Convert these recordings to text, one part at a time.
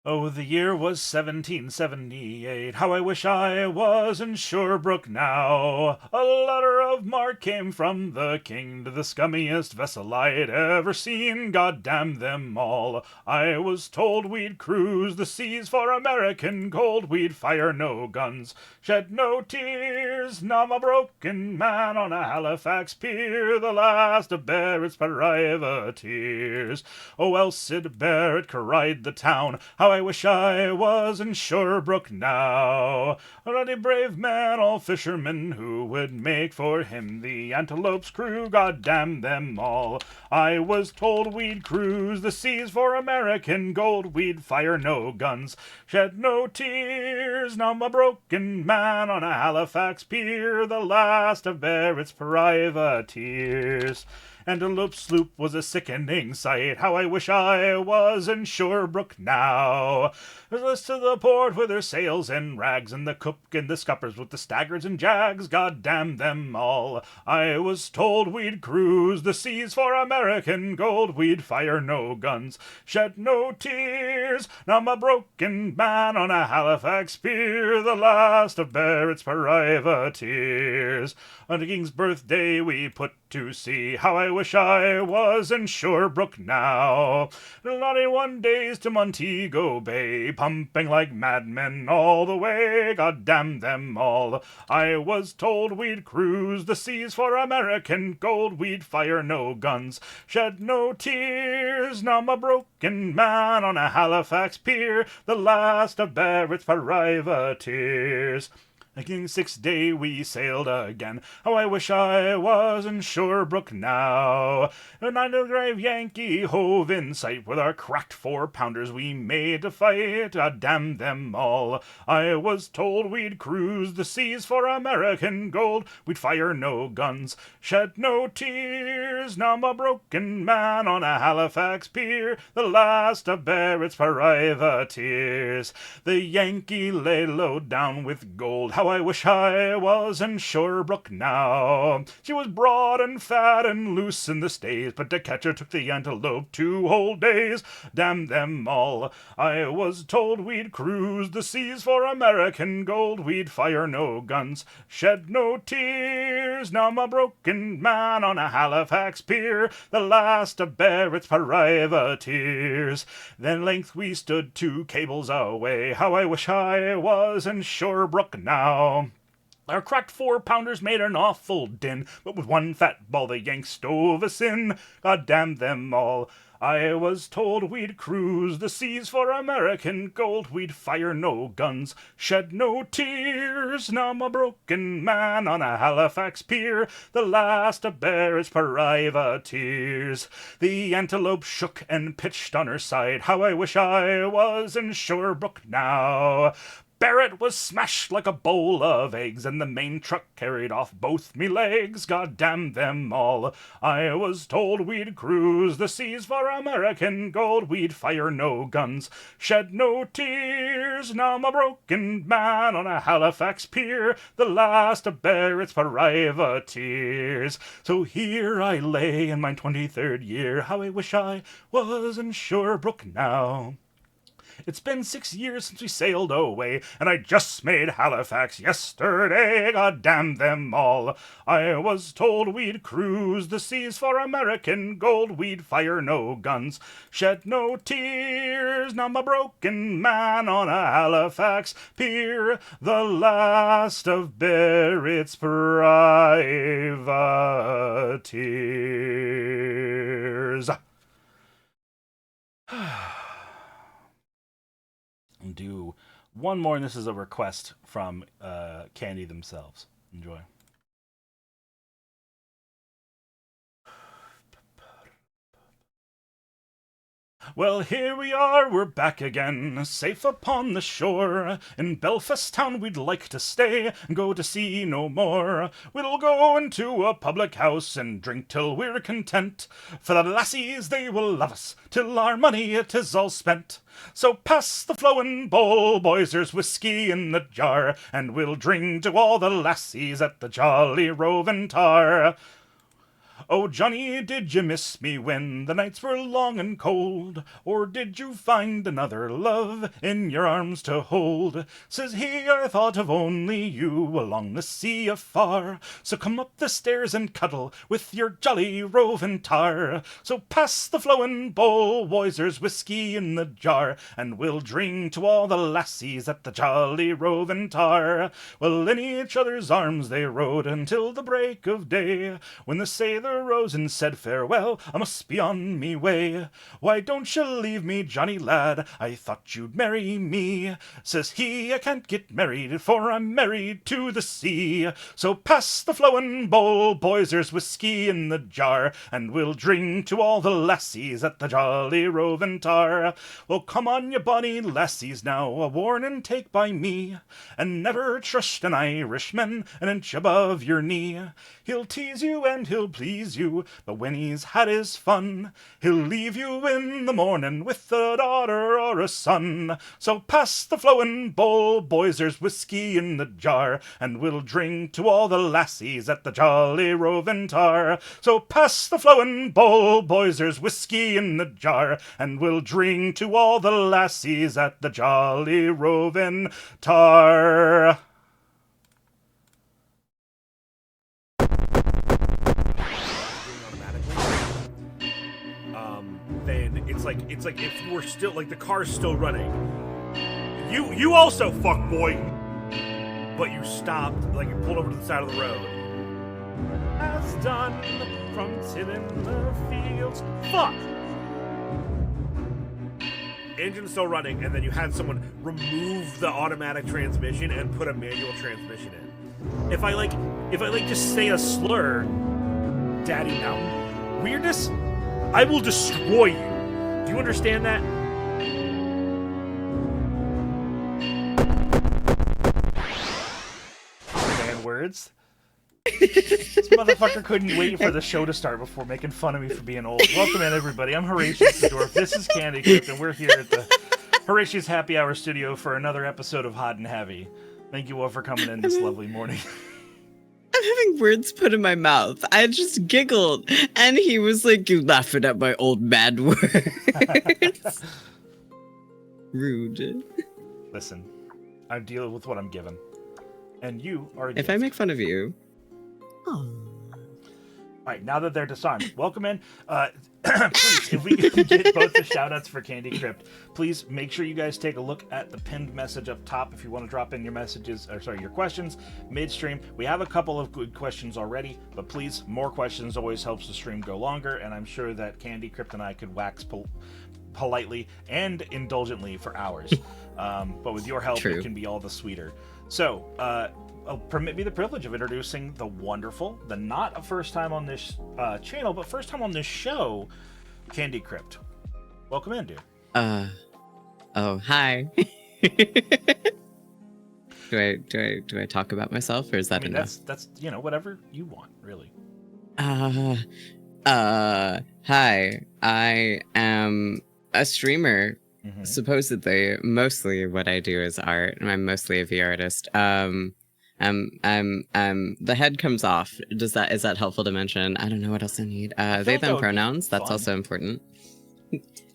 Oh, the year was 1778. How I wish I was in Shorebrook now. A letter of marque came from the king to the scummiest vessel I'd ever seen. God damn them all. I was told we'd cruise the seas for American gold. We'd fire no guns, shed no tears. Now I'm a broken man on a Halifax pier, the last of Barrett's privateers. Oh, Elcid Barrett cried the town. How I wish I was in Shorebrook now. A ruddy brave man, all fishermen, who would make for him the Antelope's crew. God damn them all. I was told we'd cruise the seas for American gold. We'd fire no guns, shed no tears. Now I'm a broken man on a Halifax pier, the last of Barrett's privateers. Antelope sloop was a sickening sight. How I wish I was in Shorebrook now. There's to the port with her sails and rags, and the cook and the scuppers with the staggards and jags. God damn them all. I was told we'd cruise the seas for American gold. We'd fire no guns, shed no tears. Now I'm a broken man on a Halifax pier, the last of Barrett's privateers. On the king's birthday we put to sea. How I wish I was in Shorebrook now. 91 days to Montego Bay, pumping like madmen all the way. God damn them all. I was told we'd cruise the seas for American gold. We'd fire no guns, shed no tears. Now I'm a broken man on a Halifax pier, the last of Barrett's privateers. The king's 6th day we sailed again. How I wish I was in Shorebrook now. A 9-grave Yankee hove in sight. With our cracked 4-pounders we made to fight. God damn them all. I was told we'd cruise the seas for American gold. We'd fire no guns, shed no tears. Now I'm a broken man on a Halifax pier, the last of Barrett's privateers. The Yankee lay low down with gold. How I wish I was in Shorebrook now. She was broad and fat and loose in the stays, but to catch her took the Antelope 2 whole days. Damn them all. I was told we'd cruise the seas for American gold. We'd fire no guns, shed no tears. Now I'm a broken man on a Halifax pier, the last of Barrett's privateers. Then length we stood 2 cables away. How I wish I was in Shorebrook now. Our cracked 4-pounders made an awful din, but with one fat ball the Yanks stove us in. God damn them all. I was told we'd cruise the seas for American gold. We'd fire no guns, shed no tears. Now I'm a broken man on a Halifax pier, the last of Barrett's privateers. The Antelope shook and pitched on her side. How I wish I was in Shorebrook now. Barrett was smashed like a bowl of eggs, and the main truck carried off both me legs. God damn them all. I was told we'd cruise the seas for American gold. We'd fire no guns, shed no tears. Now I'm a broken man on a Halifax pier, the last of Barrett's privateers. So here I lay in my 23rd year. How I wish I was in Shorebrook now. It's been 6 years since we sailed away, and I just made Halifax yesterday. God damn them all. I was told we'd cruise the seas for American gold. We'd fire no guns, shed no tears. Now I'm a broken man on a Halifax pier, the last of Barrett's privateers. Do one more, and this is a request from Candy themselves. Enjoy. Well, here we are, we're back again, safe upon the shore. In Belfast town we'd like to stay, and go to sea no more. We'll go into a public house and drink till we're content, for the lassies they will love us, till our money it is all spent. So pass the flowin' bowl, boys, there's whiskey in the jar, and we'll drink to all the lassies at the Jolly Roving Tar. Oh, Johnny, did you miss me when the nights were long and cold? Or did you find another love in your arms to hold? Says he, I thought of only you along the sea afar. So come up the stairs and cuddle with your jolly roving tar. So pass the flowing bowl, boys, there's whiskey in the jar, and we'll drink to all the lassies at the jolly roving tar. Well, in each other's arms they rode until the break of day. When the sailor rose and said farewell, I must be on me way. Why don't you leave me, Johnny lad? I thought you'd marry me. Says he, I can't get married, for I'm married to the sea. So pass the flowing bowl, boys, there's whiskey in the jar, and we'll drink to all the lassies at the jolly roving tar. Well, come on, you bonny lassies, now a warning take by me, and never trust an Irishman an inch above your knee. He'll tease you and he'll please you, but when he's had his fun, he'll leave you in the morning with a daughter or a son. So pass the flowing bowl, boys, there's whiskey in the jar, and we'll drink to all the lassies at the jolly roving tar. So pass the flowing bowl, boys, there's whiskey in the jar, and we'll drink to all the lassies at the jolly roving tar. Then it's like if you were still, like, the car's still running. You also, fuck boy, but you stopped, like, you pulled over to the side of the road. As done from tilling the fields. Fuck! Engine's still running, and then you had someone remove the automatic transmission and put a manual transmission in. If I just say a slur, Daddy Mountain, weirdness, I will destroy you. Do you understand that? Man words. This motherfucker couldn't wait for the show to start before making fun of me for being old. Welcome in, everybody. I'm Horatius the Dwarf. This is Candy Crypt, and we're here at the Horatius Happy Hour studio for another episode of Hot and Heavy. Thank you all for coming in this lovely morning. I'm having words put in my mouth. I just giggled, and he was like, "You laughing at my old mad words?" Rude. Listen, I'm dealing with what I'm given, and you are. If I make fun of you. Oh. All right, now that they're disarmed, welcome in. Please, if we can get both the shout-outs for Candy Crypt, please make sure you guys take a look at the pinned message up top if you want to drop in your messages, or sorry, your questions midstream. We have a couple of good questions already, but please, more questions always helps the stream go longer, and I'm sure that Candy Crypt and I could wax politely and indulgently for hours. But with your help, True. It can be all the sweeter. So, permit me the privilege of introducing the wonderful, the not a first time on this channel, but first time on this show, Candy Crypt. Welcome in, dude. Oh, hi. Do I talk about myself, or is that enough? That's whatever you want, really. Hi. I am a streamer. Mm-hmm. Supposedly, mostly what I do is art, and I'm mostly a V artist. The head comes off. Is that helpful to mention? I don't know what else I need. They, them pronouns. That's fun. Also important.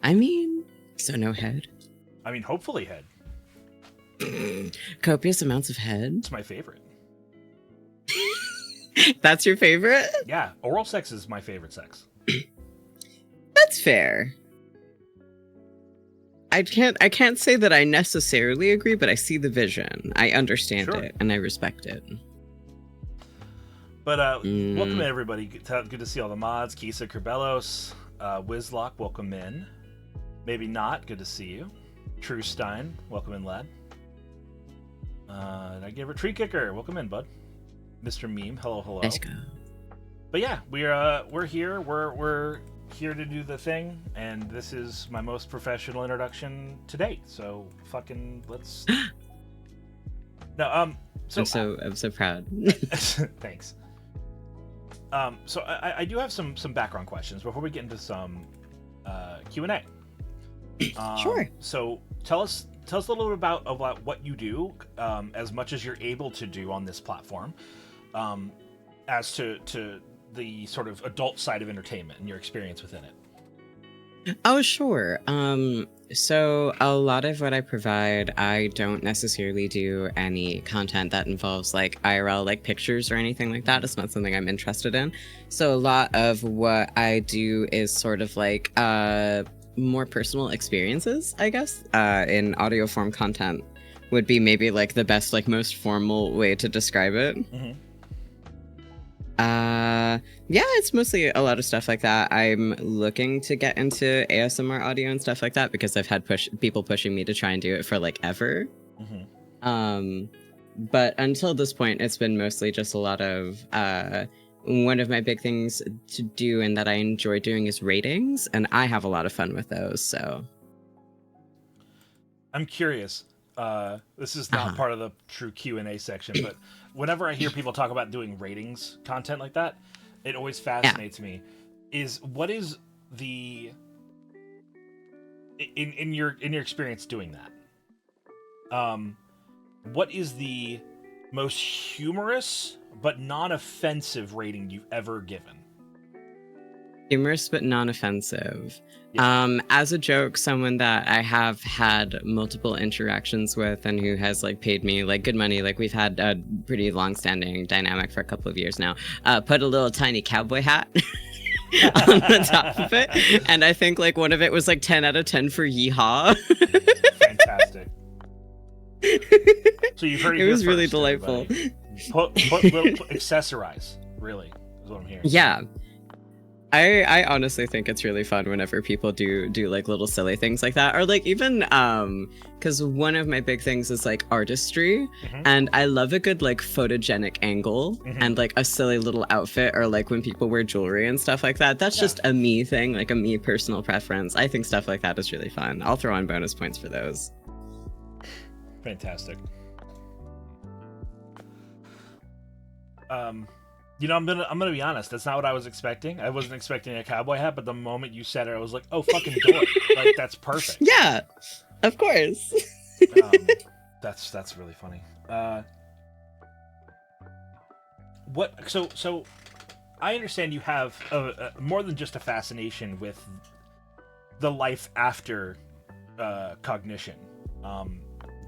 I mean, so no head. I mean, hopefully head. Copious amounts of head. It's my favorite. That's your favorite? Yeah, oral sex is my favorite sex. That's fair. I can't say that I necessarily agree, but I see the vision. I understand it, and I respect it. But welcome in, everybody. Good to see all the mods. Kisa Kerbelos, Wizlock, welcome in. Maybe not. Good to see you. True Stein, welcome in, lad. I gave her Tree Kicker. Welcome in, bud. Mr. Meme, hello. Let's go. But yeah, we're here. We're here to do the thing, and this is my most professional introduction to date. So fucking let's. No, I'm so proud. Thanks. So I do have some background questions before we get into some Q&A. Sure. So tell us a little bit about what you do, as much as you're able to do on this platform, as to the sort of adult side of entertainment and your experience within it. Oh, sure. So a lot of what I provide, I don't necessarily do any content that involves like IRL, like pictures or anything like that. It's not something I'm interested in. So a lot of what I do is sort of like more personal experiences, I guess, in audio form content would be maybe like the best, like most formal way to describe it. Yeah, it's mostly a lot of stuff like that. I'm looking to get into ASMR audio and stuff like that because I've had people pushing me to try and do it for like ever. But until this point, it's been mostly just a lot of one of my big things to do and that I enjoy doing is ratings, and I have a lot of fun with those. So I'm curious. This is not part of the true Q&A section, but whenever I hear people talk about doing ratings content like that, it always fascinates me. What is the in your experience doing that? What is the most humorous but non-offensive rating you've ever given? Humorous but non-offensive. Yeah. As a joke, someone that I have had multiple interactions with and who has like paid me like good money, like we've had a pretty long-standing dynamic for a couple of years now, put a little tiny cowboy hat on the top of it, and I think like one of it was like 10 out of 10 for yeehaw. Fantastic. So you've heard it was here really first, delightful. Put little accessorize, really, is what I'm hearing. Yeah. I honestly think it's really fun whenever people do like little silly things like that, or like even because one of my big things is like artistry, and I love a good like photogenic angle and like a silly little outfit, or like when people wear jewelry and stuff like that. That's just a me thing, like a me personal preference. I think stuff like that is really fun. I'll throw on bonus points for those. Fantastic. You know, I'm gonna be honest. That's not what I was expecting. I wasn't expecting a cowboy hat, but the moment you said it, I was like, "Oh, fucking dork!" Like that's perfect. Yeah, of course. That's really funny. What? So, I understand you have more than just a fascination with the life after cognition.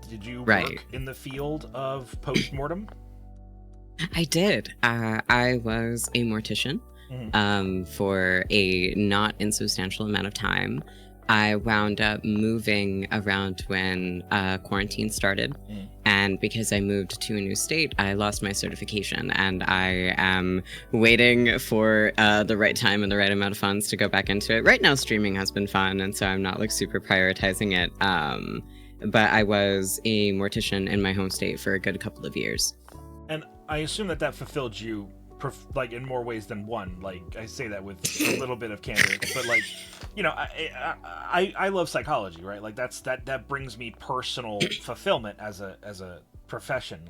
Did you work in the field of post-mortem? I did. I was a mortician for a not insubstantial amount of time. I wound up moving around when quarantine started. And because I moved to a new state, I lost my certification. And I am waiting for the right time and the right amount of funds to go back into it. Right now, streaming has been fun, and so I'm not like super prioritizing it. But I was a mortician in my home state for a good couple of years. And I assume that fulfilled you, like in more ways than one. Like I say that with a little bit of candor, but like, you know, I love psychology, right? Like that brings me personal fulfillment as a profession.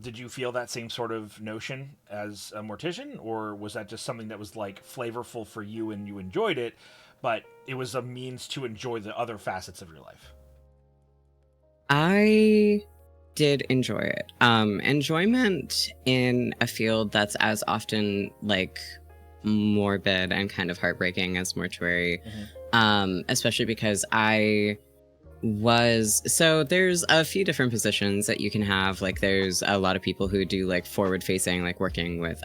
Did you feel that same sort of notion as a mortician, or was that just something that was like flavorful for you and you enjoyed it, but it was a means to enjoy the other facets of your life? I did enjoy it. Enjoyment in a field that's as often like morbid and kind of heartbreaking as mortuary, especially because so there's a few different positions that you can have. Like there's a lot of people who do like forward facing, like working with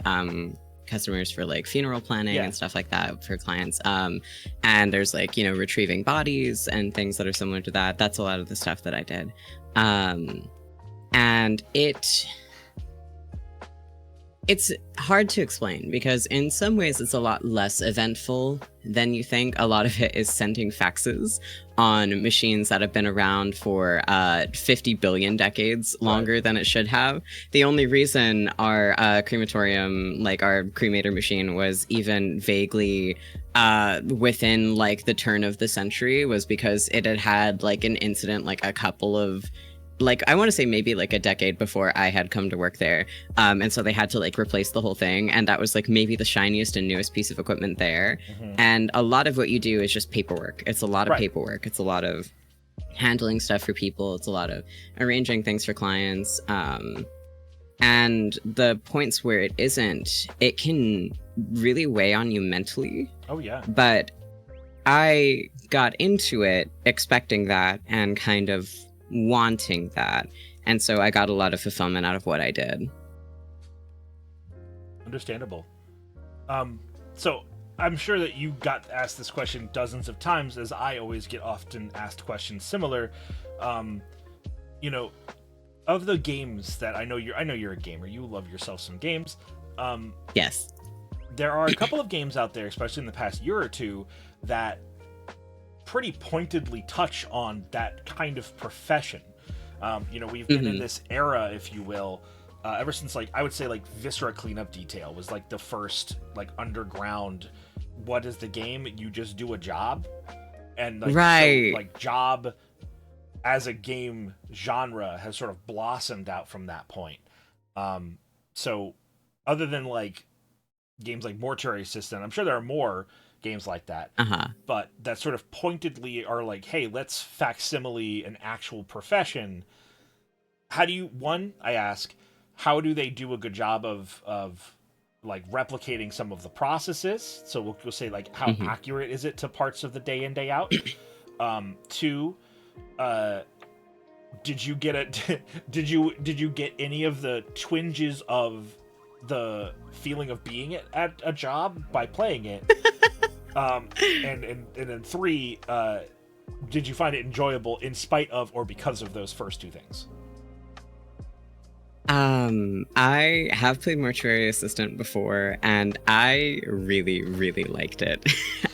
customers for like funeral planning and stuff like that for clients, and there's like, you know, retrieving bodies and things that are similar to that. That's a lot of the stuff that I did. And it's hard to explain because in some ways it's a lot less eventful than you think. A lot of it is sending faxes on machines that have been around for 50 billion decades longer than it should have. The only reason our crematorium, like our cremator machine, was even vaguely within like the turn of the century was because it had like an incident like a couple of, like, I want to say maybe like a decade before I had come to work there. And so they had to like replace the whole thing. And that was like maybe the shiniest and newest piece of equipment there. And a lot of what you do is just paperwork. It's a lot of paperwork. It's a lot of handling stuff for people. It's a lot of arranging things for clients. And the points where it isn't, it can really weigh on you mentally. Oh, yeah. But I got into it expecting that and kind of wanting that. And so I got a lot of fulfillment out of what I did. Understandable. So I'm sure that you got asked this question dozens of times, as I always get often asked questions similar. You know, of the games that I know you're a gamer. You love yourself some games. Yes. There are a couple of games out there, especially in the past year or two, that pretty pointedly touch on that kind of profession. You know, we've been in this era, if you will, ever since, like, I would say, like, Viscera Cleanup Detail was, like, the first, like, underground, what is the game? You just do a job? And, like, right. So, like, job as a game genre has sort of blossomed out from that point. So, other than, like, games like Mortuary Assistant, I'm sure there are more games like that, but that sort of pointedly are like, hey, let's facsimile an actual profession. How do you, I ask, how do they do a good job of like replicating some of the processes? So we'll say, like, how accurate is it to parts of the day in, day out? Two, did you get any of the twinges of the feeling of being at a job by playing it? And then three, did you find it enjoyable in spite of or because of those first two things? I have played Mortuary Assistant before, and I really, really liked it.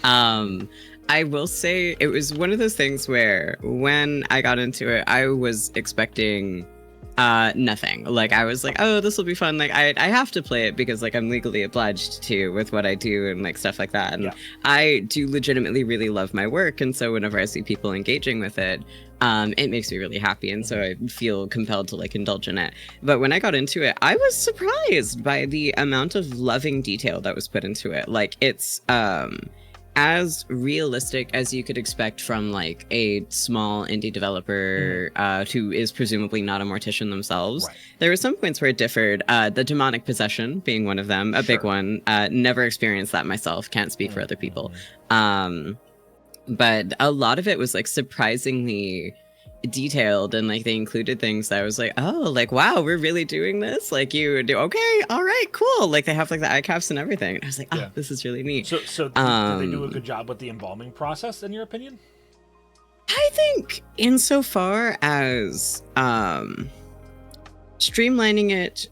I will say it was one of those things where when I got into it, I was expecting nothing. Like, I was like, oh, this will be fun. Like, I have to play it because, like, I'm legally obliged to with what I do and, like, stuff like that. And I do legitimately really love my work. And so whenever I see people engaging with it, it makes me really happy. And so I feel compelled to, like, indulge in it. But when I got into it, I was surprised by the amount of loving detail that was put into it. Like, it's as realistic as you could expect from, like, a small indie developer who is presumably not a mortician themselves. Right. There were some points where it differed, the demonic possession being one of them, a big one. Never experienced that myself, can't speak for other people. But a lot of it was, like, surprisingly detailed, and, like, they included things that I was like, oh, like, wow, we're really doing this? Like, you do, okay, all right, cool. Like, they have, like, the eye caps and everything. And I was like, oh, this is really neat. So did they do a good job with the embalming process, in your opinion? I think insofar as streamlining it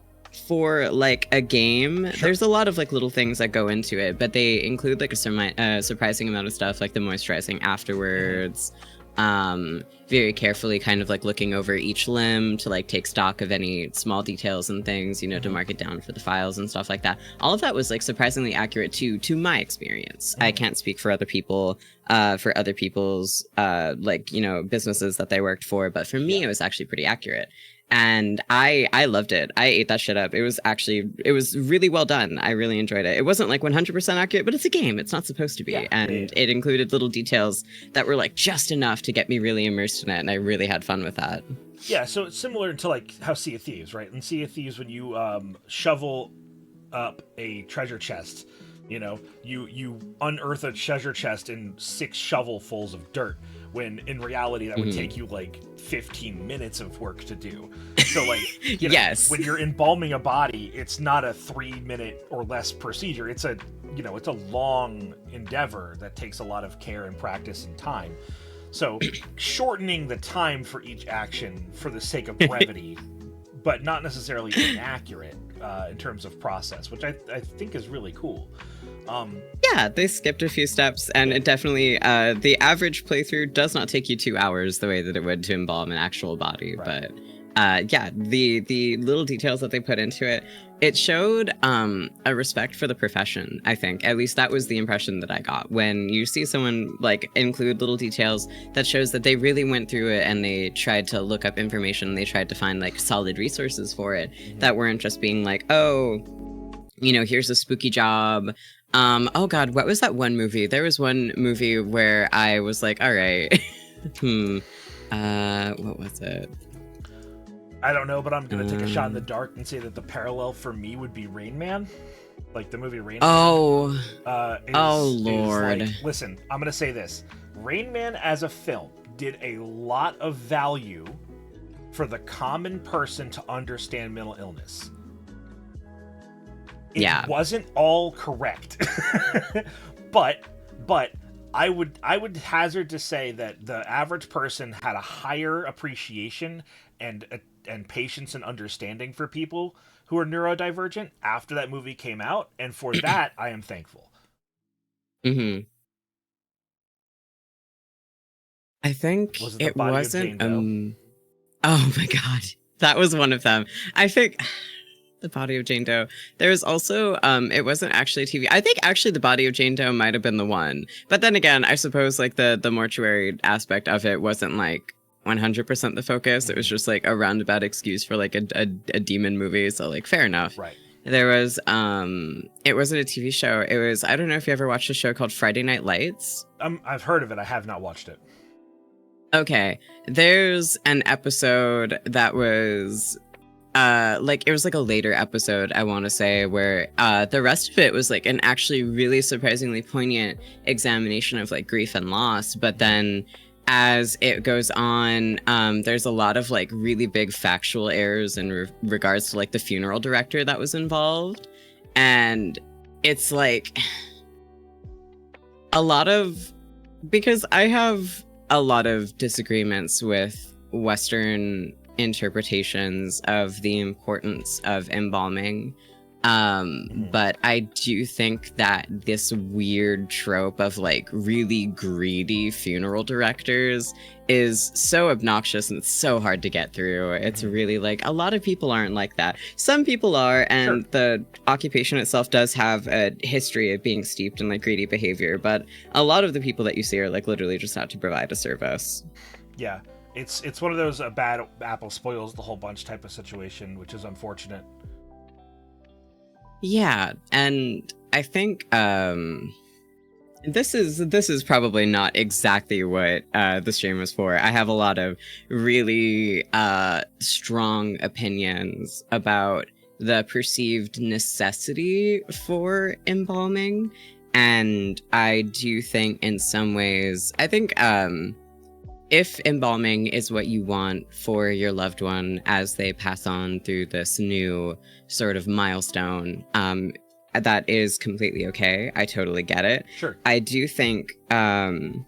for, like, a game, there's a lot of, like, little things that go into it, but they include, like, a surprising amount of stuff, like the moisturizing afterwards. Very carefully kind of, like, looking over each limb to, like, take stock of any small details and things, you know, to mark it down for the files and stuff like that. All of that was, like, surprisingly accurate to my experience. I can't speak for other people, for other people's, like, you know, businesses that they worked for, but for me, it was actually pretty accurate. And I loved it. I ate that shit up. It was really well done. I really enjoyed it. It wasn't, like, 100% accurate, but it's a game. It's not supposed to be. It included little details that were, like, just enough to get me really immersed in it. And I really had fun with that. Yeah. So it's similar to, like, how Sea of Thieves, right? In Sea of Thieves, when you shovel up a treasure chest, you know, you unearth a treasure chest in 6 shovelfuls of dirt, when in reality that would take you, like, 15 minutes of work to do. So, like, you know, when you're embalming a body, it's not a 3-minute or less procedure. It's a, you know, it's a long endeavor that takes a lot of care and practice and time. So shortening the time for each action for the sake of brevity, but not necessarily inaccurate in terms of process, which I think is really cool. Yeah, they skipped a few steps, and it definitely, the average playthrough does not take you 2 hours the way that it would to embalm an actual body, but yeah, the little details that they put into it, it showed a respect for the profession, I think. At least that was the impression that I got. When you see someone, like, include little details, that shows that they really went through it and they tried to look up information, they tried to find, like, solid resources for it, that weren't just being like, oh, you know, here's a spooky job. Oh god, what was that one movie? There was one movie where I was like, all right, what was it? I don't know, but I'm gonna take a shot in the dark and say that the parallel for me would be Rain Man, like the movie Rain Man. Oh, Lord! Lord! Listen, I'm gonna say this: Rain Man as a film did a lot of value for the common person to understand mental illness. It wasn't all correct, but I would hazard to say that the average person had a higher appreciation and patience and understanding for people who are neurodivergent after that movie came out, and for that I am thankful. Mm-hmm. I think Was it the it Body of wasn't. Jane Doe? Oh my god, that was one of them. I think the Body of Jane Doe. There's also it wasn't actually TV. I think actually the Body of Jane Doe might have been the one. But then again, I suppose like the mortuary aspect of it wasn't like 100% the focus. It was just like a roundabout excuse for like a demon movie. So like fair enough. Right. There was it wasn't a TV show. It was, I don't know if you ever watched a show called Friday Night Lights. I've heard of it. I have not watched it. Okay. There's an episode that was like it was like a later episode, I want to say, where the rest of it was like an actually really surprisingly poignant examination of like grief and loss. But then as it goes on, there's a lot of like really big factual errors in regards to like the funeral director that was involved. And it's like a lot of, because I have a lot of disagreements with Western interpretations of the importance of embalming. But I do think that this weird trope of like really greedy funeral directors is so obnoxious and so hard to get through. It's really like a lot of people aren't like that. Some people are, and Sure. the occupation itself does have a history of being steeped in like greedy behavior, but a lot of the people that you see are like literally just out to provide a service. Yeah. It's one of those a bad apple spoils the whole bunch type of situation, which is unfortunate. Yeah, and I think this is probably not exactly what the stream was for. I have a lot of really strong opinions about the perceived necessity for embalming, and I do think in some ways, I think if embalming is what you want for your loved one as they pass on through this new sort of milestone, that is completely okay. I totally get it. Sure. I do think something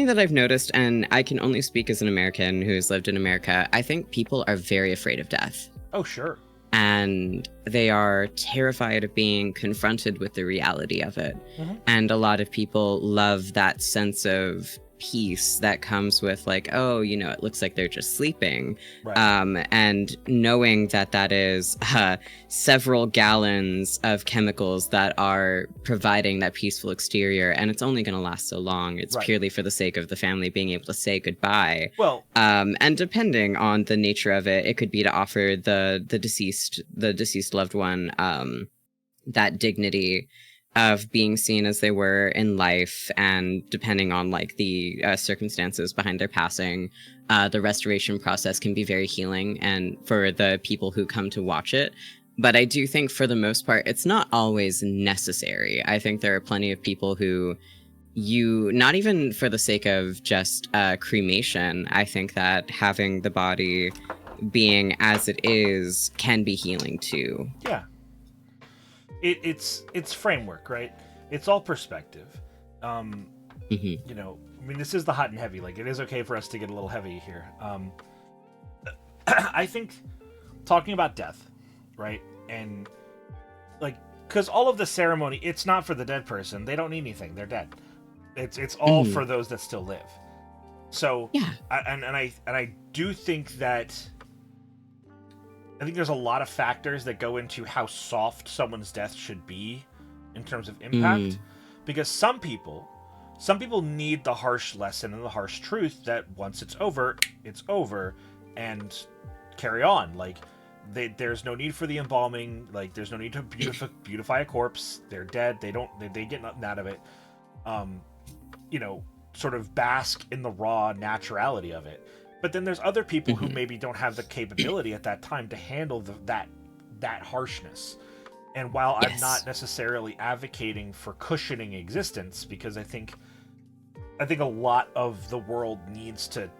that I've noticed, and I can only speak as an American who's lived in America, I think people are very afraid of death. Oh, sure. And they are terrified of being confronted with the reality of it. Mm-hmm. And a lot of people love that sense of peace that comes with like, oh, you know, it looks like they're just sleeping. Right. And knowing that that is several gallons of chemicals that are providing that peaceful exterior, and it's only going to last so long. It's Right. purely for the sake of the family being able to say goodbye. Well, And depending on the nature of it, it could be to offer the deceased loved one that dignity of being seen as they were in life, and depending on like the circumstances behind their passing, the restoration process can be very healing and for the people who come to watch it. But I do think for the most part, it's not always necessary. I think there are plenty of people who not even for the sake of just cremation, I think that having the body being as it is can be healing too. yeah. It's framework, right? It's all perspective. You know, I mean, this is the hot and heavy. Like, it is okay for us to get a little heavy here. I think talking about death, right? And like, because all of the ceremony, it's not for the dead person. They don't need anything. They're dead. It's all for those that still live. So yeah, I do think that. I think there's a lot of factors that go into how soft someone's death should be in terms of impact. Because some people need the harsh lesson and the harsh truth that once it's over, and carry on. Like, there's no need for the embalming. Like, there's no need to beautify a corpse. They're dead. They get nothing out of it. You know, sort of bask in the raw naturality of it. But then there's other people who maybe don't have the capability at that time to handle that harshness. And while I'm not necessarily advocating for cushioning existence, because I think a lot of the world needs to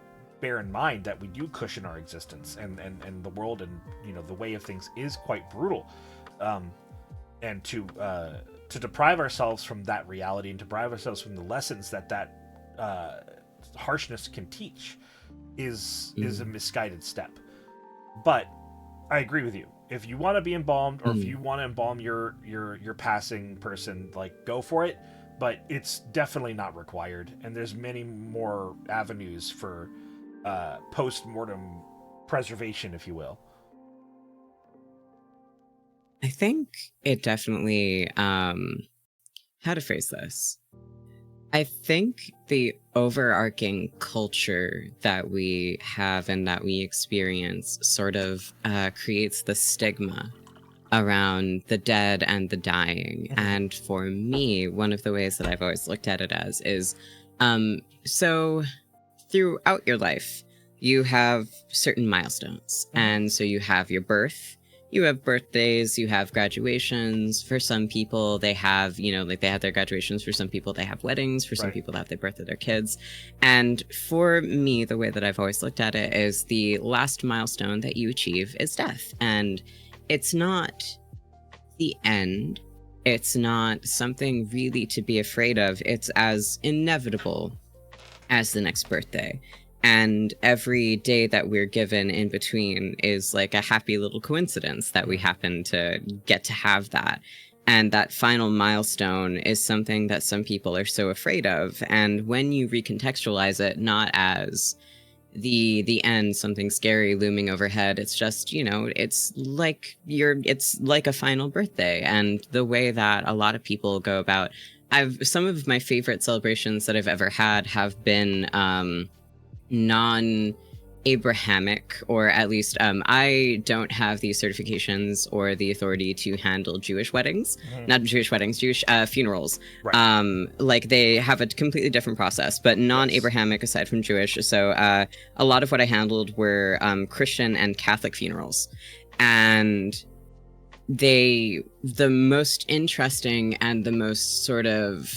bear in mind that we do cushion our existence, and the world and the way of things is quite brutal, and to deprive ourselves from that reality and to deprive ourselves from the lessons that harshness can teach is a misguided step. But I agree with you. If you want to be embalmed, or if you want to embalm your passing person, like, go for it. But it's definitely not required, and there's many more avenues for post-mortem preservation, if you will. I think it definitely, how to phrase this? I think the overarching culture that we have and that we experience sort of creates the stigma around the dead and the dying. And for me, one of the ways that I've always looked at it as is, so throughout your life, you have certain milestones. And so you have your birth, you have birthdays, you have graduations. For some people, they have, they have their graduations. For some people, they have weddings. For some people, they have the birth of their kids. And for me, the way that I've always looked at it is the last milestone that you achieve is death. And it's not the end. It's not something really to be afraid of. It's as inevitable as the next birthday. And every day that we're given in between is like a happy little coincidence that we happen to get to have that. And that final milestone is something that some people are so afraid of. And when you recontextualize it, not as the end, something scary looming overhead, it's just, it's like a final birthday. And the way that a lot of people go about, some of my favorite celebrations that I've ever had have been non-Abrahamic, or at least I don't have the certifications or the authority to handle Jewish weddings. Not Jewish weddings, Jewish funerals. Like, they have a completely different process, but non-Abrahamic aside from Jewish. So a lot of what I handled were Christian and Catholic funerals. And the most interesting and the most sort of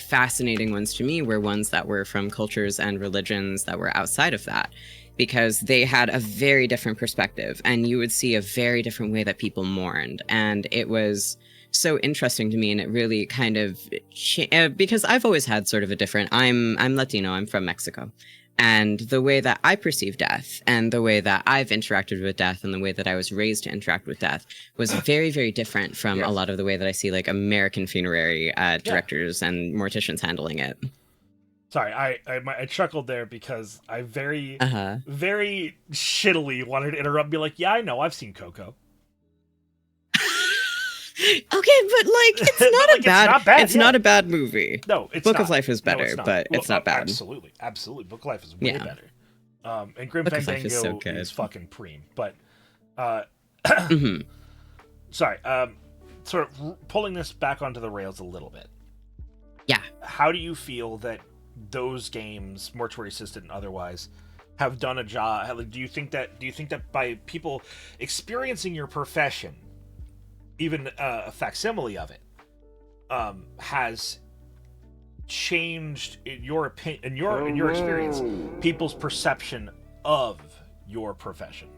fascinating ones to me were ones that were from cultures and religions that were outside of that, because they had a very different perspective, and you would see a very different way that people mourned. And it was so interesting to me, and it really kind of because I've always had sort of a different, I'm Latino, I'm from Mexico, and the way that I perceive death and the way that I've interacted with death and the way that I was raised to interact with death was very, very different from a lot of the way that I see, like, American funerary directors and morticians handling it. Sorry, I chuckled there because I very shittily wanted to interrupt and be like, yeah, I know, I've seen Coco. Okay, but like, it's not like, a bad. It's not bad. It's not a bad movie. No, it's Book not. of Life is better, but it's not bad. Absolutely. Book of Life is way better. And Grim Fandango is fucking preem. But sorry. Sort of pulling this back onto the rails a little bit. Yeah. How do you feel that those games, Mortuary Assistant and otherwise, have done a job? Do you think that by people experiencing your profession, even a facsimile of it, has changed, in your opinion, in your experience, people's perception of your profession?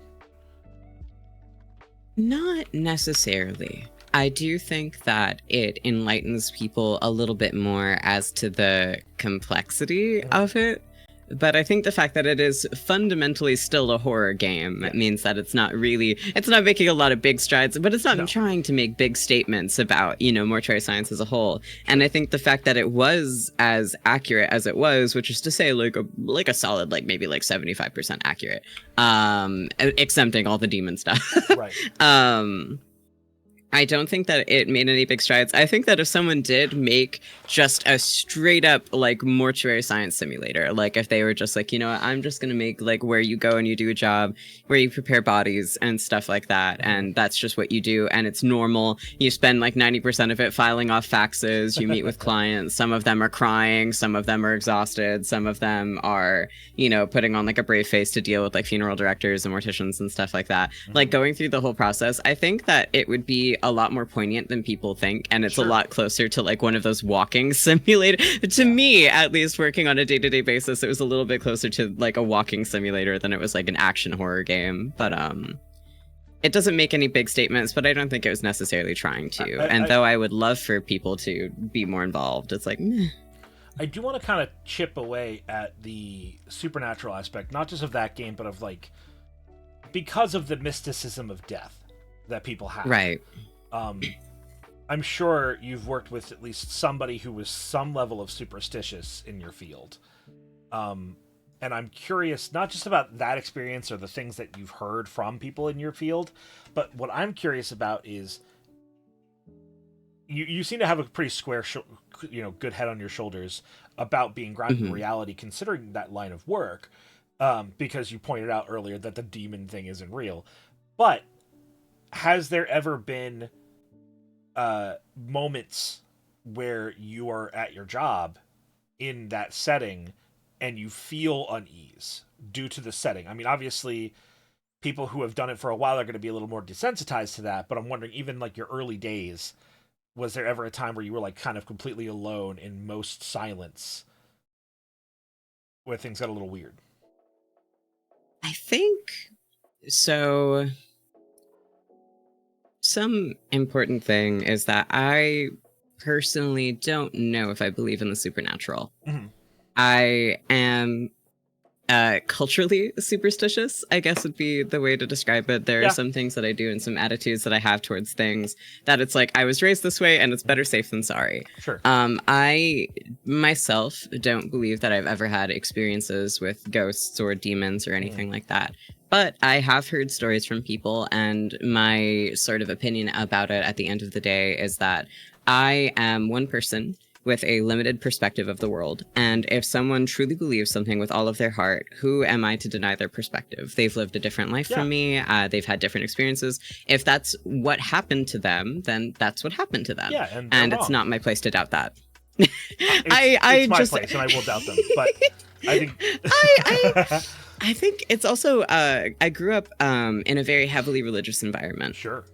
Not necessarily. I do think that it enlightens people a little bit more as to the complexity of it. But I think the fact that it is fundamentally still a horror game means that it's not making a lot of big strides, but it's not trying to make big statements about, mortuary science as a whole. And I think the fact that it was as accurate as it was, which is to say like a solid, maybe 75% accurate, exempting all the demon stuff. Right. I don't think that it made any big strides. I think that if someone did make just a straight up like mortuary science simulator, like if they were just like, you know what, I'm just going to make like where you go and you do a job where you prepare bodies and stuff like that. And that's just what you do. And it's normal. You spend like 90% of it filing off faxes. You meet with clients. Some of them are crying. Some of them are exhausted. Some of them are, you know, putting on like a brave face to deal with like funeral directors and morticians and stuff like that. Like going through the whole process, I think that it would be a lot more poignant than people think, and it's a lot closer to like one of those walking simulators. To me, at least, working on a day-to-day basis, it was a little bit closer to like a walking simulator than it was like an action horror game. But it doesn't make any big statements, but I don't think it was necessarily trying to. Though I would love for people to be more involved, it's like, meh. I do want to kind of chip away at the supernatural aspect, not just of that game, but of like, because of the mysticism of death that people have. Right. I'm sure you've worked with at least somebody who was some level of superstitious in your field. And I'm curious, not just about that experience or the things that you've heard from people in your field, but what I'm curious about is you seem to have a pretty square, good head on your shoulders about being grounded in reality, considering that line of work, because you pointed out earlier that the demon thing isn't real. But has there ever been moments where you are at your job in that setting and you feel unease due to the setting? I mean, obviously, people who have done it for a while are going to be a little more desensitized to that, but I'm wondering, even like your early days, was there ever a time where you were like kind of completely alone in most silence where things got a little weird? I think so. Some important thing is that I personally don't know if I believe in the supernatural. I am culturally superstitious, I guess would be the way to describe it. There are some things that I do and some attitudes that I have towards things that it's like, I was raised this way and it's better safe than sorry. Sure. I myself don't believe that I've ever had experiences with ghosts or demons or anything like that. But I have heard stories from people, and my sort of opinion about it at the end of the day is that I am one person with a limited perspective of the world. And if someone truly believes something with all of their heart, who am I to deny their perspective? They've lived a different life from me. They've had different experiences. If that's what happened to them, then that's what happened to them. Yeah, and it's not my place to doubt that. It's my place, and I will doubt them. But I think I think it's also I grew up in a very heavily religious environment. Sure.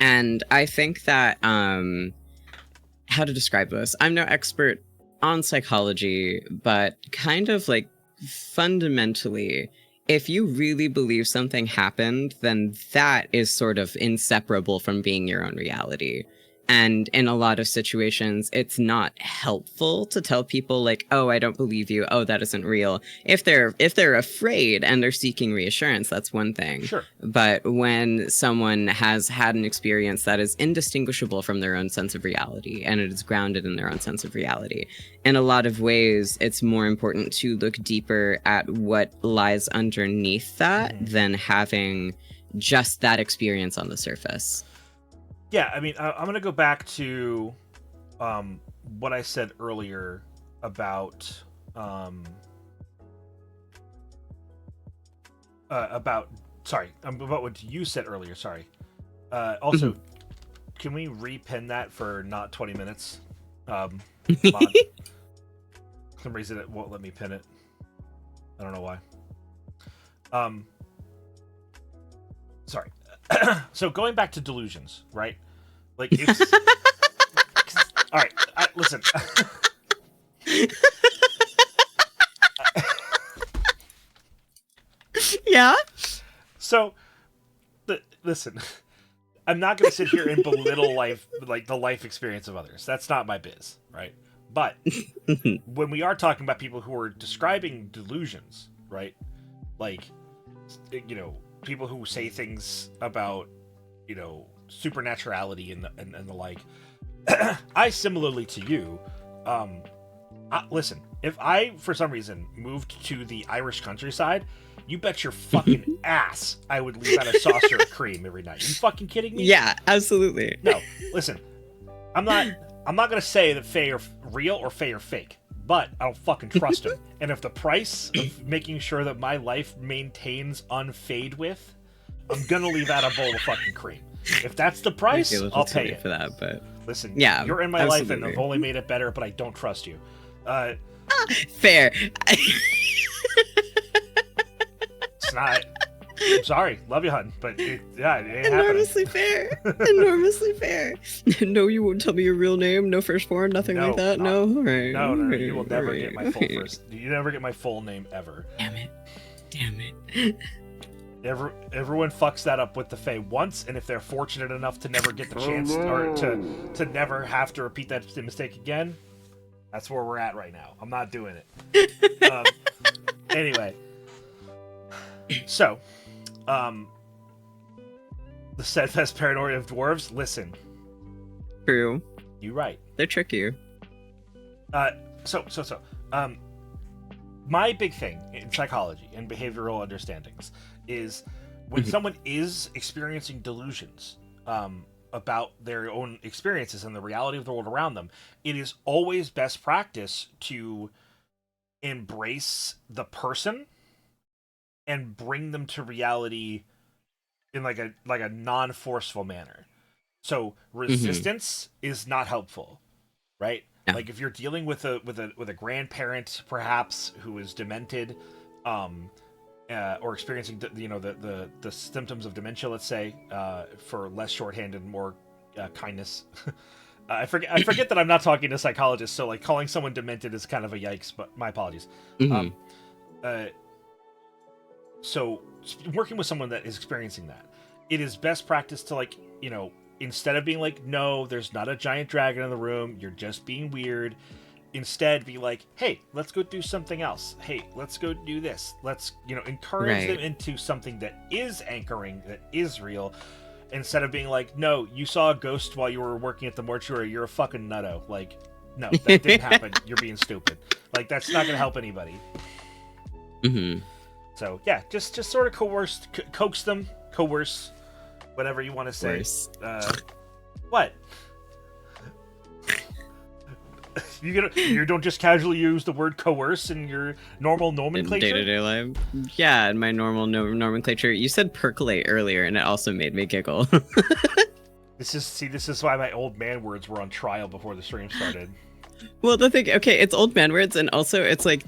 And I think that how to describe this? I'm no expert on psychology, but kind of like fundamentally, if you really believe something happened, then that is sort of inseparable from being your own reality. And in a lot of situations, it's not helpful to tell people like, oh, I don't believe you. Oh, that isn't real. If they're afraid and they're seeking reassurance, that's one thing. Sure. But when someone has had an experience that is indistinguishable from their own sense of reality, and it is grounded in their own sense of reality, in a lot of ways, it's more important to look deeper at what lies underneath that than having just that experience on the surface. Yeah, I mean, I'm going to go back to what I said earlier about what you said earlier. Sorry. Also, can we repin that for not 20 minutes? For some reason it won't let me pin it. I don't know why. Sorry. So going back to delusions, right? Like, it's... all right, listen. Yeah? So, listen, I'm not going to sit here and belittle life, like the life experience of others. That's not my biz, right? But when we are talking about people who are describing delusions, right? Like, you know, people who say things about, you know, supernaturality and the like. I, similarly to you, listen, if I, for some reason, moved to the Irish countryside You bet your fucking ass I would leave out a saucer of cream every night. You fucking kidding me? Yeah, absolutely. No, listen. I'm not gonna say that Faye are real or Faye are fake, but I don't fucking trust them. And if the price of making sure that my life maintains unfade with, I'm gonna leave out a bowl of fucking cream. If that's the price, I'll pay it for that. But listen, yeah, you're in my life and absolutely. I've only made it better, but I don't trust you. Fair. It's not. I'm sorry, love you, hun, but it ain't happening. Enormously fair. Enormously fair. No, you won't tell me your real name. No firstborn. Nothing like that. No. All right. No, All right, you will never all get my right, full all right. first. You never get my full name ever. Damn it. Damn it. Everyone fucks that up with the Fae once, and if they're fortunate enough to never get the chance or to never have to repeat that mistake again, that's where we're at right now. I'm not doing it. Anyway, so the steadfast paranoia of dwarves. Listen, True. you right. They're tricky. My big thing in psychology and behavioral understandings is when someone is experiencing delusions about their own experiences and the reality of the world around them, it is always best practice to embrace the person and bring them to reality in like a non-forceful manner. So resistance is not helpful, right? Yeah. Like if you're dealing with a grandparent perhaps who is demented, or experiencing the symptoms of dementia, let's say, for less shorthand and more kindness. I forget that I'm not talking to psychologists, so like calling someone demented is kind of a yikes. But my apologies. So working with someone that is experiencing that, it is best practice to instead of being like, no, there's not a giant dragon in the room, you're just being weird. Instead, be like, hey, let's go do something else. Hey, let's go do this. Let's, encourage them into something that is anchoring, that is real. Instead of being like, no, you saw a ghost while you were working at the mortuary. You're a fucking nutto. Like, no, that didn't happen. You're being stupid. Like, that's not going to help anybody. So, yeah, just sort of coax them, coerce, whatever you want to say. What? You don't just casually use the word coerce in your normal nomenclature? In day-to-day life? Yeah, in my normal nomenclature. You said percolate earlier, and it also made me giggle. This is why my old man words were on trial before the stream started. Well, the thing, okay, it's old man words, and also it's like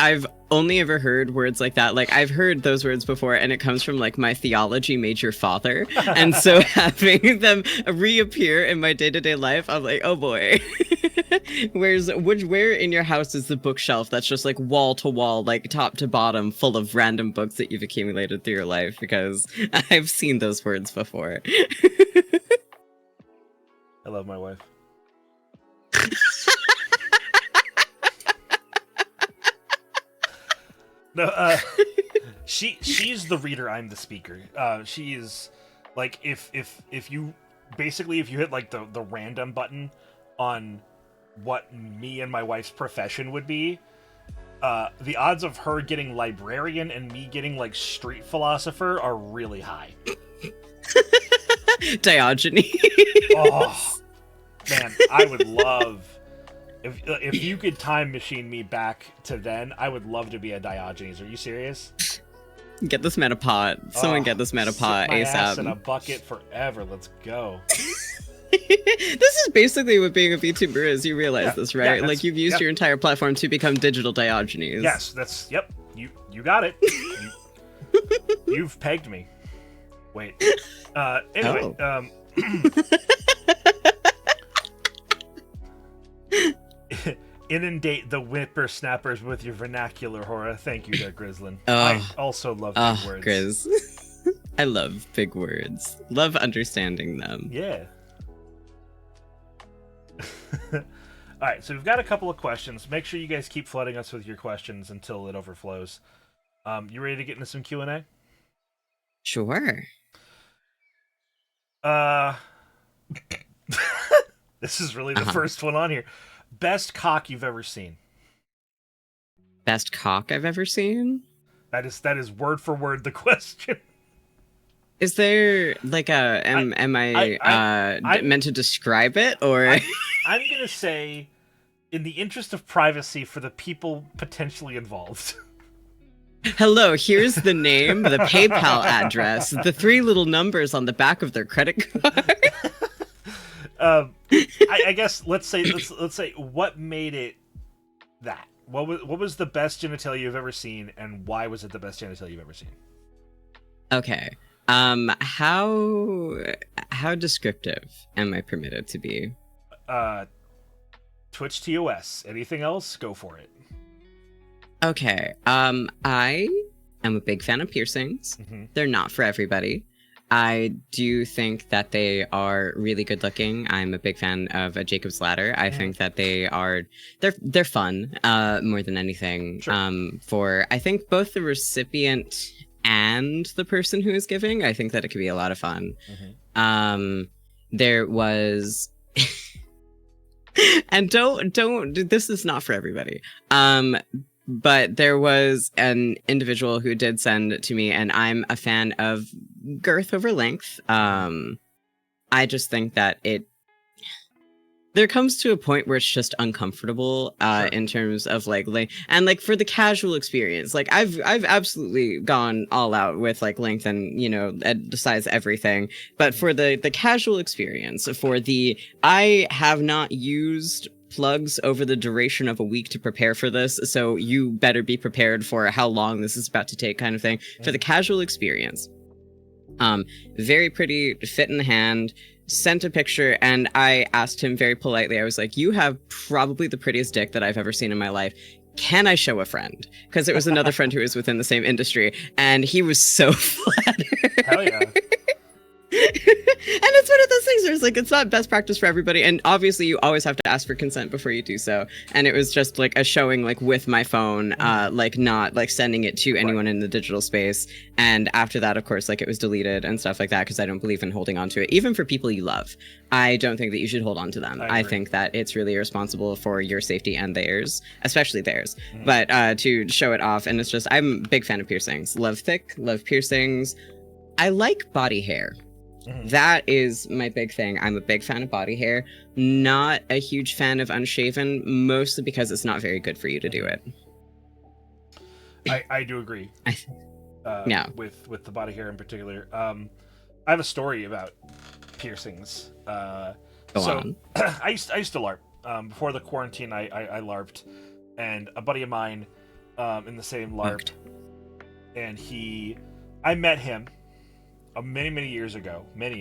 I've only ever heard words like that. Like, I've heard those words before, and it comes from, like, my theology major father. And so having them reappear in my day-to-day life, I'm like, oh boy. Where in your house is the bookshelf that's just, like, wall to wall, like, top to bottom, full of random books that you've accumulated through your life? Because I've seen those words before. I love my wife. No, she's the reader, I'm the speaker. She is like if you hit like the random button on what me and my wife's profession would be, the odds of her getting librarian and me getting like street philosopher are really high. Diogenes. Oh man, I would love if you could time machine me back to then. I would love to be a Diogenes. Are you serious? Get this man a pot. Someone get this man a pot sit my ass ASAP. in a bucket forever. Let's go. This is basically what being a VTuber is. You realize this, right? Yeah, like, you've used your entire platform to become digital Diogenes. Yes, yep. You got it. You've pegged me. Wait. Anyway. Oh. Inundate the whippersnappers with your vernacular horror. Thank you there, Grizzlin. Oh. I also love big words. Grizz. I love big words. Love understanding them. Yeah. Alright, so we've got a couple of questions. Make sure you guys keep flooding us with your questions until it overflows. You ready to get into some Q&A? Sure. This is really the first one on here. Best cock you've ever seen. Best cock I've ever seen? That is word for word the question. Is there like a am I meant to describe it, or I'm gonna say, in the interest of privacy for the people potentially involved. hello, here's the name, the PayPal address, the 3 little numbers on the back of their credit card. I guess let's say what made it that. What was the best genitalia you've ever seen, and why was it the best genitalia you've ever seen? Okay. How descriptive am I permitted to be? Twitch TOS. Anything else? Go for it. Okay. I am a big fan of piercings. Mm-hmm. They're not for everybody. I do think that they are really good looking. I'm a big fan of a Jacob's Ladder. I think that they're fun, more than anything. Sure. For I think both the recipient and the person who is giving, I think that it could be a lot of fun. Mm-hmm. There was and don't this is not for everybody. But there was an individual who did send to me, and I'm a fan of girth over length. I just think that there comes to a point where it's just uncomfortable Sure. in terms of like and like for the casual experience, like I've absolutely gone all out with like length and the size everything, but for the casual experience, I have not used plugs over the duration of a week to prepare for this, so you better be prepared for how long this is about to take, kind of thing. For the casual experience, very pretty, fit in the hand, sent a picture, and I asked him very politely, I was like, you have probably the prettiest dick that I've ever seen in my life. Can I show a friend? Because it was another friend who was within the same industry, and he was so flattered. Hell yeah. And it's one of those things where it's like, it's not best practice for everybody, and obviously you always have to ask for consent before you do so. And it was just like a showing, like with my phone, like not like sending it to anyone in the digital space. And after that, of course, like it was deleted and stuff like that, because I don't believe in holding on to it, even for people you love. I don't think that you should hold on to them. I think that it's really irresponsible for your safety and theirs, especially theirs. But to show it off, and it's just, I'm a big fan of piercings. Love thick, love piercings. I like body hair. That is my big thing. I'm a big fan of body hair. Not a huge fan of unshaven, mostly because it's not very good for you to do it. I do agree. Yeah. With the body hair in particular. I have a story about piercings. Go on. I used to LARP. Before the quarantine, I LARPed, and a buddy of mine in the same LARP, and I met him many years ago now,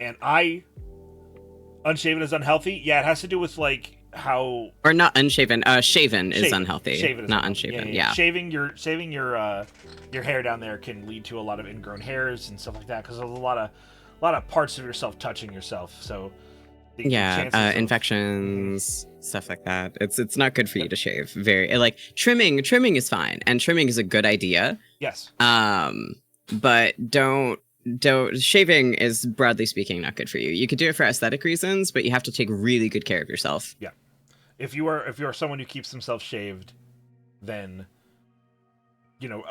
and unshaven is unhealthy. Yeah, it has to do with like how, or not unshaven. Shaven is unhealthy. Shaven is not unhealthy. unshaven. Yeah. Yeah. Shaving your hair down there can lead to a lot of ingrown hairs and stuff like that, because there's a lot of parts of yourself touching yourself. So infections, stuff like that. It's not good for you to shave. Very like trimming is fine, and trimming is a good idea. Yes. But don't shaving is, broadly speaking, not good for you. You could do it for aesthetic reasons, but you have to take really good care of yourself. Yeah. If you are someone who keeps themselves shaved, then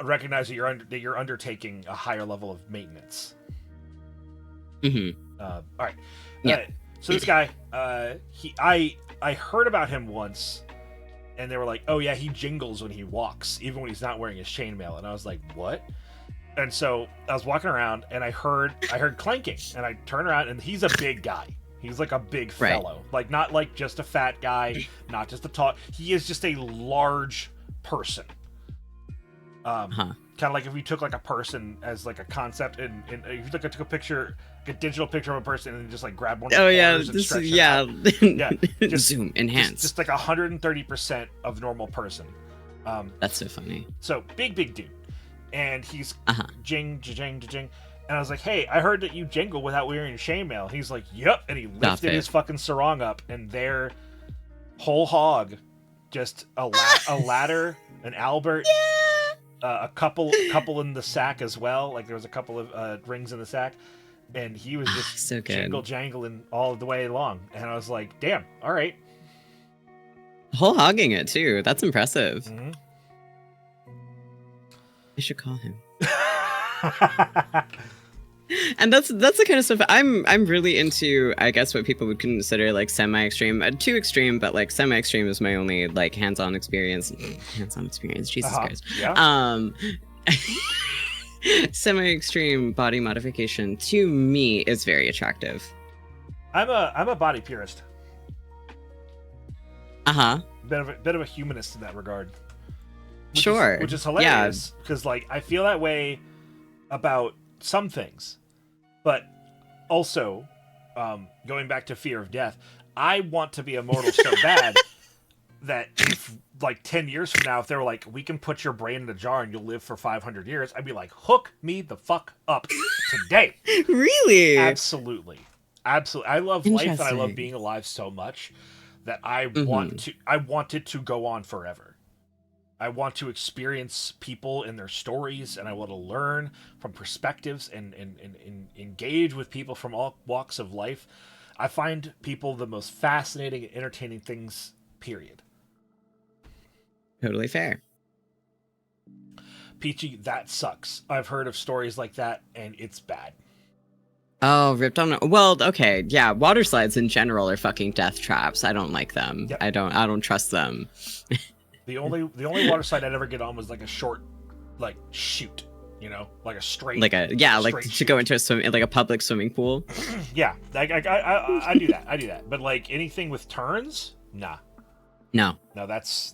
recognize that you're undertaking a higher level of maintenance. All right. Yeah. So this guy, I heard about him once, and they were like, "Oh yeah, he jingles when he walks, even when he's not wearing his chainmail." And I was like, "What?" And so I was walking around, and I heard clanking, and I turned around, and he's a big guy. He's like a big fellow, like not like just a fat guy, not just a tall. He is just a large person. Kind of like if we took like a person as like a concept, and if you took a picture, like a digital picture of a person, and just like grab one. Just zoom, enhance. Just like 130% of normal person. That's so funny. So big dude, and he's jing, and I was like, "Hey, I heard that you jingle without wearing your chainmail." He's like, "Yep," and he lifted his fucking sarong up, and there, whole hog, just a ladder, an Albert. A couple in the sack as well. Like there was a couple of rings in the sack, and he was just so good. jangling all the way along. And I was like, "Damn, all right." Whole hogging it too. That's impressive. I should call him. And that's the kind of stuff I'm really into. I guess what people would consider like semi-extreme, too extreme, but like semi-extreme is my only like hands-on experience. Jesus Christ. Yeah. Semi-extreme body modification to me is very attractive. I'm a body purist. Bit of a humanist in that regard. Which is hilarious because like I feel that way about some things, but also going back to fear of death, I want to be immortal so bad that if like 10 years from now, if they were like, we can put your brain in a jar and you'll live for 500 years, I'd be like, hook me the fuck up today. Really? Absolutely. I love life and I love being alive so much that I want it to go on forever. I want to experience people and their stories, and I want to learn from perspectives and engage with people from all walks of life. I find people the most fascinating and entertaining things, period. Totally fair. Peachy, that sucks. I've heard of stories like that, and it's bad. Oh, ripped on. Well, okay, yeah. Water slides in general are fucking death traps. I don't like them. Yep. I don't trust them. The only water slide I'd ever get on was like a short, like shoot, you know, like a straight. Like to shoot. Go into a public swimming pool. Yeah, I do that. I do that. But like anything with turns, nah. No, that's.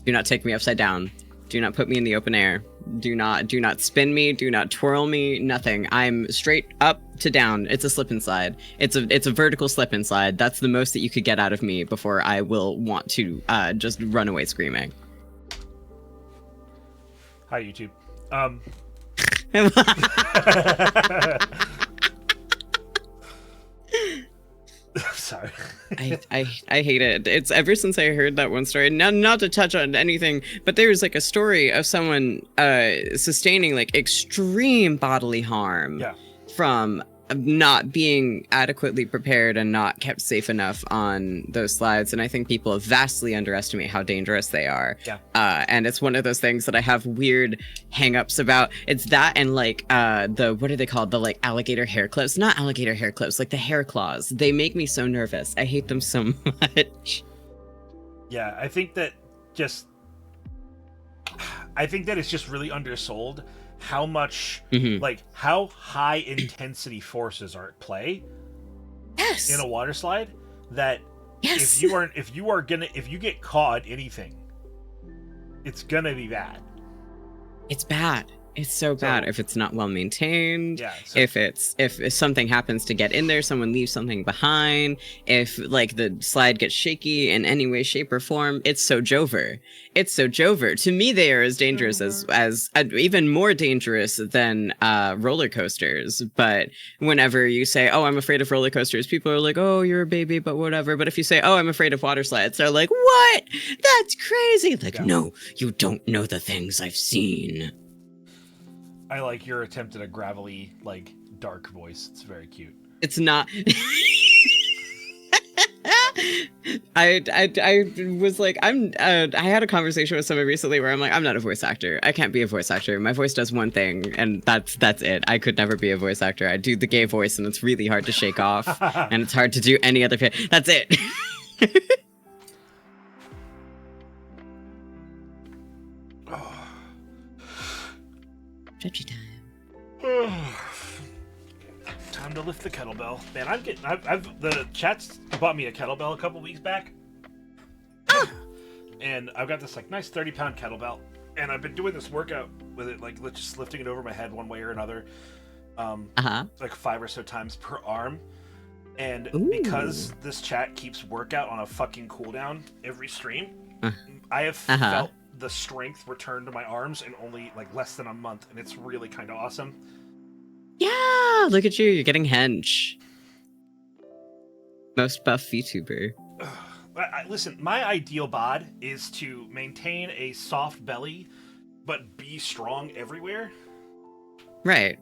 Do not take me upside down. Do not put me in the open air. Do not spin me. Do not twirl me. Nothing. I'm straight up to down. It's a slip and slide. It's a vertical slip and slide. That's the most that you could get out of me before I will want to just run away screaming. Hi, YouTube. Sorry. I hate it. It's ever since I heard that one story. Not to touch on anything, but there was like a story of someone sustaining like extreme bodily harm from not being adequately prepared and not kept safe enough on those slides. And I think people vastly underestimate how dangerous they are. Yeah. And it's one of those things that I have weird hang-ups about. It's that and like what are they called? The like alligator hair clips. Not alligator hair clips, like the hair claws. They make me so nervous. I hate them so much. Yeah, I think that it's just really undersold how much like how high intensity forces are at play in a water slide, that if you get caught anything, it's gonna be bad. It's bad. It's so bad if it's not well maintained. Yeah. If something happens to get in there, someone leaves something behind. If like the slide gets shaky in any way, shape, or form, it's so Jover. It's so Jover. To me, they are as dangerous as even more dangerous than roller coasters. But whenever you say, "Oh, I'm afraid of roller coasters," people are like, "Oh, you're a baby," but whatever. But if you say, "Oh, I'm afraid of water slides," they're like, "What? That's crazy!" Like, no, you don't know the things I've seen. I like your attempt at a gravelly, like, dark voice. It's very cute. It's not. I was like, I had a conversation with someone recently where I'm like, I'm not a voice actor. I can't be a voice actor. My voice does one thing, and that's it. I could never be a voice actor. I do the gay voice, and it's really hard to shake off, and it's hard to do any other. That's it. Stretchy time. Time to lift the kettlebell. Man, I've the chat's bought me a kettlebell a couple weeks back. And I've got this like nice 30-pound kettlebell, and I've been doing this workout with it, like just lifting it over my head one way or another, like 5 or so times per arm. And because this chat keeps workout on a fucking cooldown every stream, I have felt the strength return to my arms in only like less than a month, and it's really kind of awesome. Yeah, look at you. You're getting hench. Most buff VTuber. Listen, my ideal bod is to maintain a soft belly, but be strong everywhere. Right.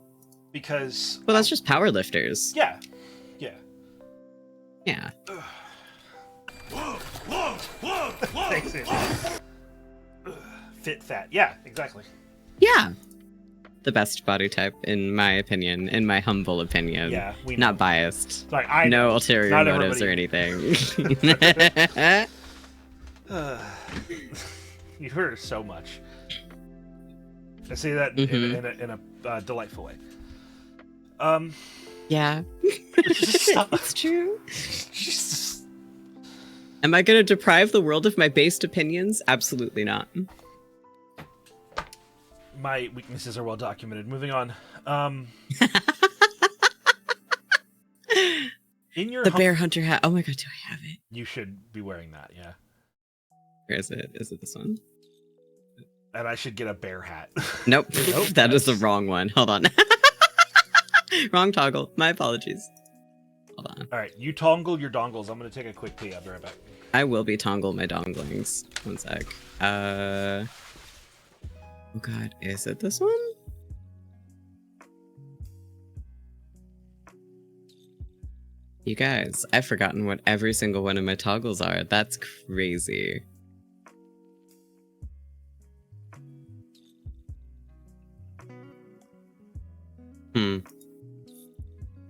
Because... Well, that's just power lifters. Yeah. Yeah. Yeah. Thanks, Fit fat. Yeah, exactly. Yeah. the best body type, in my opinion, in my humble opinion. Yeah, we know. Not biased. Like, I No know. ulterior Not motives or everybody- anything. You hurt her so much. I say that in a delightful way. Yeah. Stop. It's true. Jesus. Am I going to deprive the world of my based opinions? Absolutely not. My weaknesses are well documented. Moving on. In your The bear hunter hat. Oh my god, do I have it? You should be wearing that, yeah. Where is it? Is it this one? And I should get a bear hat. Nope. Nope, That is the that's- wrong one. Hold on. Wrong toggle. My apologies. Hold on. All right, you tongle your dongles. I'm gonna take a quick pee. I'll be right back. I will be tongle my donglings. One sec. Oh god, is it this one? You guys, I've forgotten what every single one of my toggles are. That's crazy.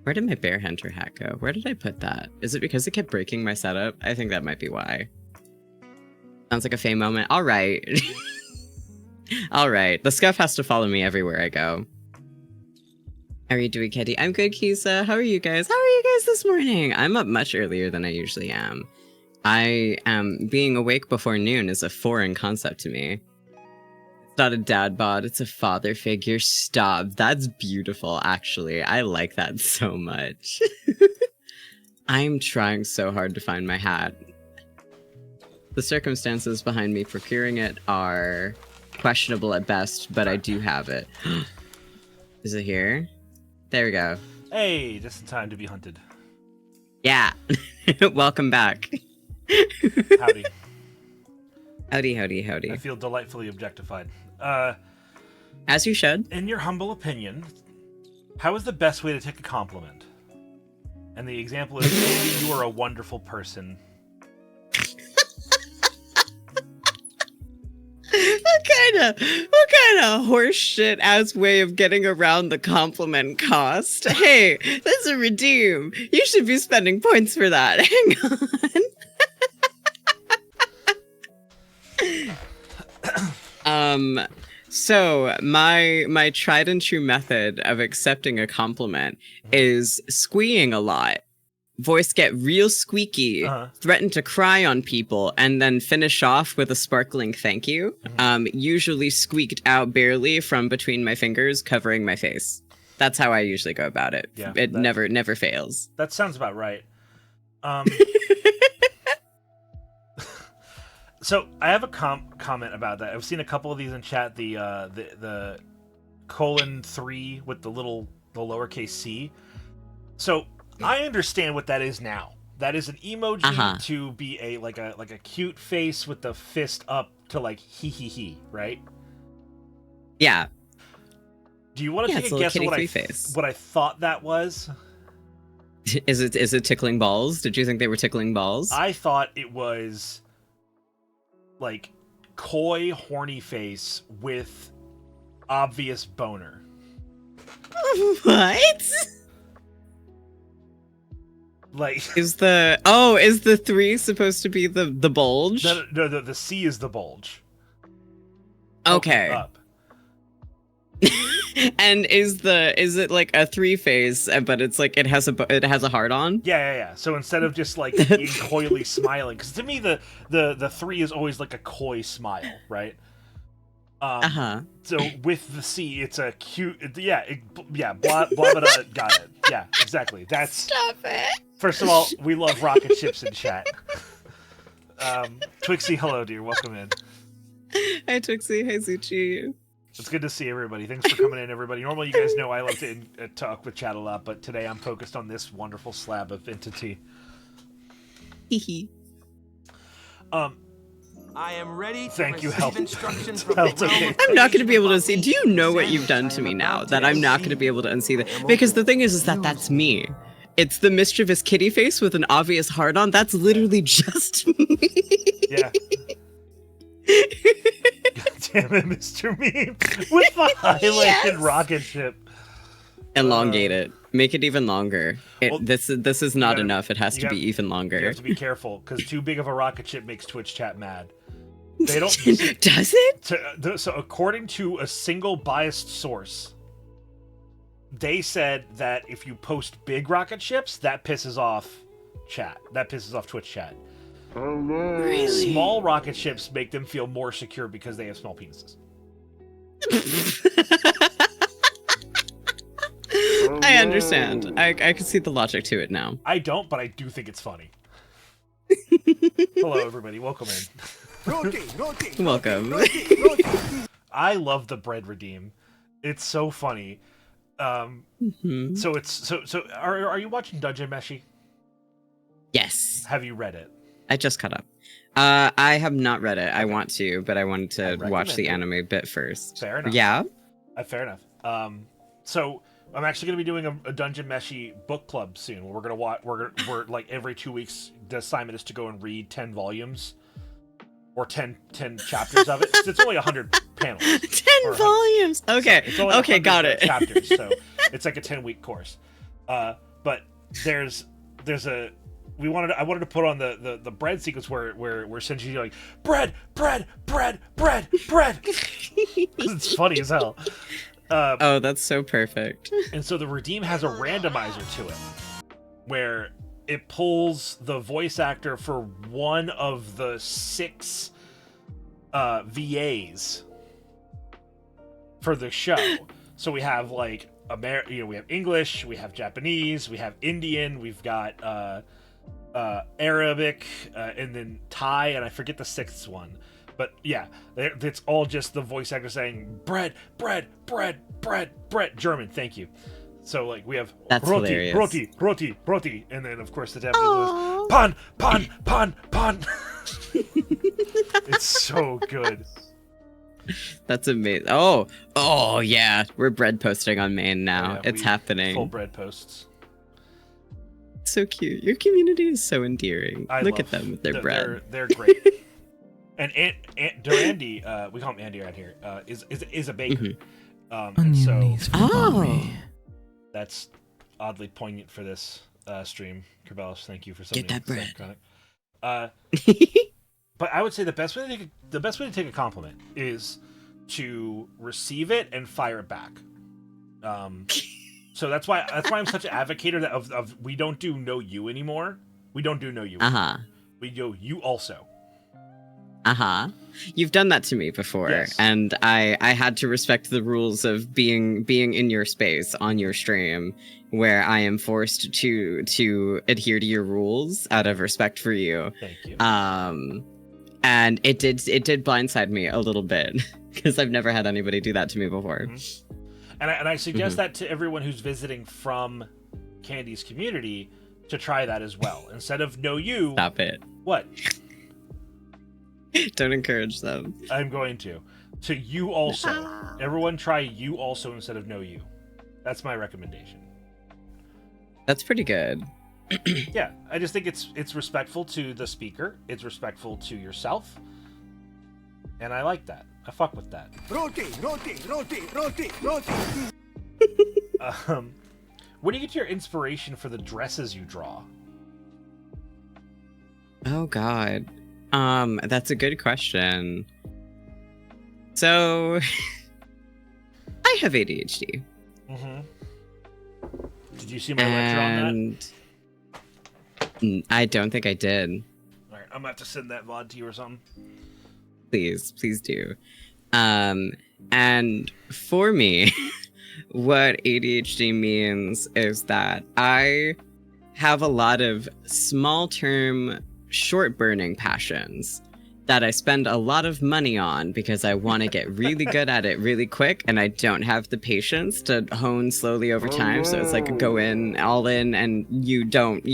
Where did my bear hunter hat go? Where did I put that? Is it because it kept breaking my setup? I think that might be why. Sounds like a Faye moment. All right. All right. The scuff has to follow me everywhere I go. How are you doing, Kitty? I'm good, Kisa. How are you guys? How are you guys this morning? I'm up much earlier than I usually am. Being awake before noon is a foreign concept to me. It's not a dad bod, it's a father figure. Stop. That's beautiful, actually. I like that so much. I'm trying so hard to find my hat. The circumstances behind me procuring it are questionable at best, but I do have it. Is it here? There we go. Hey, just in time to be hunted. Yeah. Welcome back. Howdy. Howdy, howdy, howdy. I feel delightfully objectified. As you should. In your humble opinion, how is the best way to take a compliment? And the example is, Andy, you are a wonderful person. What kind of horseshit ass way of getting around the compliment cost? Hey, that's a redeem. You should be spending points for that. Hang on. So my tried and true method of accepting a compliment is squeeing a lot. Voice get real squeaky, threaten to cry on people, and then finish off with a sparkling thank you. Usually squeaked out barely from between my fingers, covering my face. That's how I usually go about it. Yeah, It never fails. That sounds about right. So I have a comment about that. I've seen a couple of these in chat. The :3 with the lowercase c. So I understand what that is now. That is an emoji to be a cute face with the fist up to like he, right? Yeah. Do you want to take a guess at what I thought that was? Is it tickling balls? Did you think they were tickling balls? I thought it was like coy, horny face with obvious boner. What? Like, is the 3 supposed to be the bulge? No, the C is the bulge. Okay. Up. And is it like a 3 face, but it's like it has a heart on? Yeah. So instead of just like being coyly smiling, because to me the 3 is always like a coy smile, right? So with the C, it's a cute. Blah blah blah. Got it. Yeah, exactly. That's. Stop it. First of all, we love rocket ships in chat. Twixie, hello, dear. Welcome in. Hi, Twixie. Hi, Zuchi. It's good to see everybody. Thanks for coming in, everybody. Normally, you guys know I love to talk with chat a lot, but today I'm focused on this wonderful slab of entity. Hehe. I am ready to Thank you, receive Help. instructions from Help, the realm okay. of I'm not going to be able to see. creation Do you know what above you've done to me now? That I'm not going to be able to unsee that. and Because the thing is that that's me. It's the mischievous kitty face with an obvious heart on. That's literally just me. Yeah. Damn it, Mr. Meme. With the highlighted rocket ship. Elongate it. Make it even longer. Well, this is not enough. It has to you be even You longer. have to be careful, because too big of a rocket ship makes Twitch chat mad. They don't... Does it? So according to a single biased source, they said that if you post big rocket ships, that pisses off chat. That pisses off Twitch chat. Really? Small rocket ships make them feel more secure because they have small penises. I understand. I can see the logic to it now. I don't, but I do think it's funny. Hello, everybody. Welcome in. Welcome. I love the bread redeem. It's so funny. So it's so. Are you watching Dungeon Meshi? Yes. Have you read it? I just caught up. I have not read it. I want to, but I wanted to watch the anime bit first. Fair enough. Yeah. Fair enough. So I'm actually going to be doing a Dungeon Meshi book club soon. Where we're gonna watch. We're like every 2 weeks. The assignment is to go and read 10 volumes, or 10 chapters of it. It's only 100 panels. 10 volumes. Okay. It's only Okay, 100 got it. Chapters. So it's like a 10-week course. But there's a. I wanted to put on the bread sequence where Senji's like bread. It's funny as hell. Oh, that's so perfect. And so the Redeem has a randomizer to it, where it pulls the voice actor for one of the 6 VAs for the show. So we have like we have English, we have Japanese, we have Indian, we've got Arabic, and then Thai, and I forget the 6th one. But yeah, it's all just the voice actor saying bread, German, thank you. So like we have That's roti, hilarious. roti, and then of course the Japanese was pan. It's so good. That's amazing. Oh yeah, we're bread posting on main now. Yeah, it's happening. Full bread posts. So cute. Your community is so endearing. Look at them with their bread. They're great. And Aunt Durandi, we call him Andy around here, is a baker. And so that's oddly poignant for this stream. Kerbelis, thank you for something. Get that bread. But I would say the best way to take a compliment is to receive it and fire it back. So that's why I'm such an advocator of we don't do no you anymore. We don't do no you. We do you also. You've done that to me before, yes. And I had to respect the rules of being in your space on your stream, where I am forced to adhere to your rules out of respect for you. Thank you. And it did blindside me a little bit because I've never had anybody do that to me before. Mm-hmm. And I suggest that to everyone who's visiting from Candy's community to try that as well. Instead of no you. Stop it. What? Don't encourage them. I'm going to. To you also. Everyone try you also instead of no you. That's my recommendation. That's pretty good. Yeah, I just think it's respectful to the speaker. It's respectful to yourself. And I like that. I fuck with that. Roti. Where do you get your inspiration for the dresses you draw? Oh God. That's a good question. So I have ADHD. Mm-hmm. Did you see my lecture on that? I don't think I did. All right, I'm gonna have to send that VOD to you or something. Please do. And for me, what ADHD means is that I have a lot of small-term, short-burning passions that I spend a lot of money on because I want to get really good at it really quick, and I don't have the patience to hone slowly over time. So it's like go in, all in, and you don't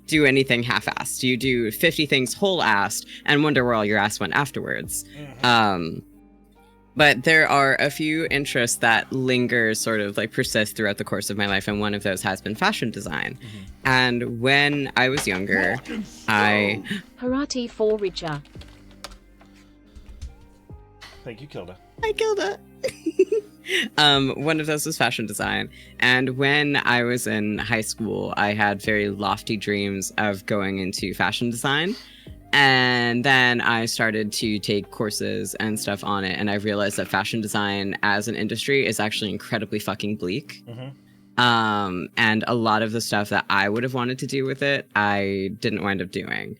do anything half-assed. You do 50 things whole-assed and wonder where all your ass went afterwards. But there are a few interests that linger, sort of like persist throughout the course of my life, and one of those has been fashion design. And when I was younger, Harati for Richa. Thank you, Kilda. Hi, Gilda. One of those was fashion design. And when I was in high school, I had very lofty dreams of going into fashion design. And then I started to take courses and stuff on it. And I realized that fashion design as an industry is actually incredibly fucking bleak. And a lot of the stuff that I would have wanted to do with it, I didn't wind up doing.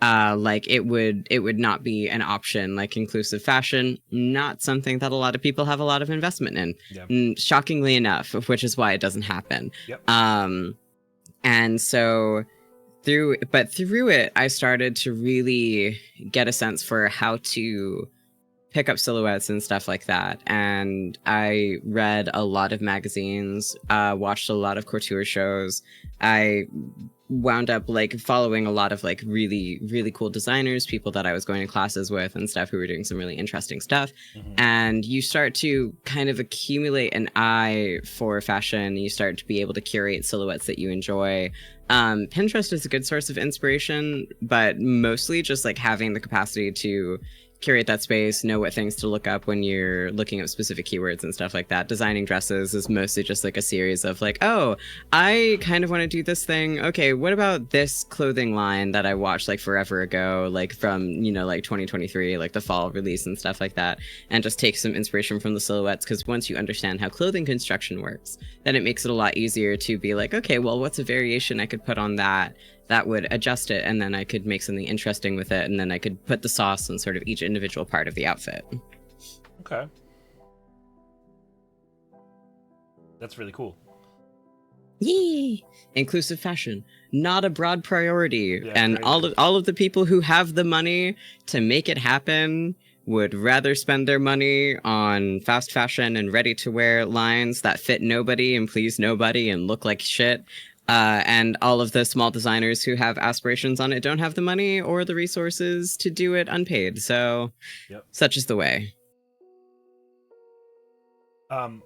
Like it would not be an option. Like inclusive fashion, not something that a lot of people have a lot of investment in. Shockingly enough, which is why it doesn't happen. And so through it, I started to really get a sense for how to pick up silhouettes and stuff like that. And I read a lot of magazines, watched a lot of couture shows. I wound up like following a lot of like really, really cool designers, people that I was going to classes with and stuff who were doing some really interesting stuff. And you start to kind of accumulate an eye for fashion. You start to be able to curate silhouettes that you enjoy. Pinterest is a good source of inspiration, but mostly just like having the capacity to curate that space, know what things to look up when you're looking at specific keywords and stuff like that. Designing dresses is mostly just like a series of like, oh, I kind of want to do this thing. Okay, what about this clothing line that I watched like forever ago, like from, you know, like 2023, like the fall release and stuff like that, and just take some inspiration from the silhouettes. Because once you understand how clothing construction works, then it makes it a lot easier to be like, okay, well, what's a variation I could put on that would adjust it, and then I could make something interesting with it, and then I could put the sauce on sort of each individual part of the outfit. Okay. That's really cool. Yee! Inclusive fashion, not a broad priority. Yeah, and right. all of the people who have the money to make it happen would rather spend their money on fast fashion and ready-to-wear lines that fit nobody and please nobody and look like shit. And all of the small designers who have aspirations on it don't have the money or the resources to do it unpaid. So, Such is the way. I'm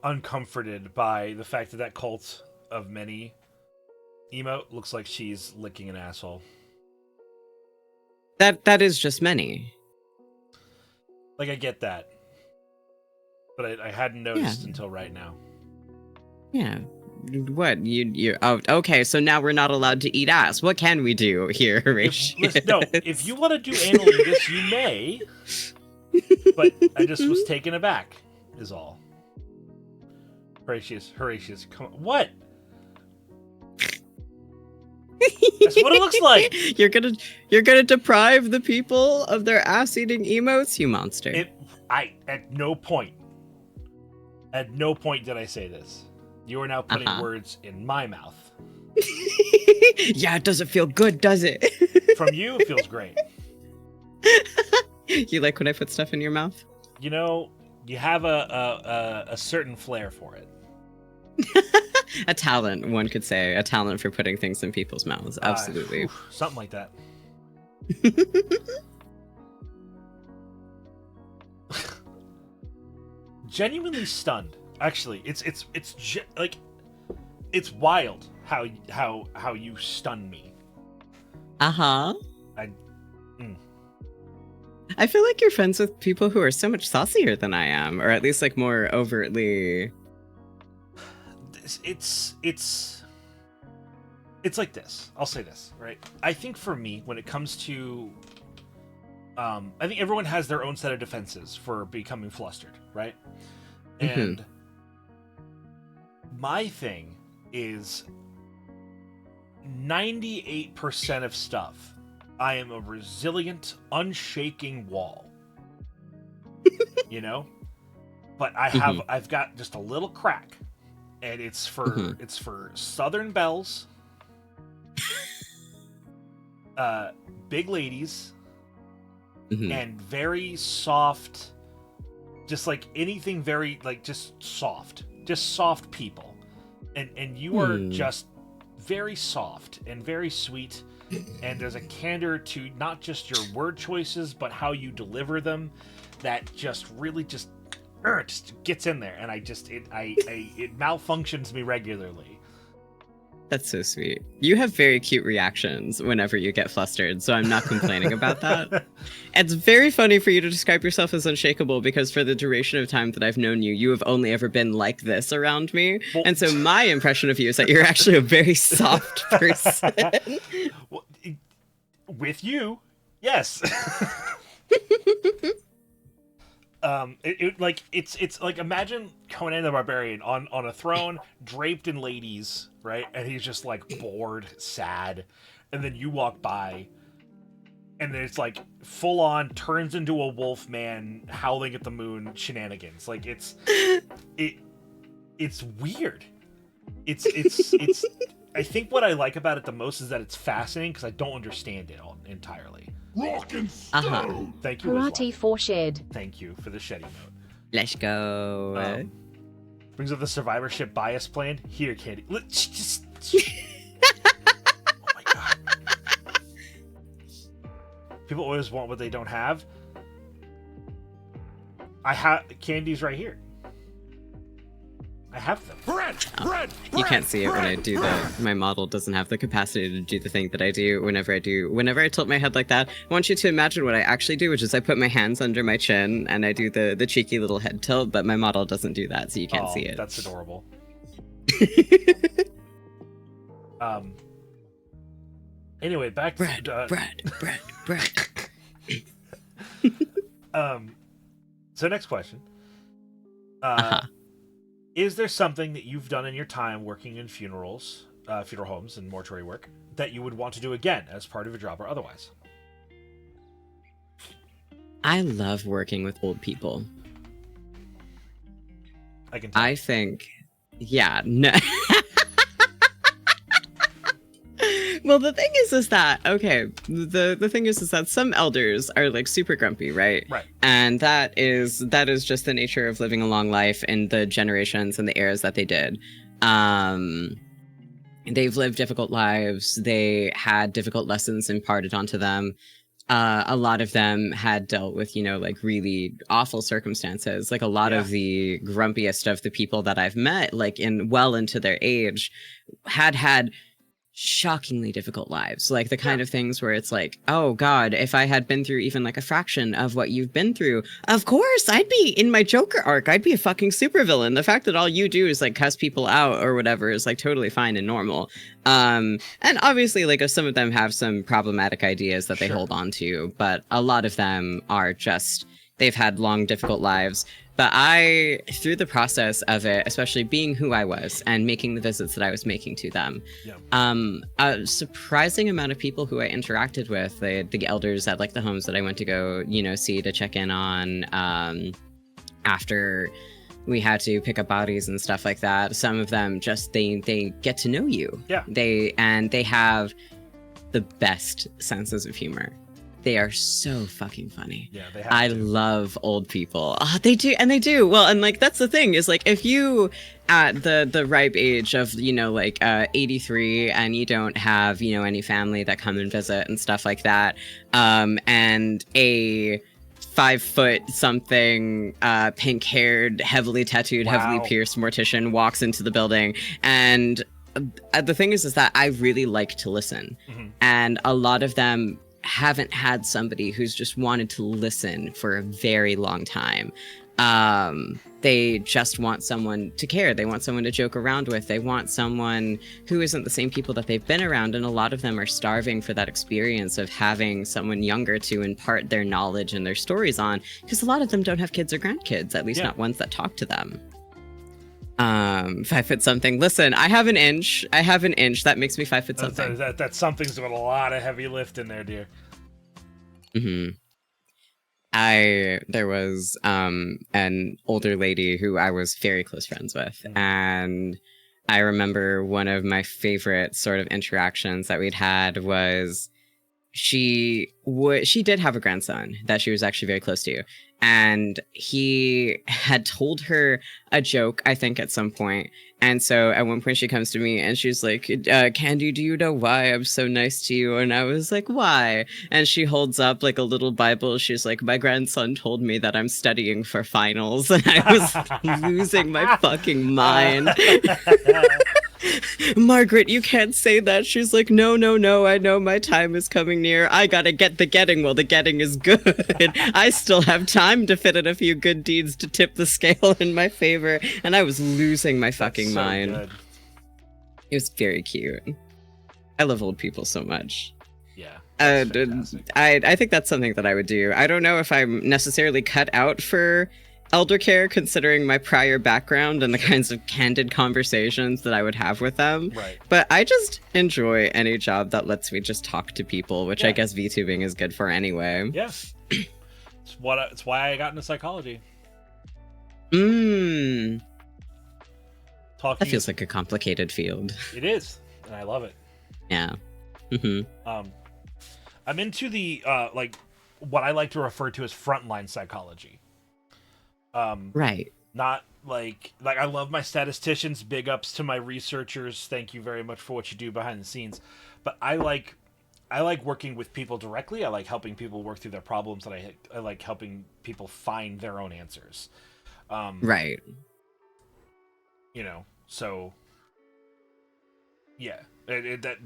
uncomforted by the fact that cult of many emote looks like she's licking an asshole. That is just many. Like, I get that. But I hadn't noticed until right now. Yeah. What you oh, okay, so now we're not allowed to eat ass. What can we do here, Horatio? If you want to do analingus, you may. But I just was taken aback, is all. Horatius, come on. What? That's what it looks like. You're gonna deprive the people of their ass-eating emotes, you monster. At no point did I say this. You are now putting words in my mouth. Yeah, it doesn't feel good, does it? From you, it feels great. You like when I put stuff in your mouth? You know, you have a certain flair for it. A talent, one could say. A talent for putting things in people's mouths. Absolutely. Something like that. Genuinely stunned. Actually, it's wild how you stun me. I feel like you're friends with people who are so much saucier than I am, or at least like more overtly. It's like this. I'll say this, right? I think for me, when it comes to, I think everyone has their own set of defenses for becoming flustered, right? And my thing is 98% of stuff, I am a resilient, unshaking wall. You know? But I've got just a little crack. And it's for Southern belles, big ladies, and very soft, just like anything very like just soft people. And you are just very soft and very sweet, and there's a candor to not just your word choices but how you deliver them that just really just gets in there, and it malfunctions me regularly. That's so sweet. You have very cute reactions whenever you get flustered, so I'm not complaining about that. It's very funny for you to describe yourself as unshakable because for the duration of time that I've known you, you have only ever been like this around me. Well, and so my impression of you is that you're actually a very soft person. Well, with you, yes. It's like imagine Conan the Barbarian on a throne draped in ladies, right? And he's just like bored, sad, and then you walk by, and then it's like full on turns into a wolf man howling at the moon shenanigans. Like it's weird. It's I think what I like about it the most is that it's fascinating because I don't understand it all entirely. Rock and stone. Thank you. As Karate well. for shed. Thank you for the Shetty note. Let's go. Brings up the survivorship bias plan. Here, Candy. Just. Oh my god. People always want what they don't have. I have Candy's right here. I have them. Bread. You can't see it when I do my model doesn't have the capacity to do the thing that I do whenever I tilt my head like that. I want you to imagine what I actually do, which is I put my hands under my chin and I do the cheeky little head tilt, but my model doesn't do that, so you can't see it. That's adorable. Anyway, back to bread. So next question. Is there something that you've done in your time working in funeral homes and mortuary work that you would want to do again as part of your job or otherwise? I love working with old people. I can tell. I think, yeah, no. Well, the thing is that, okay, the thing is that some elders are like super grumpy, right? Right. And that is just the nature of living a long life in the generations and the eras that they did. They've lived difficult lives. They had difficult lessons imparted onto them. A lot of them had dealt with, like really awful circumstances. Like a lot of the grumpiest of the people that I've met, like into their age, had shockingly difficult lives, like the kind of things where it's like, oh god, if I had been through even like a fraction of what you've been through, of course I'd be in my Joker arc, I'd be a fucking supervillain. The fact that all you do is like cuss people out or whatever is like totally fine and normal. And obviously like some of them have some problematic ideas that they hold on to, but a lot of them are just, they've had long difficult lives. But through the process of it, especially being who I was and making the visits that I was making to them, a surprising amount of people who I interacted with, the elders at like the homes that I went to go, see to check in on after we had to pick up bodies and stuff like that. Some of them just, they get to know you. Yeah. They have the best senses of humor. They are so fucking funny. Yeah, they have I love old people. They do, and they do. Well, and like that's the thing is like if you at the ripe age of 83 and you don't have any family that come and visit and stuff like that, and a 5 foot something pink-haired, heavily tattooed, heavily pierced mortician walks into the building and the thing is that I really like to listen, and a lot of them haven't had somebody who's just wanted to listen for a very long time. They just want someone to care. They want someone to joke around with. They want someone who isn't the same people that they've been around. And a lot of them are starving for that experience of having someone younger to impart their knowledge and their stories on, because a lot of them don't have kids or grandkids, at least not ones that talk to them. 5 foot something. Listen, I have an inch. That makes me 5 foot something. That something's got a lot of heavy lift in there, dear. There was an older lady who I was very close friends with, and I remember one of my favorite sort of interactions that we'd had was she did have a grandson that she was actually very close to, and he had told her a joke, I think, at some point. And so at one point she comes to me and she's like, Candy, do you know why I'm so nice to you? And I was like, why? And she holds up like a little Bible. She's like, my grandson told me that I'm studying for finals. And I was losing my fucking mind. Margaret, you can't say that. She's like, no, I know my time is coming near. I gotta get the getting while the getting is good. I still have time to fit in a few good deeds to tip the scale in my favor. And I was losing my fucking mind. Good. It was very cute. I love old people so much. Yeah. I think that's something that I would do. I don't know if I'm necessarily cut out for elder care, considering my prior background and the kinds of candid conversations that I would have with them. Right. But I just enjoy any job that lets me just talk to people, which I guess VTubing is good for anyway. Yeah. It's why I got into psychology. That Talking feels like a complicated field. It is, and I love it. Yeah. I'm into the like what I like to refer to as frontline psychology. Right. Not like I love my statisticians, big ups to my researchers, thank you very much for what you do behind the scenes. But I like working with people directly. I like helping people work through their problems, and I like helping people find their own answers. Right. You know, so yeah,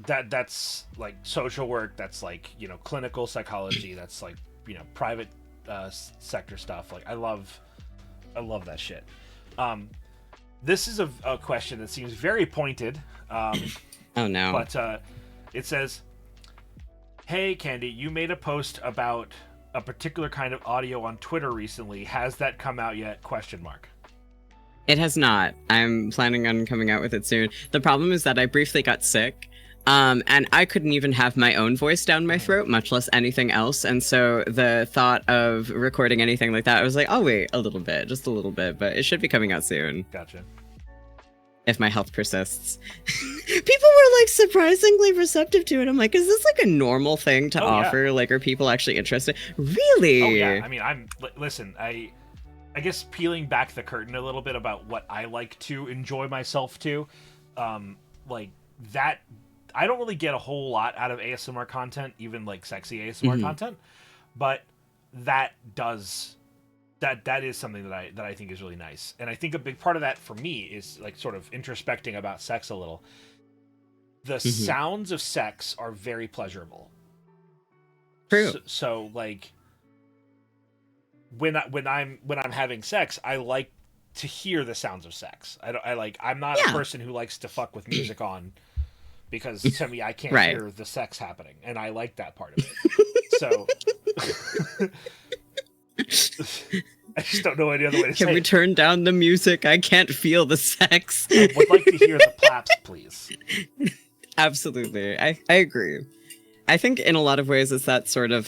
that's like social work, that's like, you know, clinical psychology, that's like, you know, private sector stuff. Like I love that shit. This is a question that seems very pointed. Oh no. But it says, "Hey Candy, you made a post about a particular kind of audio on Twitter recently. Has that come out yet? ? It has not. I'm planning on coming out with it soon. The problem is that I briefly got sick, and I couldn't even have my own voice down my throat, much less anything else. And so the thought of recording anything like that, I was like, I'll wait a little bit, just a little bit, but it should be coming out soon. Gotcha. If my health persists. People were like surprisingly receptive to it. I'm like, is this like a normal thing to offer? Like, are people actually interested? Really? Oh yeah. I mean, listen, I guess peeling back the curtain a little bit about what I like to enjoy myself to, like that, I don't really get a whole lot out of ASMR content, even like sexy ASMR content, but that is something that I think is really nice. And I think a big part of that for me is like sort of introspecting about sex a little. The sounds of sex are very pleasurable. True. So like when I'm having sex, I like to hear the sounds of sex. I'm not a person who likes to fuck with music on, because to me I can't hear the sex happening, and I like that part of it. So I just don't know any other way to say it. Can we turn down the music? I can't feel the sex. I would like to hear the plaps, please. Absolutely. I agree. I think in a lot of ways it's that sort of,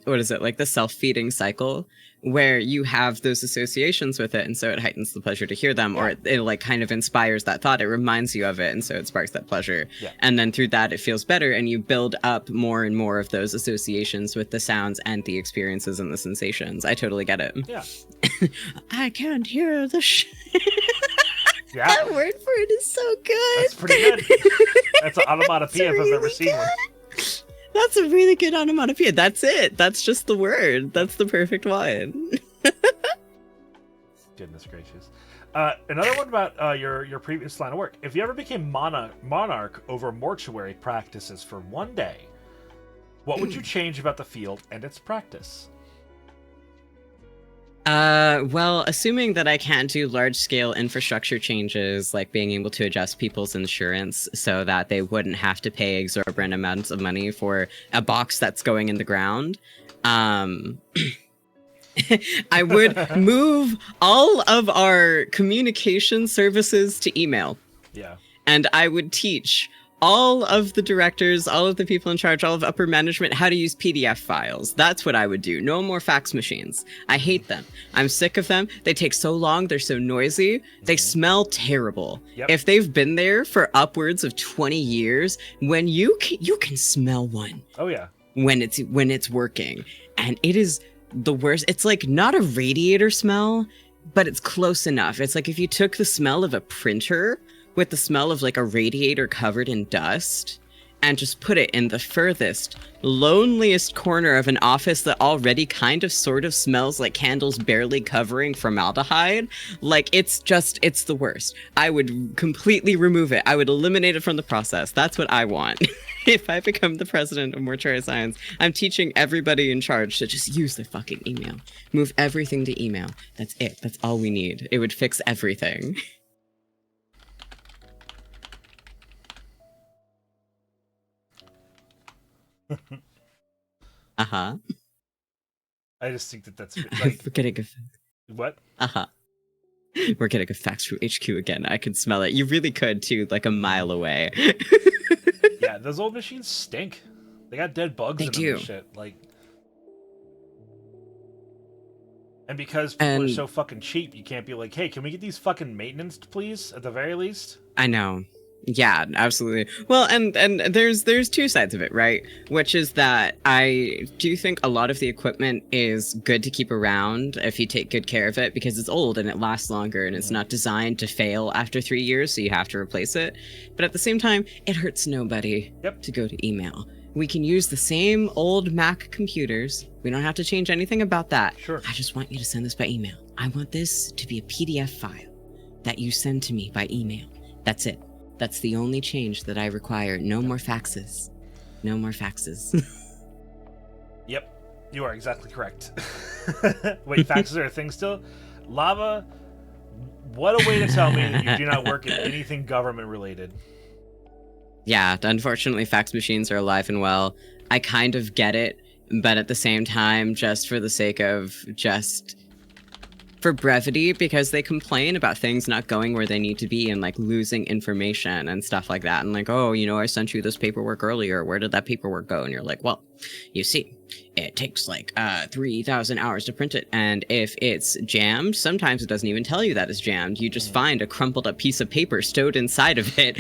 what is it, like the self-feeding cycle, where you have those associations with it, and so it heightens the pleasure to hear them, or it like kind of inspires that thought, it reminds you of it, and so it sparks that pleasure. Yeah. And then through that it feels better, and you build up more and more of those associations with the sounds and the experiences and the sensations. I totally get it. Yeah. I can't hear the Yeah. That word for it is so good. That's pretty good. That's an onomatopoeia if I've ever seen one. That's a really good onomatopoeia. That's it. That's just the word. That's the perfect one. Goodness gracious. Another one about your previous line of work. If you ever became monarch over mortuary practices for one day, what would you change about the field and its practice? Well, assuming that I can't do large-scale infrastructure changes, like being able to adjust people's insurance so that they wouldn't have to pay exorbitant amounts of money for a box that's going in the ground, I would move all of our communication services to email. Yeah. And I would teach all of the directors, all of the people in charge, all of upper management, how to use PDF files. That's what I would do. No more fax machines. I hate them. I'm sick of them. They take so long. They're so noisy. They smell terrible. Yep. If they've been there for upwards of 20 years, when you can smell one. Oh yeah. When it's working, and it is the worst. It's like not a radiator smell, but it's close enough. It's like if you took the smell of a printer with the smell of like a radiator covered in dust and just put it in the furthest, loneliest corner of an office that already kind of sort of smells like candles barely covering formaldehyde. Like, it's the worst. I would completely remove it. I would eliminate it from the process. That's what I want. If I become the president of mortuary science, I'm teaching everybody in charge to just use their fucking email. Move everything to email. That's it. That's all we need. It would fix everything. Uh-huh. I just think that's like We're getting a what? uh-huh. We're getting a fax from HQ again. I can smell it. You really could too, like a mile away. Yeah, those old machines stink. They got dead bugs in them and shit. Like, and because people are so fucking cheap, you can't be like, hey, can we get these fucking maintenance, please, at the very least? I know. Yeah, absolutely. Well, and there's two sides of it, right? Which is that I do think a lot of the equipment is good to keep around if you take good care of it, because it's old and it lasts longer and it's not designed to fail after 3 years, so you have to replace it. But at the same time, it hurts nobody to go to email. We can use the same old Mac computers. We don't have to change anything about that. Sure. I just want you to send this by email. I want this to be a PDF file that you send to me by email. That's it. That's the only change that I require. No more faxes. No more faxes. Yep, you are exactly correct. Wait, faxes are a thing still? Lava, what a way to tell me that you do not work in anything government related. Yeah, unfortunately, fax machines are alive and well. I kind of get it, but at the same time, just for the sake of for brevity, because they complain about things not going where they need to be and like losing information and stuff like that. And like, oh, you know, I sent you this paperwork earlier. Where did that paperwork go? And you're like, well, you see, it takes like 3,000 hours to print it. And if it's jammed, sometimes it doesn't even tell you that it's jammed. You just find a crumpled up piece of paper stowed inside of it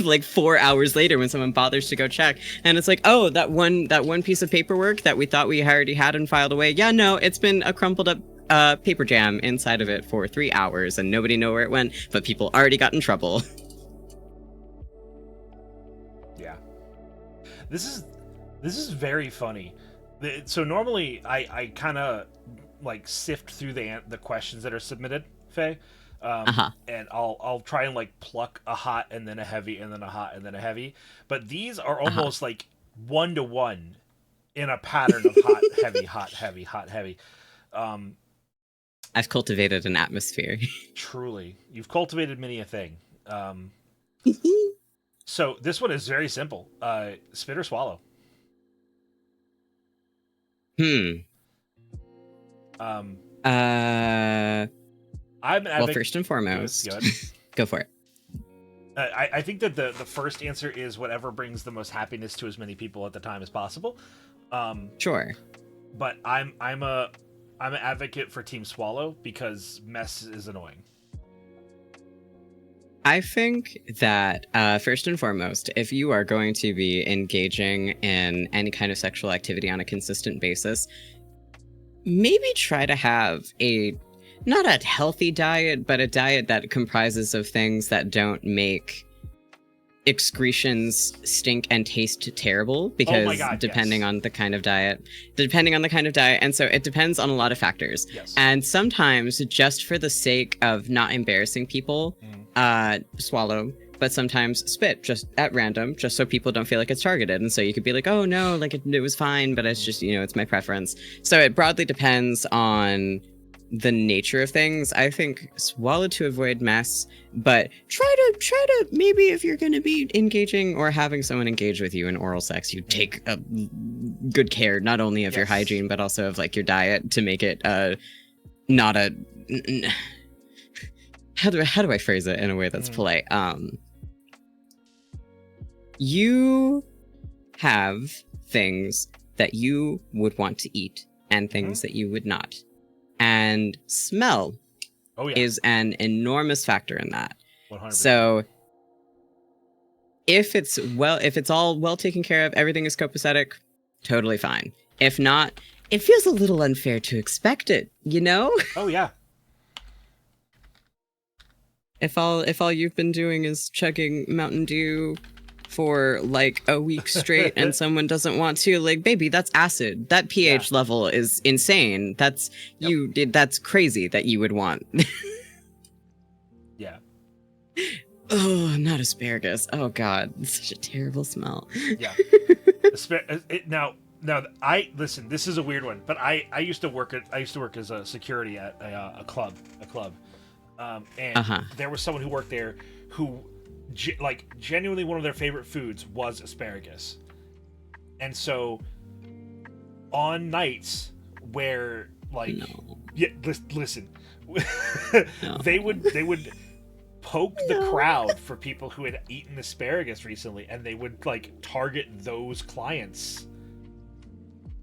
like 4 hours later when someone bothers to go check. And it's like, oh, that one piece of paperwork that we thought we already had and filed away. Yeah, no, it's been a crumpled up paper jam inside of it for 3 hours and nobody know where it went, but people already got in trouble. Yeah. This is very funny. So normally I kind of like sift through the questions that are submitted, Faye. And I'll try and like pluck a hot and then a heavy and then a hot and then a heavy. But these are almost like 1-to-1 in a pattern of hot, heavy, hot, heavy, hot, heavy. I've cultivated an atmosphere. Truly. You've cultivated many a thing. So this one is very simple. Spit or swallow? I'm an well, first and foremost, go for it. I think that the first answer is whatever brings the most happiness to as many people at the time as possible. Sure. But I'm an advocate for Team Swallow because mess is annoying. I think that first and foremost, if you are going to be engaging in any kind of sexual activity on a consistent basis, maybe try to have not a healthy diet, but a diet that comprises of things that don't make excretions stink and taste terrible, because depending on the kind of diet, and so it depends on a lot of factors. And sometimes just for the sake of not embarrassing people, swallow, but sometimes spit just at random, just so people don't feel like it's targeted. And so you could be like, oh no, like it was fine, but it's just, it's my preference. So it broadly depends on the nature of things. I think swallow to avoid mess, but try to maybe, if you're going to be engaging or having someone engage with you in oral sex, you take a good care not only of your hygiene but also of like your diet to make it not a how do I phrase it in a way that's polite? You have things that you would want to eat and things that you would not. And smell is an enormous factor in that. 100%. So if it's all well taken care of, everything is copacetic, totally fine. If not, it feels a little unfair to expect it, Oh yeah. If all you've been doing is chugging Mountain Dew for like a week straight and someone doesn't want to, like, baby, that's acid. That pH level is insane. That's that's crazy that you would want. Yeah. Oh, not asparagus. Oh God, it's such a terrible smell. Yeah. Now, listen. This is a weird one, but I used to work as a security at a club, and there was someone who worked there who, genuinely one of their favorite foods was asparagus, and so on nights where listen, they would poke the crowd for people who had eaten asparagus recently, and they would target those clients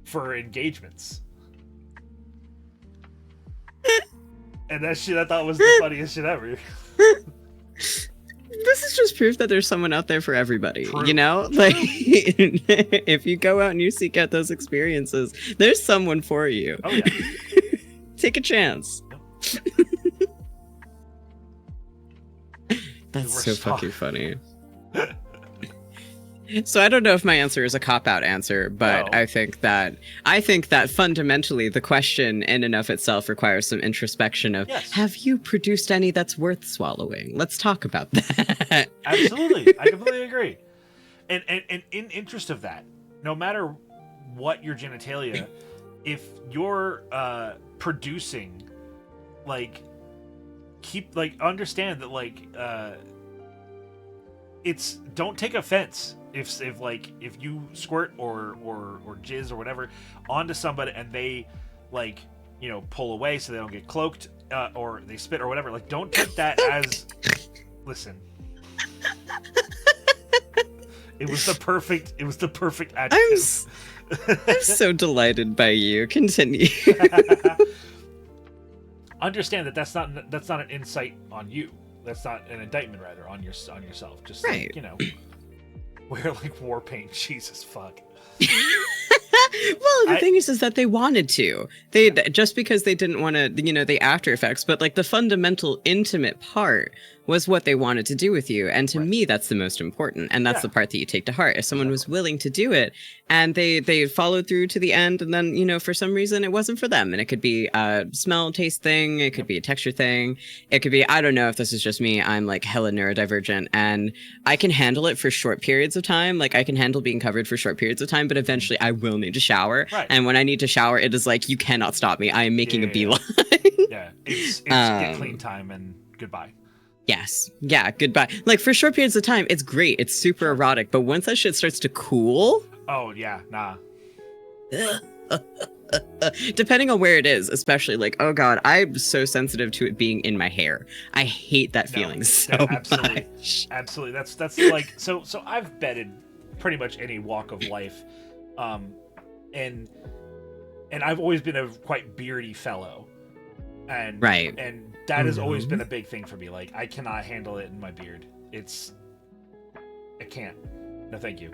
for engagements. And that shit I thought was the funniest shit ever. This is just proof that there's someone out there for everybody. True. You know, like if you go out and you seek out those experiences, there's someone for you. Oh yeah. Take a chance. That's so fucking funny. So I don't know if my answer is a cop-out answer, but No. I think that fundamentally the question in and of itself requires some introspection of, have you produced any that's worth swallowing? Let's talk about that. Absolutely. I completely agree. And in interest of that, no matter what your genitalia, if you're producing, understand that it's, don't take offense if you squirt or jizz or whatever onto somebody and they pull away so they don't get cloaked, or they spit or whatever. Don't take that as, listen. It was the perfect adjective. I'm so delighted by you. Continue. Understand that that's not an insight on you. That's not an indictment, rather, on yourself. Just right. wear war paint. Jesus fuck. Well, the thing is that they wanted to. Just because they didn't want to, the after effects, but the fundamental intimate part was what they wanted to do with you. And to me, that's the most important. And that's the part that you take to heart. If someone was willing to do it and they followed through to the end, and then, for some reason it wasn't for them. And it could be a smell, taste thing. It could be a texture thing. It could be, I don't know if this is just me. I'm hella neurodivergent and I can handle it for short periods of time. I can handle being covered for short periods of time, but eventually I will need to shower. Right. And when I need to shower, it is you cannot stop me. I am making a beeline. Yeah. It's get clean time and goodbye. Yes. Yeah, goodbye. For short periods of time, it's great. It's super erotic. But once that shit starts to cool... Oh, yeah. Nah. Depending on where it is, especially, oh, God, I'm so sensitive to it being in my hair. I hate that feeling so much. Absolutely. That's so I've bedded pretty much any walk of life. And I've always been a quite beardy fellow. And that has always been a big thing for me. I cannot handle it in my beard. I can't. No, thank you.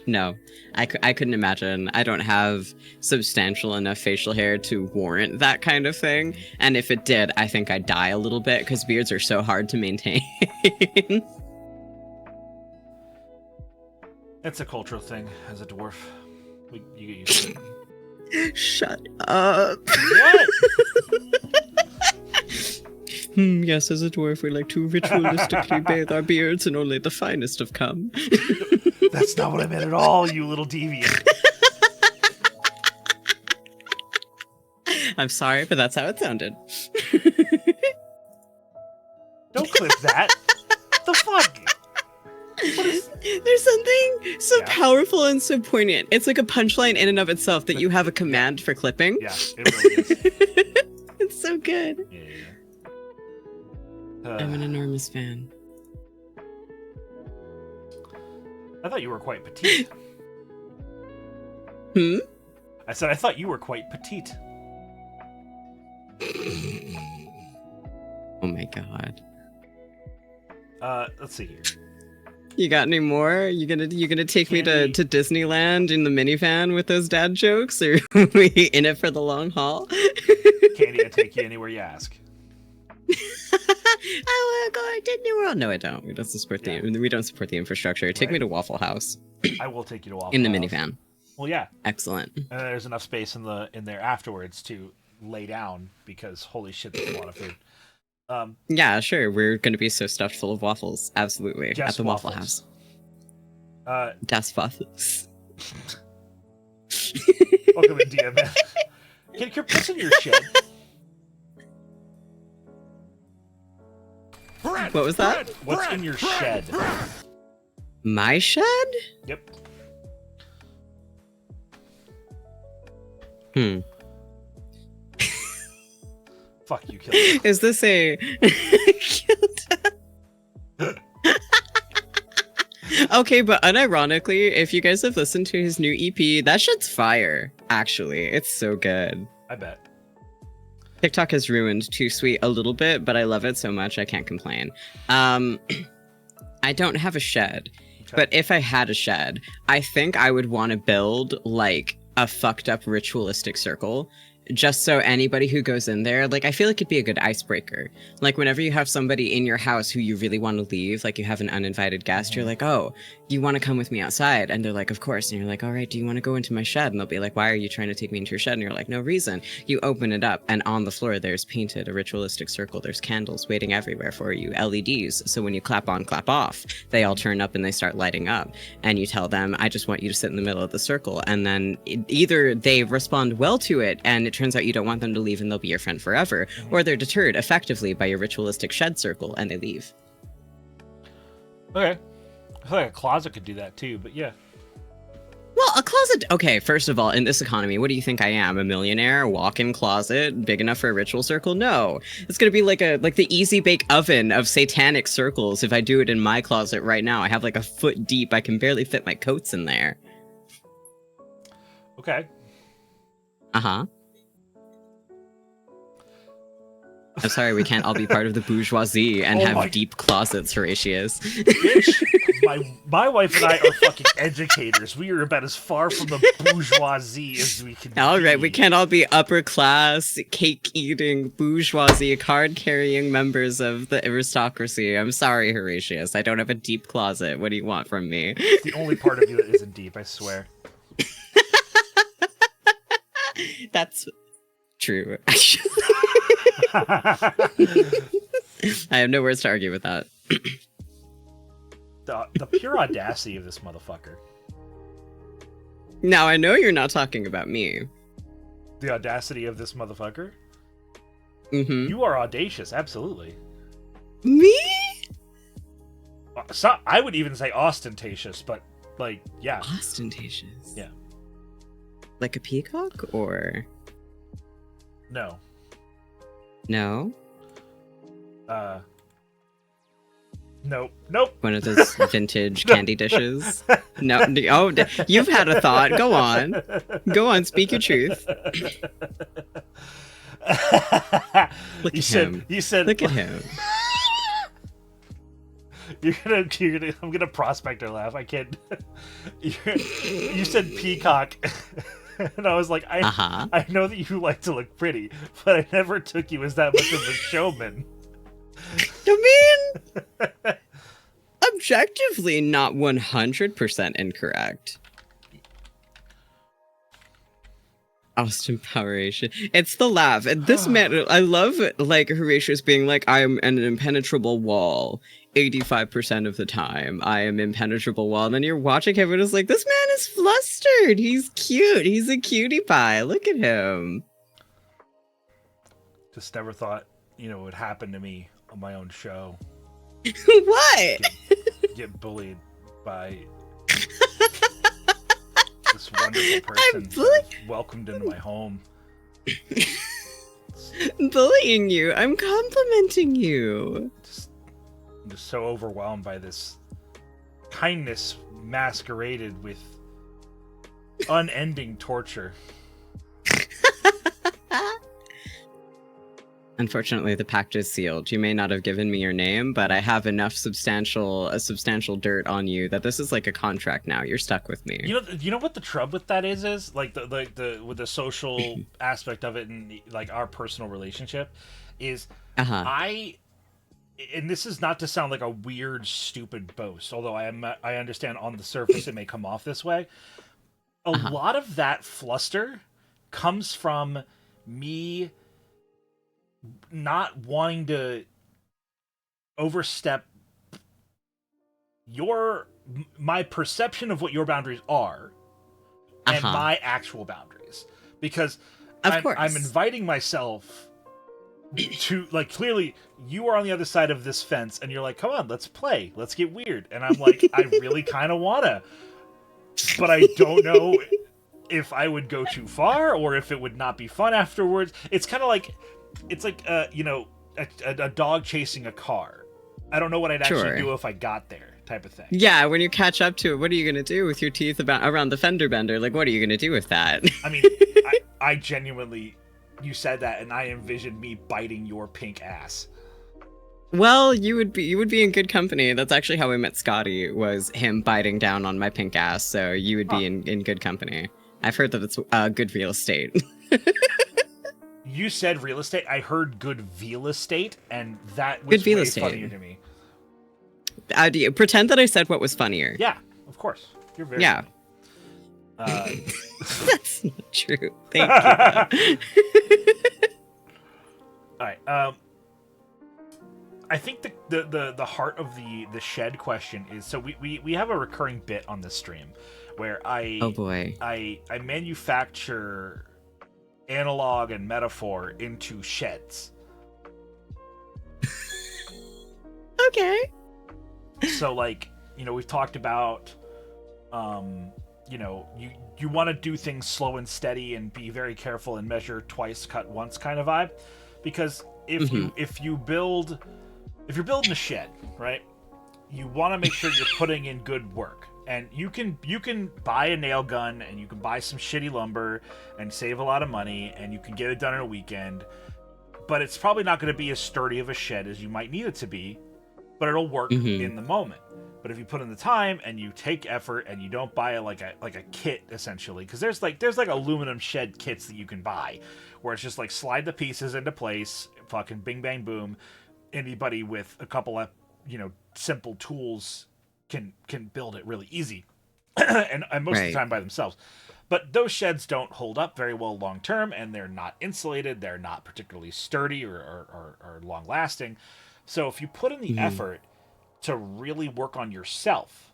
No, I couldn't imagine. I don't have substantial enough facial hair to warrant that kind of thing. And if it did, I think I'd die a little bit because beards are so hard to maintain. It's a cultural thing as a dwarf. You get used to it. Shut up. What? Yes, as a dwarf, we like to ritualistically bathe our beards in only the finest of cum. That's not what I meant at all, you little deviant. I'm sorry, but that's how it sounded. Don't clip that. What the fuck? There's something so powerful and so poignant. It's like a punchline in and of itself that you have a command for clipping. Yeah, it really is. It's so good. Yeah. I'm an enormous fan. I thought you were quite petite. I said I thought you were quite petite. Oh my God. Let's see here. You got any more? You gonna take me to Disneyland in the minivan with those dad jokes, or are we in it for the long haul? Candy, I take you anywhere you ask. I want to go to New World. No, I don't. We don't support the infrastructure. Take me to Waffle House I will take you to Waffle in the House. minivan. Well, yeah. Excellent. And there's enough space in there afterwards to lay down because holy shit, that's a lot of food. Yeah, sure. We're going to be so stuffed full of waffles. Absolutely. Just At the Waffle waffles. House. Das Waffles. Welcome, India, man. Get your piss in your shed. Bread, What was that? bread, What's bread, in your bread, shed? bread. My shed? Yep. Fuck you, kill me. Is this a... Okay, but unironically, if you guys have listened to his new EP, that shit's fire, actually. It's so good. I bet. TikTok has ruined Too Sweet a little bit, but I love it so much I can't complain. I don't have a shed, but if I had a shed, I think I would want to build, like, a fucked up ritualistic circle, just so anybody who goes in there, like, I feel like it'd be a good icebreaker. Like, whenever you have somebody in your house who you really want to leave, like, you have an uninvited guest, you're like, oh, you want to come with me outside? And they're like, of course. And you're like, all right, do you want to go into my shed? And they'll be like, why are you trying to take me into your shed? And you're like, no reason. You open it up, and on the floor, there's painted a ritualistic circle. There's candles waiting everywhere for you, LEDs. So when you clap on, clap off, they all turn up and they start lighting up. And you tell them, I just want you to sit in the middle of the circle. And then either they respond well to it, and it turns out you don't want them to leave and they'll be your friend forever, or they're deterred effectively by your ritualistic shed circle and they leave. Okay. I feel like a closet could do that too, but yeah. Well, a closet... Okay, first of all, in this economy, what do you think I am? A millionaire? A walk-in closet? Big enough for a ritual circle? No. It's gonna be like the easy bake oven of satanic circles if I do it in my closet right now. I have like a foot deep. I can barely fit my coats in there. Okay. Uh-huh. I'm sorry, we can't all be part of the bourgeoisie and have deep closets, Horatius. Bitch, my wife and I are fucking educators. We are about as far from the bourgeoisie as we can All be. right, we can't all be upper class, cake-eating, bourgeoisie, card-carrying members of the aristocracy. I'm sorry, Horatius. I don't have a deep closet. What do you want from me? It's the only part of you that isn't deep, I swear. That's true, actually. I have no words to argue with that. The pure audacity of this motherfucker. Now, I know you're not talking about me. The audacity of this motherfucker? Mm-hmm. You are audacious, absolutely. Me? So, I would even say ostentatious, but, like, yeah. Ostentatious? Yeah. Like a peacock, or...? No. No? Nope. Nope. One of those vintage candy dishes? No. Oh, you've had a thought. Go on. Go on, speak your truth. Look at him. You said. Look at him. I'm gonna prospect her laugh. I can't. You said peacock, and I was like, I know that you like to look pretty, but I never took you as that much of a showman. I mean, objectively not 100% incorrect. Austin Poweration. It's the laugh. And this man, I love, like, Horatius being like, I am an impenetrable wall 85% of the time. I am impenetrable wall. And then you're watching him and it's like, this man is flustered. He's cute. He's a cutie pie. Look at him. Just never thought, it would happen to me on my own show. What? Get bullied by this wonderful person that's welcomed into my home. Bullying you. I'm complimenting you. I'm just so overwhelmed by this kindness masqueraded with unending torture. Unfortunately, the pact is sealed. You may not have given me your name, but I have enough substantial dirt on you that this is like a contract now. You're stuck with me. You know what the trub with that is like the with the social aspect of it and like our personal relationship is I and this is not to sound like a weird, stupid boast, although I understand on the surface it may come off this way. A lot of that fluster comes from me not wanting to overstep my perception of what your boundaries are and my actual boundaries, because I'm inviting myself to, like, clearly you are on the other side of this fence and you're like, come on, let's play, let's get weird, and I'm like, I really kind of wanna, but I don't know if I would go too far or if it would not be fun afterwards. It's kind of like, it's like a dog chasing a car. I don't know what I'd actually do if I got there, type of thing. Yeah, when you catch up to it, what are you going to do with your teeth around the fender bender? Like, what are you going to do with that? I mean, I genuinely, you said that, and I envisioned me biting your pink ass. Well, you would be in good company. That's actually how I met Scotty, was him biting down on my pink ass. So you would be in good company. I've heard that it's good real estate. You said real estate. I heard good veal estate, and that was way funnier to me. Pretend that I said what was funnier. Yeah, of course. You're very funny. That's not true. Thank you. All right. I think the heart of the shed question is, so we have a recurring bit on this stream where I manufacture analog and metaphor into sheds. Okay. So, like, we've talked about, you want to do things slow and steady and be very careful and measure twice, cut once kind of vibe, because if you're building a shed, right, you want to make sure you're putting in good work. And you can buy a nail gun and you can buy some shitty lumber and save a lot of money and you can get it done in a weekend, but it's probably not going to be as sturdy of a shed as you might need it to be, but it'll work in the moment. But if you put in the time and you take effort and you don't buy like a kit, essentially, because there's like aluminum shed kits that you can buy where it's just like slide the pieces into place, fucking bing bang boom. Anybody with a couple of simple tools can build it really easy, and most of the time by themselves. But those sheds don't hold up very well long term, and they're not insulated. They're not particularly sturdy or long lasting. So if you put in the effort to really work on yourself,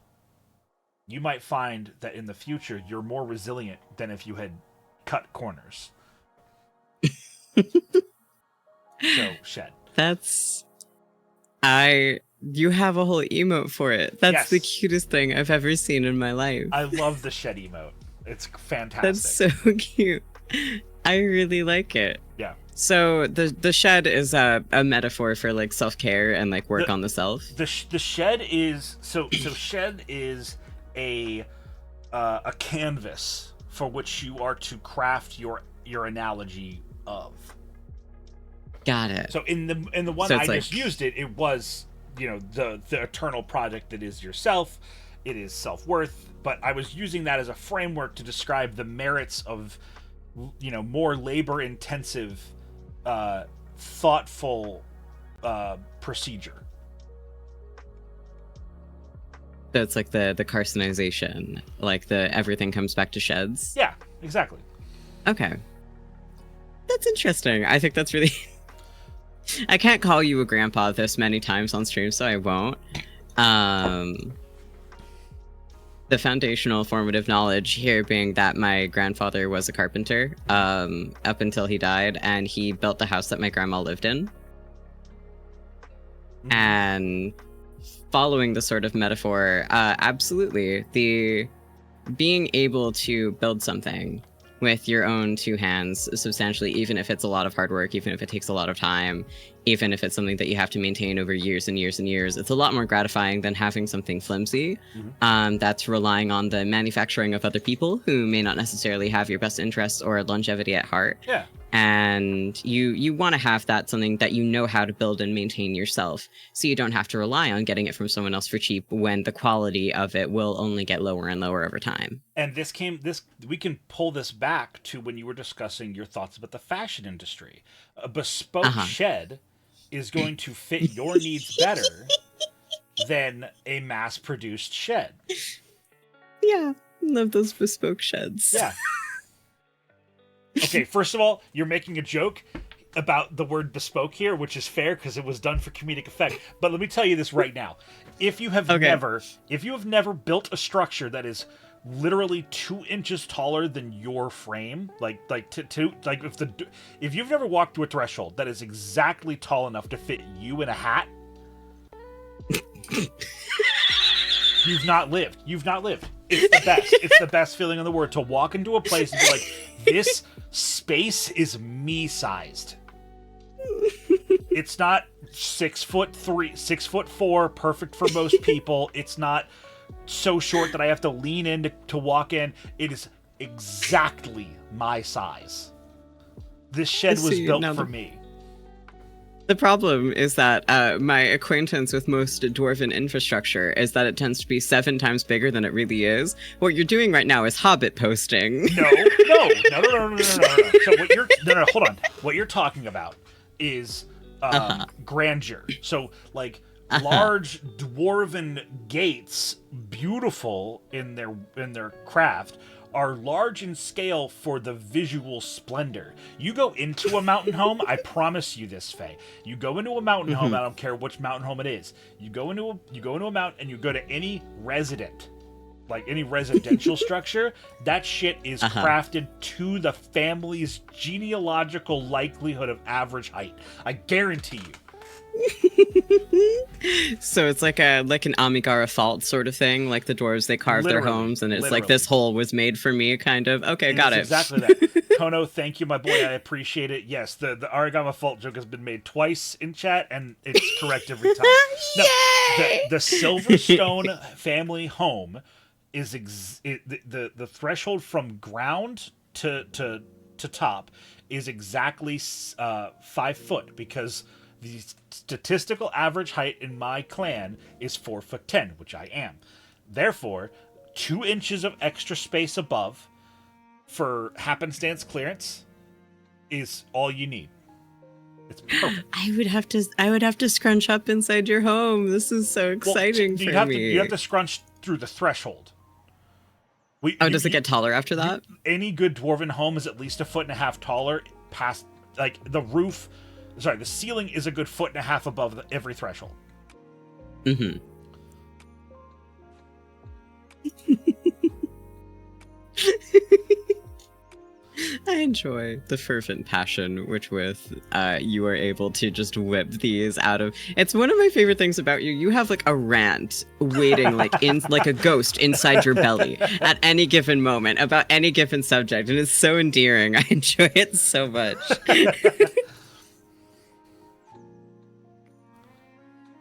you might find that in the future you're more resilient than if you had cut corners. So shed. You have a whole emote for it. That's the cutest thing I've ever seen in my life. I love the shed emote. It's fantastic. That's so cute. I really like it. Yeah. So the shed is a metaphor for like self-care and like work on the self. The shed is so shed is a canvas for which you are to craft your analogy of. Got it. So in the one I just used it was the eternal project that is yourself. It is self-worth, but I was using that as a framework to describe the merits of more labor-intensive, thoughtful procedure. So it's like the carcinization, like the everything comes back to sheds. Yeah, exactly. Okay, that's interesting. I think that's really. I can't call you a grandpa this many times on stream, so I won't. The foundational formative knowledge here being that my grandfather was a carpenter up until he died, and he built the house that my grandma lived in. And following the sort of metaphor, absolutely, the being able to build something with your own two hands substantially, even if it's a lot of hard work, even if it takes a lot of time, even if it's something that you have to maintain over years and years and years, it's a lot more gratifying than having something flimsy that's relying on the manufacturing of other people who may not necessarily have your best interests or longevity at heart. Yeah. And you want to have that something that you know how to build and maintain yourself, so you don't have to rely on getting it from someone else for cheap when the quality of it will only get lower and lower over time. And we can pull this back to when you were discussing your thoughts about the fashion industry. A bespoke shed is going to fit your needs better than a mass-produced shed. Yeah, love those bespoke sheds. Yeah. Okay, first of all, you're making a joke about the word bespoke here, which is fair because it was done for comedic effect. But let me tell you this right now. If you have never built a structure that is literally 2 inches taller than your frame, if you've never walked through a threshold that is exactly tall enough to fit you in a hat, you've not lived. It's the best. It's the best feeling in the world to walk into a place and be like, this space is me-sized. It's not 6'3", 6'4", perfect for most people. It's not so short that I have to lean in to walk in. It is exactly my size. This shed was built for me. The problem is that my acquaintance with most dwarven infrastructure is that it tends to be 7 times bigger than it really is. What you're doing right now is Hobbit posting. No. So hold on. What you're talking about is grandeur. So like large dwarven gates, beautiful in their craft, are large in scale for the visual splendor. You go into a mountain home, I promise you this, Faye. You go into a mountain home, I don't care which mountain home it is. You go into a mountain and you go to any resident, like any residential structure, that shit is crafted to the family's genealogical likelihood of average height. I guarantee you. So it's like an Amigara fault sort of thing, like the dwarves, they carve their homes and it's like this hole was made for me, kind of. Okay, got it. Exactly that. Kono, thank you, my boy. I appreciate it. Yes, the Aragama fault joke has been made twice in chat and it's correct every time. No, the Silverstone family home is the threshold from ground to top is exactly 5 foot, because the statistical average height in my clan is 4'10", which I am. Therefore, 2 inches of extra space above for happenstance clearance is all you need. It's perfect. I would have to scrunch up inside your home. This is so exciting for me. You have to scrunch through the threshold. Does it get taller after that? Any good dwarven home is at least 1.5 feet taller past, like, the roof. Sorry, the ceiling is a good 1.5 feet above every threshold. Mm-hmm. I enjoy the fervent passion which with you are able to just whip these out of. It's one of my favorite things about you. You have like a rant waiting like a ghost inside your belly at any given moment about any given subject, and it's so endearing. I enjoy it so much.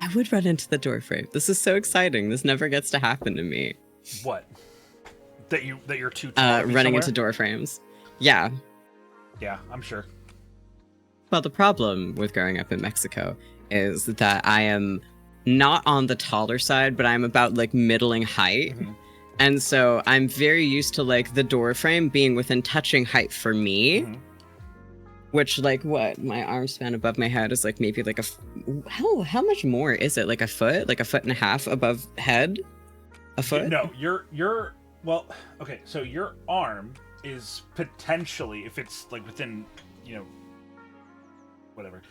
I would run into the door frame. This is so exciting. This never gets to happen to me. What? That you're too tall running into door frames. Yeah. Yeah, I'm sure. Well, the problem with growing up in Mexico is that I am not on the taller side, but I'm about like middling height. Mm-hmm. And so I'm very used to like the door frame being within touching height for me. Mm-hmm. Which, like, what? My arm span above my head is, like, maybe, like, how much more is it? Like, a foot? Like, 1.5 feet above head? A foot? No, well, okay, so your arm is potentially, if it's, like, within, whatever.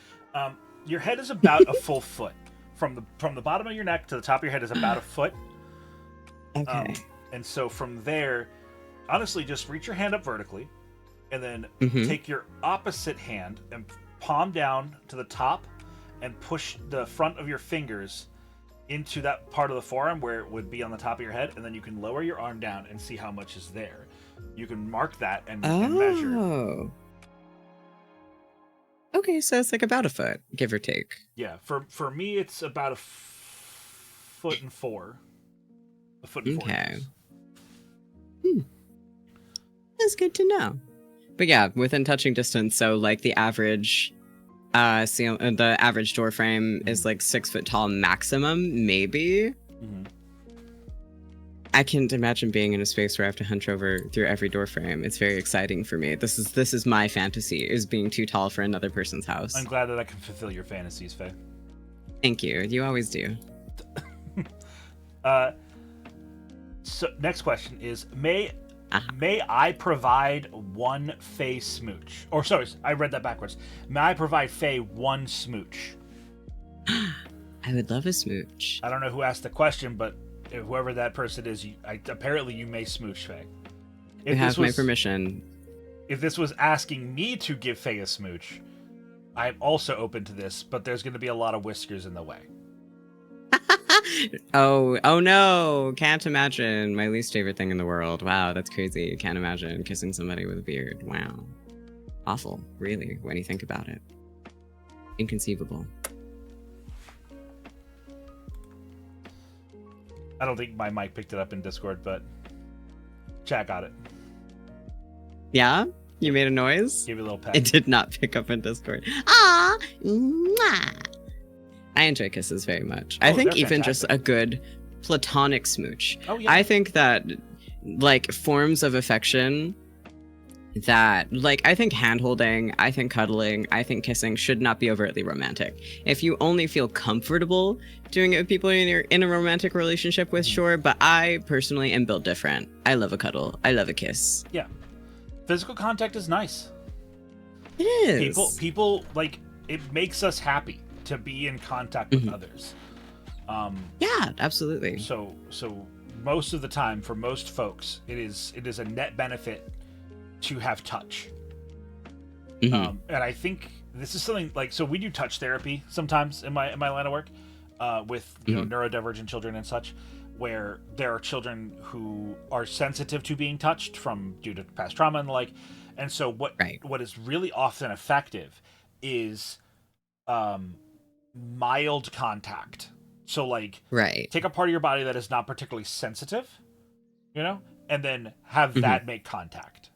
Your head is about a full foot. From the bottom of your neck to the top of your head is about a foot. Okay. And so from there, honestly, just reach your hand up vertically. And then take your opposite hand and palm down to the top and push the front of your fingers into that part of the forearm where it would be on the top of your head. And then you can lower your arm down and see how much is there. You can mark that and measure. Okay, so it's like about a foot, give or take. Yeah, for me, it's about 1.4 feet. 1.4 feet. Okay. That's good to know. But yeah, within touching distance, so like the average the average door frame is like 6 foot tall maximum, maybe. I can't imagine being in a space where I have to hunch over through every door frame. It's very exciting for me. This is my fantasy, is being too tall for another person's house. I'm glad that I can fulfill your fantasies, Faye. Thank you. You always do. So next question is, may I provide one Faye smooch? Or sorry, I read that backwards. May I provide Faye one smooch? I would love a smooch. I don't know who asked the question, but whoever that person is, apparently you may smooch Faye. You have my permission. If this was asking me to give Faye a smooch, I'm also open to this, but there's going to be a lot of whiskers in the way. Oh no! Can't imagine. My least favorite thing in the world. Wow, that's crazy. Can't imagine kissing somebody with a beard. Wow. Awful, really, when you think about it. Inconceivable. I don't think my mic picked it up in Discord, but chat got it. Yeah? You made a noise? Give it a little pat. It did not pick up in Discord. Ah! Mwah! I enjoy kisses very much. I think even just a good platonic smooch. Oh, yeah. I think that, like, forms of affection that, like, I think hand-holding, I think cuddling, I think kissing should not be overtly romantic. If you only feel comfortable doing it with people you're in a romantic relationship with, sure, but I personally am built different. I love a cuddle. I love a kiss. Yeah. Physical contact is nice. It is. People like, it makes us happy to be in contact with others. Yeah, absolutely. So most of the time, for most folks, it is a net benefit to have touch. And I think this is something like, so we do touch therapy sometimes in my line of work with neurodivergent children and such, where there are children who are sensitive to being touched due to past trauma and the like. And so what is really often effective is mild contact. So like, take a part of your body that is not particularly sensitive, and then have that make contact.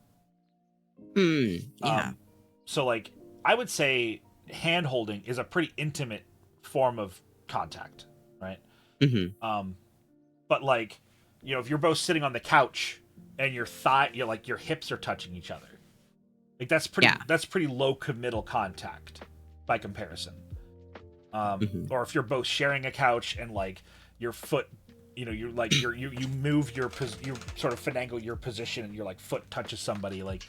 Yeah. So like, I would say hand holding is a pretty intimate form of contact, right? But like, if you're both sitting on the couch and your hips are touching each other, like that's pretty low committal contact by comparison. Or if you're both sharing a couch and like your foot, you move you sort of finagle your position and your like foot touches somebody, like,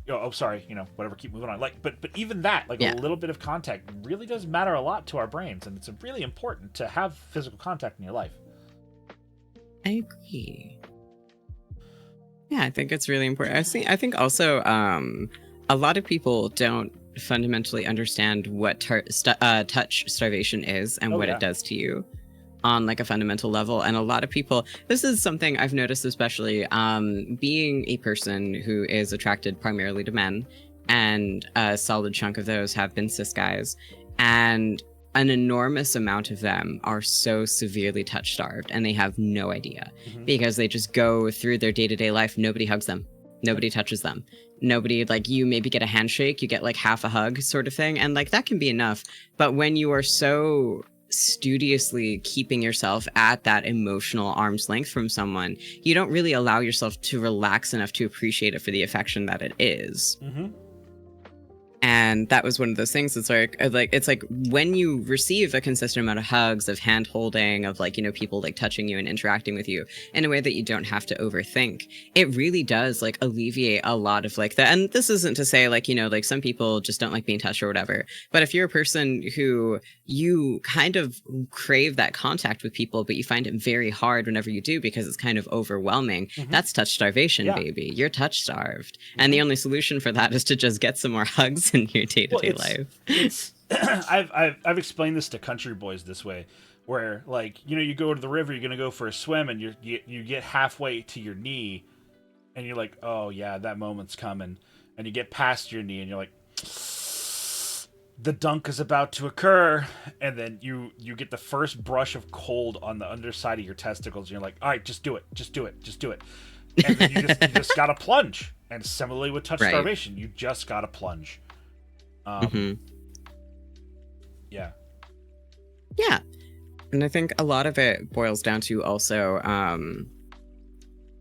whatever, keep moving on. Like, but even that, like a little bit of contact really does matter a lot to our brains, and it's really important to have physical contact in your life. I agree. Yeah, I think it's really important. I think also a lot of people don't fundamentally understand what touch starvation is and what it does to you on like a fundamental level. And a lot of people, this is something I've noticed, especially being a person who is attracted primarily to men, and a solid chunk of those have been cis guys, and an enormous amount of them are so severely touch starved, and they have no idea because they just go through their day-to-day life. Nobody hugs them. Nobody touches them. Nobody, like, you maybe get a handshake, you get like half a hug sort of thing. And like, that can be enough. But when you are so studiously keeping yourself at that emotional arm's length from someone, you don't really allow yourself to relax enough to appreciate it for the affection that it is. And that was one of those things. It's like when you receive a consistent amount of hugs, of hand holding, of like, people like touching you and interacting with you in a way that you don't have to overthink, it really does like alleviate a lot of like that. And this isn't to say like, like some people just don't like being touched or whatever. But if you're a person who you kind of crave that contact with people, but you find it very hard whenever you do because it's kind of overwhelming, that's touch starvation, baby. You're touch starved. And the only solution for that is to just get some more hugs in your day-to-day life. It's I've explained this to country boys this way, where like, you go to the river, you're gonna go for a swim, and you get halfway to your knee, and you're like, oh yeah, that moment's coming, and you get past your knee, and you're like, the dunk is about to occur, and then you get the first brush of cold on the underside of your testicles, and you're like, all right, just do it, and then you just gotta plunge. And similarly with touch starvation, you just gotta plunge. Yeah. And I think a lot of it boils down to also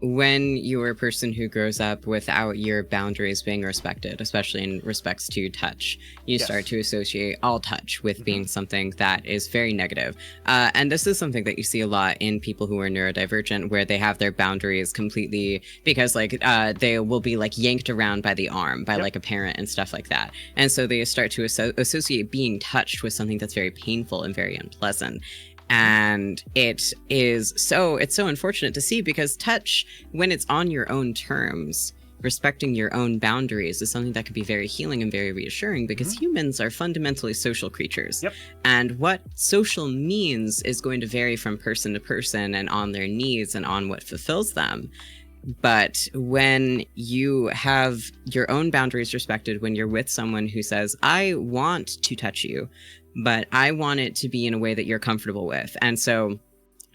when you're a person who grows up without your boundaries being respected, especially in respects to touch, you Yes. start to associate all touch with being something that is very negative. And this is something that you see a lot in people who are neurodivergent, where they have their boundaries completely, because like they will be like yanked around by the arm by like a parent and stuff like that. And so they start to associate being touched with something that's very painful and very unpleasant. And it's so unfortunate to see, because touch, when it's on your own terms, respecting your own boundaries, is something that can be very healing and very reassuring, because humans are fundamentally social creatures. And what social means is going to vary from person to person and on their needs and on what fulfills them. But when you have your own boundaries respected, when you're with someone who says, I want to touch you, but I want it to be in a way that you're comfortable with. And so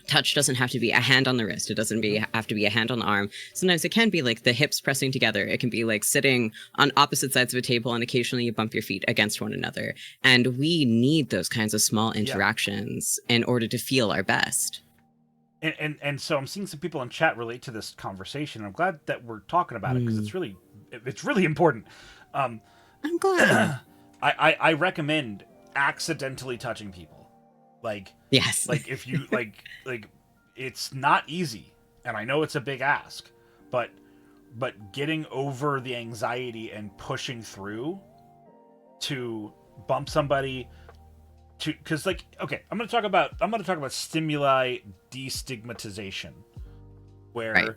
touch doesn't have to be a hand on the wrist. It doesn't have to be a hand on the arm. Sometimes it can be like the hips pressing together. It can be like sitting on opposite sides of a table, and occasionally you bump your feet against one another. And we need those kinds of small interactions in order to feel our best. And so I'm seeing some people in chat relate to this conversation. I'm glad that we're talking about it, because it's really important. I'm glad. I recommend accidentally touching people. Yes. Like if you like it's not easy, and I know it's a big ask, but getting over the anxiety and pushing through to bump somebody, because like, okay, I'm gonna talk about stimuli destigmatization, where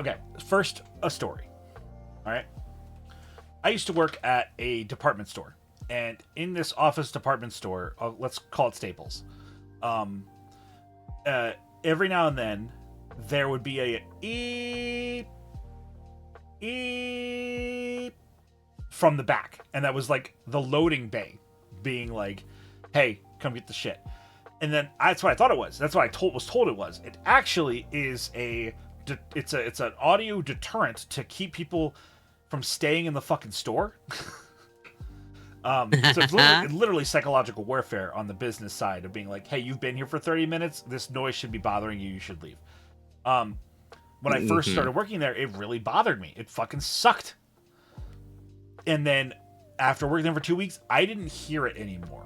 okay, first, a story. All right, I used to work at a department store, and in this office department store, let's call it Staples, every now and then there would be a eep from the back, and that was like the loading bay being like, hey, come get the shit. And then that's what I thought it was. That's what I was told it was. It actually is it's an audio deterrent to keep people from staying in the fucking store. So it's literally psychological warfare on the business side of being like, hey, you've been here for 30 minutes. This noise should be bothering you. You should leave. When I first started working there, it really bothered me. It fucking sucked. And then after working there for 2 weeks, I didn't hear it anymore.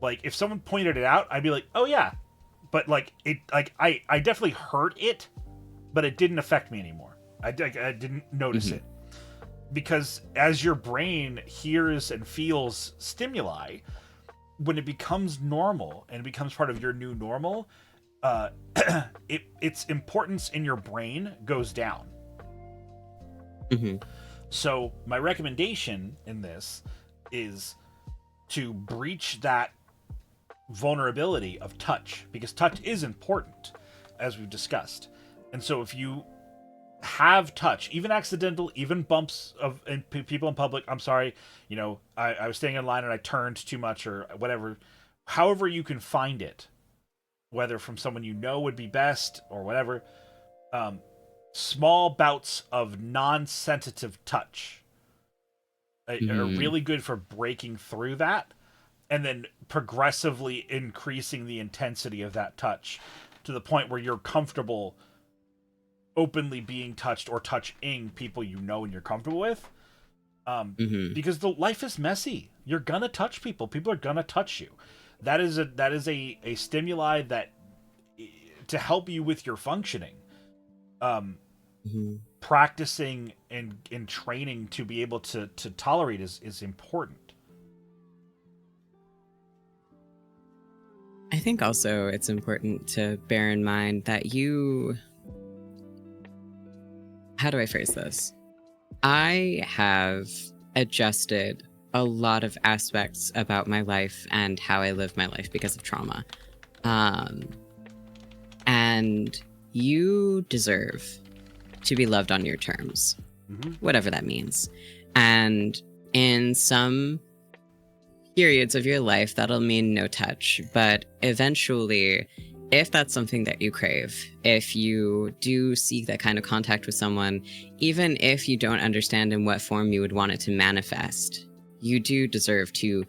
Like if someone pointed it out, I'd be like, oh yeah. But like I definitely heard it, but it didn't affect me anymore. I didn't notice it. Because as your brain hears and feels stimuli, when it becomes normal and it becomes part of your new normal, its importance in your brain goes down. So my recommendation in this is to breach that vulnerability of touch, because touch is important, as we've discussed. And so if you have touch, even accidental, even bumps of people in public, I'm sorry, you know, I was staying in line and I turned too much or whatever, however you can find it, whether from someone you know would be best or whatever, small bouts of non-sensitive touch are really good for breaking through that, and then progressively increasing the intensity of that touch to the point where you're comfortable openly being touched or touching people you know and you're comfortable with. Because the life is messy. You're gonna touch people. People are gonna touch you. That is a stimuli that to help you with your functioning. Practicing and training to be able to tolerate is important. I think also it's important to bear in mind that how do I phrase this? I have adjusted a lot of aspects about my life and how I live my life because of trauma. And you deserve to be loved on your terms, whatever that means. And in some periods of your life, that'll mean no touch. But eventually, if that's something that you crave, if you do seek that kind of contact with someone, even if you don't understand in what form you would want it to manifest, you do deserve to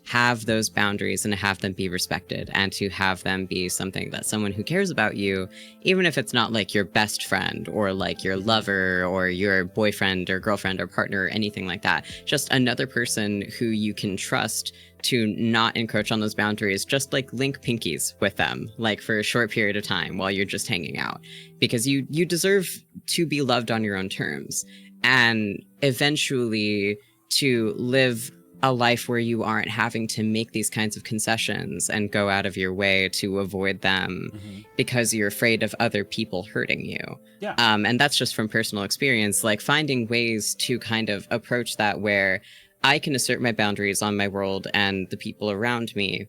have those boundaries and have them be respected, and to have them be something that someone who cares about you, even if it's not like your best friend or like your lover or your boyfriend or girlfriend or partner or anything like that, just another person who you can trust to not encroach on those boundaries, just like link pinkies with them, like for a short period of time while you're just hanging out, because you deserve to be loved on your own terms, and eventually to live a life where you aren't having to make these kinds of concessions and go out of your way to avoid them because you're afraid of other people hurting you. Yeah. And that's just from personal experience, like finding ways to kind of approach that where I can assert my boundaries on my world and the people around me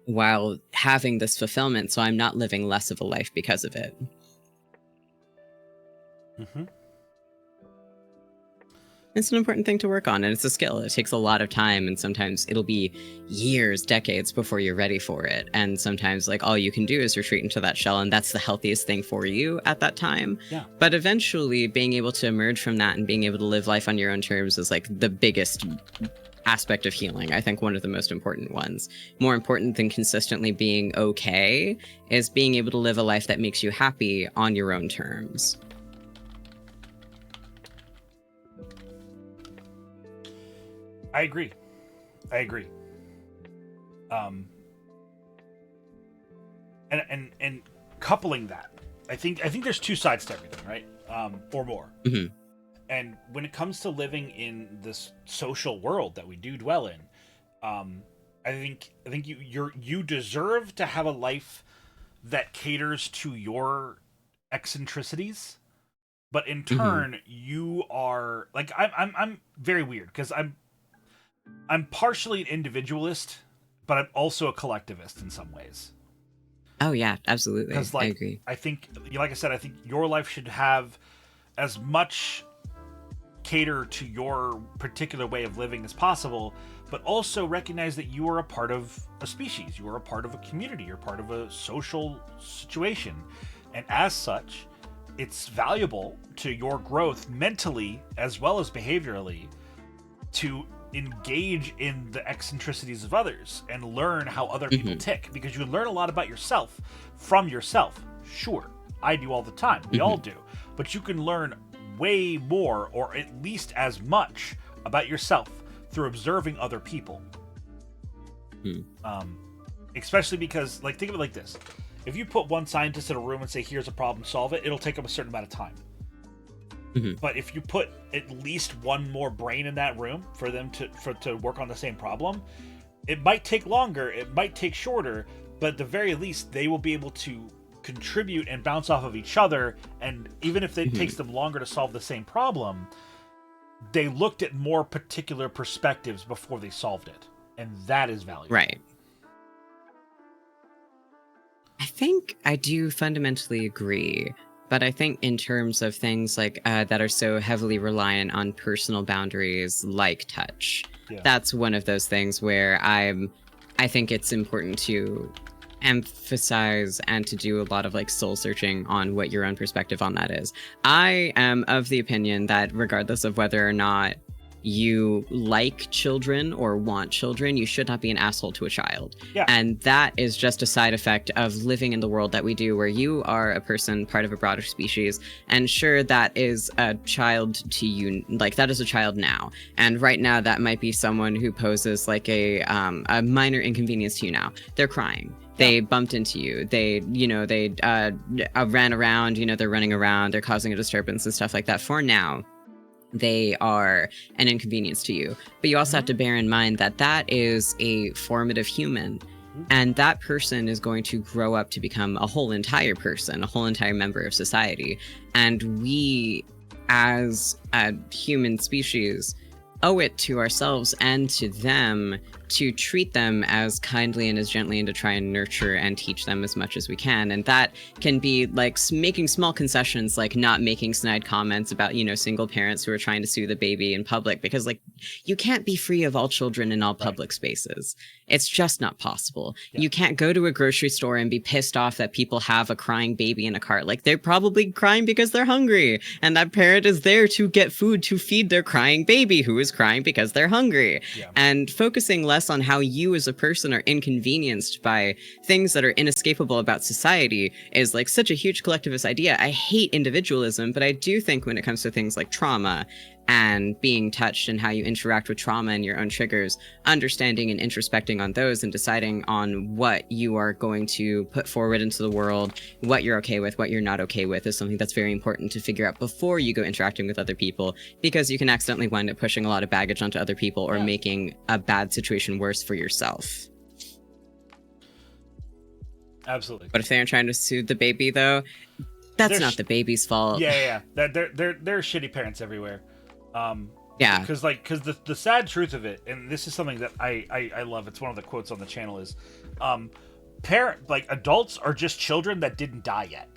while having this fulfillment, so I'm not living less of a life because of it. It's an important thing to work on, and it's a skill. It takes a lot of time, and sometimes it'll be years, decades before you're ready for it. And sometimes, like, all you can do is retreat into that shell, and that's the healthiest thing for you at that time. Yeah. But eventually, being able to emerge from that and being able to live life on your own terms is, like, the biggest aspect of healing. I think one of the most important ones. More important than consistently being okay is being able to live a life that makes you happy on your own terms. I agree. And coupling that, I think there's two sides to everything, right? Or more. And when it comes to living in this social world that we do dwell in, I think you deserve to have a life that caters to your eccentricities, but in turn, you are like I'm very weird because I'm partially an individualist, but I'm also a collectivist in some ways. Oh yeah, absolutely. Because like, I agree. I think, like I said, I think your life should have as much cater to your particular way of living as possible, but also recognize that you are a part of a species, you are a part of a community, you're part of a social situation, and as such, it's valuable to your growth mentally as well as behaviorally to engage in the eccentricities of others and learn how other people tick, because you learn a lot about yourself from yourself. Sure, I do all the time, we all do, but you can learn way more, or at least as much, about yourself through observing other people. Especially because, like, think of it like this: if you put one scientist in a room and say, here's a problem, solve it, it'll take them a certain amount of time. But if you put at least one more brain in that room for them to work on the same problem, it might take longer, it might take shorter, but at the very least, they will be able to contribute and bounce off of each other. And even if it takes them longer to solve the same problem, they looked at more particular perspectives before they solved it. And that is valuable. Right. I think I do fundamentally agree. But I think in terms of things like that are so heavily reliant on personal boundaries, like touch, that's one of those things where I think it's important to emphasize and to do a lot of like soul searching on what your own perspective on that is. I am of the opinion that regardless of whether or not you like children or want children, you should not be an asshole to a child. Yeah. And that is just a side effect of living in the world that we do, where you are a person, part of a broader species. And sure, that is a child to you, like that is a child now. And right now that might be someone who poses like a minor inconvenience to you now. They're crying. They bumped into you. They ran around, they're running around, they're causing a disturbance and stuff like that. For now, they are an inconvenience to you. But you also have to bear in mind that that is a formative human. And that person is going to grow up to become a whole entire person, a whole entire member of society. And we, as a human species, owe it to ourselves and to them to treat them as kindly and as gently, and to try and nurture and teach them as much as we can. And that can be like making small concessions, like not making snide comments about, single parents who are trying to sue the baby in public, because like you can't be free of all children in all public spaces. It's just not possible. You can't go to a grocery store and be pissed off that people have a crying baby in a cart. Like they're probably crying because they're hungry, and that parent is there to get food to feed their crying baby who is crying because they're hungry. And focusing less stress on how you as a person are inconvenienced by things that are inescapable about society is like such a huge collectivist idea. I hate individualism, but I do think when it comes to things like trauma and being touched and how you interact with trauma and your own triggers, understanding and introspecting on those and deciding on what you are going to put forward into the world, what you're okay with, what you're not okay with, is something that's very important to figure out before you go interacting with other people, because you can accidentally wind up pushing a lot of baggage onto other people or making a bad situation worse for yourself. Absolutely. But if they're trying to soothe the baby, though, that's not the baby's fault. Yeah. They're shitty parents everywhere. Yeah. Because the sad truth of it, and this is something that I love. It's one of the quotes on the channel is, adults are just children that didn't die yet.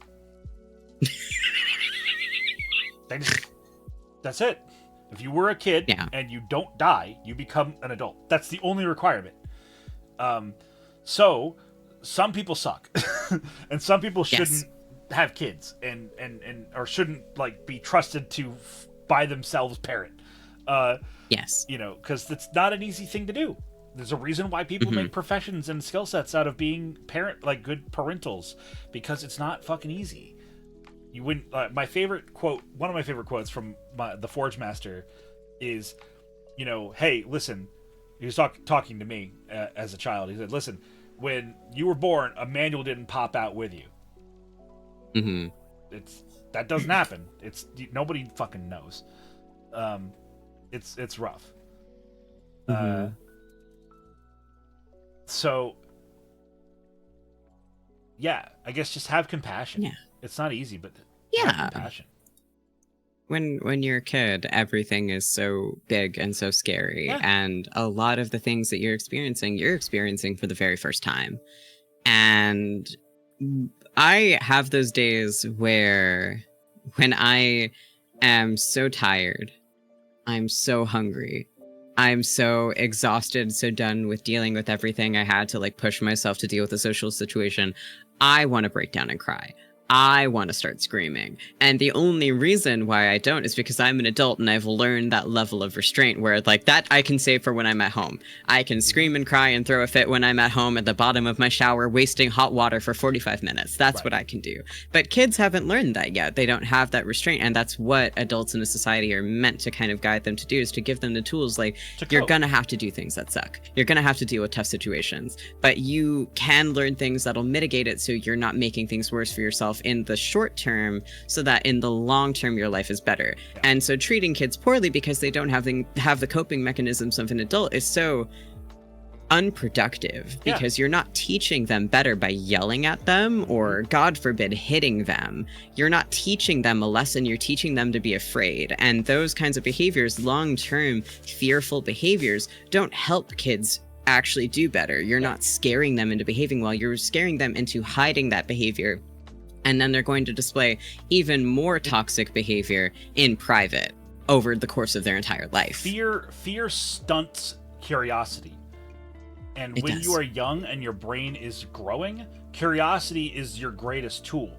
That's it. If you were a kid and you don't die, you become an adult. That's the only requirement. So some people suck, and some people shouldn't have kids, and or shouldn't be trusted to by themselves parent. Because it's not an easy thing to do. There's a reason why people make professions and skill sets out of being good parentals, because it's not fucking easy. You wouldn't. One of my favorite quotes from the Forge Master is, hey, listen. He was talking to me as a child. He said, listen, when you were born, a manual didn't pop out with you. That doesn't happen. Nobody fucking knows. It's rough. So yeah, I guess just have compassion. Yeah, it's not easy, but have compassion. When you're a kid, everything is so big and so scary, and a lot of the things that you're experiencing for the very first time. And I have those days where when I am so tired, I'm so hungry, I'm so exhausted, so done with dealing with everything I had to push myself to deal with the social situation, I want to break down and cry. I want to start screaming. And the only reason why I don't is because I'm an adult and I've learned that level of restraint where that I can save for when I'm at home. I can scream and cry and throw a fit when I'm at home at the bottom of my shower, wasting hot water for 45 minutes. That's what I can do. But kids haven't learned that yet. They don't have that restraint. And that's what adults in a society are meant to kind of guide them to do, is to give them the tools. You're going to have to do things that suck. You're going to have to deal with tough situations. But you can learn things that'll mitigate it so you're not making things worse for yourself in the short term, so that in the long term your life is better. And so treating kids poorly because they don't have the coping mechanisms of an adult is so unproductive, because you're not teaching them better by yelling at them or, God forbid, hitting them. You're not teaching them a lesson, you're teaching them to be afraid. And those kinds of behaviors, long-term fearful behaviors, don't help kids actually do better. You're not scaring them into behaving well, you're scaring them into hiding that behavior. And then they're going to display even more toxic behavior in private over the course of their entire life. Fear stunts curiosity. And when you are young and your brain is growing, curiosity is your greatest tool.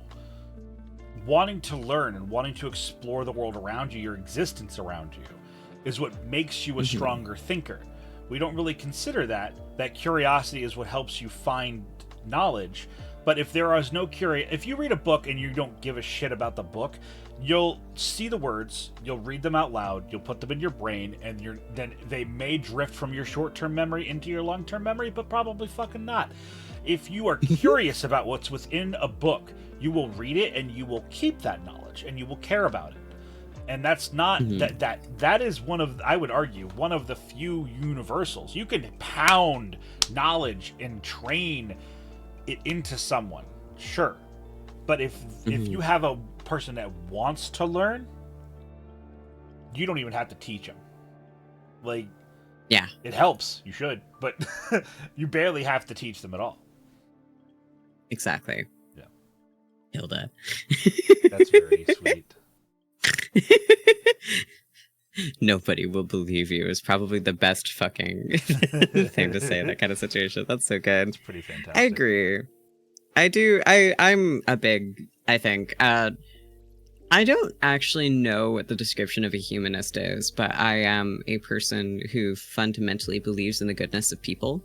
Wanting to learn and wanting to explore the world around you, your existence around you, is what makes you a stronger thinker. We don't really consider that curiosity is what helps you find knowledge. But if there is no if you read a book and you don't give a shit about the book, you'll see the words, you'll read them out loud, you'll put them in your brain, and then they may drift from your short-term memory into your long-term memory, but probably fucking not. If you are curious about what's within a book, you will read it and you will keep that knowledge and you will care about it. And that's not that is one of, I would argue, one of the few universals. You can pound knowledge and train it into someone, sure, but if you have a person that wants to learn, you don't even have to teach them. It helps, you should, but you barely have to teach them at all. Exactly. Yeah. Hilda. That's very sweet. Nobody will believe you is probably the best fucking thing to say in that kind of situation. That's so good. It's pretty fantastic. I agree. I do. I'm a big, I think, I don't actually know what the description of a humanist is, but I am a person who fundamentally believes in the goodness of people.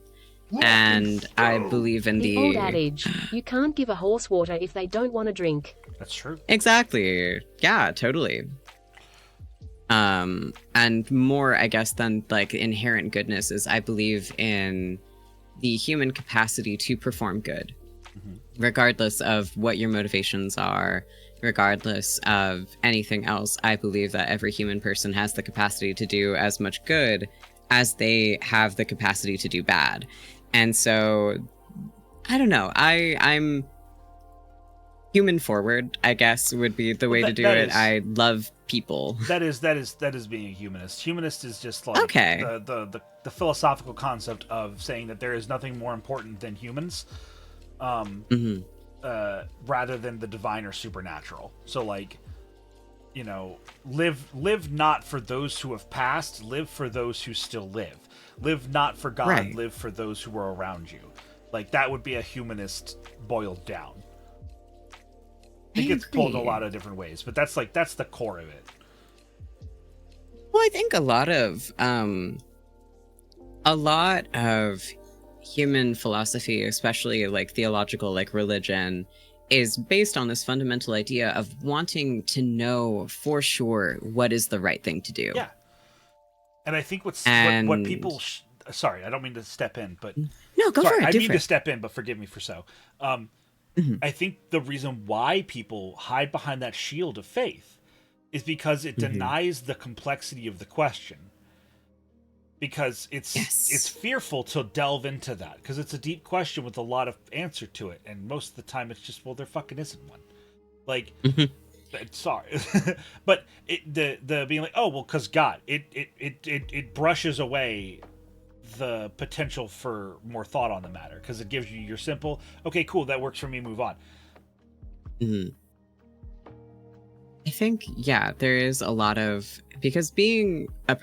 And I believe in The old adage, you can't give a horse water if they don't want to drink. That's true. Exactly. Yeah, totally. And more, I guess, than like inherent goodness is I believe in the human capacity to perform good, regardless of what your motivations are, regardless of anything else. I believe that every human person has the capacity to do as much good as they have the capacity to do bad. And so, I don't know. I'm human forward, I guess, would be the way to do it. I love people. That is being a humanist. Humanist is just like the philosophical concept of saying that there is nothing more important than humans, rather than the divine or supernatural. So like, you know, live not for those who have passed, live for those who still live. Live not for God, right. Live for those who are around you. Like, that would be a humanist boiled down. It gets pulled in a lot of different ways, but that's the core of it. Well, I think a lot of human philosophy, especially like theological, like religion, is based on this fundamental idea of wanting to know for sure what is the right thing to do. Yeah. And I think what people sorry, I don't mean to step in, but no, go for it. I mean to step in, but forgive me for so. I think the reason why people hide behind that shield of faith is because it denies the complexity of the question. Because it's fearful to delve into that, because it's a deep question with a lot of answer to it, and most of the time it's just, well, there fucking isn't one. Like, sorry, but the being like, oh well, because God, it brushes away the potential for more thought on the matter, because it gives you your simple, okay, cool, that works for me, move on. I think, yeah, there is a lot of, because being a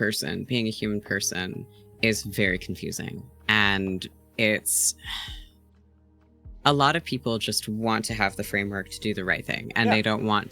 human person is very confusing, and it's, a lot of people just want to have the framework to do the right thing, and they want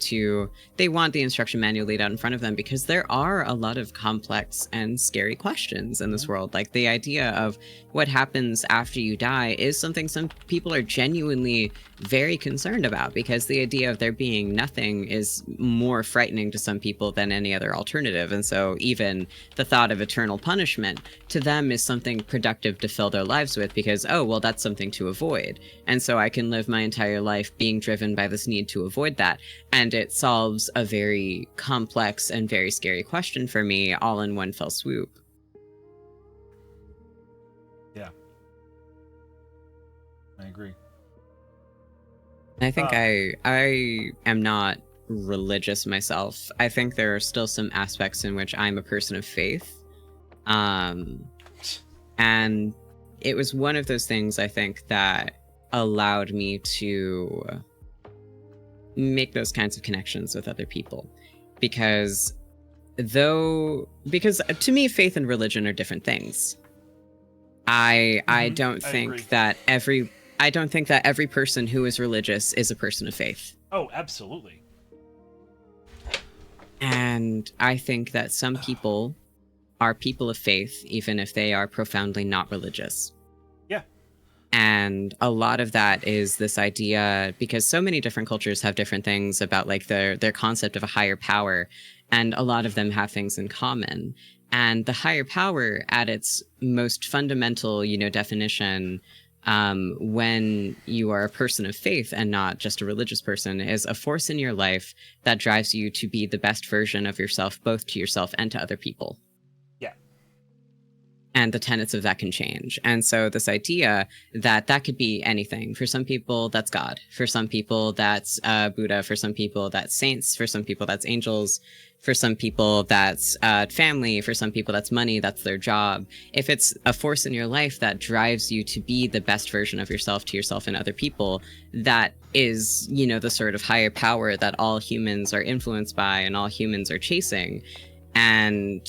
the instruction manual laid out in front of them, because there are a lot of complex and scary questions in this world. Like, the idea of what happens after you die is something some people are genuinely very concerned about, because the idea of there being nothing is more frightening to some people than any other alternative. And so even the thought of eternal punishment to them is something productive to fill their lives with, because, oh, well, that's something to avoid. And so I can live my entire life being driven by this need to avoid that. And it solves a very complex and very scary question for me all in one fell swoop. Yeah. I agree. I think I am not religious myself. I think there are still some aspects in which I'm a person of faith. And it was one of those things, I think, that allowed me to make those kinds of connections with other people. Because to me, faith and religion are different things. I don't think that every person who is religious is a person of faith. Oh, absolutely. And I think that some people are people of faith, even if they are profoundly not religious. Yeah. And a lot of that is this idea, because so many different cultures have different things about like their concept of a higher power, and a lot of them have things in common. And the higher power at its most fundamental, definition, when you are a person of faith and not just a religious person, is a force in your life that drives you to be the best version of yourself, both to yourself and to other people. Yeah. And the tenets of that can change. And so this idea that could be anything. For some people, that's God. For some people, that's Buddha. For some people, that's saints. For some people, that's angels. For some people, that's family. For some people, that's money. That's their job. If it's a force in your life that drives you to be the best version of yourself to yourself and other people, that is, the sort of higher power that all humans are influenced by and all humans are chasing. And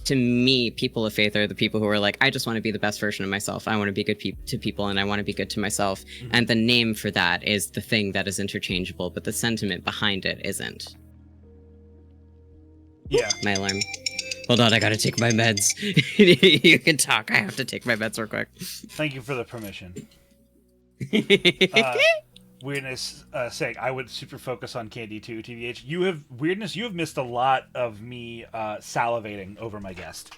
to me, people of faith are the people who are like, I just want to be the best version of myself. I want to be good to people, and I want to be good to myself. And the name for that is the thing that is interchangeable, but the sentiment behind it isn't. Yeah. My alarm. Hold on, I gotta take my meds. You can talk. I have to take my meds real quick. Thank you for the permission. Weirdness saying I would super focus on candy too, TVH. You have missed a lot of me salivating over my guest.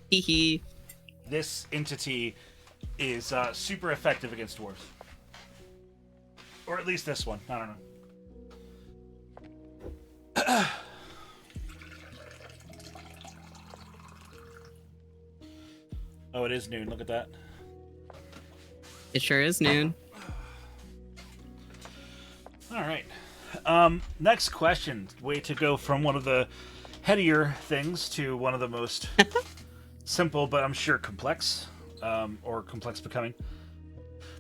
Hee. This entity is super effective against dwarves. Or at least this one. I don't know. Oh, it is noon. Look at that. It sure is noon. All right. Next question. Way to go from one of the headier things to one of the most simple, but I'm sure complex, or complex becoming.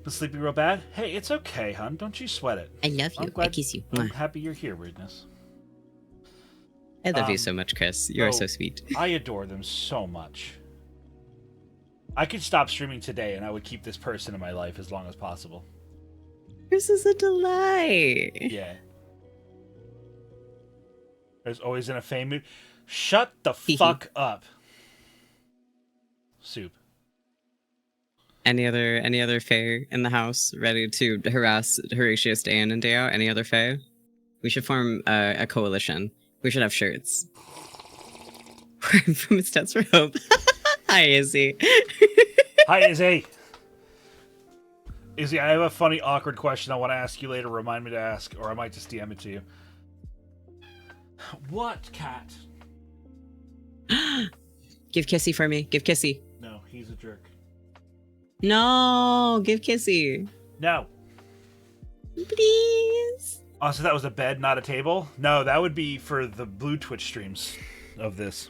Been sleeping real bad? Hey, it's okay, hon. Don't you sweat it. I love you. I kiss you. I'm happy you're here, Weirdness. I love you so much, Chris. You are so sweet. I adore them so much. I could stop streaming today, and I would keep this person in my life as long as possible. Chris is a delight. Yeah. There's always in a Faye mood. Shut the fuck up. Soup. Any other Faye in the house ready to harass Horatius day in and day out? Any other Faye? We should form a coalition. We should have shirts. From Steps for Hope. Hi, Izzy. Hi, Izzy. Izzy, I have a funny, awkward question I want to ask you later. Remind me to ask, or I might just DM it to you. What cat? Give Kissy for me. Give Kissy. No, he's a jerk. No, give Kissy. No. Please. Oh, so that was a bed, not a table? No, that would be for the blue Twitch streams of this.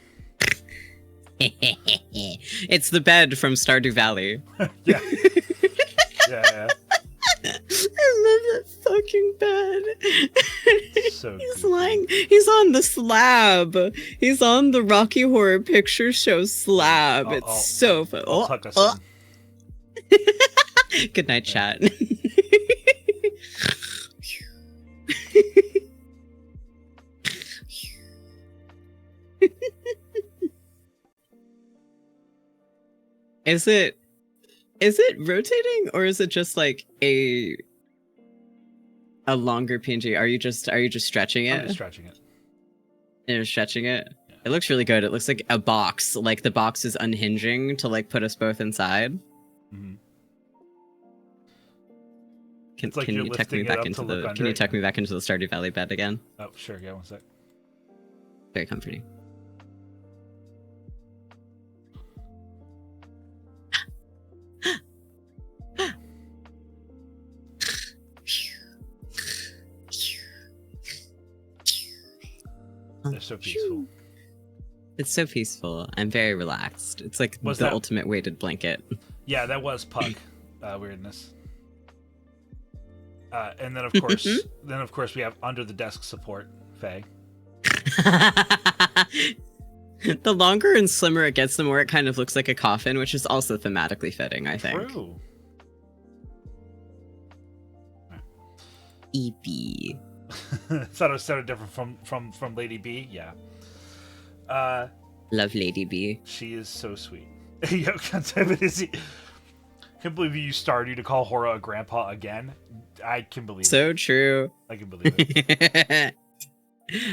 It's the bed from Stardew Valley. Yeah. Yeah. I love that fucking bed. So he's creepy. lying. He's on the slab. He's on the Rocky Horror Picture Show slab. It's so fun. I'll tuck us in. Good night, chat. Is it rotating, or is it just like a longer PNG? Are you just stretching it? I'm just stretching it. You're stretching it? Yeah. It looks really good. It looks like a box. Like the box is unhinging to like put us both inside. Mm-hmm. Can like you tuck me back into the Stardew Valley bed again? Oh, sure. Yeah, one sec. Very comforting. They're so peaceful. It's so peaceful. I'm very relaxed. It's like Was the that- ultimate weighted blanket. Yeah, that was Puck weirdness. And then of course, we have under the desk support, Faye. The longer and slimmer it gets, the more it kind of looks like a coffin, which is also thematically fitting, I think. True. EP. Thought it was sounded different from Lady B. Yeah. Love Lady B. She is so sweet. Yo, can't believe you used Stardew to call Hora a grandpa again. I can believe it. So true. I can believe it.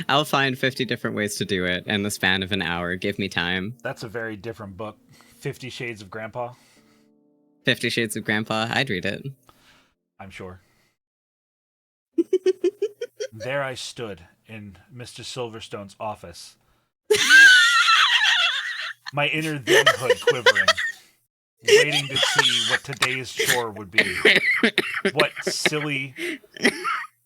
I'll find 50 different ways to do it in the span of an hour. Give me time. That's a very different book. 50 Shades of Grandpa. 50 Shades of Grandpa. I'd read it. I'm sure. There I stood in Mr. Silverstone's office. My inner themhood quivering, waiting to see what today's chore would be.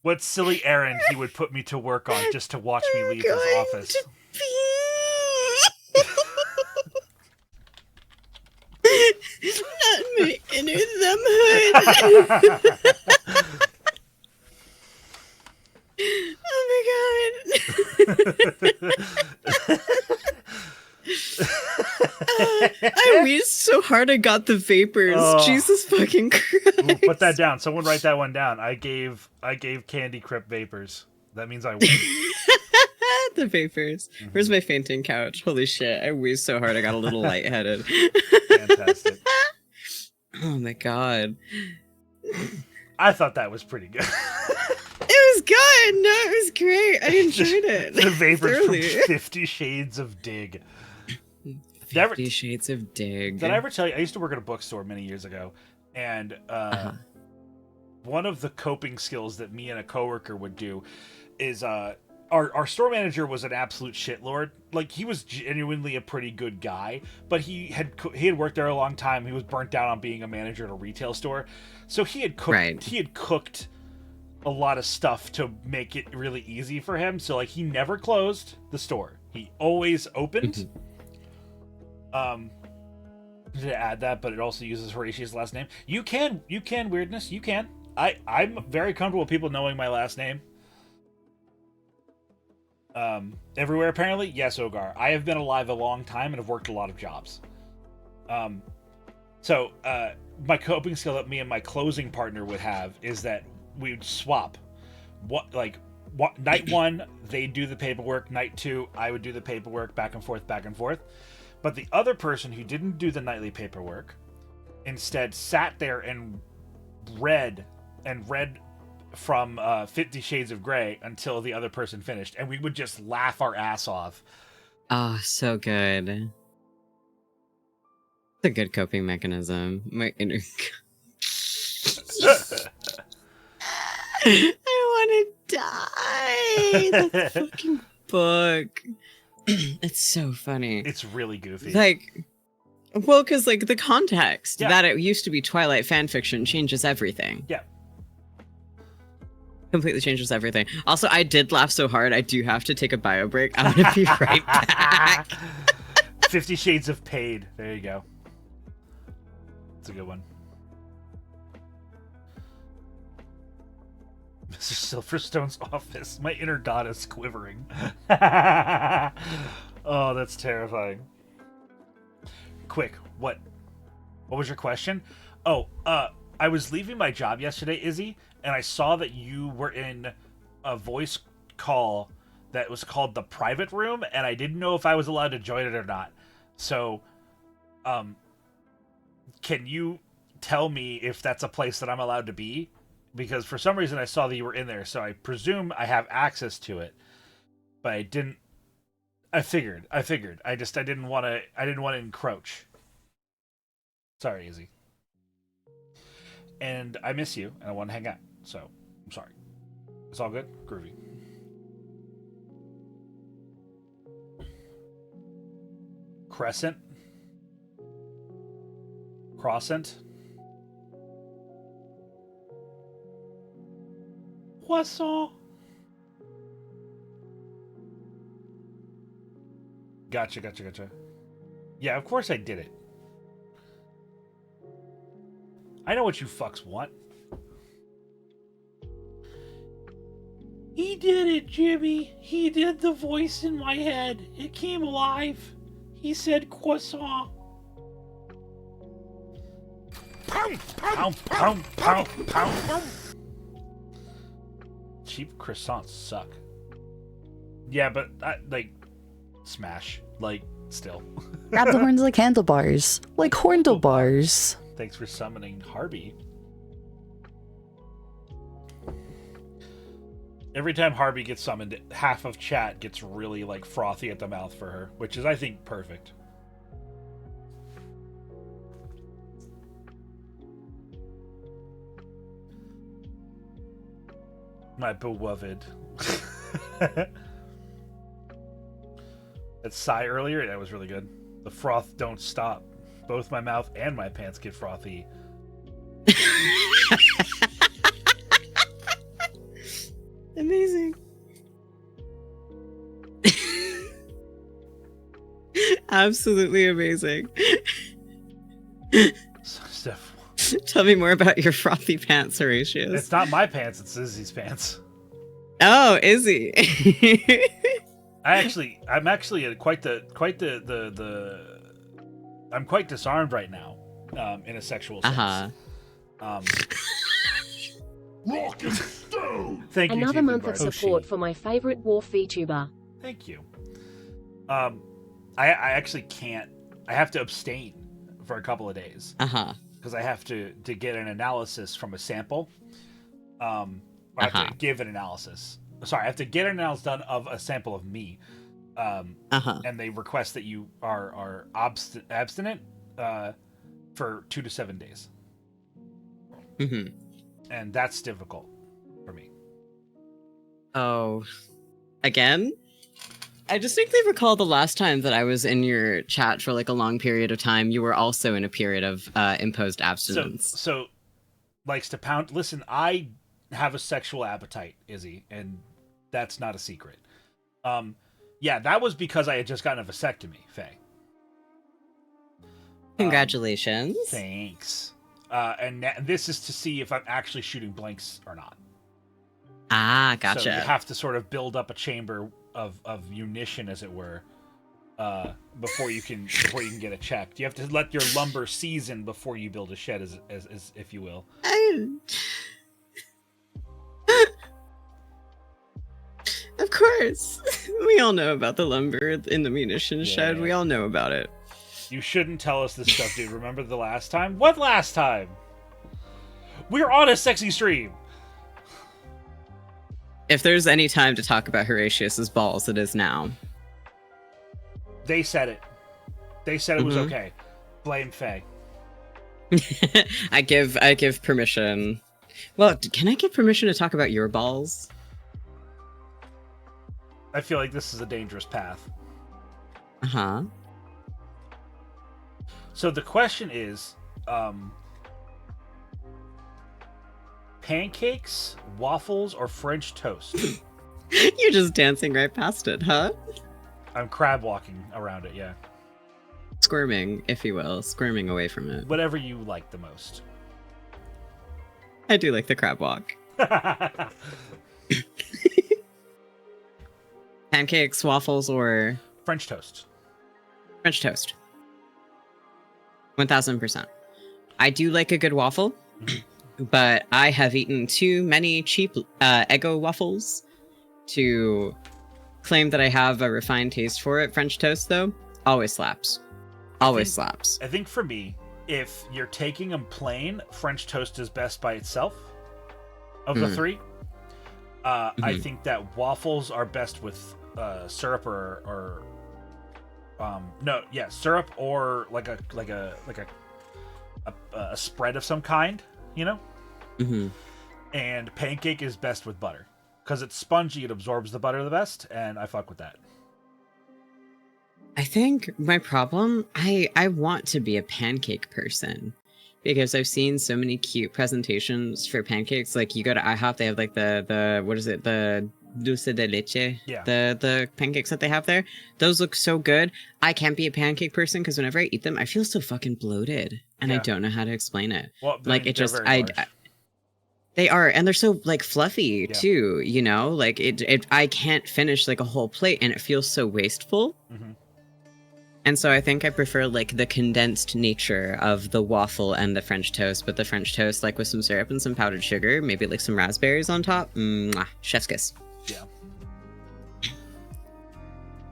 What silly errand he would put me to work on just to watch me leave his office. Not my inner themhood. Oh my god. I wheezed so hard I got the vapors. Oh. Jesus fucking Christ. Ooh, put that down. Someone write that one down. I gave Candy Crypt vapors. That means I win. The vapors. Where's my fainting couch? Holy shit. I wheezed so hard I got a little lightheaded. Fantastic. Oh my god. I thought that was pretty good. It was good. No, it was great. I enjoyed it. The vapors Thoroughly. from 50 Shades of Dig. 50 Shades of Dig. Did I ever tell you? I used to work at a bookstore many years ago, and one of the coping skills that me and a coworker would do is our store manager was an absolute shitlord. Like, he was genuinely a pretty good guy, but he had worked there a long time. He was burnt out on being a manager at a retail store, so he had cooked. Right. He had cooked a lot of stuff to make it really easy for him. So, like, he never closed the store. He always opened. To add that, but it also uses Horatius' last name. You can weirdness. You can. I'm very comfortable with people knowing my last name. Everywhere apparently. Yes, Ogar. I have been alive a long time and have worked a lot of jobs. So my coping skill that me and my closing partner would have is that we would swap. Night one, they'd do the paperwork. Night two, I would do the paperwork, back and forth, back and forth. But the other person who didn't do the nightly paperwork instead sat there and read from 50 Shades of Grey until the other person finished, and we would just laugh our ass off. Oh, so good. It's a good coping mechanism. My inner... I want to die! That fucking book. It's so funny. It's really goofy. Like, well, because, like, the context Yeah. that it used to be Twilight fanfiction changes everything. Yeah. Completely changes everything. Also, I did laugh so hard, I do have to take a bio break. I'm gonna be right back. 50 Shades of Paid. There you go. It's a good one. Mr. Silverstone's office. My inner god is quivering. Oh, that's terrifying. Quick, what was your question? Oh, I was leaving my job yesterday, Izzy, and I saw that you were in a voice call that was called the private room, and I didn't know if I was allowed to join it or not. So, can you tell me if that's a place that I'm allowed to be? Because for some reason I saw that you were in there, so I presume I have access to it. But I didn't. I figured. I didn't want to encroach. Sorry, Izzy. And I miss you, and I want to hang out. So I'm sorry. It's all good. Groovy. Crescent. Croissant. Croissant. Gotcha. Yeah, of course I did it. I know what you fucks want. He did it, Jimmy. He did the voice in my head. It came alive. He said croissant. Pound, pound, pound, pound, pound. Cheap croissants suck. Yeah, but smash. Still. Grab the horns like handlebars. Like horndlebars. Thanks for summoning Harby. Every time Harby gets summoned, half of chat gets really frothy at the mouth for her, which is, I think, perfect. My beloved. That sigh earlier, that was really good. The froth don't stop. Both my mouth and my pants get frothy. Amazing. Absolutely amazing. Steph. Tell me more about your frothy pants, Horatius. It's not my pants, it's Izzy's pants. Oh, Izzy. I'm actually at quite the I'm quite disarmed right now, in a sexual sense. Um, Rock and stone. thank you, Another Tiefling month Bard. of support for my favorite dwarf VTuber. Thank you. I actually can't. I have to abstain for a couple of days because I have to get an analysis from a sample. I have to give an analysis. Sorry, I have to get an analysis done of a sample of me. And they request that you are abstinent for 2 to 7 days. And that's difficult for me. Oh, again? I distinctly recall the last time that I was in your chat for like a long period of time, you were also in a period of imposed abstinence. So likes to pound. Listen, I have a sexual appetite, Izzy, and that's not a secret. Yeah, that was because I had just gotten a vasectomy, Faye. Congratulations. Thanks. And this is to see if I'm actually shooting blanks or not. Ah, gotcha. So you have to sort of build up a chamber of munition, as it were, before you can get it checked. You have to let your lumber season before you build a shed, as if you will. Of course. We all know about the lumber in the munition shed. We all know about it. You shouldn't tell us this stuff, dude. Remember the last time? What last time? We're on a sexy stream. If there's any time to talk about Horatius's balls, it is now. They said it. They said it was okay. Blame Faye. I give permission. Well, can I give permission to talk about your balls? I feel like this is a dangerous path. Uh-huh. So the question is, pancakes, waffles, or French toast? You're just dancing right past it, huh? I'm crab walking around it, yeah. Squirming, if you will. Squirming away from it. Whatever you like the most. I do like the crab walk. Pancakes, waffles, or... French toast. French toast. 1000%. I do like a good waffle, but I have eaten too many cheap Eggo waffles to claim that I have a refined taste for it. French toast, though, always slaps. Always slaps. I think for me, if you're taking them plain, French toast is best by itself of the three. I think that waffles are best with syrup or syrup or like a spread of some kind, you know. And pancake is best with butter because it's spongy, it absorbs the butter the best, and I fuck with that. I think my problem, I want to be a pancake person because I've seen so many cute presentations for pancakes. Like you go to IHOP, they have like the what is it, the dulce de leche, the pancakes that they have there. Those look so good. I can't be a pancake person because whenever I eat them, I feel so fucking bloated, and I don't know how to explain it. Well, like it just they are, and they're so like fluffy too. You know, like it I can't finish like a whole plate, and it feels so wasteful. And so I think I prefer like the condensed nature of the waffle and the French toast, but the French toast like with some syrup and some powdered sugar, maybe like some raspberries on top. Mwah, chef's kiss. Yeah.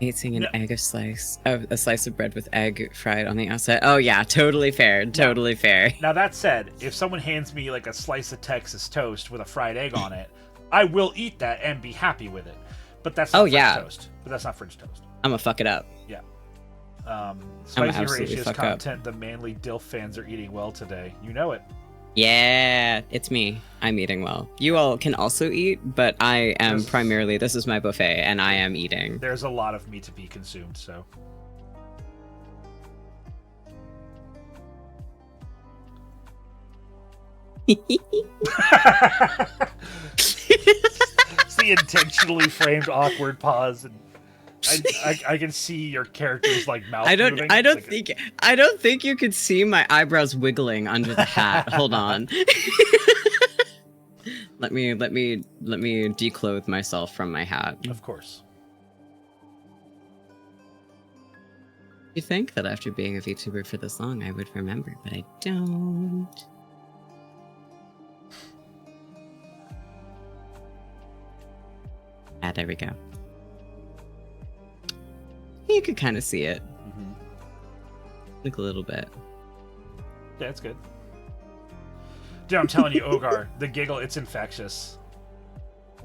Eating an egg slice, a slice of bread with egg fried on the outside. Oh yeah, totally fair, totally fair. Now that said, if someone hands me like a slice of Texas toast with a fried egg on it, I will eat that and be happy with it. But that's not French toast. But that's not French toast. I'm gonna fuck it up. Yeah. Spicy Horatius content. The manly DILF fans are eating well today. You know it. Yeah, it's me. I'm eating well. You all can also eat, but I am primarily, this is my buffet, and I am eating. There's a lot of meat to be consumed, so. It's the intentionally framed awkward pause, and I can see your character's like mouth. I don't moving. I don't think you could see my eyebrows wiggling under the hat. Hold on. let me declothe myself from my hat. Of course. You think that after being a VTuber for this long, I would remember, but I don't. Ah, there we go. You could kind of see it. Mm-hmm. Like a little bit. Yeah, it's good. Dude, I'm telling you, Ogar, the giggle, it's infectious.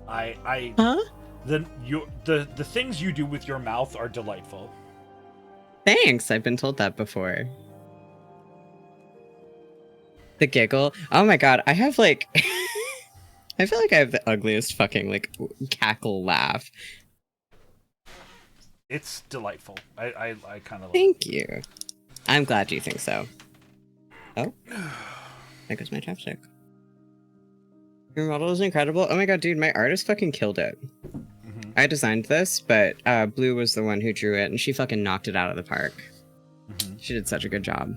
Huh? The things you do with your mouth are delightful. Thanks, I've been told that before. The giggle. Oh my god, I have like... I feel like I have the ugliest fucking like cackle laugh. It's delightful. I kind of like Thank you. I'm glad you think so. Oh. There goes my chapstick. Your model is incredible. Oh my god, dude, my artist fucking killed it. Mm-hmm. I designed this, but Blue was the one who drew it, and she fucking knocked it out of the park. Mm-hmm. She did such a good job.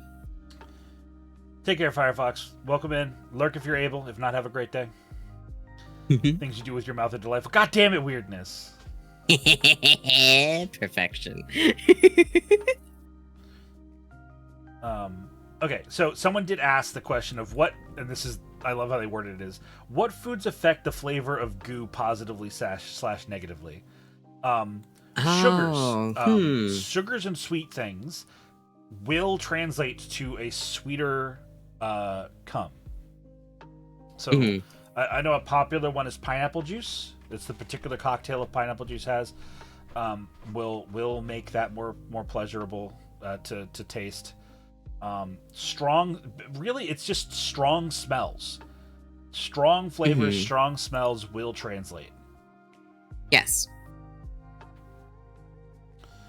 Take care, Firefox. Welcome in. Lurk if you're able. If not, have a great day. Things you do with your mouth are delightful. God damn it, weirdness. Perfection. Okay, so someone did ask the question of what, and this is, I love how they worded it, is what foods affect the flavor of goo positively slash negatively? Sugars and sweet things will translate to a sweeter cum. So I know a popular one is pineapple juice. It's the particular cocktail of pineapple juice has. Will make that more pleasurable to taste. Strong, really, it's just strong smells. Strong flavors, strong smells will translate. Yes.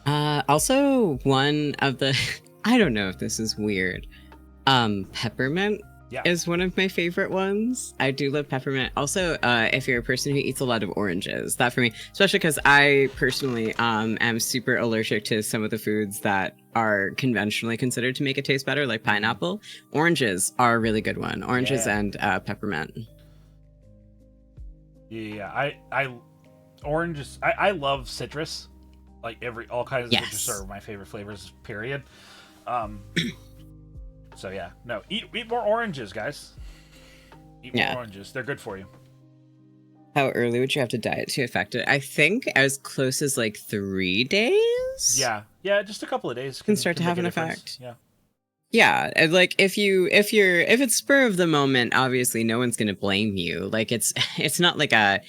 Also, one of the... I don't know if this is weird. Peppermint is one of my favorite ones. I do love peppermint. Also, if you're a person who eats a lot of oranges, that for me, especially because I personally am super allergic to some of the foods that are conventionally considered to make it taste better, like pineapple. Oranges are a really good one. Oranges and peppermint. Yeah, oranges. I love citrus. Like all kinds of citrus are my favorite flavors. Period. So yeah, no, eat more oranges, guys. Eat more oranges. They're good for you. How early would you have to diet to affect it? I think as close as like 3 days. Yeah, just a couple of days can start to have an effect. Yeah. Yeah, and like if it's spur of the moment, obviously no one's gonna blame you. Like it's not like a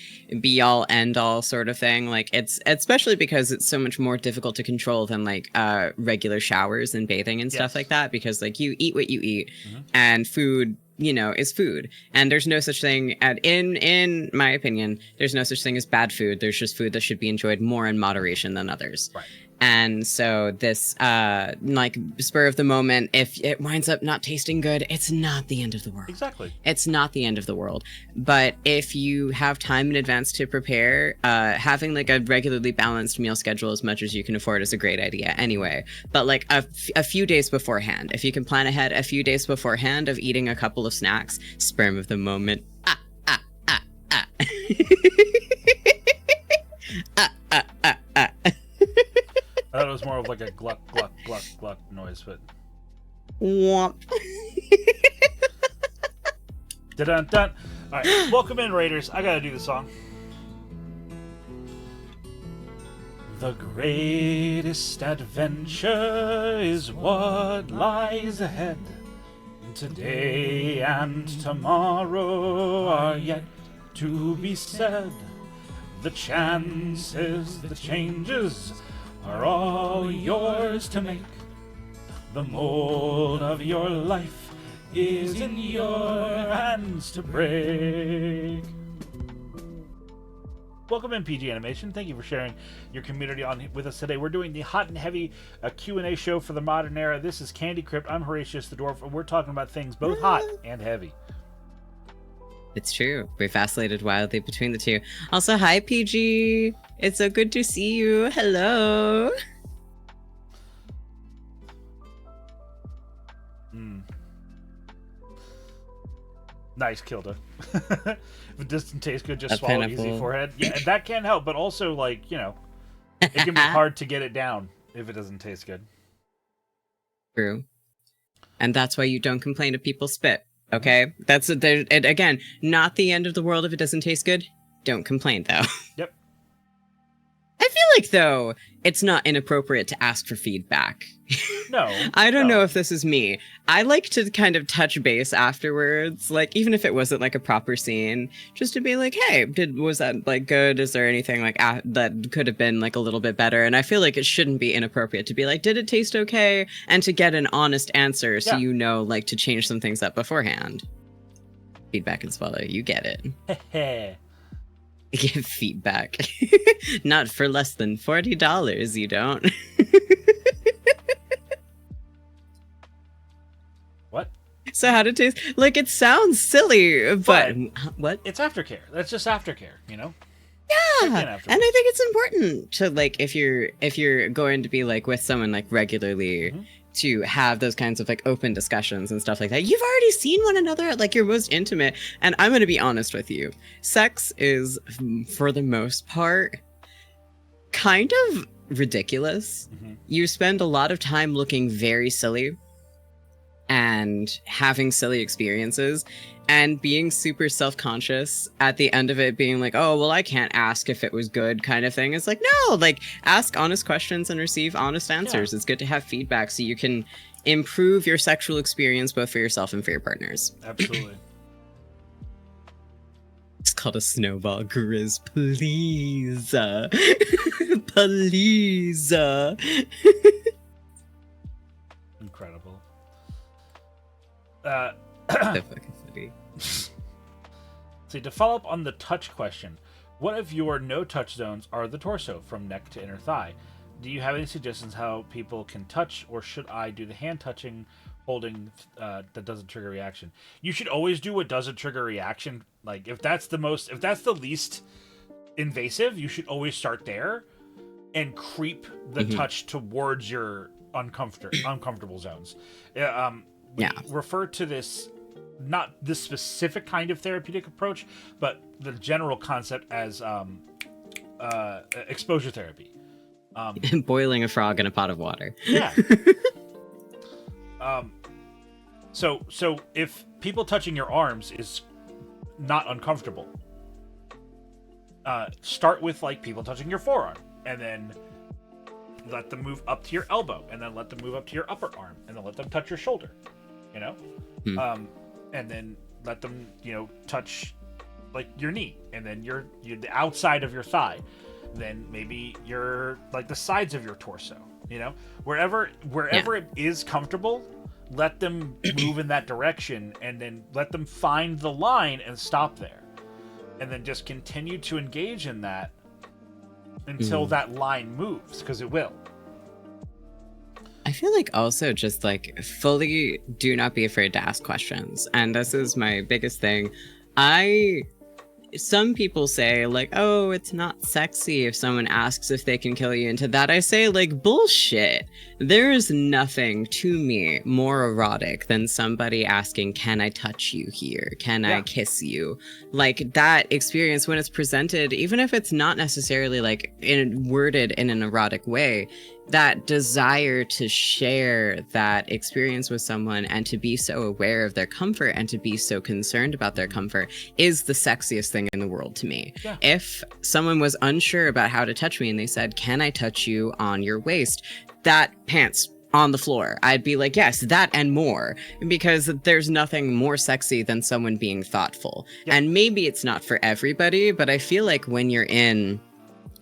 be all end all sort of thing. Like it's especially because it's so much more difficult to control than like regular showers and bathing and stuff like that. Because like you eat what you eat, and food, you know, is food, and there's no such thing in my opinion, there's no such thing as bad food. There's just food that should be enjoyed more in moderation than others. Right. And so this, like, spur of the moment, if it winds up not tasting good, it's not the end of the world. Exactly. It's not the end of the world. But if you have time in advance to prepare, having, like, a regularly balanced meal schedule as much as you can afford is a great idea anyway. But, like, a few days beforehand, if you can plan ahead a few days beforehand of eating a couple of snacks, sperm of the moment. I thought it was more of like a gluck, gluck, gluck, gluck noise, but... Womp. Dun-dun-dun. All right, welcome in, Raiders. I gotta do the song. The greatest adventure is what lies ahead. Today and tomorrow are yet to be said. The chances, the changes are all yours to make. The mold of your life is in your hands to break. Welcome in, PG Animation. Thank you for sharing your community on with us today. We're doing the hot and heavy Q&A show for the modern era. This is Candy Crypt. I'm Horatius the Dwarf, and we're talking about things both hot and heavy. It's true. We vacillated wildly between the two. Also, hi, PG. It's so good to see you. Hello. Nice, Kilda. If it doesn't taste good, just swallow it easy, forehead. Yeah, and that can help, but also, like, you know, it can be hard to get it down if it doesn't taste good. True. And that's why you don't complain if people spit. Okay? That's and again, not the end of the world if it doesn't taste good. Don't complain though. Yep. I feel like though it's not inappropriate to ask for feedback. No. I don't no. know if this is me. I like to kind of touch base afterwards, like even if it wasn't like a proper scene, just to be like, "Hey, was that like good? Is there anything like that could have been like a little bit better?" And I feel like it shouldn't be inappropriate to be like, "Did it taste okay?" and to get an honest answer so you know like to change some things up beforehand. Feedback and swallow, you get it. Give feedback. Not for less than $40, you don't. What? So how to taste? Like it sounds silly, but what? It's aftercare. That's just aftercare, you know? Yeah, and I think it's important to like if you're going to be like with someone like regularly to have those kinds of like open discussions and stuff like that. You've already seen one another at like your most intimate, and I'm going to be honest with you. Sex is for the most part kind of ridiculous. You spend a lot of time looking very silly and having silly experiences and being super self-conscious at the end of it being like, oh, well, I can't ask if it was good kind of thing. It's like, no, like ask honest questions and receive honest answers. It's good to have feedback so you can improve your sexual experience both for yourself and for your partners. Absolutely. It's called a snowball grizz, please. Please. Incredible. So fucking funny. See, to follow up on the touch question, what of your no-touch zones are the torso, from neck to inner thigh? Do you have any suggestions how people can touch, or should I do the hand touching, holding that doesn't trigger reaction? You should always do what doesn't trigger reaction. Like if that's the least invasive, you should always start there and creep the touch towards your uncomfortable zones. We refer to this, not this specific kind of therapeutic approach, but the general concept as exposure therapy. Boiling a frog in a pot of water. Yeah. So if people touching your arms is not uncomfortable, start with like people touching your forearm, and then let them move up to your elbow, and then let them move up to your upper arm, and then let them touch your shoulder, you know? And then let them, you know, touch like your knee, and then your the outside of your thigh, then maybe your like the sides of your torso, you know? Wherever it is comfortable, let them move in that direction, and then let them find the line and stop there. And then just continue to engage in that until that line moves, because it will. I feel like also just like fully do not be afraid to ask questions. And this is my biggest thing. Some people say like, oh, it's not sexy if someone asks if they can kill you. And to that I say like, bullshit. There is nothing to me more erotic than somebody asking, can I touch you here? Can I kiss you? Like that experience when it's presented, even if it's not necessarily like worded in an erotic way, that desire to share that experience with someone and to be so aware of their comfort and to be so concerned about their comfort is the sexiest thing in the world to me. Yeah. If someone was unsure about how to touch me and they said, can I touch you on your waist? That pants on the floor, I'd be like, yes, that and more, because there's nothing more sexy than someone being thoughtful. Yeah. And maybe it's not for everybody, but I feel like when you're in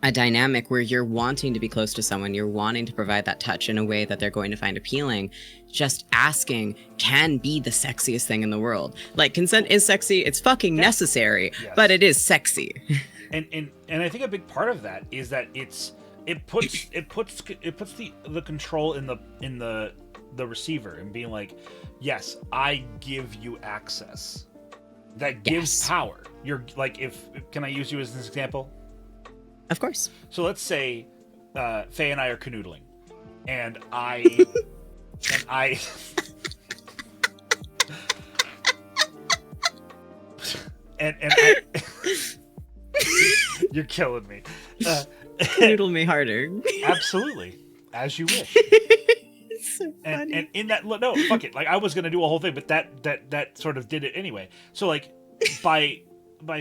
a dynamic where you're wanting to be close to someone, you're wanting to provide that touch in a way that they're going to find appealing, just asking can be the sexiest thing in the world. Like consent is sexy, it's fucking necessary, but it is sexy. And I think a big part of that is that it puts the control in the receiver and being like, yes, I give you access. That gives power. You're like, if can I use you as an example? Of course. So let's say Faye and I are canoodling, and I you're killing me. Canoodle me harder. Absolutely, as you wish. So And in that, no, fuck it. Like I was gonna do a whole thing, but that sort of did it anyway. So like by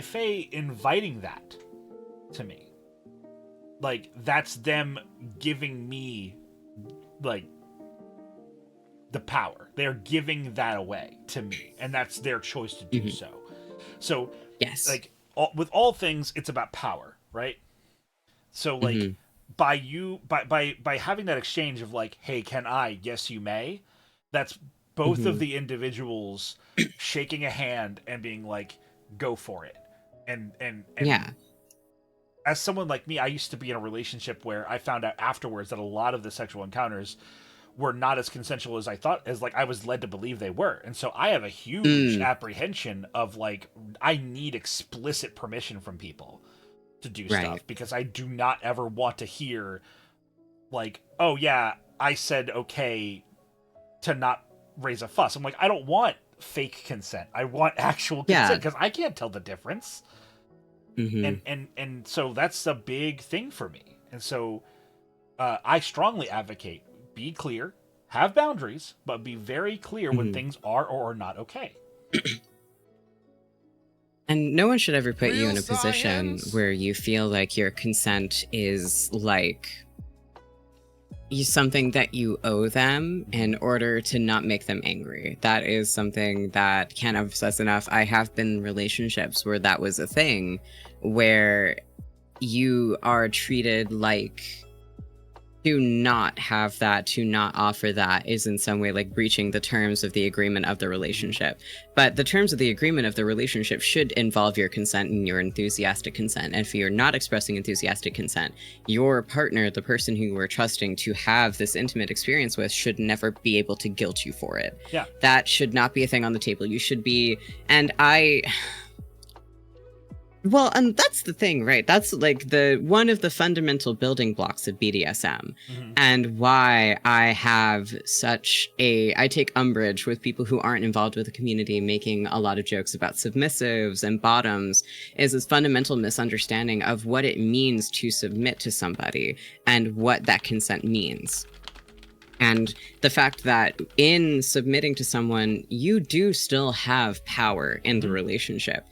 Faye inviting that to me, like that's them giving me like the power. They're giving that away to me, and that's their choice to do so. So yes, like with all things, it's about power, right? So like by having that exchange of like, hey, can I? Yes, you may. That's both of the individuals shaking a hand and being like, go for it. And yeah. As someone like me, I used to be in a relationship where I found out afterwards that a lot of the sexual encounters were not as consensual as I thought, as like I was led to believe they were. And so I have a huge apprehension of like, I need explicit permission from people to do stuff, because I do not ever want to hear like, oh yeah, I said okay to not raise a fuss. I'm like, I don't want fake consent. I want actual consent, because I can't tell the difference. And so that's a big thing for me. And so I strongly advocate, be clear, have boundaries, but be very clear when things are or are not okay. And no one should ever put you in a position where you feel like your consent is like something that you owe them in order to not make them angry. That is something that can't emphasize enough. I have been in relationships where that was a thing, where you are treated like to not have that, to not offer that is in some way like breaching the terms of the agreement of the relationship. But the terms of the agreement of the relationship should involve your consent and your enthusiastic consent. And if you're not expressing enthusiastic consent, your partner, the person who you are trusting to have this intimate experience with, should never be able to guilt you for it. Yeah. That should not be a thing on the table. You should be, well, and that's the thing, right? That's like one of the fundamental building blocks of BDSM, and why I take umbrage with people who aren't involved with the community making a lot of jokes about submissives and bottoms, is this fundamental misunderstanding of what it means to submit to somebody and what that consent means. And the fact that in submitting to someone, you do still have power in the relationship.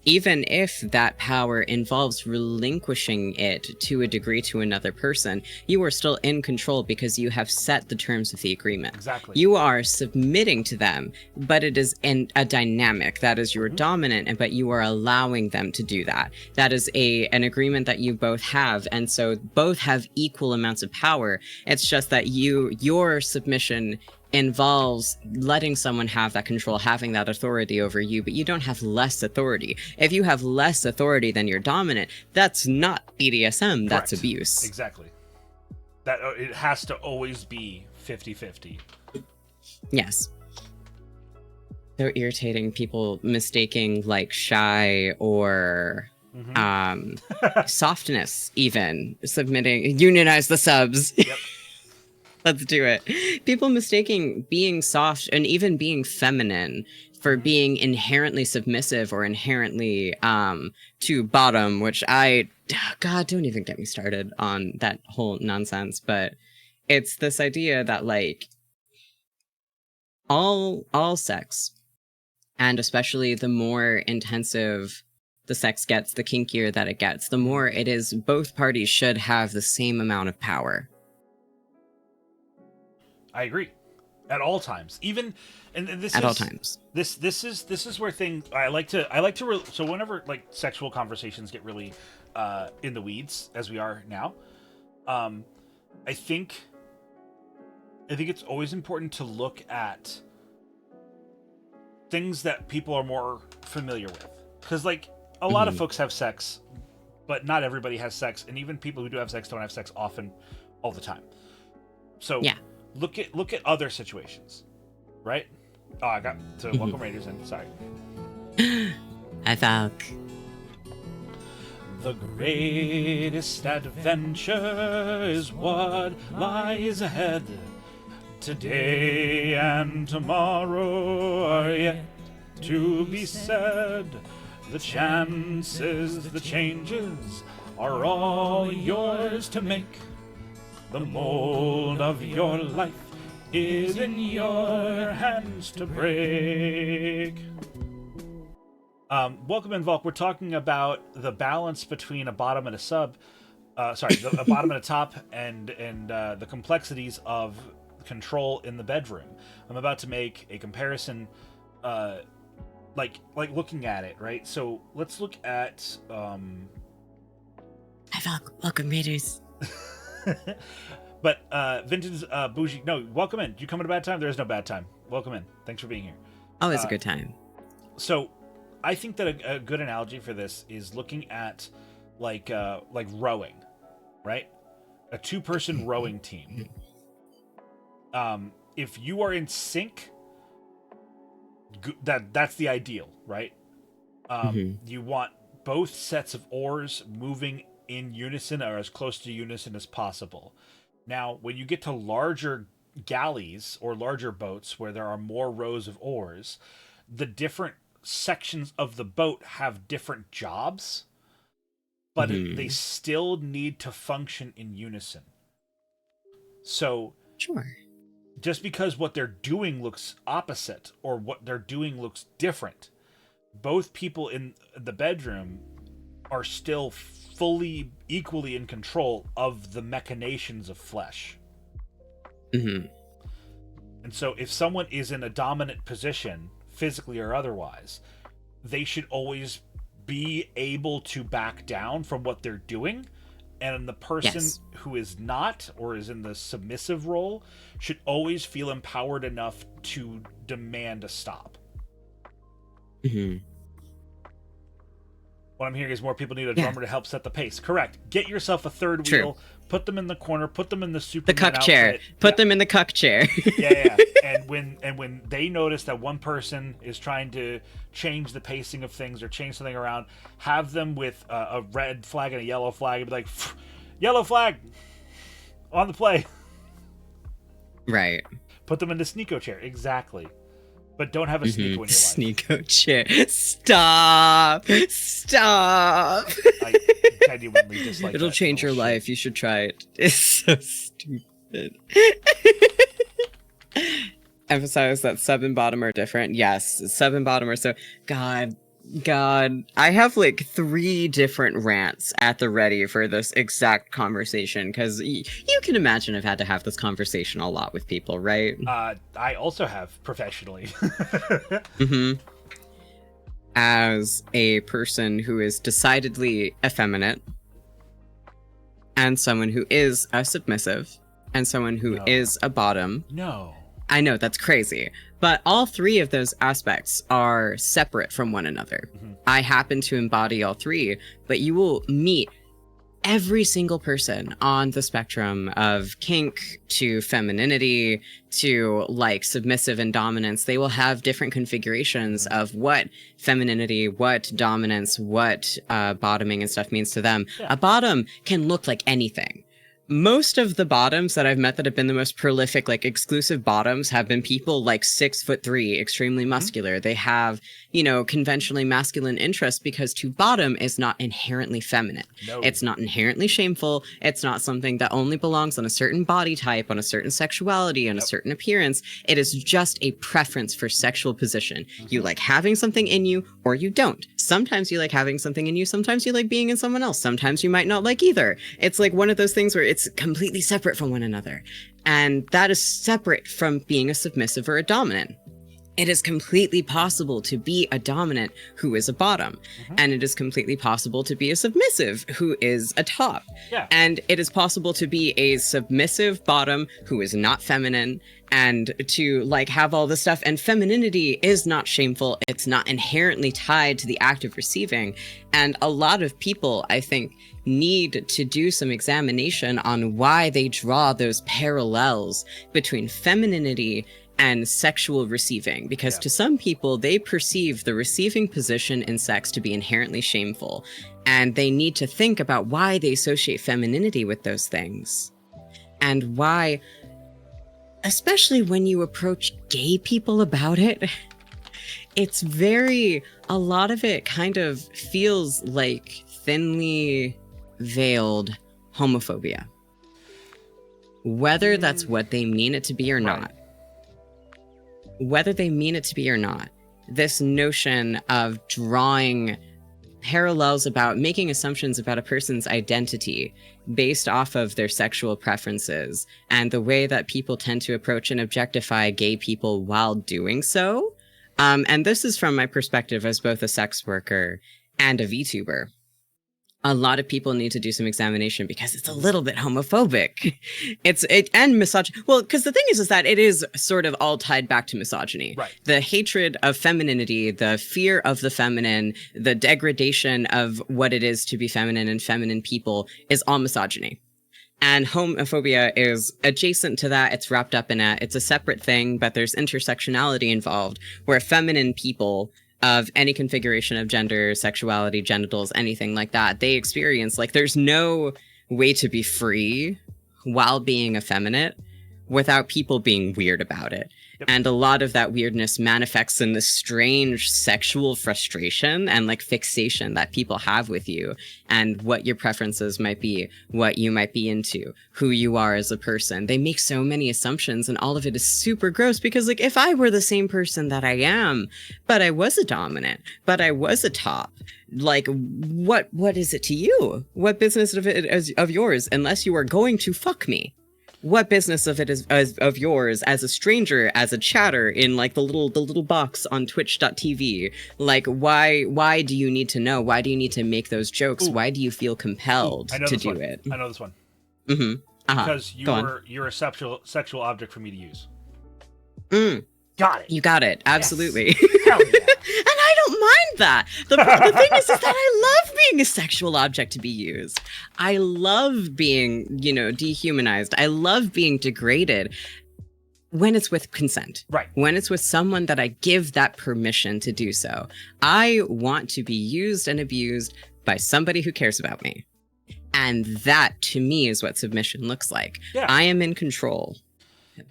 Even if that power involves relinquishing it to a degree to another person, you are still in control because you have set the terms of the agreement. Exactly. You are submitting to them, but it is a dynamic. That is your dominant, but you are allowing them to do that. That is an agreement that you both have, and so both have equal amounts of power. It's just that your submission involves letting someone have that control, having that authority over you, but you don't have less authority. If you have less authority than your dominant, that's not BDSM, that's Correct. abuse. Exactly. That it has to always be 50-50. Yes. So irritating, people mistaking like shy or softness, even unionize the subs. Yep. Let's do it. People mistaking being soft and even being feminine for being inherently submissive or inherently to bottom, which God, don't even get me started on that whole nonsense. But it's this idea that like all sex, and especially the more intensive the sex gets, the kinkier that it gets, the more it is both parties should have the same amount of power. I agree. At all times, even, and this at is, all times. This is where things so whenever like sexual conversations get really in the weeds, as we are now, I think it's always important to look at things that people are more familiar with, because like a lot of folks have sex, but not everybody has sex, and even people who do have sex don't have sex often, all the time. So yeah. Look at other situations, right? Oh, I got to welcome Raiders in. Sorry. Hi, Falk. The greatest adventure is what lies ahead. Today and tomorrow are yet to be said. The chances, the changes are all yours to make. The mold of your life is in your hands to break. Welcome in, Volk. We're talking about the balance between a bottom and a sub. A bottom and a top, and the complexities of control in the bedroom. I'm about to make a comparison, like looking at it, right? So let's look at. Hi, Volk. Welcome, readers. But Vintage Bougie, no, welcome in. Do you come at a bad time? There is no bad time. Welcome in. Thanks for being here. Always a good time. So, I think that a good analogy for this is looking at like rowing, right? A two-person rowing team. If you are in sync, that's the ideal, right? You want both sets of oars moving in unison or as close to unison as possible. Now, when you get to larger galleys or larger boats where there are more rows of oars, the different sections of the boat have different jobs, but they still need to function in unison. So, sure. Just because what they're doing looks opposite or what they're doing looks different, both people in the bedroom are still fully, equally in control of the machinations of flesh. And so if someone is in a dominant position, physically or otherwise, they should always be able to back down from what they're doing. And the person who is not, or is in the submissive role, should always feel empowered enough to demand a stop. What I'm hearing is more people need a drummer to help set the pace. Correct. Get yourself a third wheel, put them in the corner, put them in the Superman cuck outfit. chair. Put them in the cuck chair. Yeah. And when they notice that one person is trying to change the pacing of things or change something around, have them with a red flag and a yellow flag and be like, yellow flag on the play. Right. Put them in the Sneeko chair. Exactly. But don't have a Sneeko in your life. Sneeko chair. Stop. I genuinely dislike It'll that change your little life. shit. You should try it. It's so stupid. Emphasize that sub and bottom are different. Yes, sub and bottom are so... God, I have like 3 different rants at the ready for this exact conversation, because you can imagine I've had to have this conversation a lot with people, right? I also have professionally. As a person who is decidedly effeminate, and someone who is a submissive, and someone who is a bottom. No. I know, that's crazy. But all 3 of those aspects are separate from one another. I happen to embody all 3, but you will meet every single person on the spectrum of kink to femininity to like submissive and dominance. They will have different configurations of what femininity, what dominance, what bottoming and stuff means to them. Yeah. A bottom can look like anything. Most of the bottoms that I've met that have been the most prolific, like exclusive bottoms, have been people like 6'3", extremely muscular. They have, conventionally masculine interests because to bottom is not inherently feminine. No. It's not inherently shameful. It's not something that only belongs on a certain body type, on a certain sexuality, on a certain appearance. It is just a preference for sexual position. You like having something in you or you don't. Sometimes you like having something in you. Sometimes you like being in someone else. Sometimes you might not like either. It's like one of those things where it's completely separate from one another. And that is separate from being a submissive or a dominant. It is completely possible to be a dominant who is a bottom. And it is completely possible to be a submissive who is a top. Yeah. And it is possible to be a submissive bottom who is not feminine and to like have all this stuff. And femininity is not shameful. It's not inherently tied to the act of receiving. And a lot of people, I think, need to do some examination on why they draw those parallels between femininity and sexual receiving, because to some people, they perceive the receiving position in sex to be inherently shameful, and they need to think about why they associate femininity with those things, and why, especially when you approach gay people about it, it's a lot of it kind of feels like thinly veiled homophobia. Whether that's what they mean it to be or not. whether they mean it to be or not, this notion of drawing parallels about making assumptions about a person's identity based off of their sexual preferences and the way that people tend to approach and objectify gay people while doing so. And this is from my perspective as both a sex worker and a VTuber. A lot of people need to do some examination because it's a little bit homophobic. And misogyny. Well, because the thing is that it is sort of all tied back to misogyny. Right. The hatred of femininity, the fear of the feminine, the degradation of what it is to be feminine and feminine people is all misogyny. And homophobia is adjacent to that. It's wrapped up in it. It's a separate thing, but there's intersectionality involved where feminine people of any configuration of gender, sexuality, genitals, anything like that, they experience like there's no way to be free while being effeminate without people being weird about it. Yep. And a lot of that weirdness manifests in this strange sexual frustration and like fixation that people have with you and what your preferences might be, what you might be into, who you are as a person. They make so many assumptions and all of it is super gross because like if I were the same person that I am, but I was a dominant, but I was a top, like what is it to you? What business of it is of yours unless you are going to fuck me? What business of it is of yours as a stranger, as a chatter in like the little box on twitch.tv? Like why do you need to know? Why do you need to make those jokes? Ooh. Why do you feel compelled to do it? I know this one. Mm-hmm. Because you're a sexual object for me to use. Got it. You got it. Absolutely. Yes. Hell yeah. And I don't mind that. The thing is that I love being a sexual object to be used. I love being, dehumanized. I love being degraded when it's with consent. Right. When it's with someone that I give that permission to do so. I want to be used and abused by somebody who cares about me. And that, to me, is what submission looks like. Yeah. I am in control.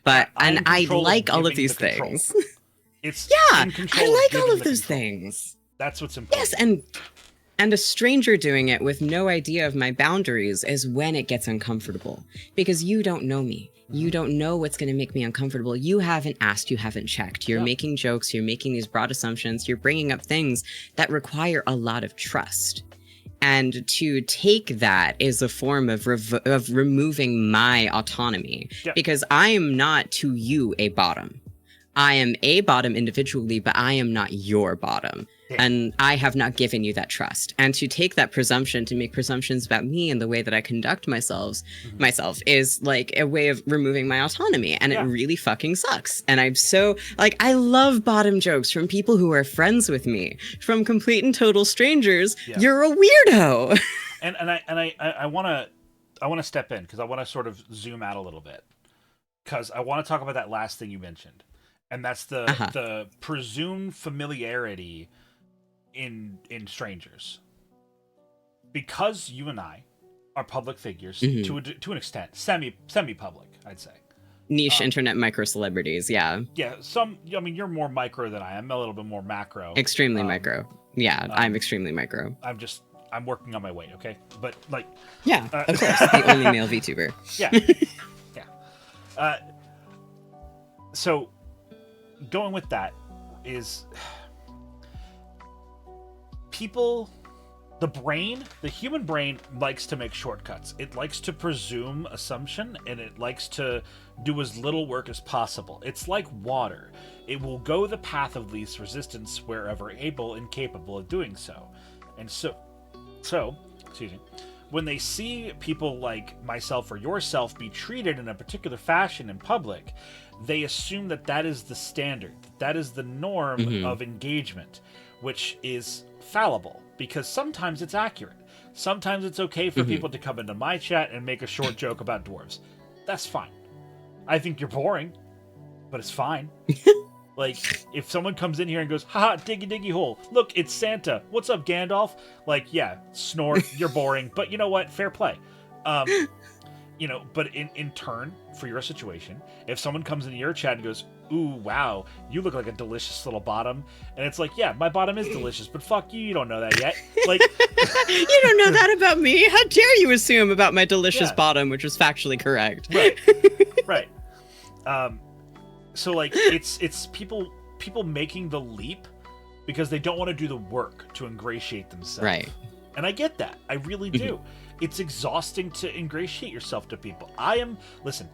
But I like all of these things. It's I like all of those things. That's what's important. Yes, and a stranger doing it with no idea of my boundaries is when it gets uncomfortable. Because you don't know me. You don't know what's going to make me uncomfortable. You haven't asked, you haven't checked. You're making jokes, you're making these broad assumptions, you're bringing up things that require a lot of trust. And to take that is a form of removing my autonomy because I am not to you a bottom. I am a bottom individually, but I am not your bottom. Yeah. And I have not given you that trust. And to take that presumption, to make presumptions about me and the way that I conduct myself is like a way of removing my autonomy. And it really fucking sucks. And I'm so like, I love bottom jokes from people who are friends with me, from complete and total strangers. Yeah. You're a weirdo. and I want to step in because I want to sort of zoom out a little bit because I want to talk about that last thing you mentioned. And that's the presumed familiarity in strangers. Because you and I are public figures to an extent, semi-public, I'd say. Niche internet micro celebrities, yeah. Yeah, you're more micro than I am. I'm a little bit more macro. Extremely micro. Yeah, I'm extremely micro. I'm working on my way, okay? But like, yeah, of course, the only male VTuber. Yeah. So going with that is the human brain likes to make shortcuts. It likes to presume assumption, and it likes to do as little work as possible. It's like water. It will go the path of least resistance wherever able and capable of doing so. And so, excuse me, when they see people like myself or yourself be treated in a particular fashion in public, they assume that is the standard, that is the norm of engagement, which is fallible because sometimes it's accurate. Sometimes it's okay for people to come into my chat and make a short joke about dwarves. That's fine. I think you're boring, but it's fine. Like, if someone comes in here and goes, haha, diggy diggy hole, look, it's Santa. What's up, Gandalf? Like, yeah, snort, you're boring, but you know what? Fair play. But in turn, for your situation, if someone comes into your chat and goes, ooh, wow, you look like a delicious little bottom, and it's like, yeah, my bottom is delicious, but fuck you, you don't know that yet. Like, you don't know that about me. How dare you assume about my delicious bottom, which was factually correct. Right. So like it's people making the leap because they don't want to do the work to ingratiate themselves. Right. And I get that. I really do. It's exhausting to ingratiate yourself to people. Listen,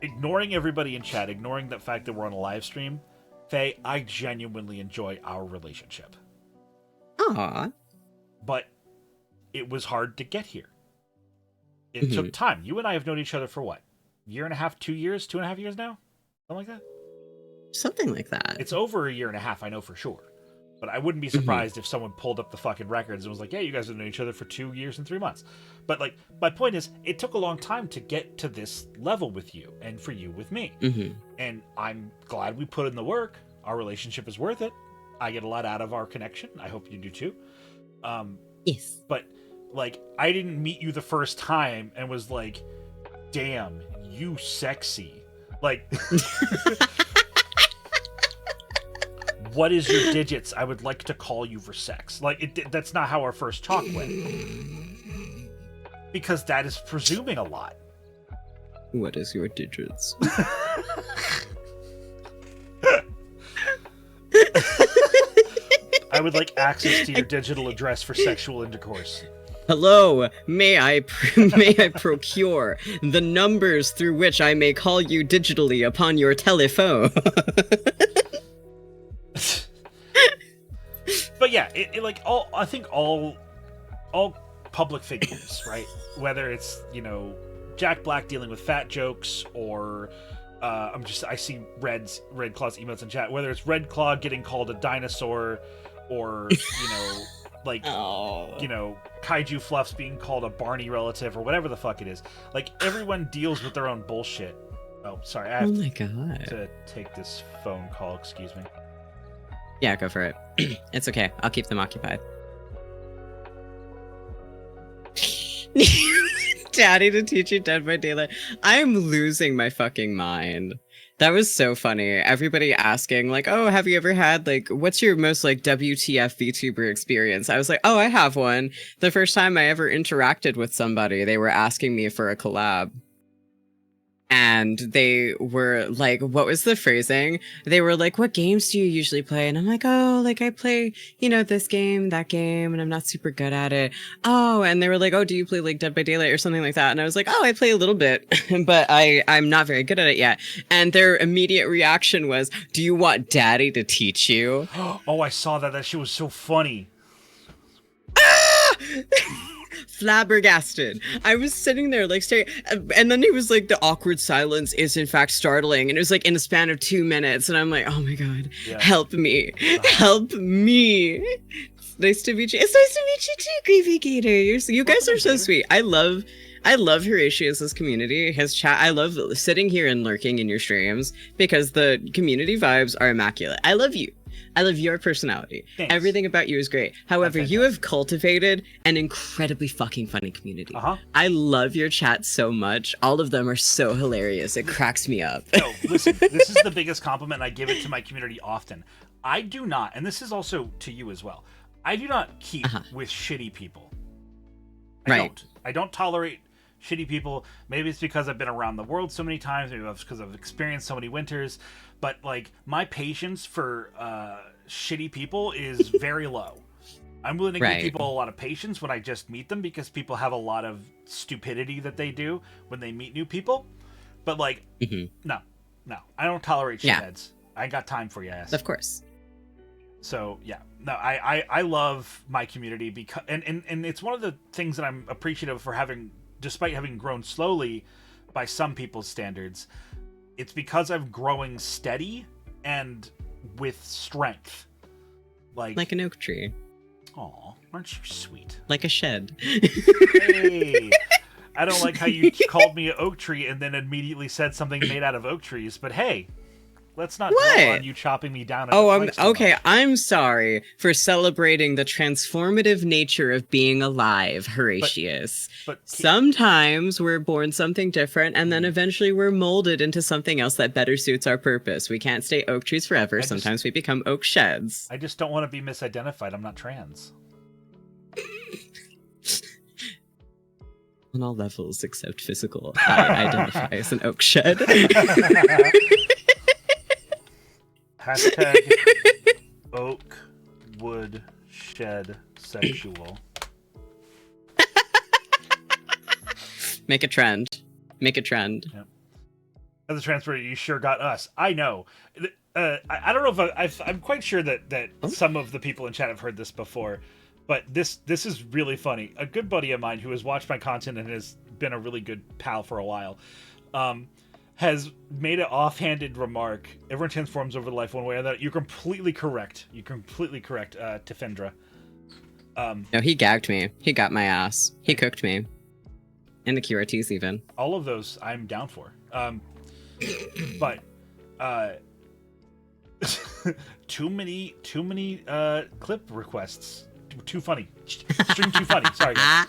ignoring everybody in chat, ignoring the fact that we're on a live stream, Faye, I genuinely enjoy our relationship. Aw. But it was hard to get here. It took time. You and I have known each other for what? Year and a half, 2 years, 2.5 years now? Something like that? Something like that. It's over a year and a half, I know for sure. But I wouldn't be surprised if someone pulled up the fucking records and was like, yeah, you guys have known each other for 2 years and 3 months. But, like, my point is, it took a long time to get to this level with you, and for you with me. And I'm glad we put in the work. Our relationship is worth it. I get a lot out of our connection. I hope you do too. Yes. But, like, I didn't meet you the first time and was like, damn, you sexy. Like... What is your digits? I would like to call you for sex. Like, that's not how our first talk went. Because that is presuming a lot. What is your digits? I would like access to your digital address for sexual intercourse. Hello, may I procure the numbers through which I may call you digitally upon your telephone? But yeah, I think all public figures, right? Whether it's, Jack Black dealing with fat jokes, or I see Red Claw's emotes in chat. Whether it's Red Claw getting called a dinosaur, or Kaiju Fluffs being called a Barney relative, or whatever the fuck it is. Like, everyone deals with their own bullshit. Oh, sorry, I have to take this phone call. Excuse me. Yeah, go for it. It's okay. I'll keep them occupied. Daddy to teach you Dead by Daylight. I'm losing my fucking mind. That was so funny. Everybody asking, like, oh, have you ever had, like, what's your most, like, WTF VTuber experience? I was like, oh, I have one. The first time I ever interacted with somebody, they were asking me for a collab. And they were like, what was the phrasing? They were like, what games do you usually play? And I'm like, oh, like I play, this game, that game, and I'm not super good at it. Oh, and they were like, oh, do you play like Dead by Daylight or something like that? And I was like, oh, I play a little bit, but I'm not very good at it yet. And their immediate reaction was, do you want Daddy to teach you? Oh, I saw that. That shit was so funny. Ah! Flabbergasted. I was sitting there like staring, and then it was like, the awkward silence is in fact startling, and it was like in a span of 2 minutes, and I'm like, oh my god, help me, help me. It's nice to meet you. It's nice to meet you too, Creepy Gator. You guys are so sweet. I love Horatio's community, his chat. I love sitting here and lurking in your streams because the community vibes are immaculate. I love you. I love your personality. Thanks. Everything about you is great. However, you have cultivated an incredibly fucking funny community. I love your chat so much. All of them are so hilarious. It cracks me up. No, listen, this is the biggest compliment, and I give it to my community often. I do not, and this is also to you as well, I do not keep with shitty people. I don't tolerate shitty people. Maybe it's because I've been around the world so many times. Maybe it's because I've experienced so many winters. But, like, my patience for shitty people is very low. I'm willing to give people a lot of patience when I just meet them, because people have a lot of stupidity that they do when they meet new people. But, like, no. I don't tolerate shitheads. I ain't got time for your ass. Of course. So, yeah. No, I love my community, because and it's one of the things that I'm appreciative for having, despite having grown slowly by some people's standards. It's because I'm growing steady and with strength. Like an oak tree. Aw, aren't you sweet? Like a shed. Hey, I don't like how you called me an oak tree and then immediately said something made out of oak trees, but hey, let's not dwell on you chopping me down. I'm sorry for celebrating the transformative nature of being alive, Horatius. But sometimes we're born something different, and then eventually we're molded into something else that better suits our purpose. We can't stay oak trees forever. Sometimes we become oak sheds. I just don't want to be misidentified. I'm not trans. On all levels except physical, I identify as an oak shed. Hashtag oak wood shed sexual. Make a trend. Make a trend. Yep. As a transfer, you sure got us. I know. I don't know if I'm quite sure that some of the people in chat have heard this before, but this is really funny. A good buddy of mine who has watched my content and has been a really good pal for a while, has made an offhanded remark. Everyone transforms over life one way or another. You're completely correct. Tifendra. No, he gagged me. He got my ass. He cooked me. And the QRTs even. All of those I'm down for. But too many clip requests. Too funny. Stream too funny. Sorry, guys.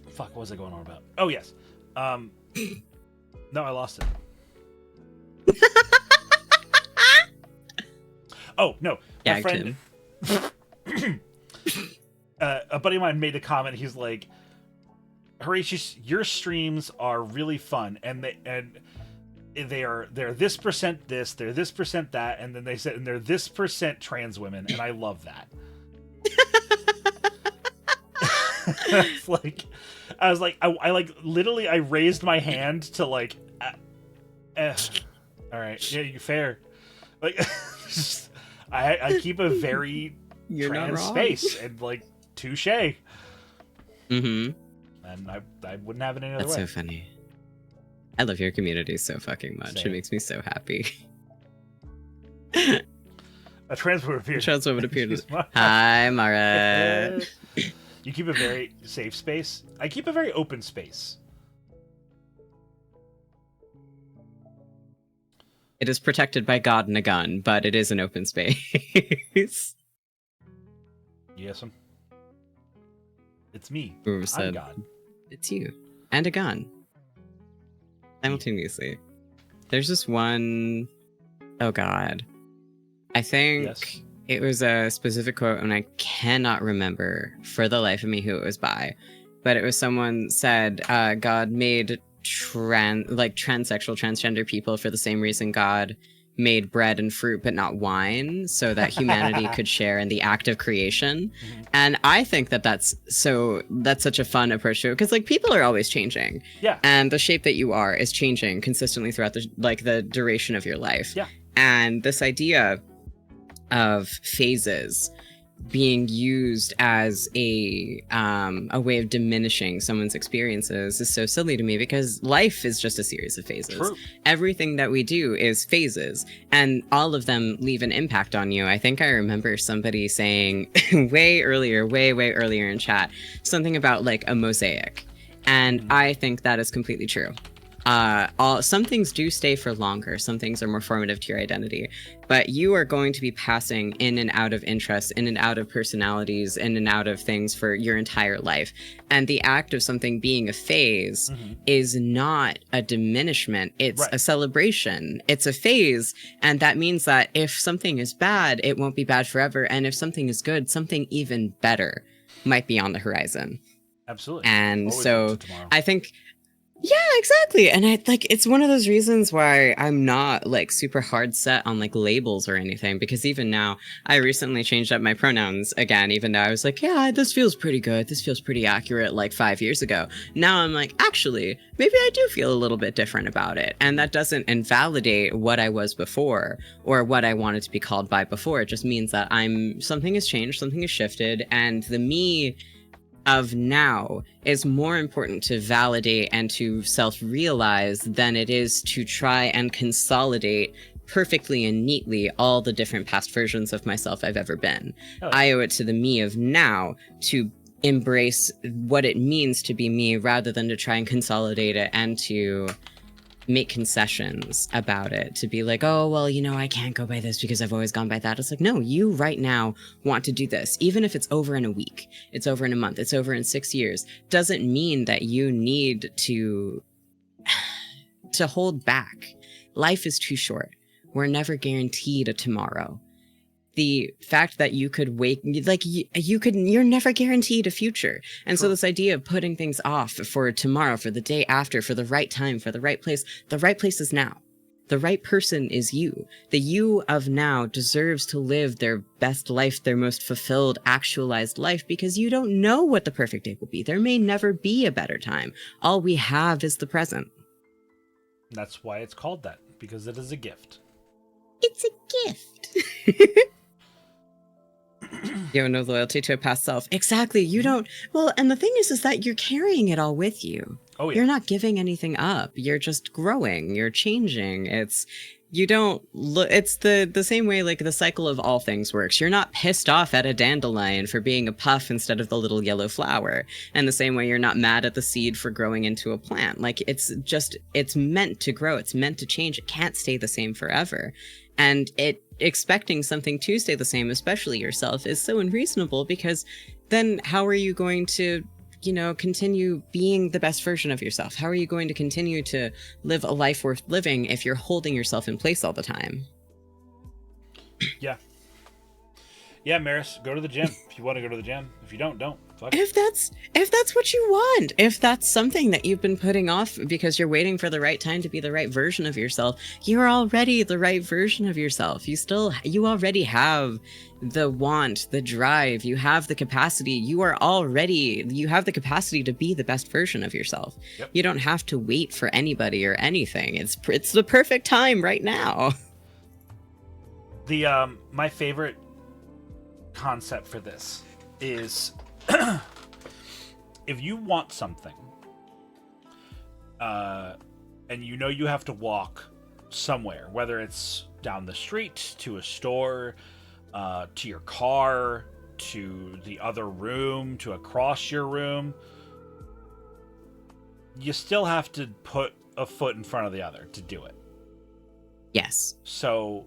Fuck, what was I going on about? Oh, yes. No, I lost it. Oh, no. My friend... a buddy of mine made a comment. He's like, Horatius, your streams are really fun, and they're this percent this, they're this percent that, and then they said, and they're this percent trans women, and I love that. It's like, I was like, I like literally, I raised my hand to like, all right, yeah, you fair. Like, I keep a very trans space, and like, touche. Mm-hmm. And I wouldn't have it any other way. That's so funny. I love your community so fucking much. Same. It makes me so happy. A trans woman appeared. A trans woman appeared. Hi, Mara. You keep a very safe space. I keep a very open space. It is protected by God and a gun, but it is an open space. Yes, it's me. Whoever said, I'm God. It's you. And a gun. Simultaneously. There's this one... Oh god. I think it was a specific quote, and I cannot remember for the life of me who it was by. But it was someone said, God made transsexual, transgender people for the same reason God made bread and fruit but not wine, so that humanity could share in the act of creation. And I think that's such a fun approach to it, because like people are always changing, and the shape that you are is changing consistently throughout the duration of your life, and this idea of phases being used as a way of diminishing someone's experiences is so silly to me, because life is just a series of phases. True. Everything that we do is phases, and all of them leave an impact on you. I think I remember somebody saying way earlier in chat, something about like a mosaic. And I think that is completely true. Some things do stay for longer. Some things are more formative to your identity, but you are going to be passing in and out of interests, in and out of personalities, in and out of things for your entire life. And the act of something being a phase is not a diminishment. It's a celebration. It's a phase. And that means that if something is bad, it won't be bad forever. And if something is good, something even better might be on the horizon. Absolutely. And so I think... Yeah, exactly. And it's one of those reasons why I'm not like super hard set on like labels or anything, because even now I recently changed up my pronouns again, even though I was like, yeah, this feels pretty good. This feels pretty accurate like 5 years ago. Now I'm like, actually, maybe I do feel a little bit different about it. And that doesn't invalidate what I was before or what I wanted to be called by before. It just means that something has changed, something has shifted, and the me of now is more important to validate and to self-realize than it is to try and consolidate perfectly and neatly all the different past versions of myself I've ever been. I owe it to the me of now to embrace what it means to be me, rather than to try and consolidate it and to make concessions about it, to be like, oh, well, you know, I can't go by this because I've always gone by that. It's like, no, you right now want to do this. Even if it's over in a week, it's over in a month, it's over in 6 years, doesn't mean that you need to hold back. Life is too short. We're never guaranteed a tomorrow. The fact that you could wake, like you're never guaranteed a future. And so this idea of putting things off for tomorrow, for the day after, for the right time, for the right place is now. The right person is you. The you of now deserves to live their best life, their most fulfilled, actualized life, because you don't know what the perfect day will be. There may never be a better time. All we have is the present. That's why it's called that, because it is a gift. It's a gift. You have no loyalty to a past self. Exactly. You don't. Well, and the thing is that you're carrying it all with you. Oh, yeah. You're not giving anything up. You're just growing. You're changing. You don't look. It's the same way like the cycle of all things works. You're not pissed off at a dandelion for being a puff instead of the little yellow flower. And the same way you're not mad at the seed for growing into a plant. Like it's meant to grow. It's meant to change. It can't stay the same forever. And expecting something to stay the same, especially yourself, is so unreasonable, because then how are you going to, continue being the best version of yourself? How are you going to continue to live a life worth living if you're holding yourself in place all the time? Yeah. Yeah, Maris, go to the gym if you want to go to the gym. If you don't. Fuck. If that's what you want, if that's something that you've been putting off because you're waiting for the right time to be the right version of yourself, you're already the right version of yourself. You already have the want, the drive, you have the capacity. You have the capacity to be the best version of yourself. Yep. You don't have to wait for anybody or anything. It's the perfect time right now. My favorite concept for this is if you want something and you have to walk somewhere, whether it's down the street to a store, to your car, to the other room, to across your room, you still have to put a foot in front of the other to do it. Yes. So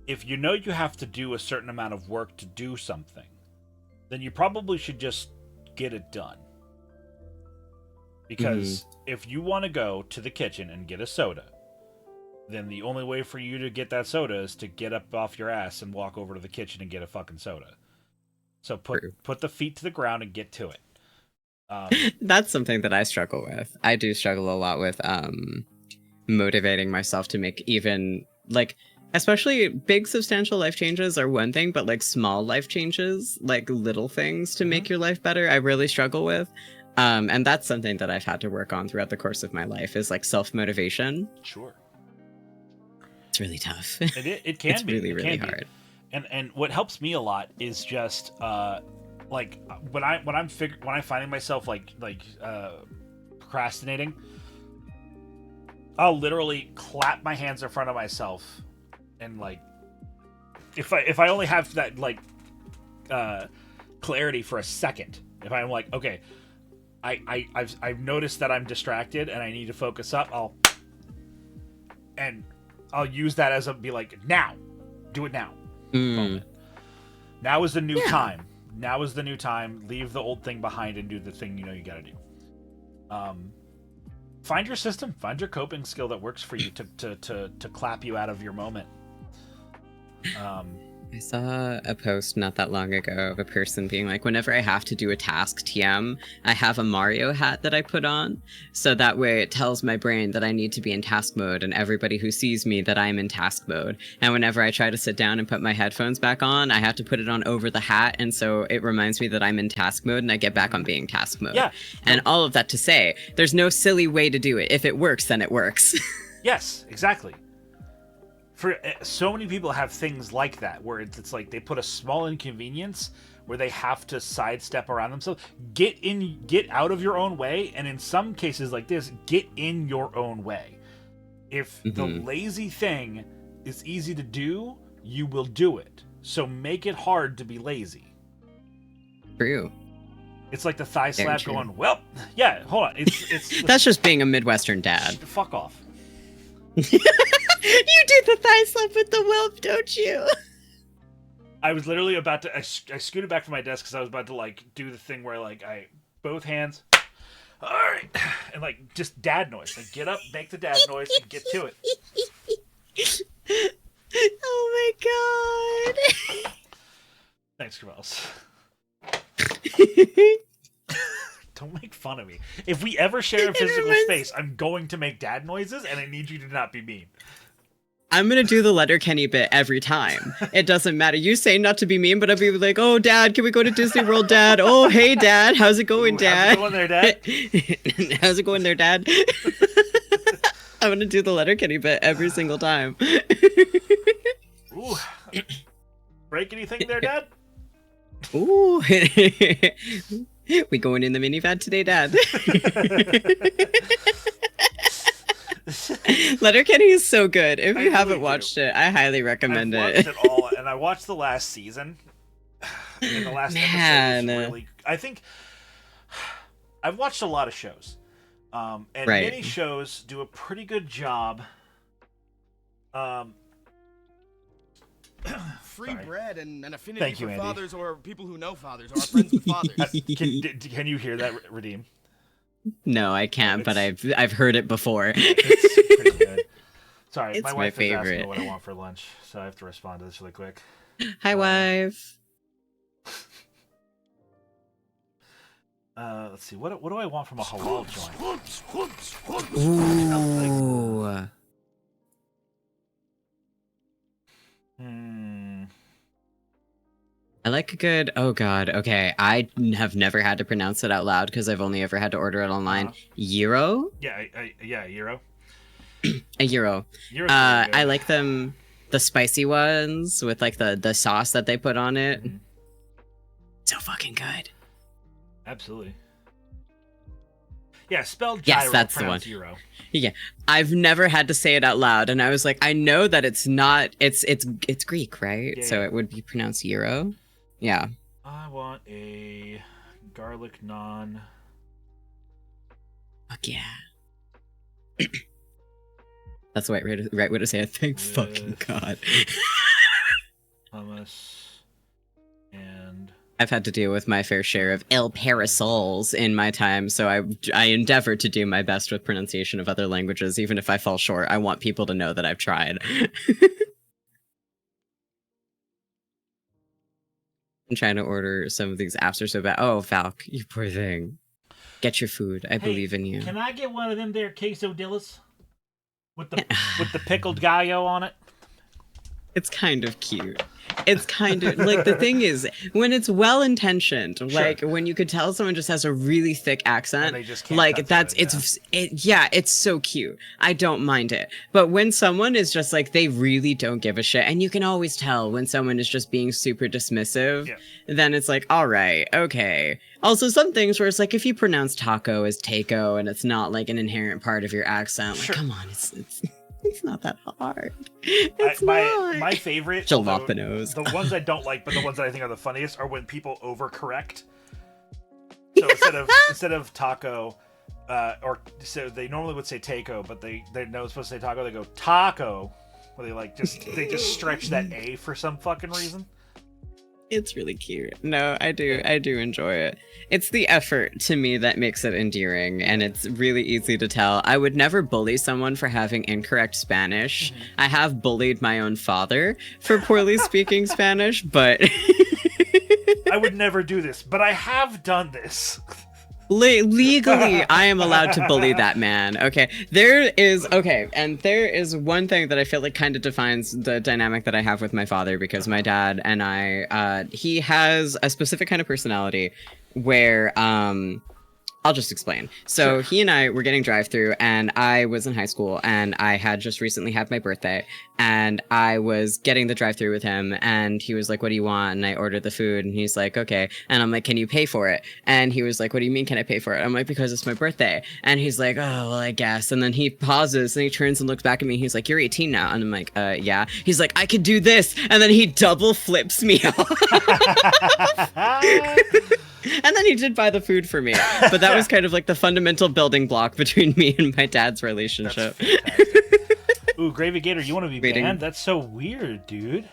if you have to do a certain amount of work to do something, then you probably should just get it done. Because if you want to go to the kitchen and get a soda, then the only way for you to get that soda is to get up off your ass and walk over to the kitchen and get a fucking soda. So put the feet to the ground and get to it. That's something that I struggle with. I do struggle a lot with motivating myself to make even, like, especially big substantial life changes are one thing, but like small life changes, like little things to make your life better, I really struggle with. And that's something that I've had to work on throughout the course of my life, is like self-motivation. Sure. It's really tough. It can it's be. really, it really can hard. Be. And what helps me a lot is just like when I'm finding myself like procrastinating, I'll literally clap my hands in front of myself. And like, if I only have that like clarity for a second, if I'm like, okay, I've noticed that I'm distracted and I need to focus up, I'll use that as be like, now, do it now. Moment. Now is the new time. Now is the new time. Leave the old thing behind and do the thing you got to do. Find your system. Find your coping skill that works for you to clap you out of your moment. I saw a post not that long ago of a person being like, whenever I have to do a task TM, I have a Mario hat that I put on. So that way it tells my brain that I need to be in task mode, and everybody who sees me that I'm in task mode. And whenever I try to sit down and put my headphones back on, I have to put it on over the hat. And so it reminds me that I'm in task mode and I get back on being task mode. Yeah. And all of that to say, there's no silly way to do it. If it works, then it works. Yes, exactly. For so many people have things like that where it's like they put a small inconvenience where they have to sidestep around themselves. Get out of your own way, and in some cases like this, get in your own way. If the lazy thing is easy to do, you will do it. So make it hard to be lazy. True. It's like the thigh slap going, well, yeah, hold on. It's That's just being a Midwestern dad. Fuck off. You do the thigh slap with the whelp, don't you? I was literally about to. I scooted back from my desk because I was about to like do the thing where like both hands. All right, and like just dad noise. Like get up, make the dad noise, and get to it. Oh my god! Thanks, Carmels. Don't make fun of me. If we ever share a physical space, I'm going to make dad noises, and I need you to not be mean. I'm gonna do the Letterkenny bit every time. It doesn't matter. You say not to be mean, but I'll be like, "Oh, Dad, can we go to Disney World, Dad? Oh, hey, Dad, how's it going, Dad? How's it going there, Dad? How's it going there, Dad?" I'm gonna do the Letterkenny bit every single time. Ooh. Break anything there, Dad? Ooh. We going in the minivan today, Dad? Letterkenny is so good. If you haven't watched it, I highly recommend it. I've watched it all, and I watched the last season. And the last episode was really... I think... I've watched a lot of shows. And many shows do a pretty good job... Free bread and an affinity Thank you, for Andy. fathers or people who know fathers or are friends with fathers. Can you hear that, Redeem? No, I can't, but I've heard it before. It's pretty good. Sorry, It's my my wife is asking me favorite. what I want for lunch, so I have to respond to this really quick. Hi, wife. Let's see. What do I want from a halal joint? Ooh. I like a good, oh god, okay. I have never had to pronounce it out loud because I've only ever had to order it online. Gyro? Yeah, yeah, gyro. A gyro. Gyro's really good. I like them, the spicy ones with like the sauce that they put on it. Mhm. So fucking good. Absolutely. Yeah, spelled gyro. Yes, that's the one. pronounced gyro. Yeah, I've never had to say it out loud, and I was like, I know that it's not. It's Greek, right? Yeah, so yeah. it would be pronounced gyro. Yeah. I want a garlic naan. Fuck yeah. That's the right way to say it. Thank fucking god. Hummus and I've had to deal with my fair share of El Parasols in my time, so I endeavor to do my best with pronunciation of other languages, even if I fall short. I want people to know that I've tried. I'm trying to order some of these apps are so bad. Oh, Valk, you poor thing. Get your food. I believe in you. Can I get one of them there quesadillas with the pickled gallo on it? It's kind of cute. It's kind of like the thing is when it's well intentioned, like when you could tell someone just has a really thick accent, And they just can't like cut that's through it, it's so cute. I don't mind it. But when someone is just like they really don't give a shit, and you can always tell when someone is just being super dismissive, then it's like, all right, okay. Also, some things where it's like if you pronounce taco as taco and it's not like an inherent part of your accent, like come on, it's not that hard. It's not. My favorite Jalapenos. The ones I don't like, but the ones that I think are the funniest are when people overcorrect. So instead of taco, or so they normally would say taco, but they know it's supposed to say taco. They go taco, where they just stretch that A for some fucking reason. It's really cute. No, I do enjoy it. It's the effort to me that makes it endearing, and it's really easy to tell. I would never bully someone for having incorrect Spanish. I have bullied my own father for poorly speaking Spanish, but I would never do this, but I have done this. Legally, I am allowed to bully that man. Okay, there is one thing that I feel like kind of defines the dynamic that I have with my father, because my dad and I, he has a specific kind of personality where, I'll just explain. So he and I were getting drive-through, and I was in high school, and I had just recently had my birthday, and I was getting the drive-through with him, and he was like, what do you want? And I ordered the food, and he's like, okay. And I'm like, can you pay for it? And he was like, what do you mean, can I pay for it? I'm like, because it's my birthday. And he's like, oh, well, I guess. And then he pauses, and he turns and looks back at me, and he's like, you're 18 now. And I'm like, yeah. He's like, I could do this. And then he double flips me off. And then he did buy the food for me. But that was kind of like the fundamental building block between me and my dad's relationship. Ooh, Gravy Gator, you want to be banned? That's so weird, dude.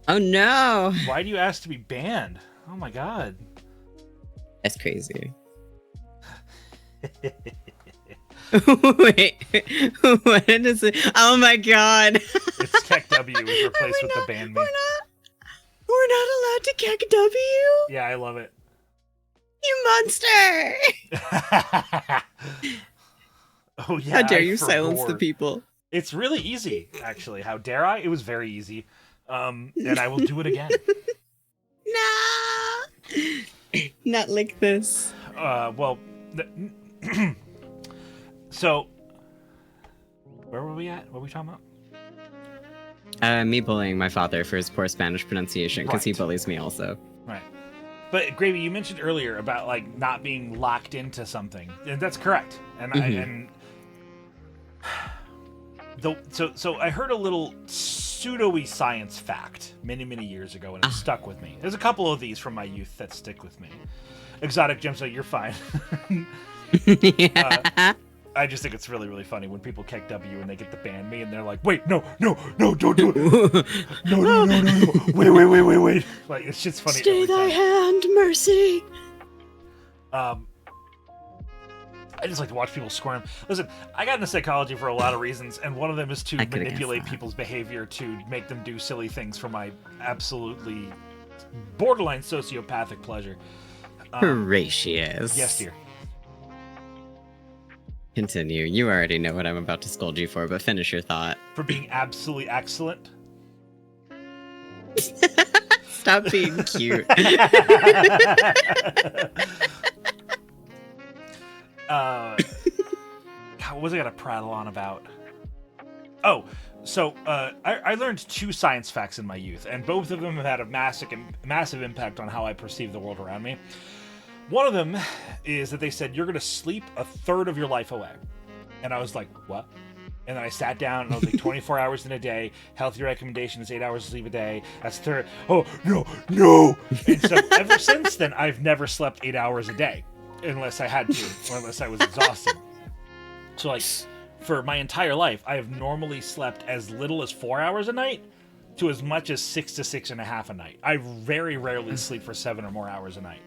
Oh no. Why do you ask to be banned? Oh my god. That's crazy. Wait, what is it? Oh my god. It's Keck W was replaced with the ban me. We're not allowed to Keck W? Yeah, I love it. You monster! Oh yeah. How dare I you silence the forgot. people? It's really easy, actually. How dare I? It was very easy. And I will do it again. No! Not like this. Well, so where were we at? What were we talking about? Me bullying my father for his poor Spanish pronunciation, because he Right. bullies me also. Right. But Gravy, you mentioned earlier about like not being locked into something, and that's correct. And so I heard a little pseudo-y science fact many years ago, and it stuck with me. There's a couple of these from my youth that stick with me. Exotic Gemstone, you're fine. I just think it's really funny when people kick W and they get to ban me, and they're like, "Wait, no, don't do it! No, wait!" Like it's just funny. Stay every thy time. hand, mercy. I just like to watch people squirm. Listen, I got into psychology for a lot of reasons, and one of them is to I could guess manipulate that. people's behavior to make them do silly things for my absolutely borderline sociopathic pleasure. Horatius. Yes, dear. Continue. You already know what I'm about to scold you for, but finish your thought. For being absolutely excellent. Stop being cute. God, what was I gonna prattle on about? Oh, so I learned 2 science facts in my youth, and both of them have had a massive impact on how I perceive the world around me. One of them is that they said you're gonna sleep a third of your life away, and I was like, what? And then I sat down and I was like, 24 hours in a day. Healthy recommendation is 8 hours of sleep a day. That's third. Oh no! And so ever since then, I've never slept 8 hours a day, unless I had to, or unless I was exhausted. So like, for my entire life, I have normally slept as little as 4 hours a night to as much as 6 to 6.5 a night. I very rarely sleep for 7 or more hours a night.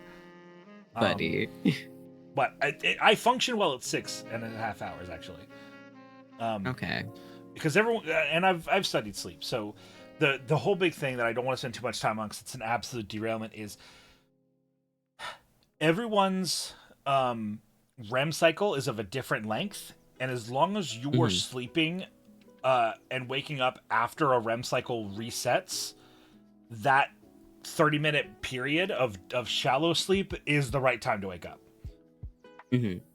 Buddy. But I function well at 6.5 hours actually. Okay. Because everyone, and I've studied sleep, so the whole big thing that I don't want to spend too much time on because it's an absolute derailment is everyone's REM cycle is of a different length, and as long as you are sleeping and waking up after a REM cycle resets, that 30-minute period of shallow sleep is the right time to wake up.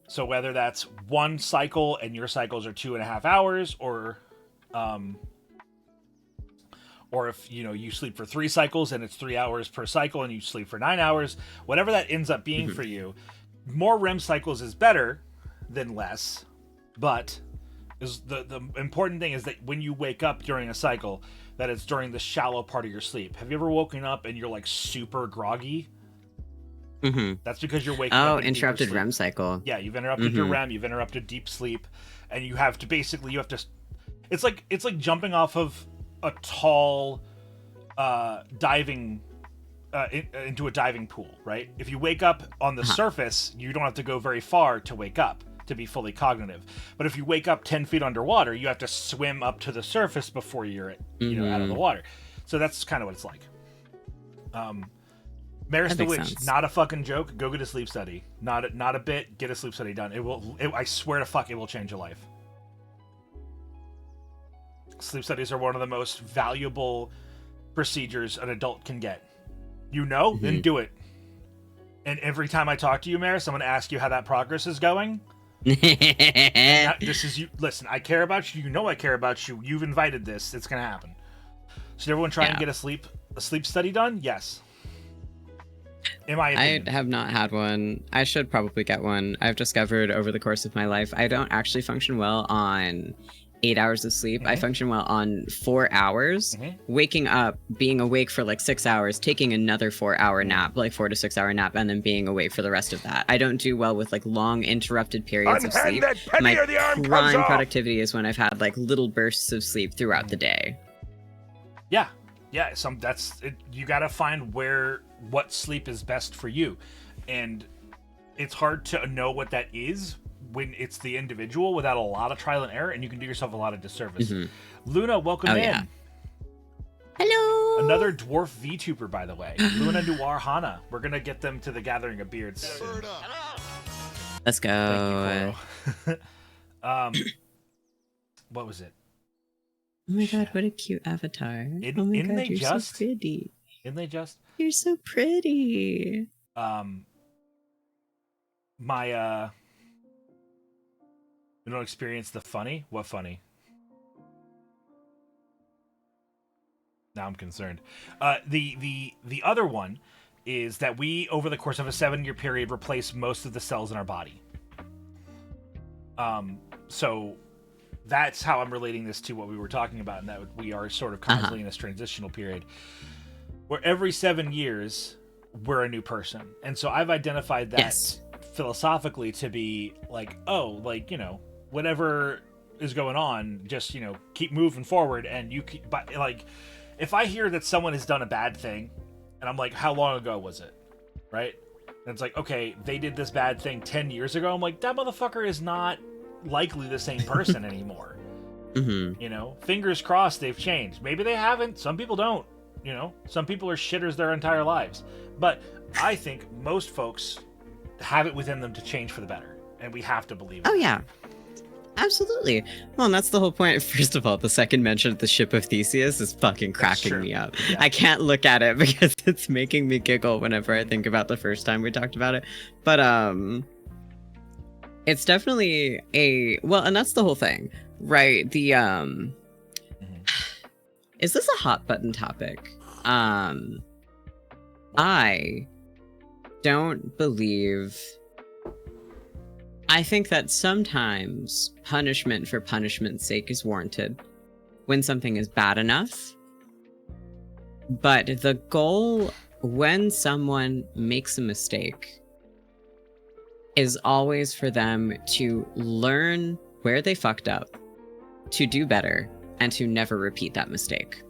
So whether that's one cycle and your cycles are 2.5 hours, or if you sleep for 3 cycles and it's 3 hours per cycle and you sleep for 9 hours, whatever that ends up being for you, more REM cycles is better than less. But is the important thing is that when you wake up during a cycle, that it's during the shallow part of your sleep. Have you ever woken up and you're like super groggy? That's because you're waking up. Oh, in deeper interrupted sleep. REM cycle. Yeah, you've interrupted your REM, you've interrupted deep sleep, and you have to it's like jumping off of a tall diving into a diving pool, right? If you wake up on the surface, you don't have to go very far to wake up to be fully cognitive. But if you wake up 10 feet underwater, you have to swim up to the surface before you're out of the water. So that's kind of what it's like. Maris That the makes Witch, sense. not a fucking joke. Go get a sleep study. Not a bit. Get a sleep study done. I swear to fuck, it will change your life. Sleep studies are one of the most valuable procedures an adult can get. Then do it. And every time I talk to you, Maris, I'm going to ask you how that progress is going. This is you. Listen, I care about you. You know I care about you. You've invited this. It's going to happen. Should everyone try and get a sleep study done? Yes. In my opinion. I have not had one. I should probably get one. I've discovered over the course of my life, I don't actually function well on 8 hours of sleep. I function well on 4 hours, waking up, being awake for like 6 hours, taking another 4-hour nap, like 4 to 6 hour nap, and then being awake for the rest of that. I don't do well with like long interrupted periods of sleep. My prime productivity is when I've had like little bursts of sleep throughout the day. Yeah. That's it. You got to find what sleep is best for you, and it's hard to know what that is when it's the individual without a lot of trial and error, and you can do yourself a lot of disservice. Luna, welcome in. Yeah. Hello. Another dwarf VTuber, by the way. Luna Noir Hana. We're gonna get them to the Gathering of Beards soon. Let's go. Thank you, what was it? Oh my god, what a cute avatar. Oh my god, you're so pretty. Didn't they just? You're so pretty. My you don't experience the funny? What funny? Now I'm concerned. The other one is that we, over the course of a 7-year period, replace most of the cells in our body. So that's how I'm relating this to what we were talking about, and that we are sort of constantly in this transitional period where every 7 years we're a new person. And so I've identified that philosophically to be like, oh, like, you know, whatever is going on, just, you know, keep moving forward. And you keep, but like, if I hear that someone has done a bad thing and I'm like, how long ago was it? Right? And it's like, okay, they did this bad thing 10 years ago. I'm like, that motherfucker is not likely the same person anymore. You know, fingers crossed they've changed. Maybe they haven't. Some people don't. You know, some people are shitters their entire lives. But I think most folks have it within them to change for the better. And we have to believe it. Oh, yeah. Absolutely. Well, and that's the whole point. First of all, the second mention of the ship of Theseus is fucking cracking me up. Yeah. I can't look at it because it's making me giggle whenever I think about the first time we talked about it. But it's definitely well, and that's the whole thing, right? The is this a hot button topic? I don't believe. I think that sometimes punishment for punishment's sake is warranted when something is bad enough. But the goal when someone makes a mistake is always for them to learn where they fucked up, to do better, and to never repeat that mistake.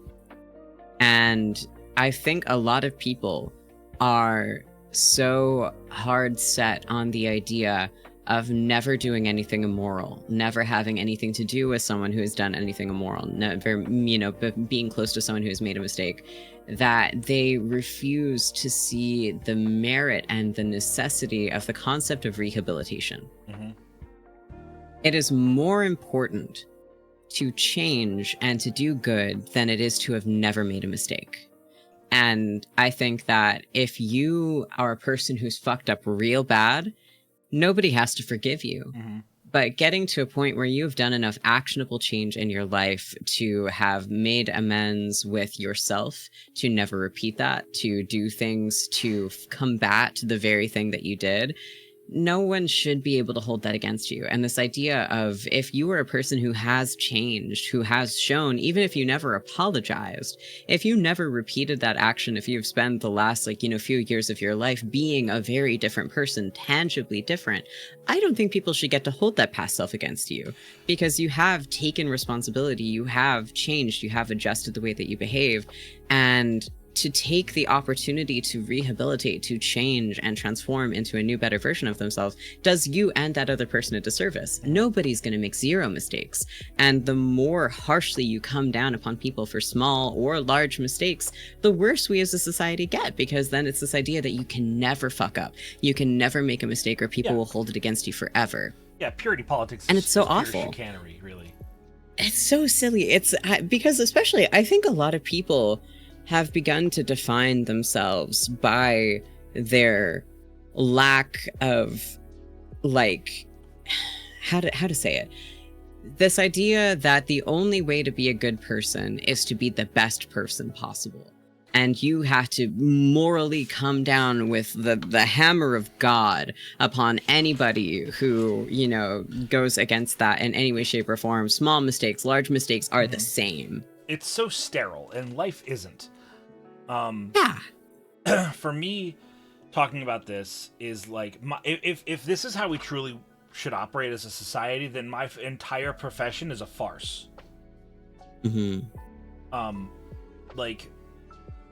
And I think a lot of people are so hard set on the idea of never doing anything immoral, never having anything to do with someone who has done anything immoral, never, you know, being close to someone who has made a mistake, that they refuse to see the merit and the necessity of the concept of rehabilitation. It is more important to change and to do good than it is to have never made a mistake. And I think that if you are a person who's fucked up real bad, nobody has to forgive you. But getting to a point where you've done enough actionable change in your life to have made amends with yourself, to never repeat that, to do things to combat the very thing that you did, no one should be able to hold that against you. And this idea of if you are a person who has changed, who has shown, even if you never apologized, if you never repeated that action, if you've spent the last, like, you know, few years of your life being a very different person, tangibly different, I don't think people should get to hold that past self against you, because you have taken responsibility, you have changed, you have adjusted the way that you behave. And to take the opportunity to rehabilitate, to change and transform into a new, better version of themselves does you and that other person a disservice. Nobody's going to make zero mistakes. And the more harshly you come down upon people for small or large mistakes, the worse we as a society get, because then it's this idea that you can never fuck up. You can never make a mistake, or people will hold it against you forever. Yeah, purity politics and it's so is pure awful. Chicanery, really. It's so silly. It's because especially I think a lot of people have begun to define themselves by their lack of, like, how to say it. This idea that the only way to be a good person is to be the best person possible. And you have to morally come down with the hammer of God upon anybody who, you know, goes against that in any way, shape, or form. Small mistakes, large mistakes are the same. It's so sterile, and life isn't. For me, talking about this is like, if this is how we truly should operate as a society, then my entire profession is a farce. Like,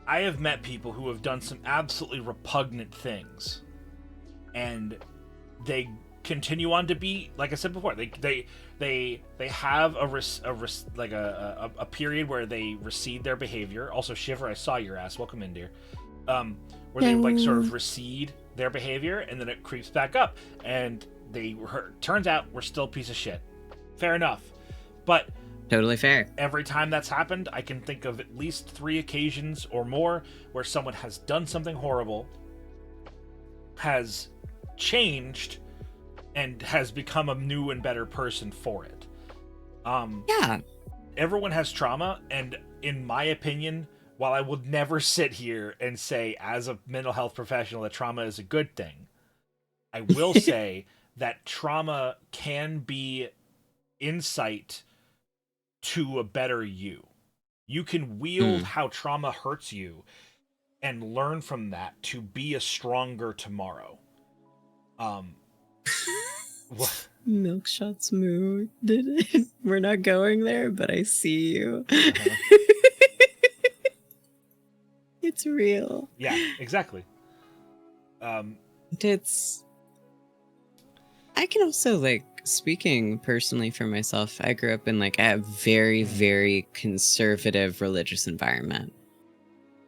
I have met people who have done some absolutely repugnant things, and they continue on to be, like I said before, they have a period where they recede their behavior. Also, Shiver, I saw your ass. Welcome in, dear. Where they like sort of recede their behavior, and then it creeps back up, and turns out we're still a piece of shit. Fair enough, but Totally fair. every time that's happened, I can think of at least 3 occasions or more where someone has done something horrible, has changed, and has become a new and better person for it. Yeah. Everyone has trauma, and in my opinion, while I would never sit here and say as a mental health professional that trauma is a good thing, I will say that trauma can be insight to a better you. You can wield how trauma hurts you and learn from that to be a stronger tomorrow. What? Milk shots moo. We're not going there, but I see you. It's real. Yeah, exactly. It's. I can also, like, speaking personally for myself, I grew up in, like, a very, very conservative religious environment.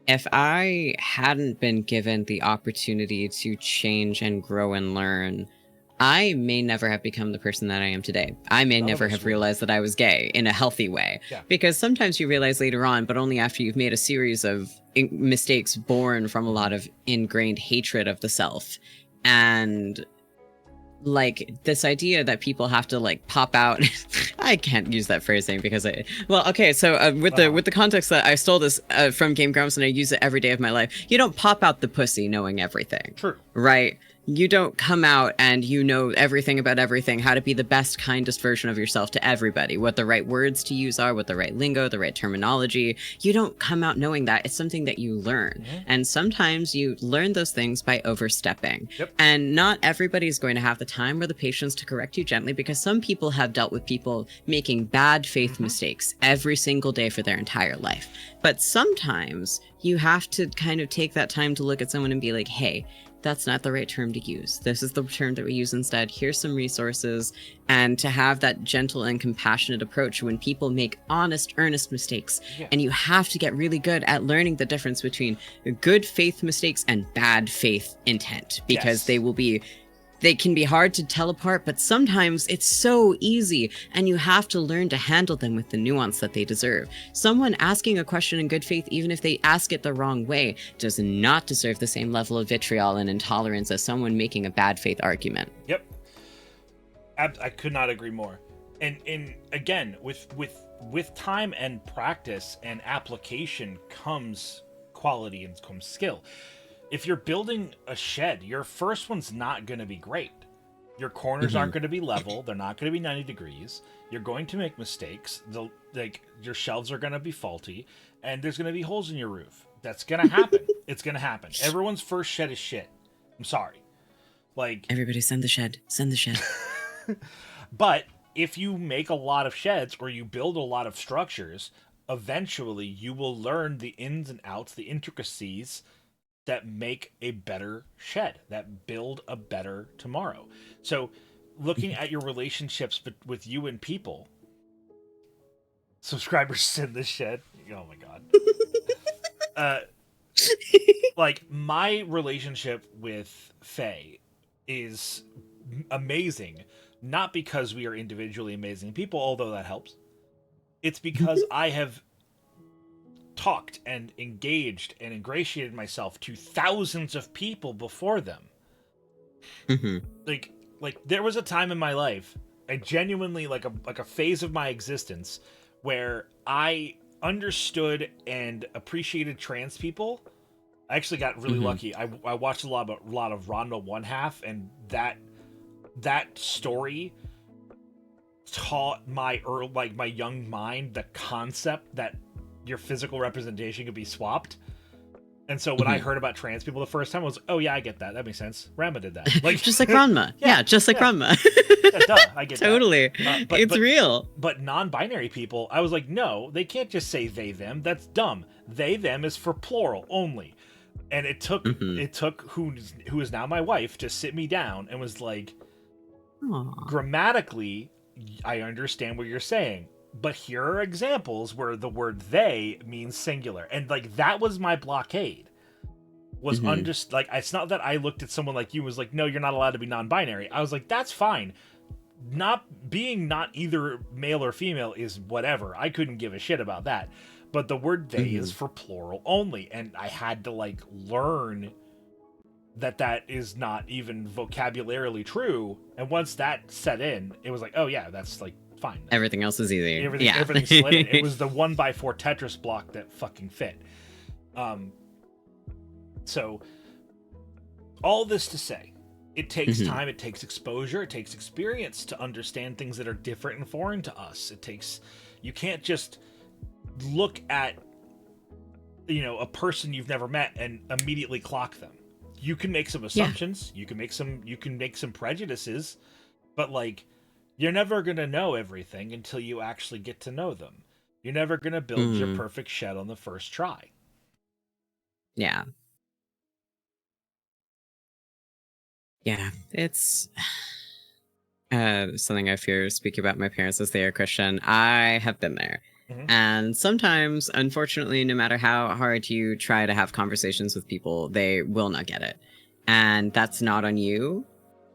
If I hadn't been given the opportunity to change and grow and learn, I may never have become the person that I am today. I may never have realized that I was gay in a healthy way. Yeah. Because sometimes you realize later on, but only after you've made a series of mistakes born from a lot of ingrained hatred of the self. And like this idea that people have to like pop out. I can't use that phrasing because with the context that I stole this from Game Grumps and I use it every day of my life. You don't pop out the pussy knowing everything. True. Right? You don't come out and you know everything about everything, how to be the best, kindest version of yourself to everybody, what the right words to use are, what the right lingo, the right terminology. You don't come out knowing that. It's something that you learn. And sometimes you learn those things by overstepping. Yep. And not everybody's going to have the time or the patience to correct you gently, because some people have dealt with people making bad faith mistakes every single day for their entire life. But sometimes you have to kind of take that time to look at someone and be like, hey, that's not the right term to use. This is the term that we use instead. Here's some resources. And to have that gentle and compassionate approach when people make honest, earnest mistakes. Yeah. And you have to get really good at learning the difference between good faith mistakes and bad faith intent, because they can be hard to tell apart, but sometimes it's so easy, and you have to learn to handle them with the nuance that they deserve. Someone asking a question in good faith, even if they ask it the wrong way, does not deserve the same level of vitriol and intolerance as someone making a bad faith argument. Yep. I could not agree more. And again, with time and practice and application comes quality and comes skill. If you're building a shed, your first one's not going to be great. Your corners aren't going to be level. They're not going to be 90 degrees. You're going to make mistakes. Your shelves are going to be faulty, and there's going to be holes in your roof. That's going to happen. It's going to happen. Everyone's first shed is shit. I'm sorry. Like, everybody send the shed. Send the shed. But if you make a lot of sheds or you build a lot of structures, eventually you will learn the ins and outs, the intricacies that make a better shed, that build a better tomorrow. So looking at your relationships with you and people, subscribers in this shed. Oh my God. Like my relationship with Faye is amazing, not because we are individually amazing people, although that helps. It's because I have talked and engaged and ingratiated myself to thousands of people before them. Like there was a time in my life, I genuinely like a phase of my existence where I understood and appreciated trans people. I actually got really lucky. I watched a lot of Rhonda One Half, and that story taught my young mind the concept that your physical representation could be swapped. And so when I heard about trans people the first time, I was like, oh yeah, I get that. That makes sense. Rama did that. Like just like Ranma. Yeah, just like Ranma. Yeah, duh, I get totally. that. It's real. But non-binary people, I was like, no, they can't just say they, them. That's dumb. They, them is for plural only. And it took who is now my wife to sit me down and was like, Aw. Grammatically, I understand what you're saying, but here are examples where the word they means singular, and like that was my blockade. Was like, it's not that I looked at someone like you and was like, no, you're not allowed to be non-binary. I was like, that's fine. Not either male or female is whatever. I couldn't give a shit about that. But the word they is for plural only, and I had to like learn that is not even vocabularily true. And once that set in, it was like, oh yeah, that's like fine. Everything else is easy. Everything slid in. It was the 1x4 Tetris block that fucking fit. So all this to say, it takes time, it takes exposure, it takes experience to understand things that are different and foreign to us. You can't just look at, a person you've never met and immediately clock them. You can make some assumptions, you can make some prejudices, but like, you're never going to know everything until you actually get to know them. You're never going to build your perfect shed on the first try. Yeah. Yeah, it's something I fear speaking about my parents as they are Christian. I have been there. And sometimes, unfortunately, no matter how hard you try to have conversations with people, they will not get it. And that's not on you.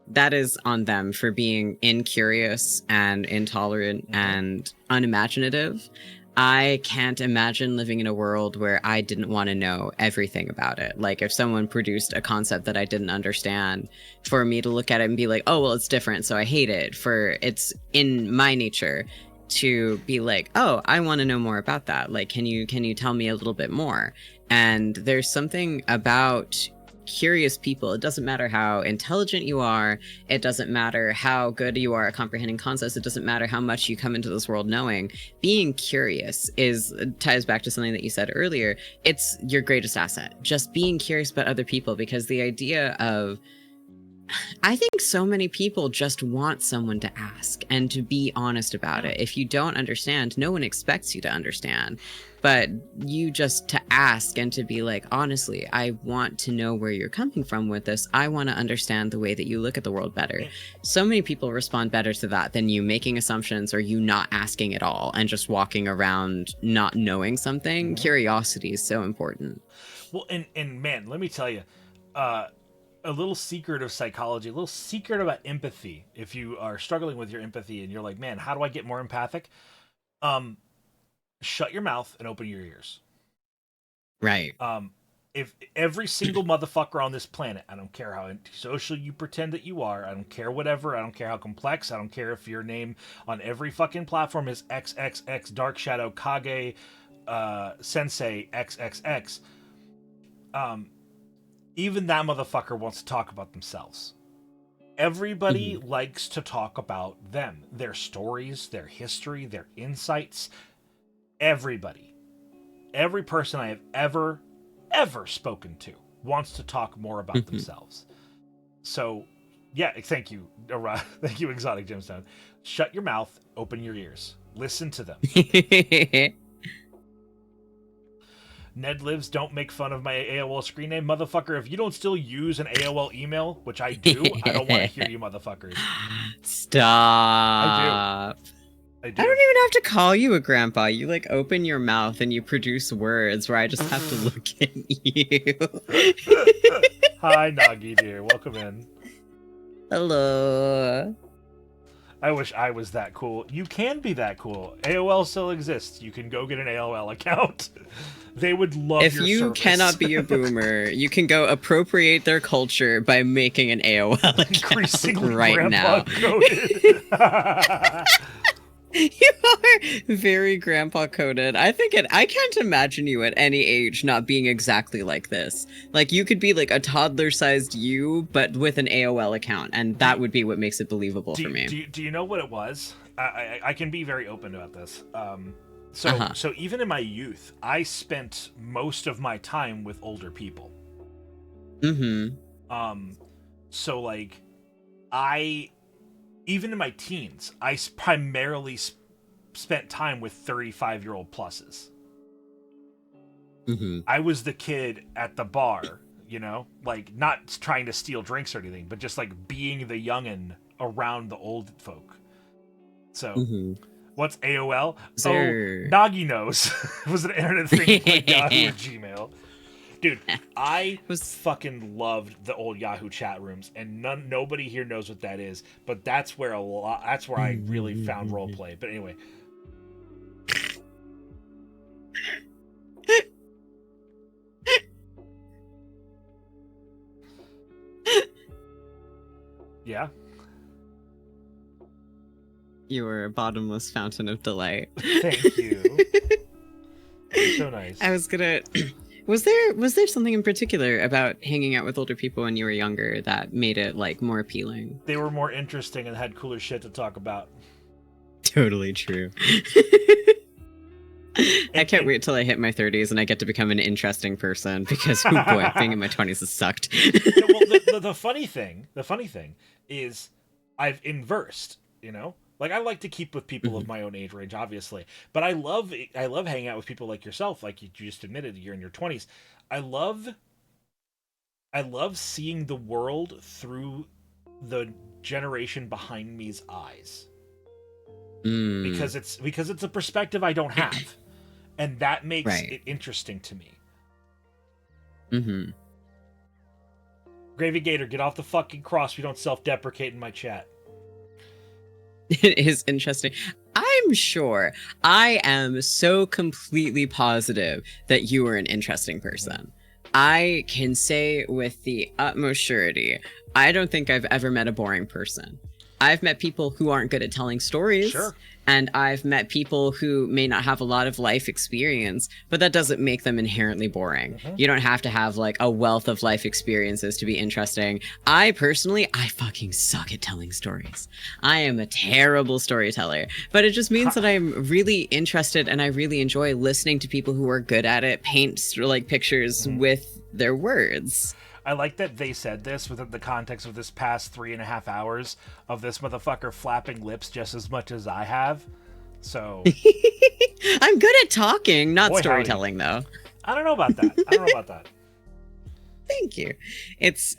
That is on them for being incurious and intolerant and unimaginative. I can't imagine living in a world where I didn't want to know everything about it. Like, if someone produced a concept that I didn't understand, for me to look at it and be like, oh, well, it's different, so I hate it. For it's in my nature to be like, oh, I want to know more about that. Like, can you tell me a little bit more? And there's something about curious people. It doesn't matter how intelligent you are. It doesn't matter how good you are at comprehending concepts. It doesn't matter how much you come into this world knowing. Being curious ties back to something that you said earlier. It's your greatest asset. Just being curious about other people, because the idea of, I think so many people just want someone to ask and to be honest about it. If you don't understand, no one expects you to understand. But you just to ask and to be like, honestly, I want to know where you're coming from with this. I want to understand the way that you look at the world better. So many people respond better to that than you making assumptions or you not asking at all and just walking around not knowing something. Curiosity is so important. Well, and man, let me tell you, a little secret of psychology, a little secret about empathy. If you are struggling with your empathy and you're like, man, how do I get more empathic? Shut your mouth and open your ears. Right. If every single motherfucker on this planet, I don't care how antisocial you pretend that you are, I don't care whatever, I don't care how complex, I don't care if your name on every fucking platform is XXX Dark Shadow Kage Sensei XXX, even that motherfucker wants to talk about themselves. Everybody likes to talk about them, their stories, their history, their insights. Everybody, every person I have ever spoken to wants to talk more about themselves. So, yeah, thank you. Thank you, Exotic Gemstone. Shut your mouth, open your ears. Listen to them. Ned Lives, don't make fun of my AOL screen name. Motherfucker, if you don't still use an AOL email, which I do, I don't want to hear you motherfuckers. Stop. I do. I don't even have to call you a grandpa. You like open your mouth and you produce words where I just have to look at you. Hi, Nagi dear. Welcome in. Hello. I wish I was that cool. You can be that cool. AOL still exists. You can go get an AOL account. They would love if your you service. Cannot be a boomer, you can go appropriate their culture by making an AOL account Increasingly right now. coded. You are very grandpa coded. I can't imagine you at any age not being exactly like this. Like, you could be like a toddler-sized you, but with an AOL account, and that would be what makes it believable for me. Do you know what it was? I can be very open about this. So even in my youth, I spent most of my time with older people. So like, even in my teens, I primarily spent time with 35-year-old pluses. I was the kid at the bar, like not trying to steal drinks or anything, but just like being the youngin' around the old folk. So, Mhm. what's AOL? Sir. Oh, Noggy knows. Was an internet thing like Yahoo or Gmail. Dude, I fucking loved the old Yahoo chat rooms, and nobody here knows what that is. But that's where I really found roleplay. But anyway. Yeah. You were a bottomless fountain of delight. Thank you. You're so nice. I was gonna. Was there something in particular about hanging out with older people when you were younger that made it like more appealing? They were more interesting and had cooler shit to talk about. Totally true. I can't wait till I hit my 30s and I get to become an interesting person because, oh boy, being in my 20s has sucked. Yeah, well, the funny thing is I've inversed, you know? Like, I like to keep with people of my own age range, obviously. But I love hanging out with people like yourself, like you just admitted, you're in your 20s. I love seeing the world through the generation behind me's eyes. Because it's a perspective I don't have. And that makes it interesting to me. Mm-hmm. Gravy Gator, get off the fucking cross. We don't self-deprecate in my chat. It is interesting. I'm sure. I am so completely positive that you are an interesting person. I can say with the utmost surety, I don't think I've ever met a boring person. I've met people who aren't good at telling stories. Sure. And I've met people who may not have a lot of life experience, but that doesn't make them inherently boring. You don't have to have like a wealth of life experiences to be interesting. I fucking suck at telling stories. I am a terrible storyteller, but it just means that I'm really interested and I really enjoy listening to people who are good at it, paint like pictures with their words. I like that they said this within the context of this past 3.5 hours of this motherfucker flapping lips just as much as I have. So I'm good at talking, not Boy, storytelling, though. I don't know about that. Thank you. It's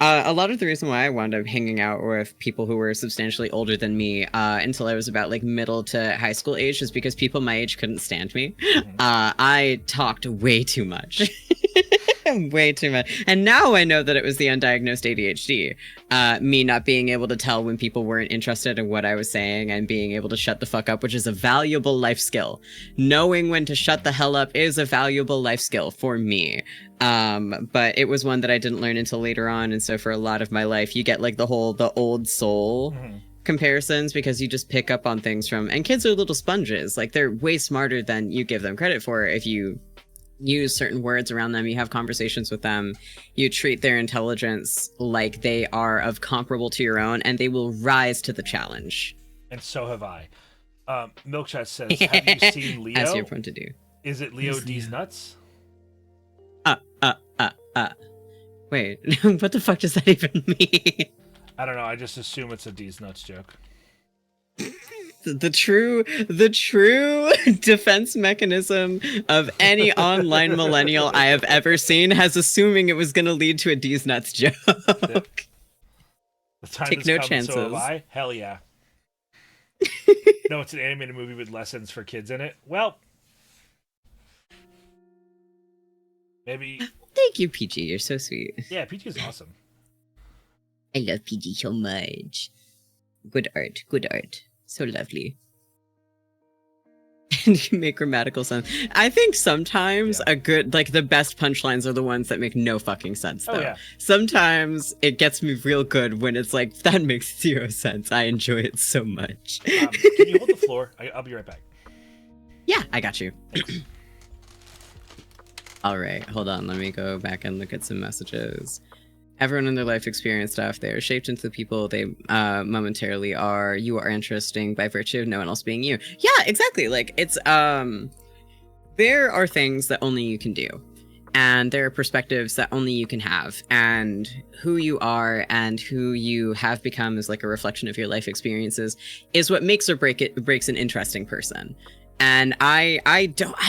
a lot of the reason why I wound up hanging out with people who were substantially older than me until I was about like middle to high school age is because people my age couldn't stand me. I talked way too much. Way too much. And now I know that it was the undiagnosed ADHD. Me not being able to tell when people weren't interested in what I was saying and being able to shut the fuck up, which is a valuable life skill. Knowing when to shut the hell up is a valuable life skill for me. But it was one that I didn't learn until later on. And so for a lot of my life, you get like the old soul comparisons because you just pick up on things from, and kids are little sponges. Like they're way smarter than you give them credit for if you use certain words around them, you have conversations with them, you treat their intelligence like they are of comparable to your own, and they will rise to the challenge. And so have I. Milkshot says, have you seen Leo? As you're prone to do. Is it Leo D's nuts? Wait, what the fuck does that even mean? I don't know, I just assume it's a D's nuts joke. The true defense mechanism of any online millennial I have ever seen has assuming it was going to lead to a D's nuts joke. The time Take has no come, chances. So have I. Hell yeah. No, it's an animated movie with lessons for kids in it. Well, maybe. Thank you, PG. You're so sweet. Yeah, PG is awesome. I love PG so much. Good art. Good art. So lovely. And you make grammatical sense. I think sometimes a good, like the best punchlines are the ones that make no fucking sense, though. Oh, yeah. Sometimes it gets me real good when it's like, that makes zero sense. I enjoy it so much. Can you hold the floor? I'll be right back. Yeah, I got you. All right, hold on. Let me go back and look at some messages. Everyone in their life experience stuff, they are shaped into the people they momentarily are. You are interesting by virtue of no one else being you. Yeah, exactly. Like, it's, there are things that only you can do. And there are perspectives that only you can have. And who you are and who you have become is like a reflection of your life experiences is what makes or breaks an interesting person. And I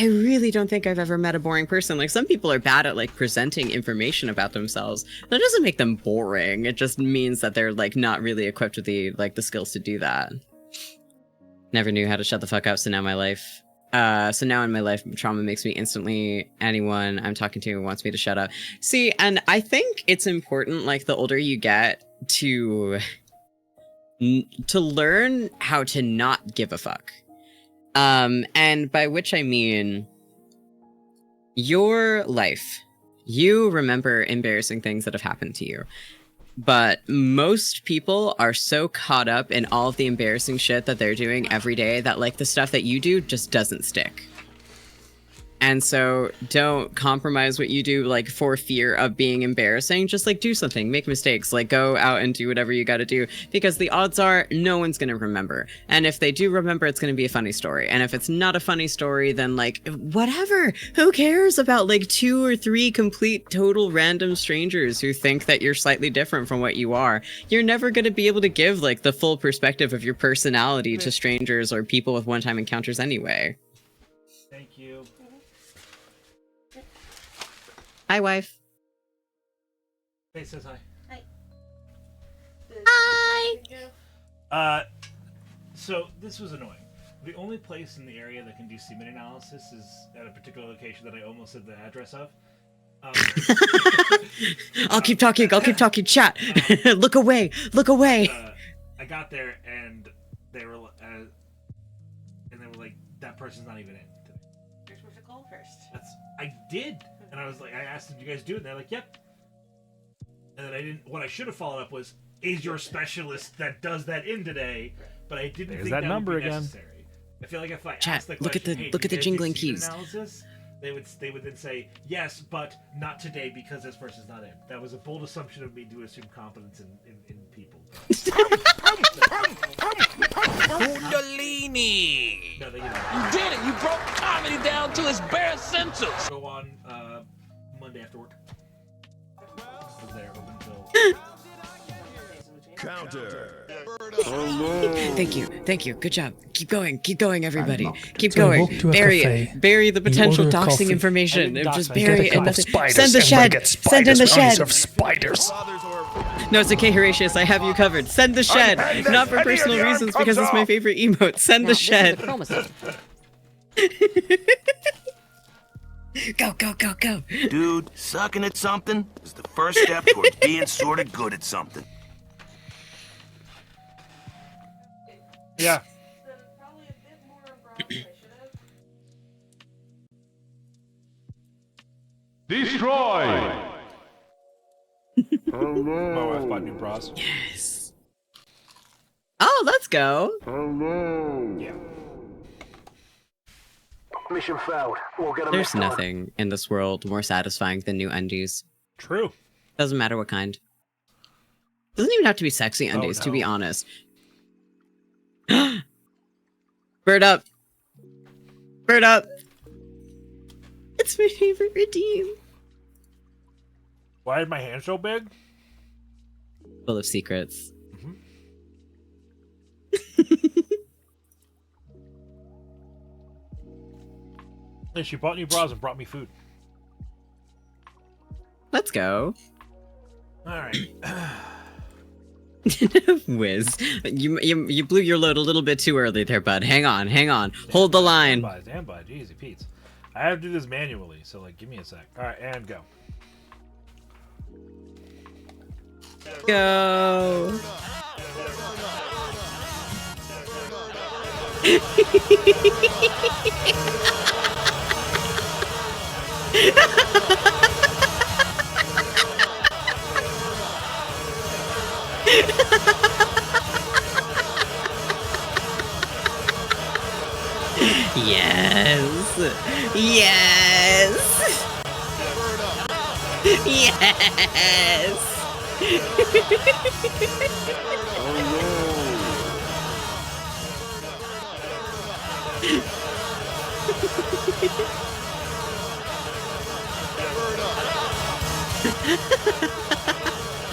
really don't think I've ever met a boring person. Like, some people are bad at like presenting information about themselves. That doesn't make them boring. It just means that they're like not really equipped with the skills to do that. Never knew how to shut the fuck up, so now in my life, trauma makes me instantly anyone I'm talking to wants me to shut up. See, and I think it's important, like, the older you get to learn how to not give a fuck. And by which I mean, your life, you remember embarrassing things that have happened to you. But most people are so caught up in all of the embarrassing shit that they're doing every day that, like, the stuff that you do just doesn't stick. And so don't compromise what you do, like, for fear of being embarrassing. Just, like, do something, make mistakes, like, go out and do whatever you gotta do, because the odds are no one's gonna remember. And if they do remember, it's gonna be a funny story. And if it's not a funny story, then, like, whatever. Who cares about, like, 2 or 3 complete, total random strangers who think that you're slightly different from what you are? You're never gonna be able to give, like, the full perspective of your personality to strangers or people with one-time encounters anyway. Thank you. Hi, wife. Hey, says hi. Hi! So this was annoying. The only place in the area that can do semen analysis is at a particular location that I almost said the address of. I'll keep talking, chat. Look away, look away. I got there and they were like, that person's not even in today. You're supposed to call first. I did. And I was like, I asked, did you guys do it? And they're like, yep. And then I didn't. What I should have followed up was, is your specialist that does that in today? But I didn't think that number would be again. necessary. I feel like if I Chat, asked the look at question, the hey, look do at the you guys jingling do semen keys. analysis? They would then say yes, but not today because this person's not in. That was a bold assumption of me to assume competence in people. Kundalini! No, You did it! You broke comedy down to its bare essentials! Go on Monday after work. I was there open until... Counter. Thank you. Good job. Keep going, everybody. Keep So I going. walk to a Bury cafe. it. Bury the potential order doxing coffee. information. Just Get bury a it. couple And spiders. send the Everybody shed. gets Send in the spiders. We only shed. serve spiders. No, it's okay, Horatius. I have you covered. Send the shed. Not for personal reasons, because it's my favorite emote. Send the shed. Go. Dude, sucking at something is the first step towards being sort of good at something. Yeah. Destroy. My wife bought new bras. Yes. Oh, let's go. Yeah. Mission failed. We'll get There's nothing in this world more satisfying than new undies. True. Doesn't matter what kind. Doesn't even have to be sexy undies, to be honest. Bird up. It's my favorite redeem. Why is my hand so big? Full of secrets. And she bought new bras and brought me food. Let's go. All right. Whiz. You blew your load a little bit too early there, bud. Hang on. Hold the line. Stand by. Jeezy Pete's. I have to do this manually, so like, give me a sec. All right, and go. Go. Yes.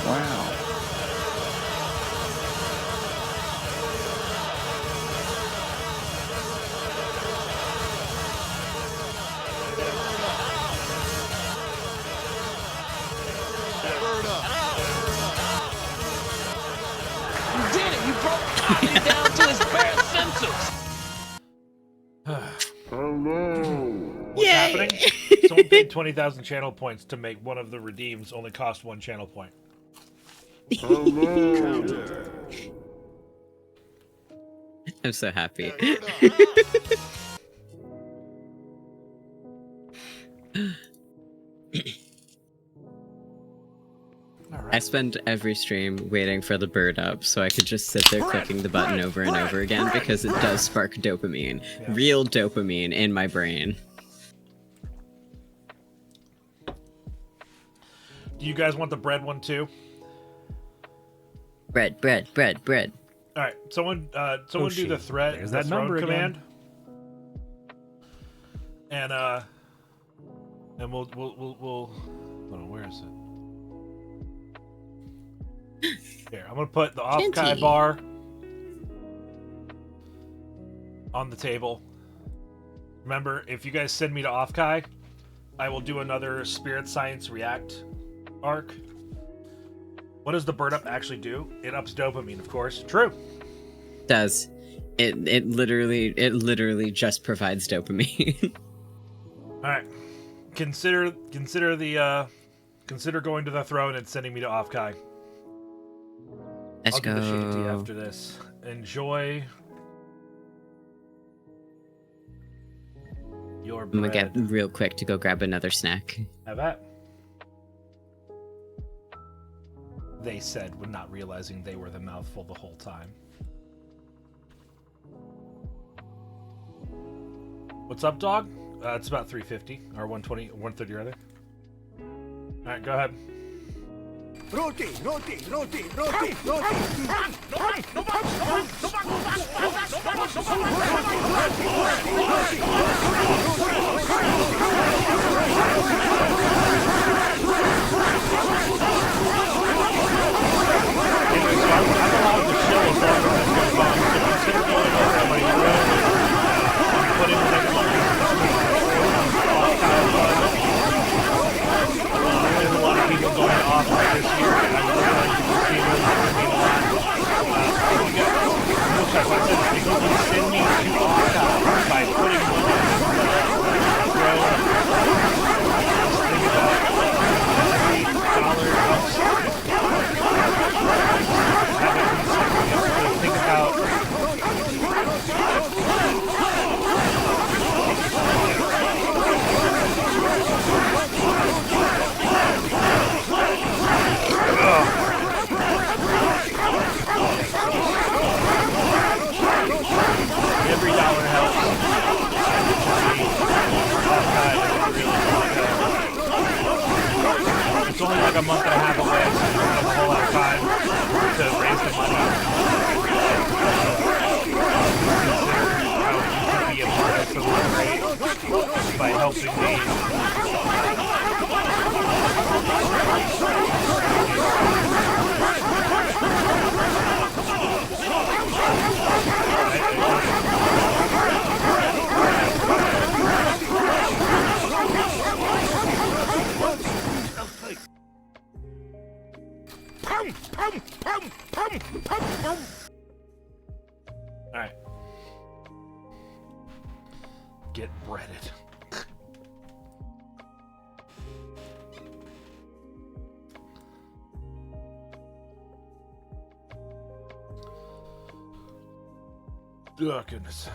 Wow. down to his bare essentials. What's happening? Someone paid 20,000 channel points to make one of the redeems only cost 1 channel point. I'm so happy. I spend every stream waiting for the bird up so I could just sit there clicking the button over and over again because it does spark dopamine. Yeah. Real dopamine in my brain. Do you guys want the bread one too? Bread. Alright, someone do the threat. There's that number command. Again. And we'll hold on, where is it? Here, I'm gonna put the off-kai bar on the table. Remember, if you guys send me to off-kai, I will do another Spirit Science React arc. What does the bird up actually do? It ups dopamine, of course. True. Does. It literally just provides dopamine. Alright. Consider going to the throne and sending me to off-kai. Let's I'll go. do the shanty after this. Enjoy your bread. I'm gonna get real quick to go grab another snack. Have that. They said, when not realizing they were the mouthful the whole time. What's up, dog? It's about 350 or 120, 130 rather. All right, go ahead. Roti. Anyway, so I'm allowed to chill as long as this goes on. So consider going over to my room and putting the next one. There's a lot of people going off right this year, and I'm really like to see them a lot. If you can send me to off by putting one in the row, think about $8 helps. Think about every dollar helps. It's only like a month and a half away, so you don't have a whole lot of time to raise the money. Consider how you can be a part of the great by helping me. Alright. Get breaded. Oh, goodness.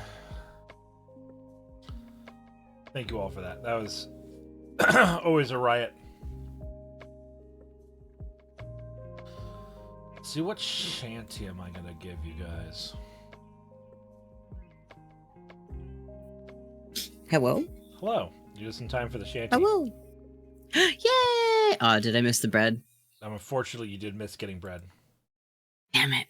Thank you all for that. That was always a riot. See, what shanty am I gonna give you guys? Hello? Hello. You just in time for the shanty. Hello. Yay! Aw, did I miss the bread? Unfortunately, you did miss getting bread. Damn it.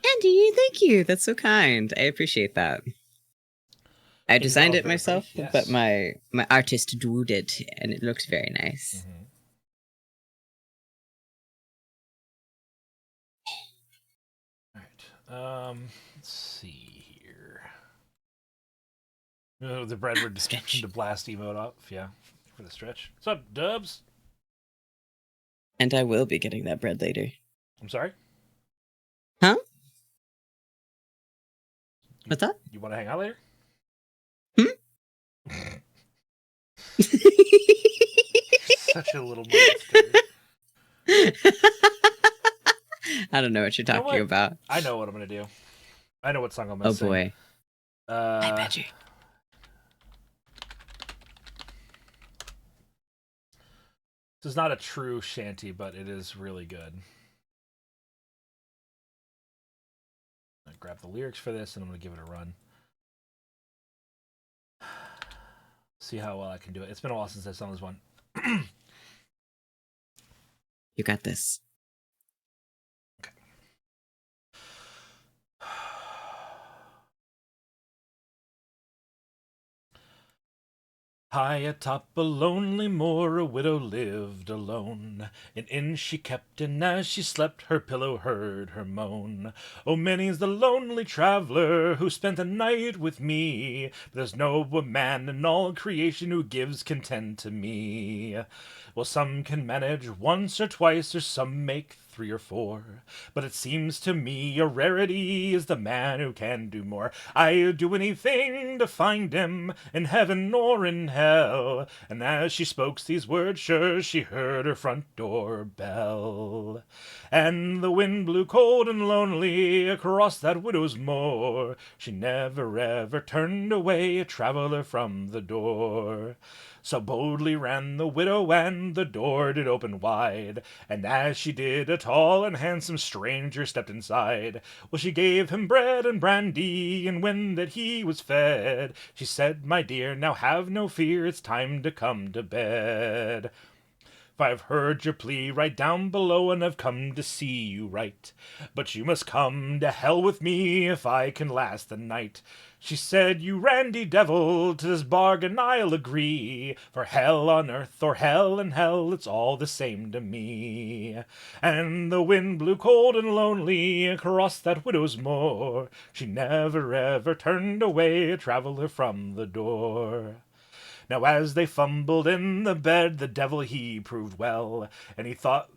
Andy, thank you. That's so kind. I appreciate that. I designed it myself, yes. But my artist drew it, and it looks very nice. All right. Let's see here. The Bradford description to blast emote off, yeah, for the stretch. What's up, Dubs? And I will be getting that bread later. I'm sorry? Huh? What's that? You want to hang out later? Such a little monster. I don't know what you're talking about. I know what I'm going to do. I know what song I'm going to sing. Oh boy. I bet you. This is not a true shanty, but it is really good. I'm going to grab the lyrics for this, and I'm going to give it a run. See how well I can do it. It's been a while since I've sung this one. You got this. Okay. High atop a lonely moor, a widow lived alone. An inn she kept, and as she slept, her pillow heard her moan. Oh, many's the lonely traveler who spent a night with me, but there's no man in all creation who gives content to me. Well, some can manage once or twice, or some make 3 or 4, but it seems to me a rarity is the man who can do more. I'd do anything to find him, in heaven or in hell. And as she spoke these words, sure she heard her front door bell. And the wind blew cold and lonely across that widow's moor. She never ever turned away a traveler from the door. So boldly ran the widow, and the door did open wide, and as she did, a tall and handsome stranger stepped inside. Well, she gave him bread and brandy, and when that he was fed, she said, "My dear, now have no fear, it's time to come to bed. For I've heard your plea right down below, and I've come to see you right. But you must come to hell with me if I can last the night." She said, "You randy devil, to this bargain I'll agree, for hell on earth or hell in hell, it's all the same to me." And the wind blew cold and lonely across that widow's moor. She never ever turned away a traveler from the door. Now as they fumbled in the bed, the devil he proved well, and he thought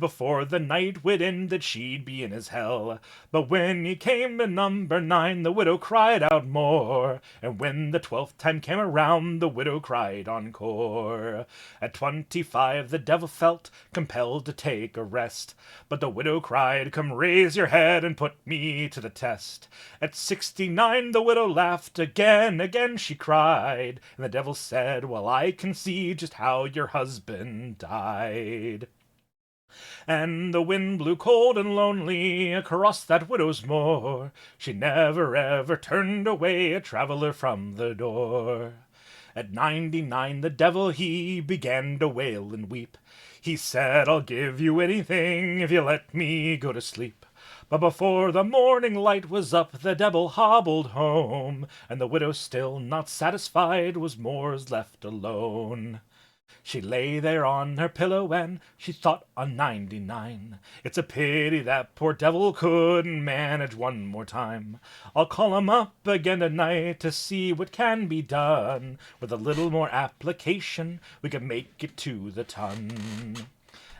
before the night would end that she'd be in his hell. But when he came to number 9, the widow cried out more, and when the 12th time came around, the widow cried encore. At 25 the devil felt compelled to take a rest, but the widow cried, "Come raise your head and put me to the test." At 69 the widow laughed again she cried, and the devil said, "Well, I can see just how your husband died." And the wind blew cold and lonely across that widow's moor. She never ever turned away a traveler from the door. At 99 the devil he began to wail and weep. He said, "I'll give you anything if you let me go to sleep." But before the morning light was up, the devil hobbled home, and the widow, still not satisfied, was more's left alone. She lay there on her pillow, and she thought on 99. It's a pity that poor devil couldn't manage one more time. I'll call him up again tonight to see what can be done. With a little more application, we can make it to the ton.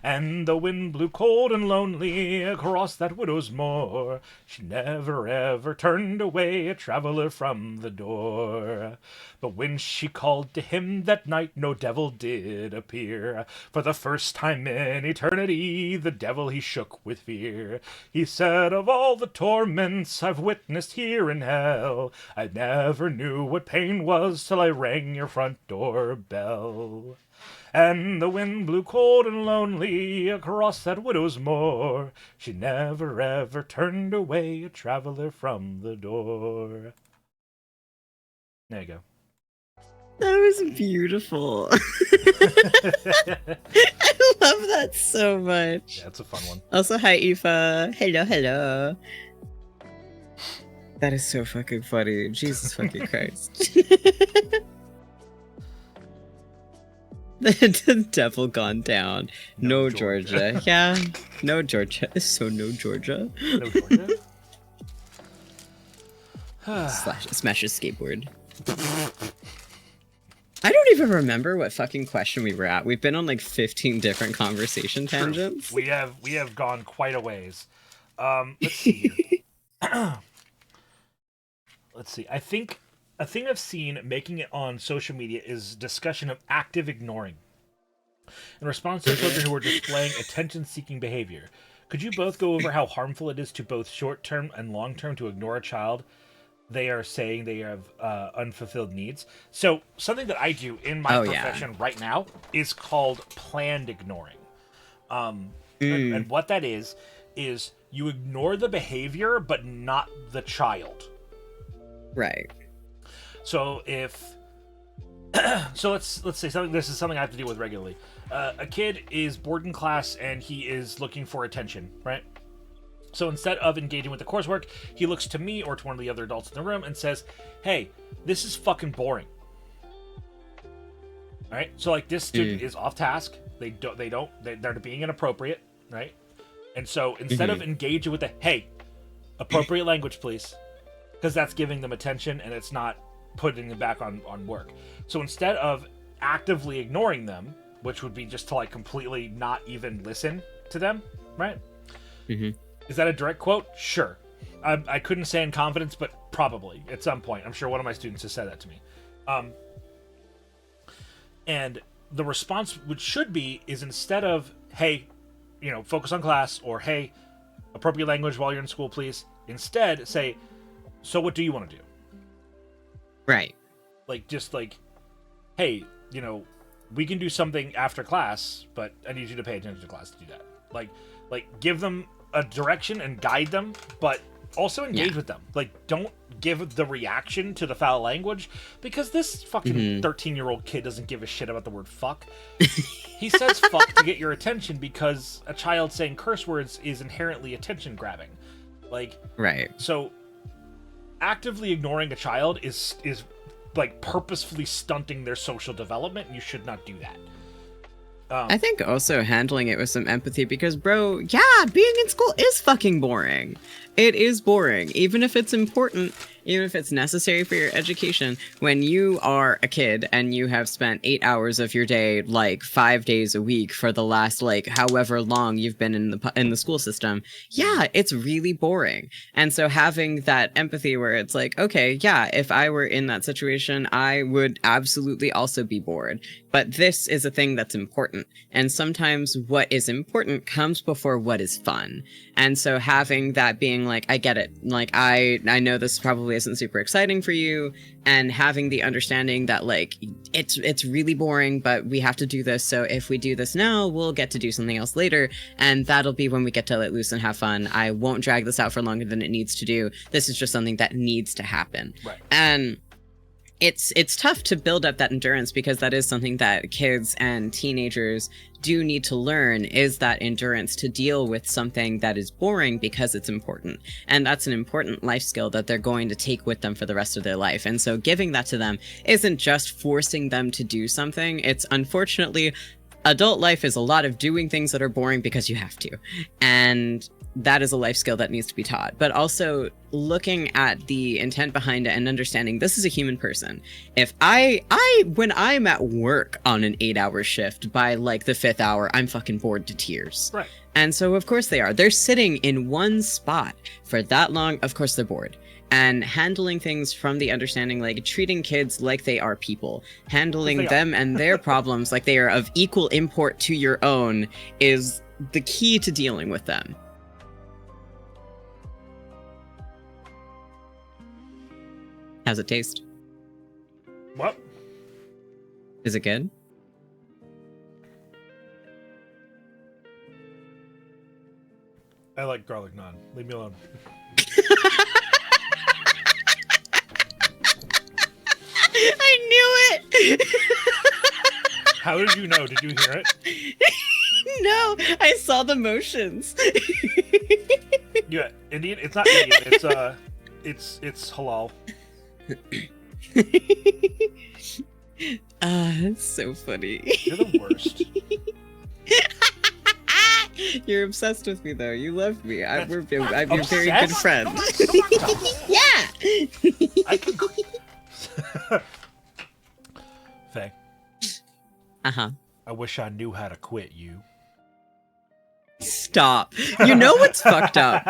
And the wind blew cold and lonely across that widow's moor. She never ever turned away a traveler from the door. But when she called to him that night, no devil did appear. For the first time in eternity, the devil he shook with fear. He said, "Of all the torments I've witnessed here in hell, I never knew what pain was till I rang your front door bell." And the wind blew cold and lonely across that widow's moor. She never ever turned away a traveler from the door. There you go. That was beautiful. I love that so much. Yeah, it's a fun one. Also, hi, Aoife. Hello, hello. That is so fucking funny. Jesus fucking Christ. The devil gone down. No Georgia. Yeah. No Georgia. So no Georgia. No Georgia? Smash a skateboard. I don't even remember what fucking question we were at. We've been on like 15 different conversation tangents. We have gone quite a ways. Let's see here. Let's see. I think a thing I've seen making it on social media is discussion of active ignoring. In response to children who are displaying attention-seeking behavior, could you both go over how harmful it is to both short-term and long-term to ignore a child they are saying they have unfulfilled needs? So something that I do in my profession right now is called planned ignoring. And what that is you ignore the behavior, but not the child. Right. So if... so let's say something. This is something I have to deal with regularly. A kid is bored in class and he is looking for attention, right? So instead of engaging with the coursework, he looks to me or to one of the other adults in the room and says, "Hey, this is fucking boring." All right? So like this student is off task. They're being inappropriate, right? And so instead of engaging with the, "Hey, appropriate language, please," because that's giving them attention and it's not putting them back on work. So instead of actively ignoring them, which would be just to like completely not even listen to them, right? Is that a direct quote? Sure. I couldn't say in confidence, but probably at some point. I'm sure one of my students has said that to me. And the response which should be is instead of, "Hey, focus on class," or "Hey, appropriate language while you're in school, please," instead say, "So what do you want to do?" Right. Like, just like, "Hey, we can do something after class, but I need you to pay attention to class to do that." Like give them a direction and guide them, but also engage with them. Like, don't give the reaction to the foul language, because this fucking 13-year-old kid doesn't give a shit about the word fuck. He says fuck to get your attention because a child saying curse words is inherently attention grabbing. Like, right. So actively ignoring a child is like purposefully stunting their social development, and you should not do that. I think also handling it with some empathy, because bro, yeah, being in school is fucking boring. It is boring, even if it's important, even if it's necessary for your education. When you are a kid and you have spent 8 hours of your day, like 5 days a week for the last, like, however long you've been in the school system, yeah, it's really boring. And so having that empathy where it's like, okay, yeah, if I were in that situation, I would absolutely also be bored. But this is a thing that's important. And sometimes what is important comes before what is fun. And so having that being like, I get it. Like, I know this probably isn't super exciting for you. And having the understanding that, like, it's really boring, but we have to do this. So if we do this now, we'll get to do something else later. And that'll be when we get to let loose and have fun. I won't drag this out for longer than it needs to do. This is just something that needs to happen. Right. And it's tough to build up that endurance, because that is something that kids and teenagers do need to learn, is that endurance to deal with something that is boring because it's important. And that's an important life skill that they're going to take with them for the rest of their life. And so giving that to them isn't just forcing them to do something. It's, unfortunately, adult life is a lot of doing things that are boring because you have to. And that is a life skill that needs to be taught, but also looking at the intent behind it and understanding this is a human person. If when I'm at work on an 8-hour shift, by like the 5th hour, I'm fucking bored to tears. Right. And so of course they are. They're sitting in one spot for that long. Of course they're bored. And handling things from the understanding, like treating kids like they are people, handling them and their problems like they are of equal import to your own, is the key to dealing with them. How's it taste? What? Is it good? I like garlic naan. Leave me alone. I knew it! How did you know? Did you hear it? No, I saw the motions. Yeah, Indian. It's not Indian. It's halal. It's so funny. You're the worst. You're obsessed with me, though. You love me. I'm your very obsessed? good friend. Come on. Yeah. Faye. Uh-huh. I wish I knew how to quit you. Stop. You know what's fucked up?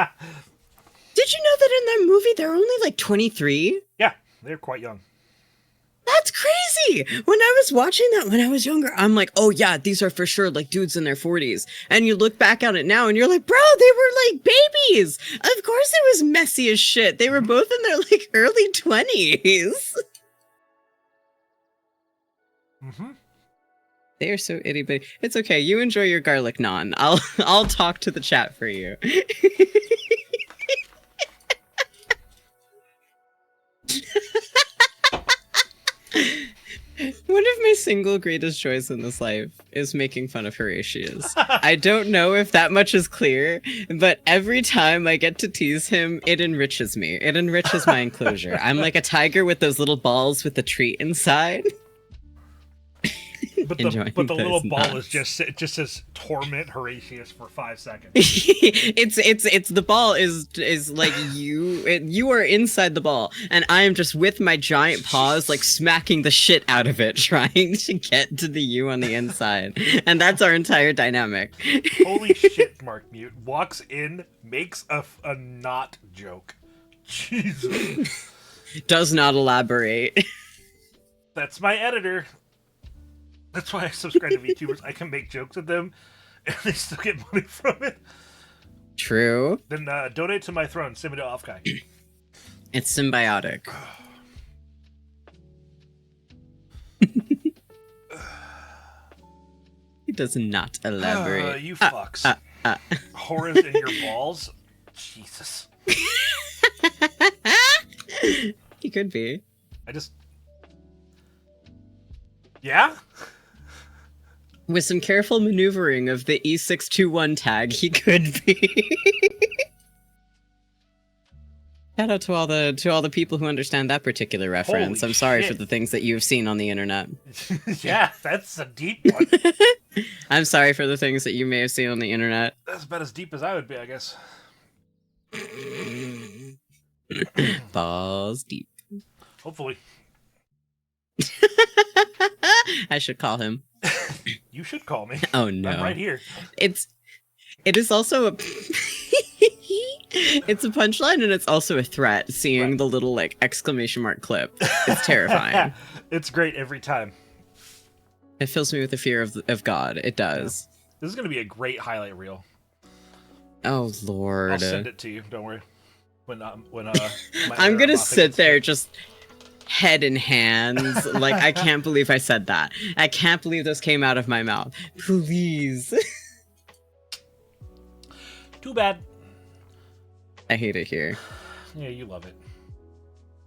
Did you know that in that movie they're only like 23? Yeah, they're quite young. That's crazy. When I was watching that when I was younger, I'm like, oh yeah, these are for sure like dudes in their 40s. And you look back on it now and you're like, bro, they were like babies. Of course it was messy as shit. They were both in their like early 20s. Mm-hmm. They are so itty bitty. It's okay. You enjoy your garlic naan. I'll talk to the chat for you. One of my single greatest joys in this life is making fun of Horatius. I don't know if that much is clear, but every time I get to tease him, it enriches me. It enriches my enclosure. I'm like a tiger with those little balls with the treat inside. But the little ball is just says torment Horatius for 5 seconds. it's the ball is like you are inside the ball, and I am just with my giant paws like smacking the shit out of it, trying to get to the you on the inside, and that's our entire dynamic. Holy shit! Mark Mute walks in, makes a not joke. Jesus. Does not elaborate. That's my editor. That's why I subscribe to VTubers. I can make jokes with them, and they still get money from it. True. Then donate to my throne. Send me to Off Guy. It's symbiotic. He does not elaborate. You fucks. Horrors in your balls? Jesus. He could be. Yeah? With some careful maneuvering of the E621 tag, he could be. Shout out to all the people who understand that particular reference. Holy I'm sorry shit. for the things that you have seen on the internet. Yeah, that's a deep one. I'm sorry for the things that you may have seen on the internet. That's about as deep as I would be, I guess. Balls deep. Hopefully. I should call him. You should call me. Oh no. I'm right here. It is also a it's a punchline, and it's also a threat, seeing the little like exclamation mark clip. It's terrifying. It's great every time. It fills me with the fear of God. It does. Yeah. This is going to be a great highlight reel. Oh Lord. I'll send it to you. Don't worry. When I'm going to sit there just head in hands. Like, I can't believe I said that. I can't believe this came out of my mouth. Please. Too bad. I hate it here. Yeah, you love it.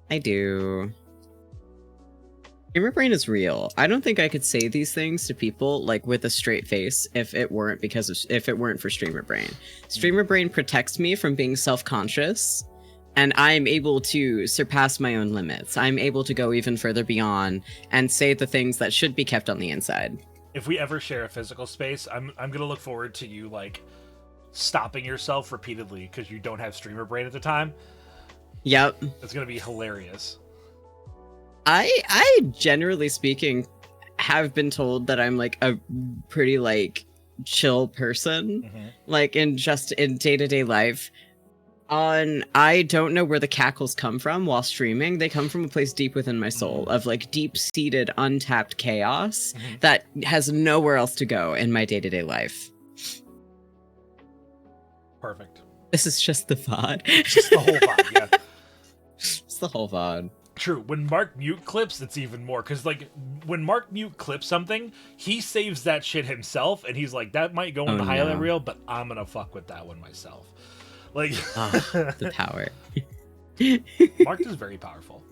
I do. Streamer brain is real. I don't think I could say these things to people like with a straight face if it weren't for streamer brain. Streamer brain protects me from being self-conscious, and I'm able to surpass my own limits. I'm able to go even further beyond and say the things that should be kept on the inside. If we ever share a physical space, I'm gonna look forward to you like stopping yourself repeatedly because you don't have streamer brain at the time. Yep. It's gonna be hilarious. I generally speaking have been told that I'm like a pretty like chill person, like in day-to-day life. I don't know where the cackles come from while streaming. They come from a place deep within my soul of like deep-seated, untapped chaos that has nowhere else to go in my day-to-day life. Perfect. This is just the VOD. Just the whole VOD, yeah. It's the whole VOD. True. When Mark Mute clips, it's even more. Because, like, when Mark Mute clips something, he saves that shit himself, and he's like, that might go on the highlight reel, but I'm gonna fuck with that one myself. Like... the power. Mark is very powerful.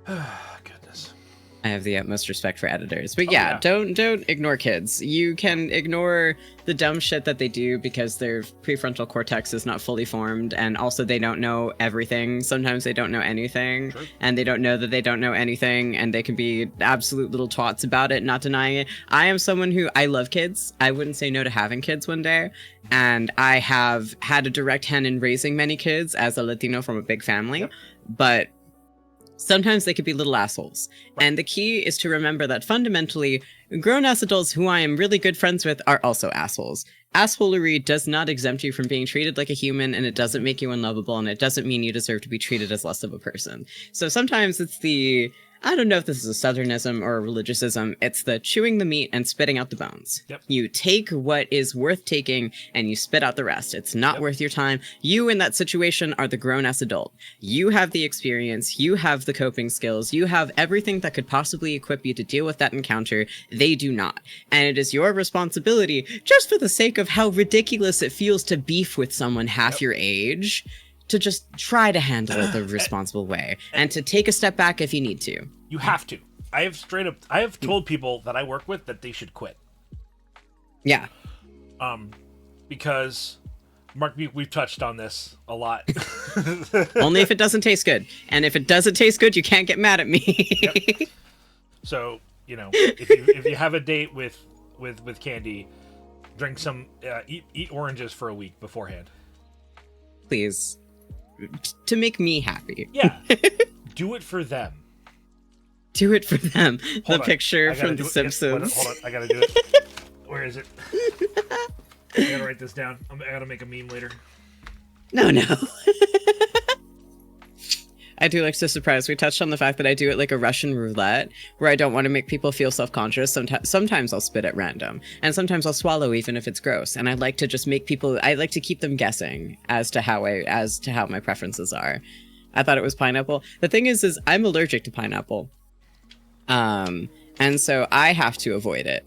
Goodness. I have the utmost respect for editors. But yeah, don't ignore kids. You can ignore the dumb shit that they do because their prefrontal cortex is not fully formed, and also they don't know everything. Sometimes they don't know anything, and they don't know that they don't know anything, and they can be absolute little twats about it, not denying it. I am someone who, I love kids. I wouldn't say no to having kids one day, and I have had a direct hand in raising many kids as a Latino from a big family, but Sometimes they could be little assholes. And the key is to remember that fundamentally, grown-ass adults who I am really good friends with are also assholes. Assholery does not exempt you from being treated like a human, and it doesn't make you unlovable, and it doesn't mean you deserve to be treated as less of a person. So sometimes it's the... I don't know if this is a Southernism or a religiousism. It's the chewing the meat and spitting out the bones. Yep. You take what is worth taking and you spit out the rest. It's not worth your time. You in that situation are the grown-ass adult. You have the experience. You have the coping skills. You have everything that could possibly equip you to deal with that encounter. They do not. And it is your responsibility, just for the sake of how ridiculous it feels to beef with someone half your age, to just try to handle it the responsible way and to take a step back if you need to. You have to. I have told people that I work with that they should quit. Yeah. Because Mark, we've touched on this a lot. Only if it doesn't taste good. And if it doesn't taste good, you can't get mad at me. Yep. So, if you have a date with Candy, drink some eat oranges for a week beforehand. Please. To make me happy. Yeah. Do it for them. Do it for them. Hold the on. picture from The Simpsons. Hold on. I gotta do it. Where is it? I gotta write this down. I gotta make a meme later. No. I do like to surprise. We touched on the fact that I do it like a Russian roulette, where I don't want to make people feel self-conscious. Sometimes I'll spit at random, and sometimes I'll swallow even if it's gross. And I like to just make people. I like to keep them guessing as to how my preferences are. I thought it was pineapple. The thing is I'm allergic to pineapple, and so I have to avoid it.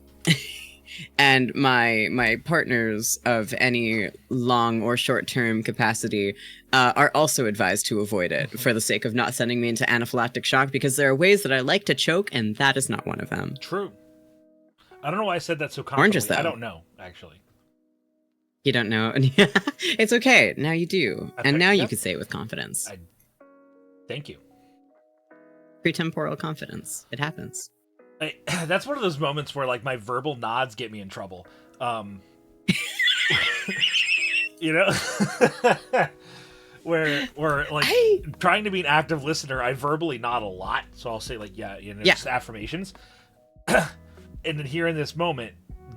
And my partners of any long or short-term capacity are also advised to avoid it for the sake of not sending me into anaphylactic shock, because there are ways that I like to choke, and that is not one of them. True. I don't know why I said that so confidently. Oranges, though. I don't know, actually. You don't know? It's okay. Now you do. And now you can say it with confidence. Thank you. Pretemporal confidence. It happens. That's one of those moments where, like, my verbal nods get me in trouble. where like trying to be an active listener, I verbally nod a lot. So I'll say like, just affirmations. And then here in this moment,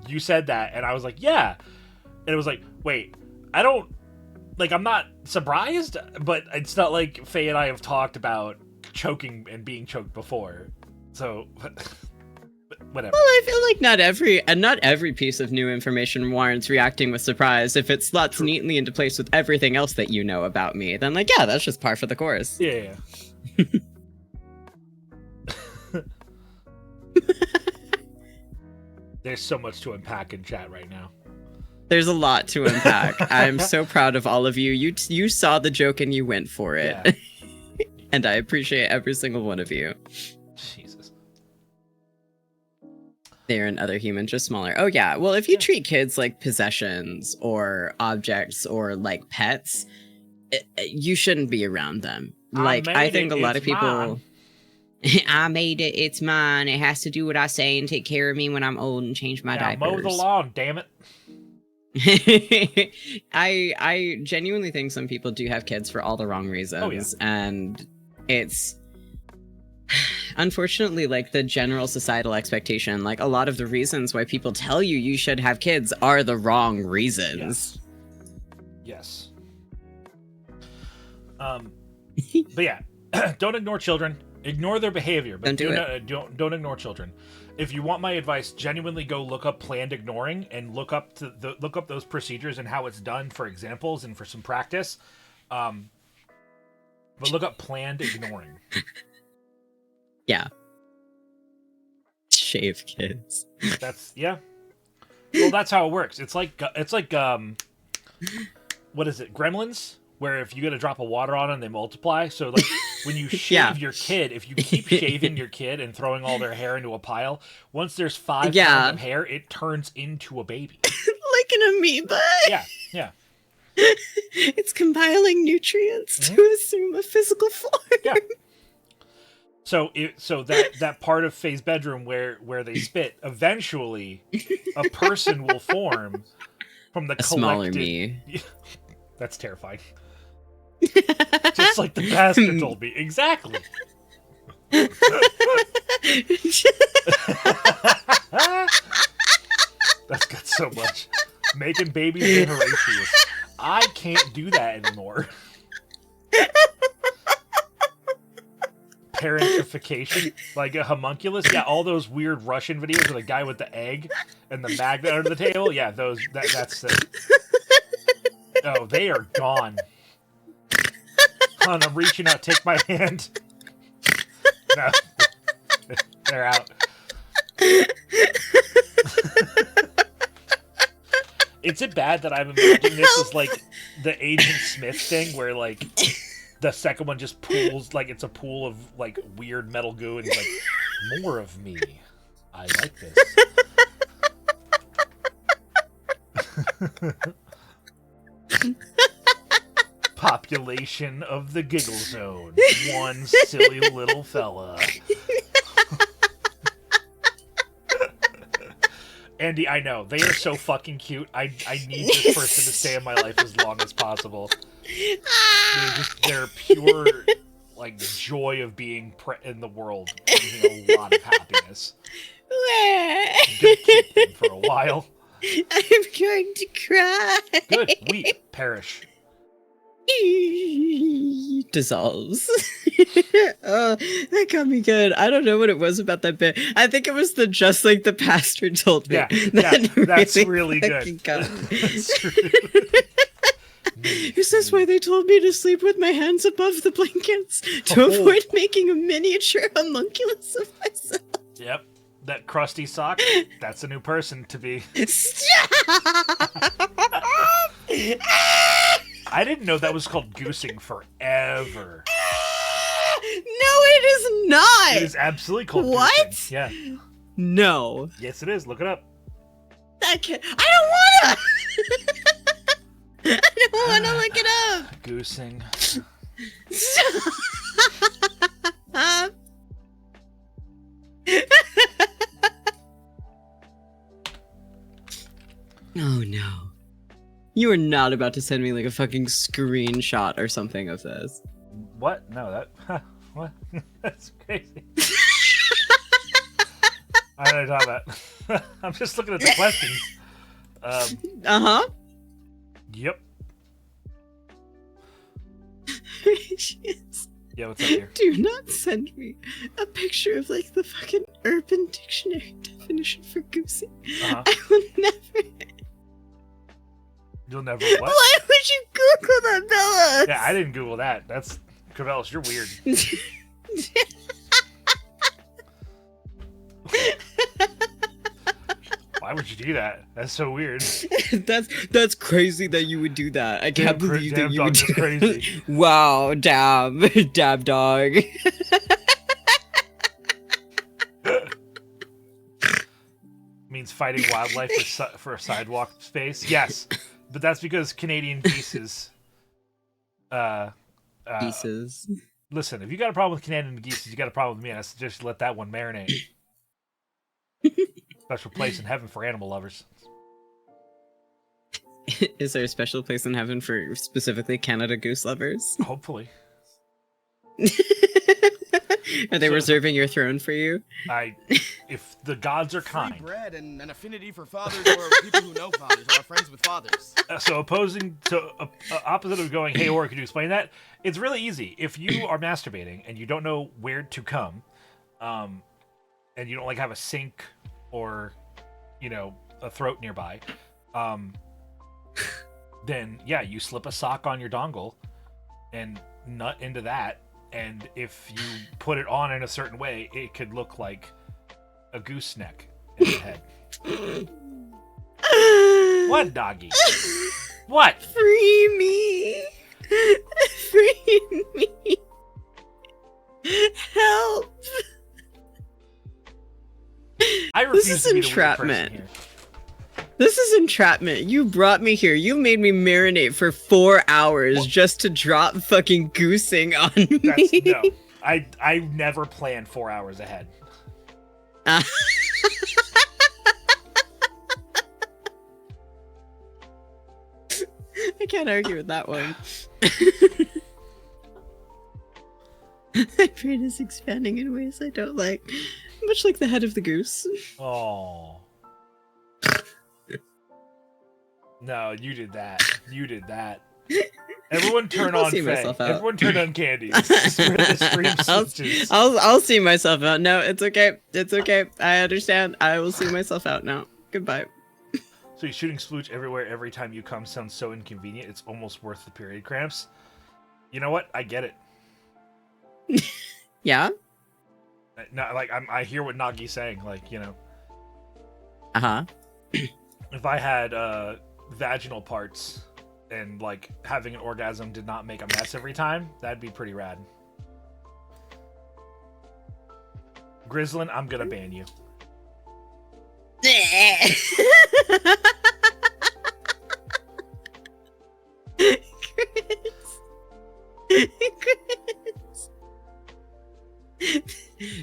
you said that, and I was like, yeah. And it was like, wait, I'm not surprised, but it's not like Faye and I have talked about choking and being choked before. So whatever. Well, I feel like not every piece of new information warrants reacting with surprise. If it slots neatly into place with everything else that you know about me, then that's just par for the course. Yeah. There's so much to unpack in chat right now. There's a lot to unpack. I'm so proud of all of you. You saw the joke and you went for it. Yeah. And I appreciate every single one of you. Jesus. They're another human, just smaller. Oh yeah. Well, if you treat kids like possessions or objects or like pets, you shouldn't be around them. Like, I think a lot of people... I made it, it's mine, it has to do what I say and take care of me when I'm old and change my diapers. Mow the lawn, damn it. I genuinely think some people do have kids for all the wrong reasons. Oh, yeah. And it's unfortunately like the general societal expectation. Like, a lot of the reasons why people tell you should have kids are the wrong reasons. Yes. But yeah, don't ignore children. Ignore their behavior, but don't ignore children. If you want my advice, genuinely go look up planned ignoring and look up those procedures and how it's done for examples and for some practice. But look up planned ignoring. Yeah. Shave kids. Well, that's how it works. It's like what is it? Gremlins? Where if you get a drop of water on them, they multiply. So like when you shave your kid, if you keep shaving your kid and throwing all their hair into a pile, once there's 5 pounds of hair, it turns into a baby. Like an amoeba. Yeah. It's compiling nutrients to assume a physical form. Yeah. So that part of Faye's bedroom where they spit, eventually a person will form from the smaller me. That's terrifying. Just like the pastor told me. Exactly. That's got so much. Making babies voracious. I can't do that anymore. Parentification, like a homunculus. Yeah, all those weird Russian videos with the guy with the egg and the magnet under the table. Yeah, that's it. Oh, they are gone. Hon, I'm reaching out. Take my hand. No, they're out. Is it bad that I'm imagining this as like the Agent Smith thing, where like the second one just pools, like it's a pool of like weird metal goo, and he's like, more of me. I like this. Population of the Giggle Zone. One silly little fella. Andy, I know. They are so fucking cute. I need this person to stay in my life as long as possible. They're pure, like, joy of being in the world. Giving a lot of happiness. I'm gonna keep them for a while. I'm going to cry. Good. Weep. Perish. Dissolves. Oh, that got me good. I don't know what it was about that bit. I think it was the just like the pastor told me. Yeah, that's really good. That's Is this why they told me to sleep with my hands above the blankets? To avoid making a miniature homunculus of myself. Yep. That crusty sock, that's a new person to be. I didn't know that was called goosing forever. No, it is not. It is absolutely called what? goosing. Yeah. No. Yes, it is. Look it up. I don't wanna. I don't wanna look it up. Goosing. Oh no. You are not about to send me like a fucking screenshot or something of this. What? No, that... What? That's crazy. I don't know what you're talking about. I'm just looking at the questions. Uh-huh. Yep. Yeah, what's up here? Do not send me a picture of like the fucking Urban Dictionary definition for goosing. I will never... You'll never what? Why would you Google that, Bella? Yeah, I didn't Google that. That's... Cabellas, you're weird. Why would you do that? That's so weird. That's crazy that you would do that. I can't believe that you would do crazy. Wow, dab dog. Means fighting wildlife for a sidewalk space. Yes, but that's because Canadian geeses. Pieces. Listen, if you got a problem with Canadian geese, you got a problem with me, and I suggest you let that one marinate. Special place in heaven for animal lovers. Is there a special place in heaven for specifically Canada goose lovers? Hopefully. Are they reserving your throne for you? If the gods are kind. Free bread and an affinity for fathers or people who know fathers or are friends with fathers. So opposite of going, hey, or could you explain that? It's really easy. If you are masturbating and you don't know where to come, and you don't like have a sink or, a throat nearby, then yeah, you slip a sock on your dongle and nut into that. And if you put it on in a certain way, it could look like a gooseneck in the head. What, doggy? What? Free me! Free me! Help! I refuse This is to be the weird entrapment. person here. This is entrapment. You brought me here. You made me marinate for 4 hours just to drop fucking goosing on me. No, I never plan 4 hours ahead. I can't argue with that one. My brain is expanding in ways I don't like. Much like the head of the goose. Oh. No, you did that. You did that. Everyone turn I'll on see Faye. myself out. Everyone turn on Candy. This is where the stream switches. I'll see myself out. No, it's okay. It's okay. I understand. I will see myself out now. Goodbye. So you're shooting splooge everywhere every time you come sounds so inconvenient. It's almost worth the period cramps. You know what? I get it. Yeah? No, like I hear what Nagi's saying. Like, you know. Uh-huh. If I had vaginal parts and like having an orgasm did not make a mess every time, that'd be pretty rad. Grizzlin, I'm gonna ban you.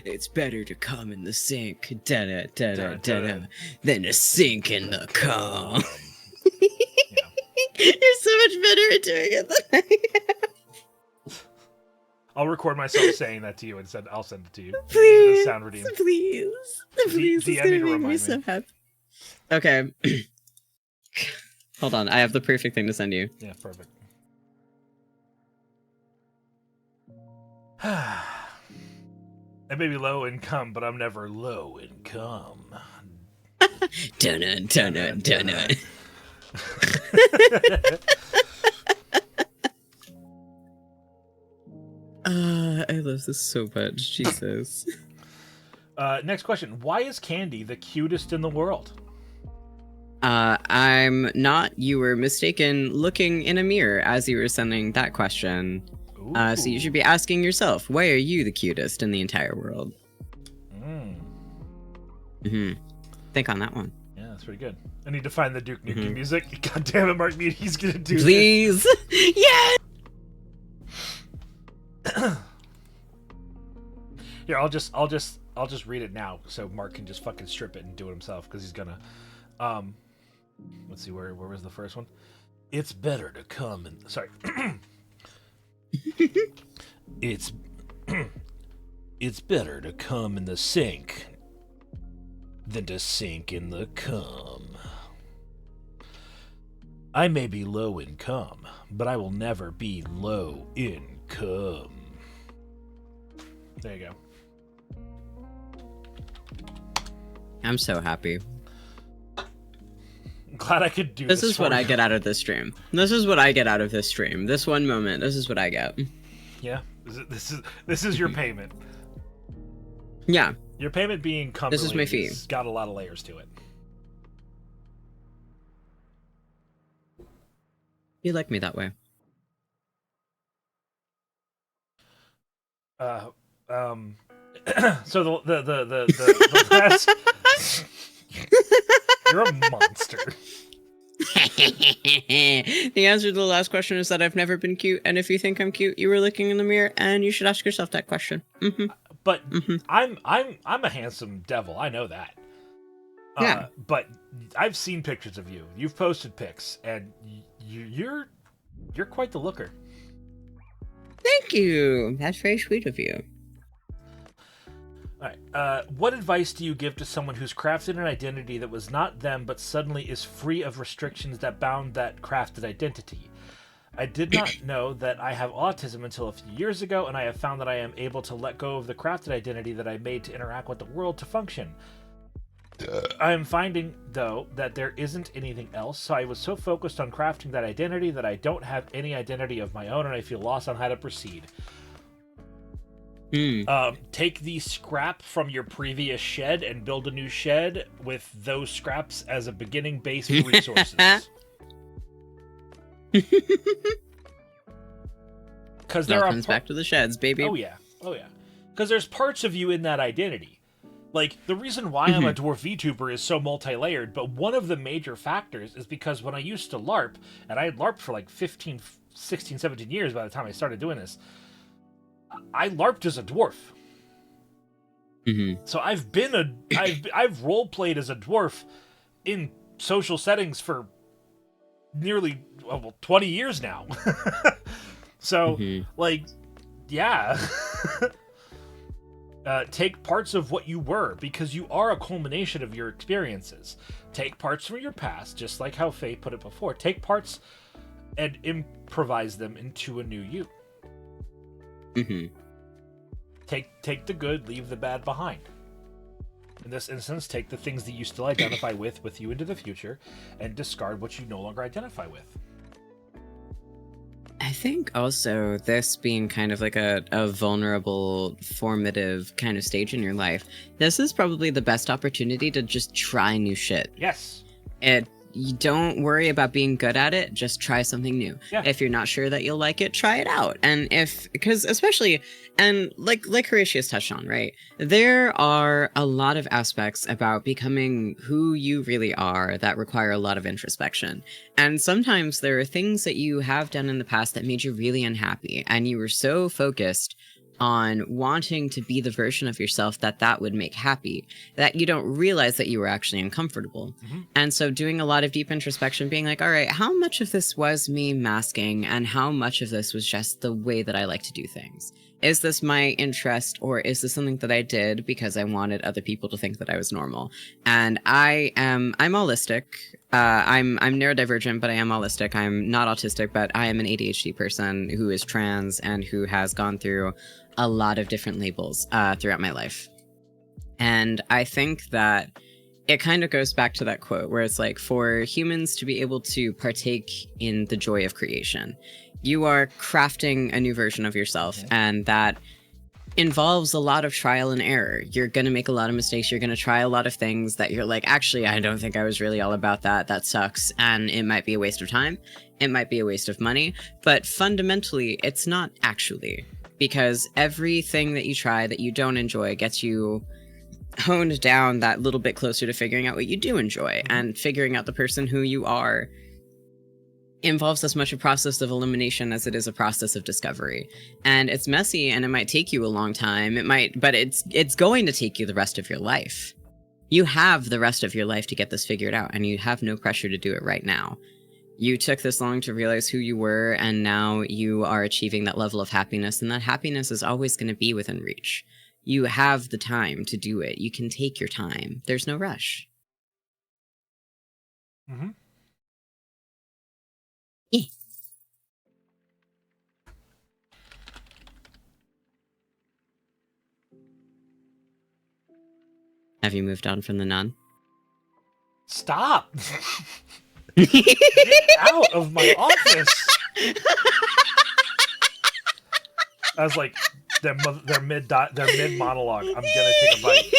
It's better to come in the sink, da-da, da-da, da-da, than to sink in the cum. You're so much better at doing it than I am. I'll record myself saying that to you and I'll send it to you. Please, sound redeemed. please, please. It's gonna make me so happy. Okay. Hold on, I have the perfect thing to send you. Yeah, perfect. I may be low income, but I'm never low income. Dun-dun, dun-dun, dun-dun. I love this so much. Jesus. Next question. Why is Candy the cutest in the world? I'm not. You were mistaken looking in a mirror as you were sending that question. So you should be asking yourself, why are you the cutest in the entire world? Think on that one. Yeah, that's pretty good. I need to find the Duke Nukem music. God damn it, Mark Mead, he's gonna do Please. this. Yes! Here, I'll just read it now so Mark can just fucking strip it and do it himself because he's gonna let's see, where was the first one? It's better to come and sorry. It's better to come in the sink than to sink in the cum. I may be low in cum, but I will never be low in cum. There you go. I'm so happy. I'm glad I could do this. This is what I get out of this stream. This is what I get out of this stream. This one moment. This is what I get. Yeah. This is your payment. Yeah. Your payment being Cumberland. This is my fee. It's got a lot of layers to it. You like me that way. So the last. You're a monster. The answer to the last question is that I've never been cute, and if you think I'm cute, you were looking in the mirror, and you should ask yourself that question. But I'm a handsome devil. I know that. Yeah. But I've seen pictures of you. You've posted pics, and you're quite the looker. Thank you. That's very sweet of you. All right. What advice do you give to someone who's crafted an identity that was not them, but suddenly is free of restrictions that bound that crafted identity? I did not know that I have autism until a few years ago, and I have found that I am able to let go of the crafted identity that I made to interact with the world to function. I am finding, though, that there isn't anything else, so I was so focused on crafting that identity that I don't have any identity of my own, and I feel lost on how to proceed. Take the scrap from your previous shed and build a new shed with those scraps as a beginning base for resources. Because there comes back to the sheds, baby. Oh yeah. Because there's parts of you in that identity. Like, the reason why I'm a dwarf VTuber is so multi-layered, but one of the major factors is because when I used to LARP, and I had LARPed for like 15, 16, 17 years by the time I started doing this, I LARPed as a dwarf. So I've role-played as a dwarf in social settings for nearly 20 years now. So, like, yeah. Take parts of what you were, because you are a culmination of your experiences. Take parts from your past, just like how Faye put it before. Take parts and improvise them into a new you. Mm-hmm. Take the good, leave the bad behind. In this instance, take the things that you still identify with you into the future, and discard what you no longer identify with. I think also this being kind of like a vulnerable, formative kind of stage in your life, this is probably the best opportunity to just try new shit. Yes. You don't worry about being good at it, just try something new. Yeah. If you're not sure that you'll like it, try it out. And because especially, and like Horatius touched on, right? There are a lot of aspects about becoming who you really are that require a lot of introspection. And sometimes there are things that you have done in the past that made you really unhappy, and you were so focused on wanting to be the version of yourself that would make happy, that you don't realize that you were actually uncomfortable. Mm-hmm. And so doing a lot of deep introspection, being like, all right, how much of this was me masking, and how much of this was just the way that I like to do things? Is this my interest, or is this something that I did because I wanted other people to think that I was normal? And I'm allistic. I'm neurodivergent, but I am allistic. I'm not autistic, but I am an ADHD person who is trans and who has gone through a lot of different labels throughout my life. And I think that it kind of goes back to that quote where it's like, for humans to be able to partake in the joy of creation, you are crafting a new version of yourself, and that involves a lot of trial and error. You're going to make a lot of mistakes. You're going to try a lot of things that you're like, actually, I don't think I was really all about that. That sucks. And it might be a waste of time. It might be a waste of money. But fundamentally, it's not actually, because everything that you try that you don't enjoy gets you honed down that little bit closer to figuring out what you do enjoy, and figuring out the person who you are involves as much a process of elimination as it is a process of discovery. And it's messy, and it might take you a long time. But it's going to take you the rest of your life. You have the rest of your life to get this figured out, and you have no pressure to do it right now. You took this long to realize who you were, and now you are achieving that level of happiness, and that happiness is always going to be within reach. You have the time to do it. You can take your time. There's no rush. Mm-hmm. Yeah. Have you moved on from the nun? Stop! Get out of my office! I was like, their mid monologue. I'm gonna take a bite.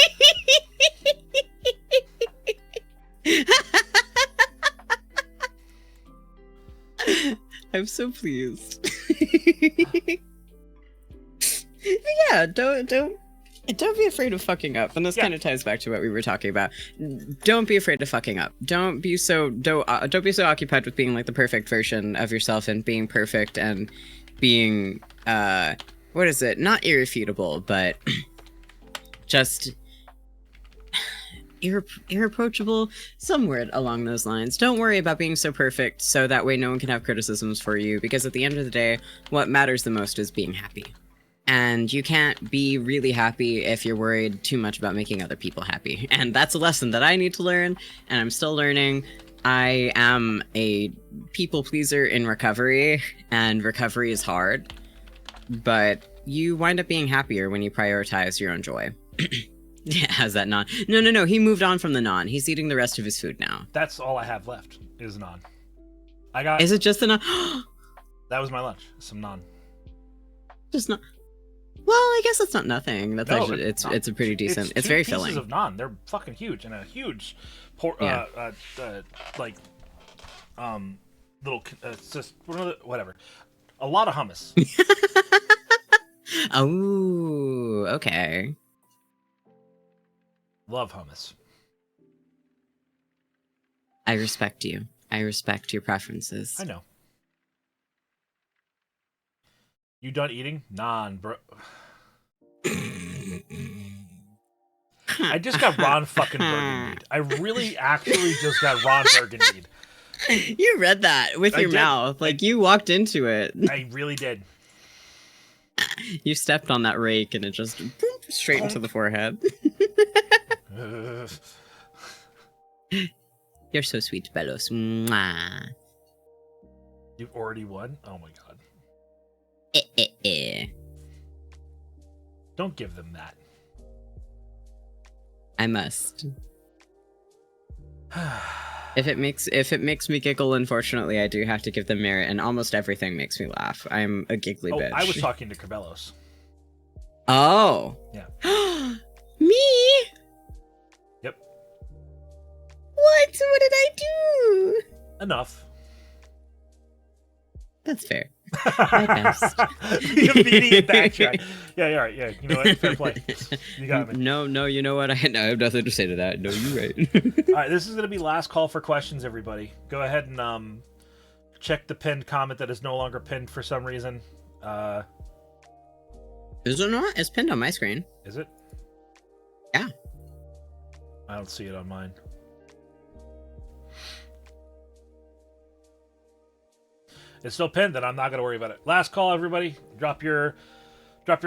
I'm so pleased. Yeah, don't be afraid of fucking up. And this kind of ties back to what we were talking about. Don't be afraid of fucking up. Don't be so occupied with being like the perfect version of yourself, and being perfect, and being what is it? Not irrefutable, but just irreproachable, somewhere along those lines. Don't worry about being so perfect, so that way no one can have criticisms for you, because at the end of the day, what matters the most is being happy. And you can't be really happy if you're worried too much about making other people happy. And that's a lesson that I need to learn, and I'm still learning. I am a people pleaser in recovery, and recovery is hard, but you wind up being happier when you prioritize your own joy. Yeah, how's that non? No. He moved on from the non. He's eating the rest of his food now. That's all I have left is non. Is it just the non? That was my lunch. Some non. Just not. Well, I guess that's not nothing. That's actually it's a pretty decent. It's very filling. Pieces of naan. They're fucking huge, and a huge, little. It's just whatever. A lot of hummus. Oh, okay. Love hummus. I respect you. I respect your preferences. I know. You done eating? Naan, bro. I just got Ron fucking Burgundied. I really actually just got Ron Burgundied. You read that with your mouth. Like, you walked into it. I really did. You stepped on that rake and it just boop, straight into the forehead. You're so sweet, Belos. Mwah. You've already won? Oh my god. Don't give them that. I must. If it makes me giggle, unfortunately, I do have to give them merit, and almost everything makes me laugh. I'm a giggly bitch. I was talking to Cabellos. Oh. Yeah. Me? Yep. What? What did I do? Enough. That's fair. My best. The immediate backtrack. Yeah, you're right. Yeah, you know what? Fair play. You got me. No, you know what? I have nothing to say to that. No, you're right. All right, this is going to be last call for questions, everybody. Go ahead and check the pinned comment that is no longer pinned for some reason. Is it not? It's pinned on my screen. Is it? Yeah. I don't see it on mine. It's still pinned, then I'm not going to worry about it. Last call, everybody. Drop your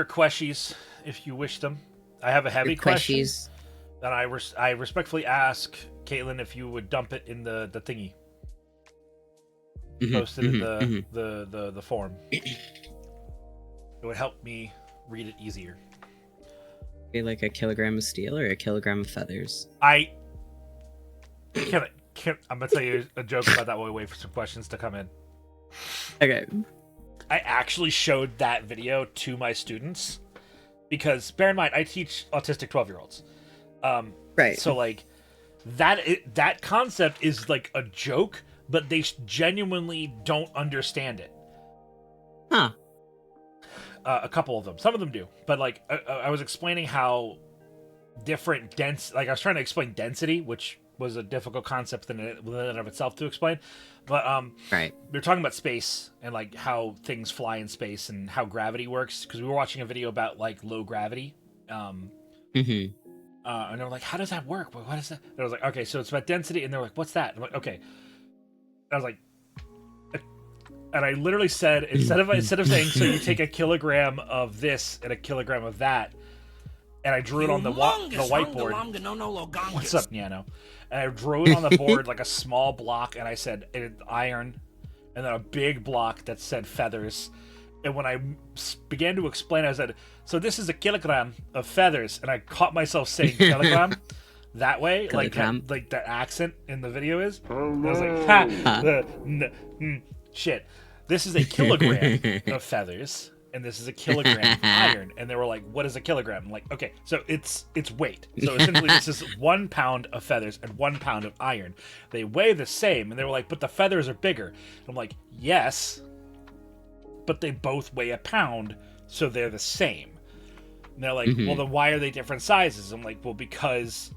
questions if you wish them. I have a heavy question that I respectfully ask Caitlin if you would dump it in the thingy. Post it in the form. It would help me read it easier. Be like a kilogram of steel or a kilogram of feathers? I'm going to tell you a joke about that while we wait for some questions to come in. Okay. I actually showed that video to my students because, bear in mind, I teach autistic 12-year-olds. Right. So, like, that concept is like a joke, but they genuinely don't understand it. Huh. A couple of them. Some of them do. But, like, I was explaining how different like, I was trying to explain density, which was a difficult concept within and of itself to explain. But right. We were talking about space and like how things fly in space and how gravity works, because we were watching a video about like low gravity. And they were like, "How does that work? What is that?" And I was like, "Okay, so it's about density." And they're like, "What's that?" I'm like, "Okay." I was like, and I literally said instead of saying, "So you take a kilogram of this and a kilogram of that," and I drew it on the whiteboard. What's up, Yano? And I drew it on the board like a small block, and I said iron, and then a big block that said feathers. And when I began to explain, I said, "So this is a kilogram of feathers," and I caught myself saying kilogram that way, like that accent in the video is. And I was like, shit. This is a kilogram of feathers. And this is a kilogram of iron. And they were like, "What is a kilogram?" I'm like, "Okay, so it's weight. So essentially this is 1 pound of feathers and 1 pound of iron. They weigh the same." And they were like, "But the feathers are bigger." And I'm like, "Yes, but they both weigh a pound, so they're the same." And they're like, "Well, then why are they different sizes?" I'm like, "Well, because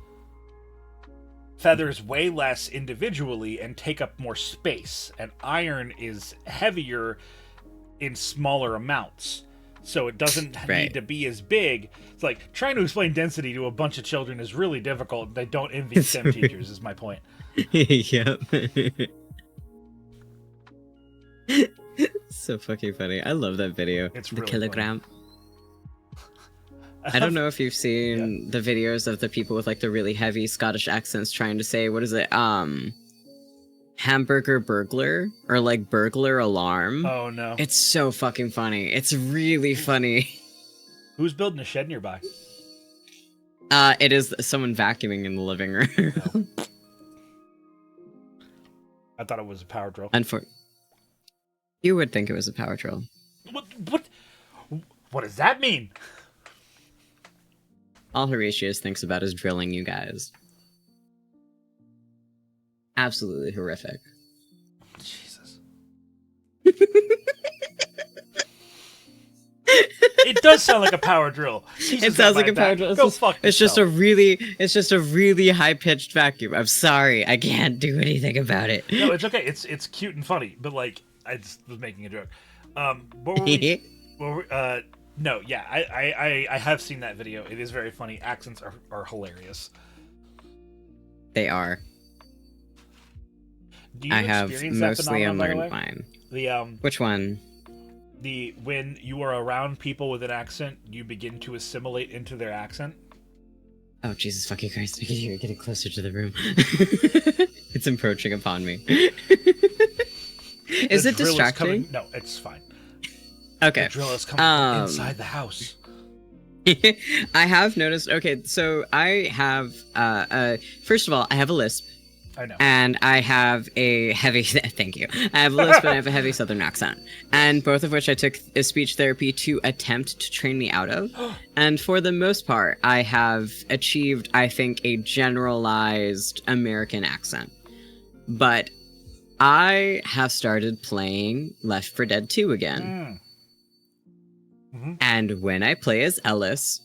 feathers weigh less individually and take up more space, and iron is heavier in smaller amounts, so it doesn't need to be as big." It's like trying to explain density to a bunch of children is really difficult. They don't envy STEM teachers, is my point. Yep. So fucking funny. I love that video. It's the really kilogram. I don't know if you've seen the videos of the people with like the really heavy Scottish accents trying to say, what is it? Hamburger burglar or like burglar alarm. Oh no. It's so fucking funny. It's really funny. Who's building a shed nearby? It is someone vacuuming in the living room. I thought it was a power drill. You would think it was a power drill. What does that mean? All Horatius thinks about is drilling you guys. Absolutely horrific. Jesus. It does sound like a power drill. It sounds like a power drill. It's just a really high pitched vacuum. I'm sorry, I can't do anything about it. No, it's okay. It's cute and funny, but like I just was making a joke. What were we? No, yeah, I have seen that video. It is very funny. Accents are hilarious. They are. Do you I have experience that mostly phenomenon, unlearned mine. The Which one? when you are around people with an accent, you begin to assimilate into their accent. Oh, Jesus fucking Christ. I can hear it getting closer to the room. It's encroaching upon me. Is it distracting? No, it's fine. Okay. The drill is coming from inside the house. I have noticed. Okay, so I have. First of all, I have a lisp. I know. And I have a heavy. Thank you. I have a lisp and I have a heavy Southern accent, and both of which I took speech therapy to attempt to train me out of. And for the most part, I have achieved, I think, a generalized American accent. But I have started playing Left 4 Dead 2 again. And when I play as Ellis,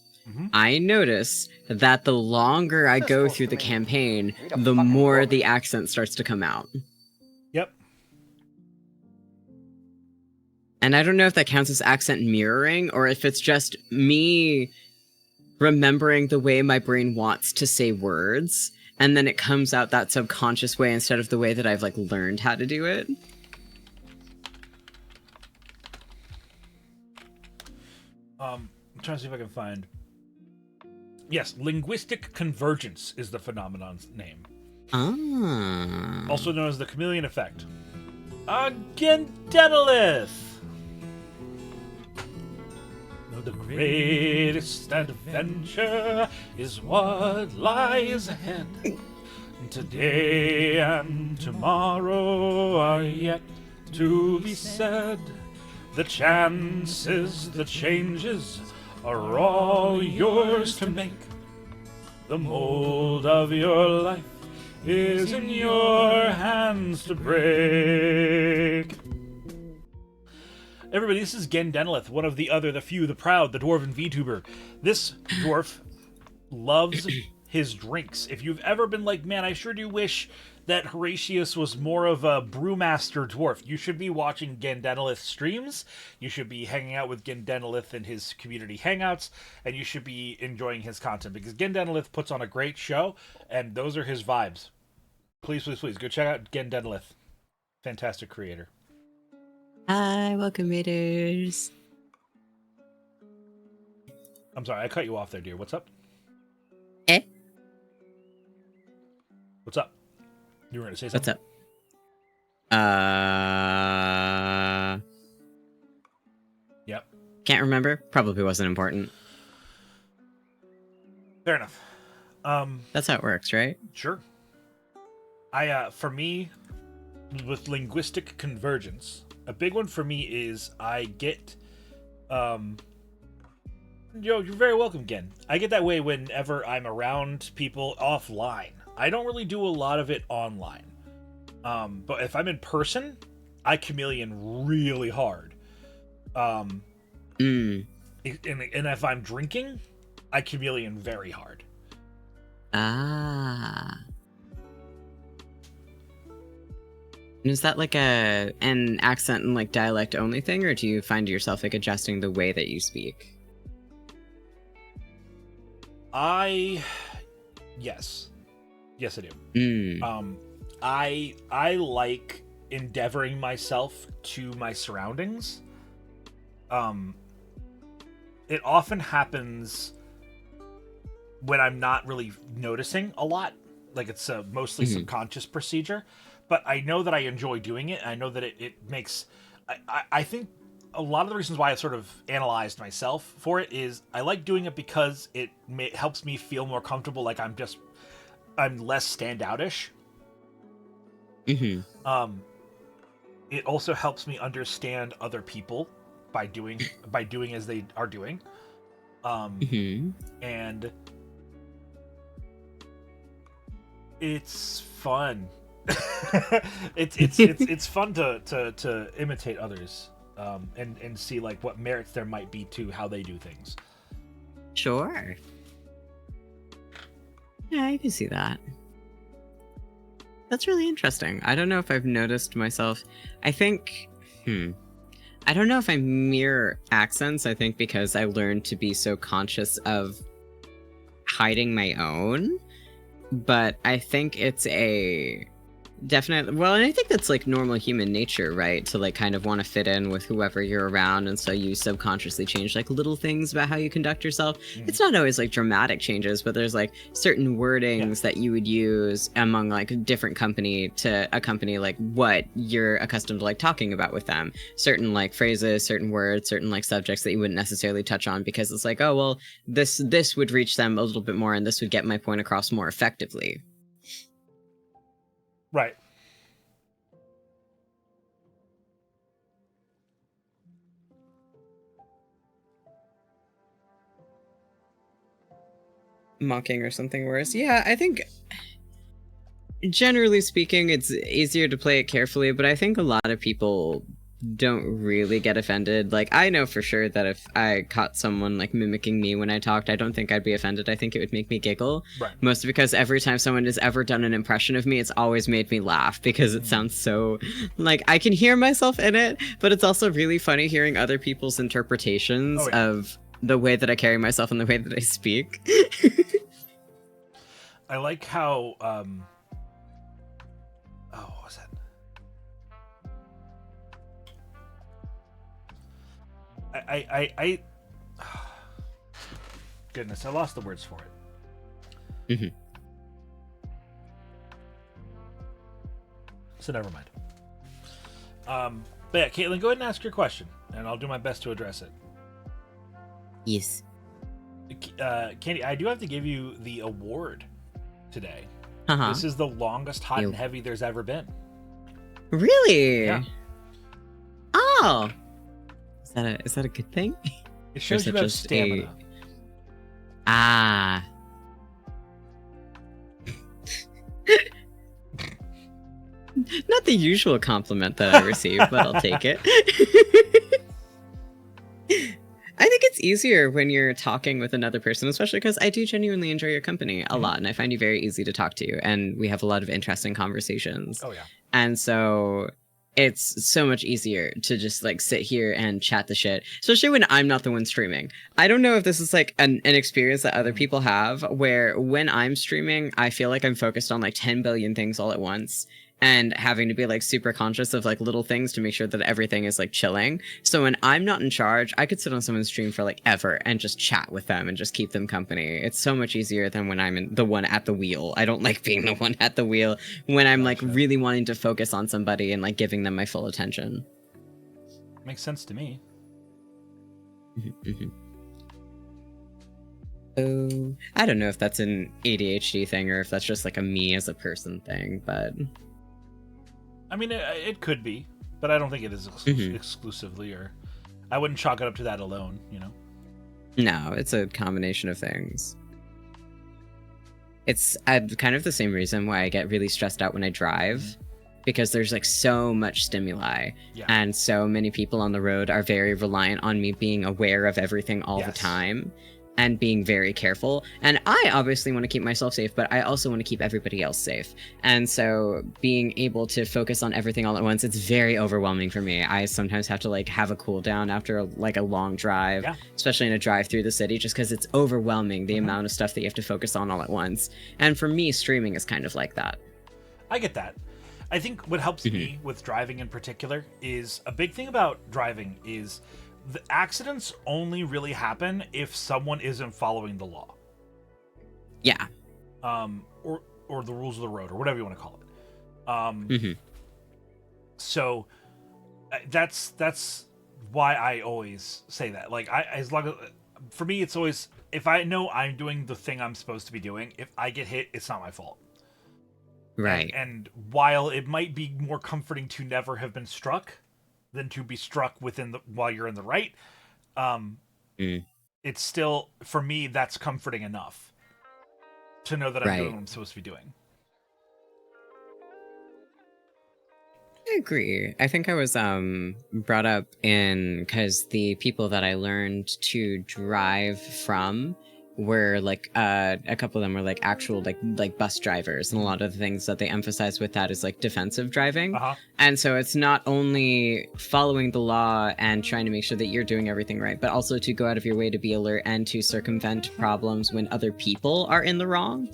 I notice that the longer I go through the campaign, the more the accent starts to come out. Yep. And I don't know if that counts as accent mirroring, or if it's just me remembering the way my brain wants to say words, and then it comes out that subconscious way instead of the way that I've, like, learned how to do it. I'm trying to see if I can find... Yes, linguistic convergence is the phenomenon's name. Ah. Also known as the chameleon effect. Gendenolith! The greatest adventure is what lies ahead. Today and tomorrow are yet to be said. The chances, the changes are all yours to make. The mold of your life is in your hands to break. Everybody, this is Gendenolith, one of the other, the few, the proud, the dwarven VTuber. This dwarf loves his drinks. If you've ever been like, man, I sure do wish that Horatius was more of a brewmaster dwarf, you should be watching Gendenolith streams, you should be hanging out with Gendenolith in his community hangouts, and you should be enjoying his content, because Gendenolith puts on a great show, and those are his vibes. Please, please, please, go check out Gendenolith. Fantastic creator. Hi, welcome, maters. I'm sorry, I cut you off there, dear. What's up? Eh? What's up? You were going to say something? What's up? Yep. Can't remember. Probably wasn't important. Fair enough. That's how it works, right? Sure. For me, with linguistic convergence, a big one for me is I get, you're very welcome, Gen. I get that way whenever I'm around people offline. I don't really do a lot of it online. But if I'm in person, I chameleon really hard. And if I'm drinking, I chameleon very hard. Ah. Is that like an accent and like dialect only thing, or do you find yourself like adjusting the way that you speak? Yes, I do. I like endeavoring myself to my surroundings. It often happens when I'm not really noticing a lot, like it's a mostly subconscious procedure. But I know that I enjoy doing it. I know that it makes... I think a lot of the reasons why I sort of analyzed myself for it is I like doing it because it helps me feel more comfortable, like I'm less standoutish. It also helps me understand other people by doing as they are doing. And it's fun. It's fun to imitate others, and see like what merits there might be to how they do things. Sure. Yeah, I can see that. That's really interesting. I don't know if I've noticed myself. I think, I don't know if I mirror accents. I think because I learned to be so conscious of hiding my own, but I think it's a Definitely. Well, and I think that's like normal human nature, right? To like kind of want to fit in with whoever you're around, and so you subconsciously change like little things about how you conduct yourself. It's not always like dramatic changes, but there's like certain wordings that you would use among like a different company to a company like what you're accustomed to like talking about with them. Certain like phrases, certain words, certain like subjects that you wouldn't necessarily touch on because it's like, oh well, this would reach them a little bit more, and this would get my point across more effectively. Right. Mocking or something worse. Yeah, I think generally speaking, it's easier to play it carefully, but I think a lot of people don't really get offended. Like, I know for sure that if I caught someone like mimicking me when I talked, I don't think I'd be offended. I think it would make me giggle. Right. Mostly because every time someone has ever done an impression of me, it's always made me laugh because it sounds so like I can hear myself in it, but it's also really funny hearing other people's interpretations of the way that I carry myself and the way that I speak. I like how what was that? I goodness, I lost the words for it. So never mind. But yeah, Caitlin, go ahead and ask your question, and I'll do my best to address it. Yes. Candy, I do have to give you the award today. This is the longest hot and heavy there's ever been. Really? Yeah. Oh. Is that a good thing? It shows you have stamina. Ah. Not the usual compliment that I receive, but I'll take it. I think it's easier when you're talking with another person, especially because I do genuinely enjoy your company a lot, and I find you very easy to talk to, and we have a lot of interesting conversations. Oh, yeah. And so it's so much easier to just like sit here and chat the shit, especially when I'm not the one streaming. I don't know if this is like an experience that other people have, where when I'm streaming, I feel like I'm focused on like 10 billion things all at once, and having to be like super conscious of like little things to make sure that everything is like chilling. So when I'm not in charge, I could sit on someone's stream for like ever and just chat with them and just keep them company. It's so much easier than when I'm the one at the wheel. I don't like being the one at the wheel when I'm like really wanting to focus on somebody and like giving them my full attention. Makes sense to me. Oh, I don't know if that's an ADHD thing or if that's just like a me as a person thing, but I mean, it could be, but I don't think it is exclusively, or I wouldn't chalk it up to that alone, you know? No, it's a combination of things. It's kind of the same reason why I get really stressed out when I drive, because there's like so much stimuli, and so many people on the road are very reliant on me being aware of everything all the time and being very careful. And I obviously want to keep myself safe, but I also want to keep everybody else safe. And so being able to focus on everything all at once, it's very overwhelming for me. I sometimes have to like have a cool down after like a long drive, especially in a drive through the city, just because it's overwhelming, the amount of stuff that you have to focus on all at once. And for me, streaming is kind of like that. I get that. I think what helps me with driving in particular is a big thing about driving is the accidents only really happen if someone isn't following the law. Yeah. Or the rules of the road, or whatever you want to call it. So that's why I always say that. Like, as long as, for me, it's always, if I know I'm doing the thing I'm supposed to be doing, if I get hit, it's not my fault. Right. And while it might be more comforting to never have been struck than to be struck while you're in the right, it's still, for me, that's comforting enough to know that I'm doing what I'm supposed to be doing. I agree. I think I was brought up in, because the people that I learned to drive from were like a couple of them were like actual like bus drivers, and a lot of the things that they emphasize with that is like defensive driving. And so it's not only following the law and trying to make sure that you're doing everything right, but also to go out of your way to be alert and to circumvent problems when other people are in the wrong.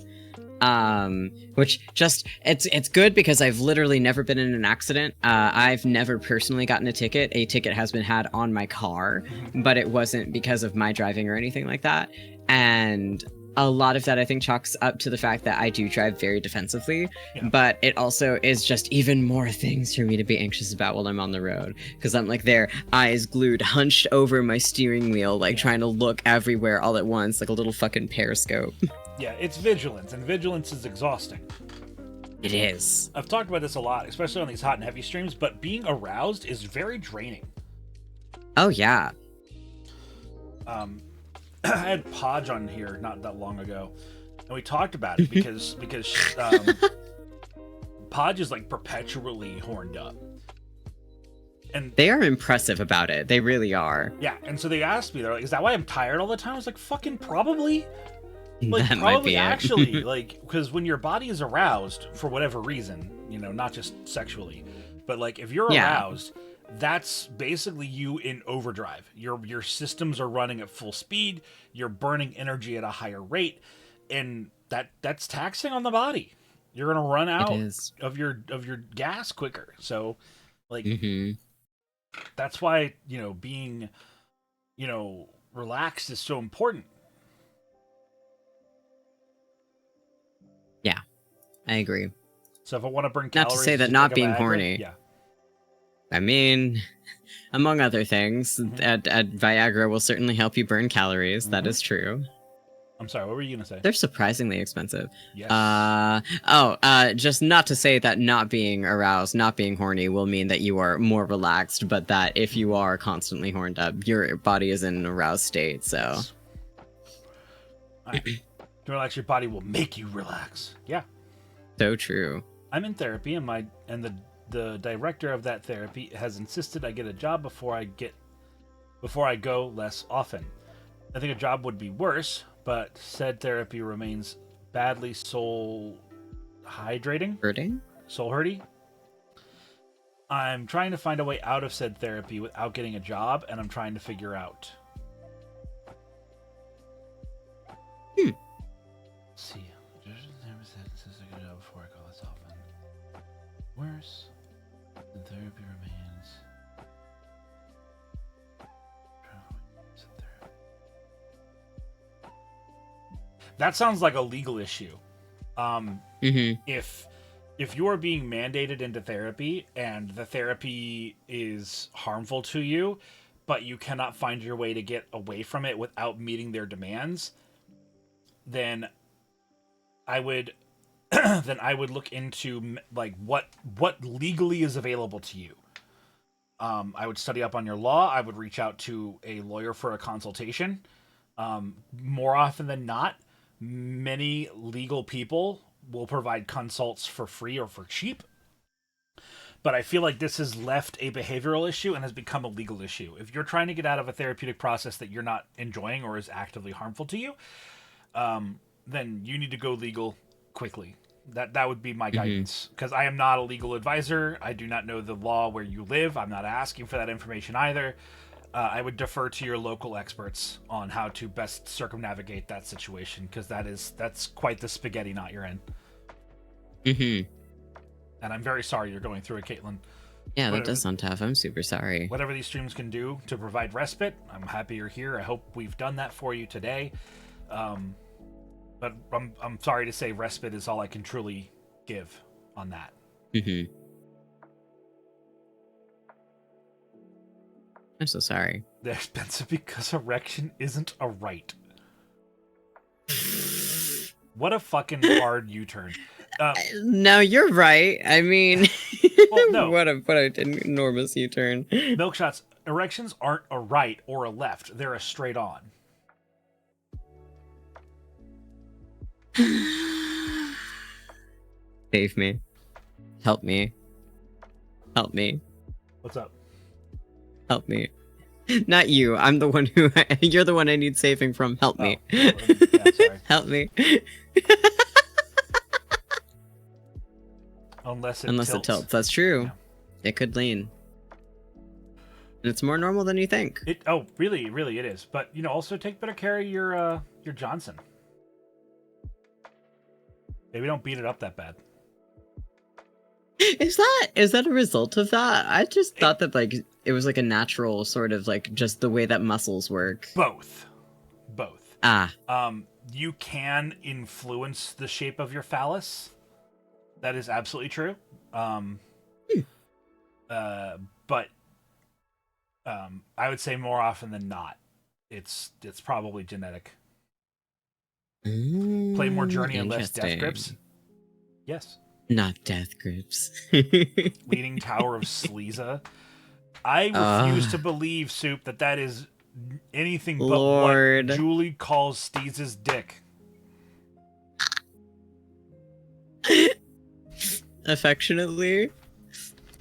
Which just it's good because I've literally never been in an accident. I've never personally gotten a ticket. A ticket has been had on my car, but it wasn't because of my driving or anything like that. And a lot of that I think chalks up to the fact that I do drive very defensively, but it also is just even more things for me to be anxious about while I'm on the road, because I'm like there, eyes glued, hunched over my steering wheel, like trying to look everywhere all at once, like a little fucking periscope. Yeah, it's vigilance, and vigilance is exhausting. It is. I've talked about this a lot, especially on these hot and heavy streams, but being aroused is very draining. Oh, yeah. I had Podge on here not that long ago, and we talked about it because Podge is like perpetually horned up. And they are impressive about it. They really are. Yeah, and so they asked me, they're like, is that why I'm tired all the time? I was like, fucking probably. Like, that probably might be actually, it. like, because when your body is aroused for whatever reason, you know, not just sexually, but like if you're aroused, that's basically you in overdrive. Your systems are running at full speed, you're burning energy at a higher rate, and that's taxing on the body. You're gonna run out of your gas quicker. So like that's why, you know, being, you know, relaxed is so important. Yeah, I agree. So if I want to burn calories, not to say that just not take a being Viagra? horny. Yeah. I mean, among other things, Viagra will certainly help you burn calories. That is true. I'm sorry, what were you gonna say? They're surprisingly expensive. Yes. Just not to say that not being aroused, not being horny will mean that you are more relaxed, but that if you are constantly horned up, your body is in an aroused state, so. Right. To relax, your body will make you relax. Yeah. So true. I'm in therapy, and the director of that therapy has insisted I get a job before I go less often. I think a job would be worse, but said therapy remains badly soul hurting. I'm trying to find a way out of said therapy without getting a job, and I'm trying to figure out. Let's see. Before I go less often. Worse. The therapy remains. That sounds like a legal issue. If you are being mandated into therapy and the therapy is harmful to you, but you cannot find your way to get away from it without meeting their demands, then I would look into like what legally is available to you. I would study up on your law. I would reach out to a lawyer for a consultation. More often than not, many legal people will provide consults for free or for cheap. But I feel like this has left a behavioral issue and has become a legal issue. If you're trying to get out of a therapeutic process that you're not enjoying or is actively harmful to you, then you need to go legal quickly. That would be my guidance, because I am not a legal advisor. I do not know the law where you live. I'm not asking for that information either. I would defer to your local experts on how to best circumnavigate that situation, because that's quite the spaghetti knot you're in. And I'm very sorry you're going through it, Caitlin. Yeah, that does sound tough. I'm super sorry. Whatever these streams can do to provide respite, I'm happy you're here. I hope we've done that for you today. But I'm sorry to say respite is all I can truly give on that. I'm so sorry. They're expensive because erection isn't a right. What a fucking hard U-turn. No, you're right. I mean, well, no. what an enormous U-turn. Milkshots, erections aren't a right or a left. They're a straight on. Save me. Help me. Help me. What's up? Help me. Not you. I'm the one who... You're the one I need saving from. Help me. Yeah, sorry. Help me. Unless it tilts. That's true. Yeah. It could lean. And it's more normal than you think. Really it is. But, you know, also take better care of your Johnson. Maybe don't beat it up that bad. Is that a result of that? I just thought that like it was like a natural sort of like just the way that muscles work. Both. Ah. You can influence the shape of your phallus. That is absolutely true. But I would say more often than not, it's probably genetic. Play more Journey and less Death Grips. Yes. Not Death Grips. Leaning Tower of Sleeza. I refuse to believe, Soup, that is anything but what Julie calls Steez's dick. Affectionately,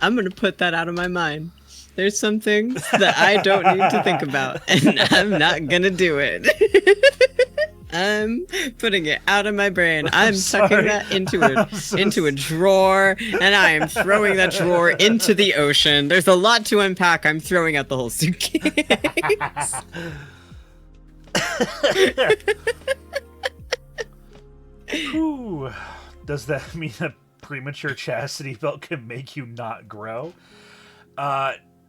I'm gonna put that out of my mind. There's some things that I don't need to think about, and I'm not gonna do it. I'm putting it out of my brain. I'm tucking that into a drawer, and I am throwing that drawer into the ocean. There's a lot to unpack. I'm throwing out the whole suitcase. Ooh, does that mean a premature chastity belt can make you not grow?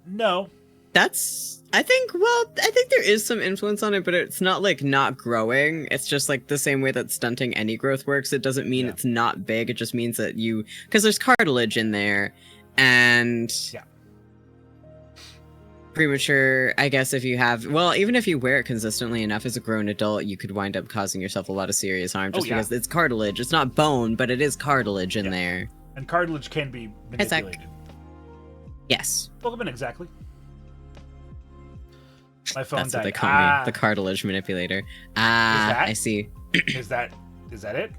No. I think there is some influence on it, but it's not like not growing. It's just like the same way that stunting any growth works. It doesn't mean it's not big. It just means that because there's cartilage in there, and premature, I guess if you have, even if you wear it consistently enough as a grown adult, you could wind up causing yourself a lot of serious harm just because it's cartilage. It's not bone, but it is cartilage in there. And cartilage can be manipulated. Yes. Welcome in, exactly. My phone That's died. what they call me, the cartilage manipulator. I see. Is that it?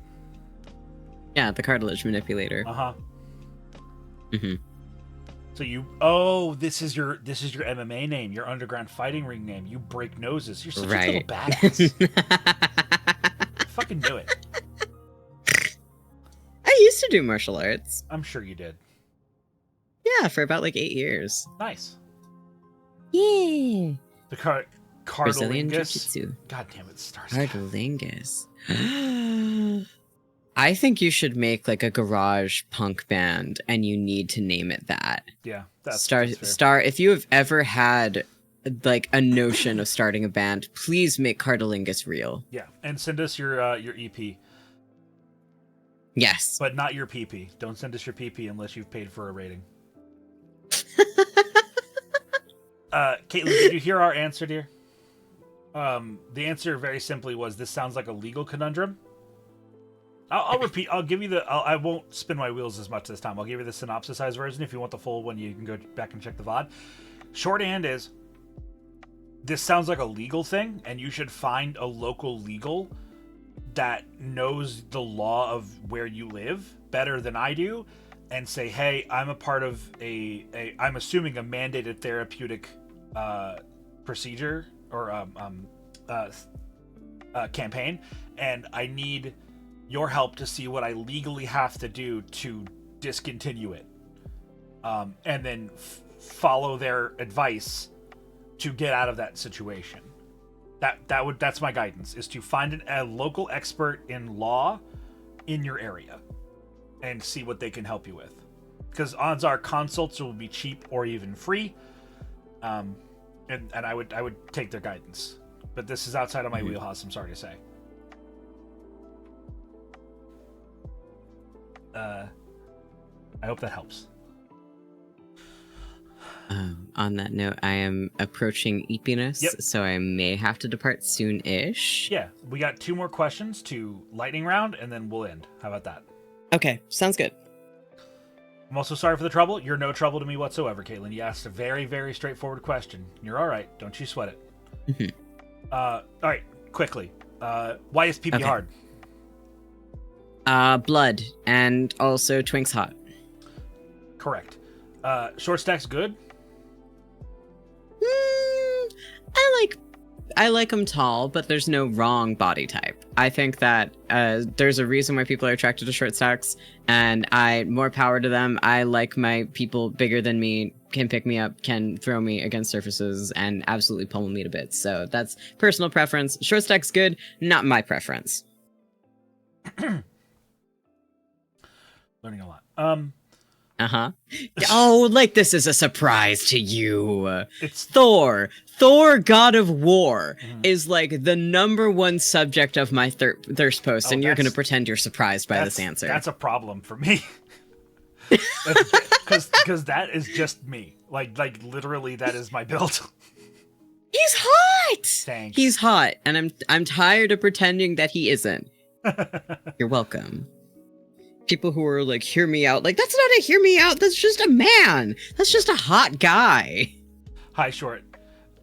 Yeah, the cartilage manipulator. Uh-huh. Mm-hmm. So this is your MMA name, your underground fighting ring name. You break noses. You're such a little badass. I fucking knew it. I used to do martial arts. I'm sure you did. Yeah, for about like 8 years. Nice. Yeah. The Cartilingus. Jiu-jitsu. God damn it, stars. Cartilingus. I think you should make like a garage punk band, and you need to name it that. Yeah, that's Star. If you have ever had like a notion of starting a band, please make Cartilingus real. Yeah, and send us your EP. Yes, but not your PP. Don't send us your PP unless you've paid for a rating. Caitlin, did you hear our answer, dear? The answer very simply was, this sounds like a legal conundrum. I'll repeat. I'll give you I won't spin my wheels as much this time. I'll give you the synopsisized version. If you want the full one, you can go back and check the VOD. Shorthand is, this sounds like a legal thing, and you should find a local legal that knows the law of where you live better than I do, and say, hey, I'm a part of I'm assuming a mandated therapeutic procedure or campaign, and I need your help to see what I legally have to do to discontinue it, and then follow their advice to get out of that situation. That's my guidance, is to find a local expert in law in your area and see what they can help you with, because odds are consults will be cheap or even free, and I would take their guidance, but this is outside of my wheelhouse, I'm sorry to say. I hope that helps. On that note, I am approaching eepiness, so I may have to depart soon-ish. Yeah, we got 2 more questions to lightning round, and then we'll end. How about that? Okay, sounds good. I'm also sorry for the trouble. You're no trouble to me whatsoever, Caitlin. You asked a very, very straightforward question. You're all right. Don't you sweat it. Mm-hmm. All right, quickly. Why is PP hard? Blood, and also Twink's hot. Correct. Short stack's good? I like them tall, but there's no wrong body type. I think that there's a reason why people are attracted to short stacks, and more power to them. I like my people bigger than me, can pick me up, can throw me against surfaces, and absolutely pummel me to bits. So that's personal preference. Short stack's good, not my preference. Learning a lot. Uh-huh. Oh, like this is a surprise to you. It's Thor, God of War, is like the number one subject of my thirst post, and you're going to pretend you're surprised by this answer. That's a problem for me. Because that is just me. Like literally, that is my build. He's hot. Thanks. He's hot, and I'm tired of pretending that he isn't. You're welcome. People who are like, hear me out. Like, that's not a hear me out. That's just a man. That's just a hot guy. Hi, Short.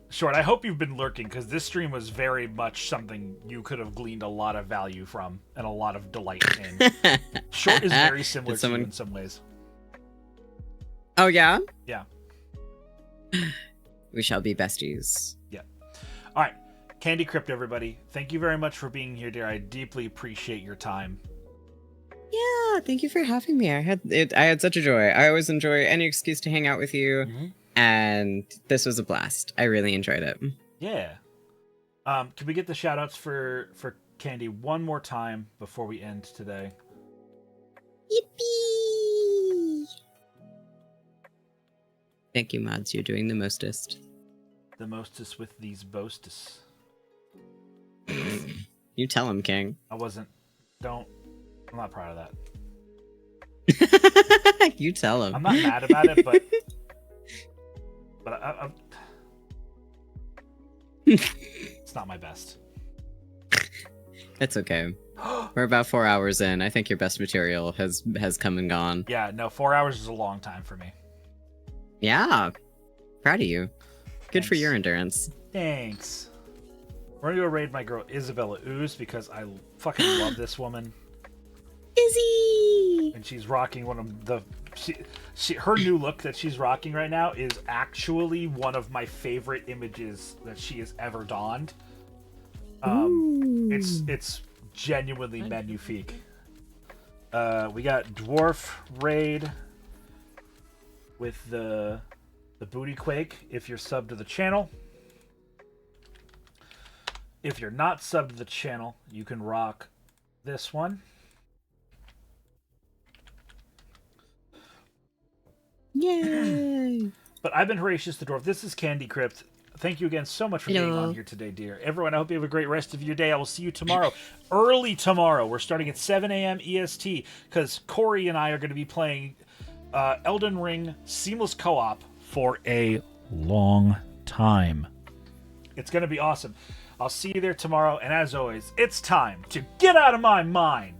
Short, I hope you've been lurking, because this stream was very much something you could have gleaned a lot of value from and a lot of delight in. Short is very similar to you in some ways. Oh, yeah? Yeah. We shall be besties. Yeah. All right. Candy Crypt, everybody. Thank you very much for being here, dear. I deeply appreciate your time. Yeah, thank you for having me. I had such a joy. I always enjoy any excuse to hang out with you, and this was a blast. I really enjoyed it. Yeah. Can we get the shout-outs for Candy one more time before we end today? Yippee! Thank you, mods. You're doing the mostest. The mostest with these boastest. You tell him, King. I wasn't. I'm not proud of that. You tell him. I'm not mad about it, but it's not my best. It's okay. We're about 4 hours in. I think your best material has come and gone. Yeah, no, 4 hours is a long time for me. Yeah. Proud of you. Good Thanks. for your endurance. Thanks. We're gonna go raid my girl Isabella Ooze because I fucking love this woman. Izzy! And she's rocking one of the... her new look that she's rocking right now is actually one of my favorite images that she has ever donned. It's genuinely magnifique. We got Dwarf Raid with the Booty Quake if you're subbed to the channel. If you're not subbed to the channel, you can rock this one. Yay! But I've been Horatius the Dwarf. This is Candy Crypt. Thank you again so much for being on here today, dear. Everyone, I hope you have a great rest of your day. I will see you tomorrow. Early tomorrow. We're starting at 7 a.m. EST because Corey and I are going to be playing Elden Ring Seamless Co-op for a long time. It's going to be awesome. I'll see you there tomorrow. And as always, it's time to get out of my mind.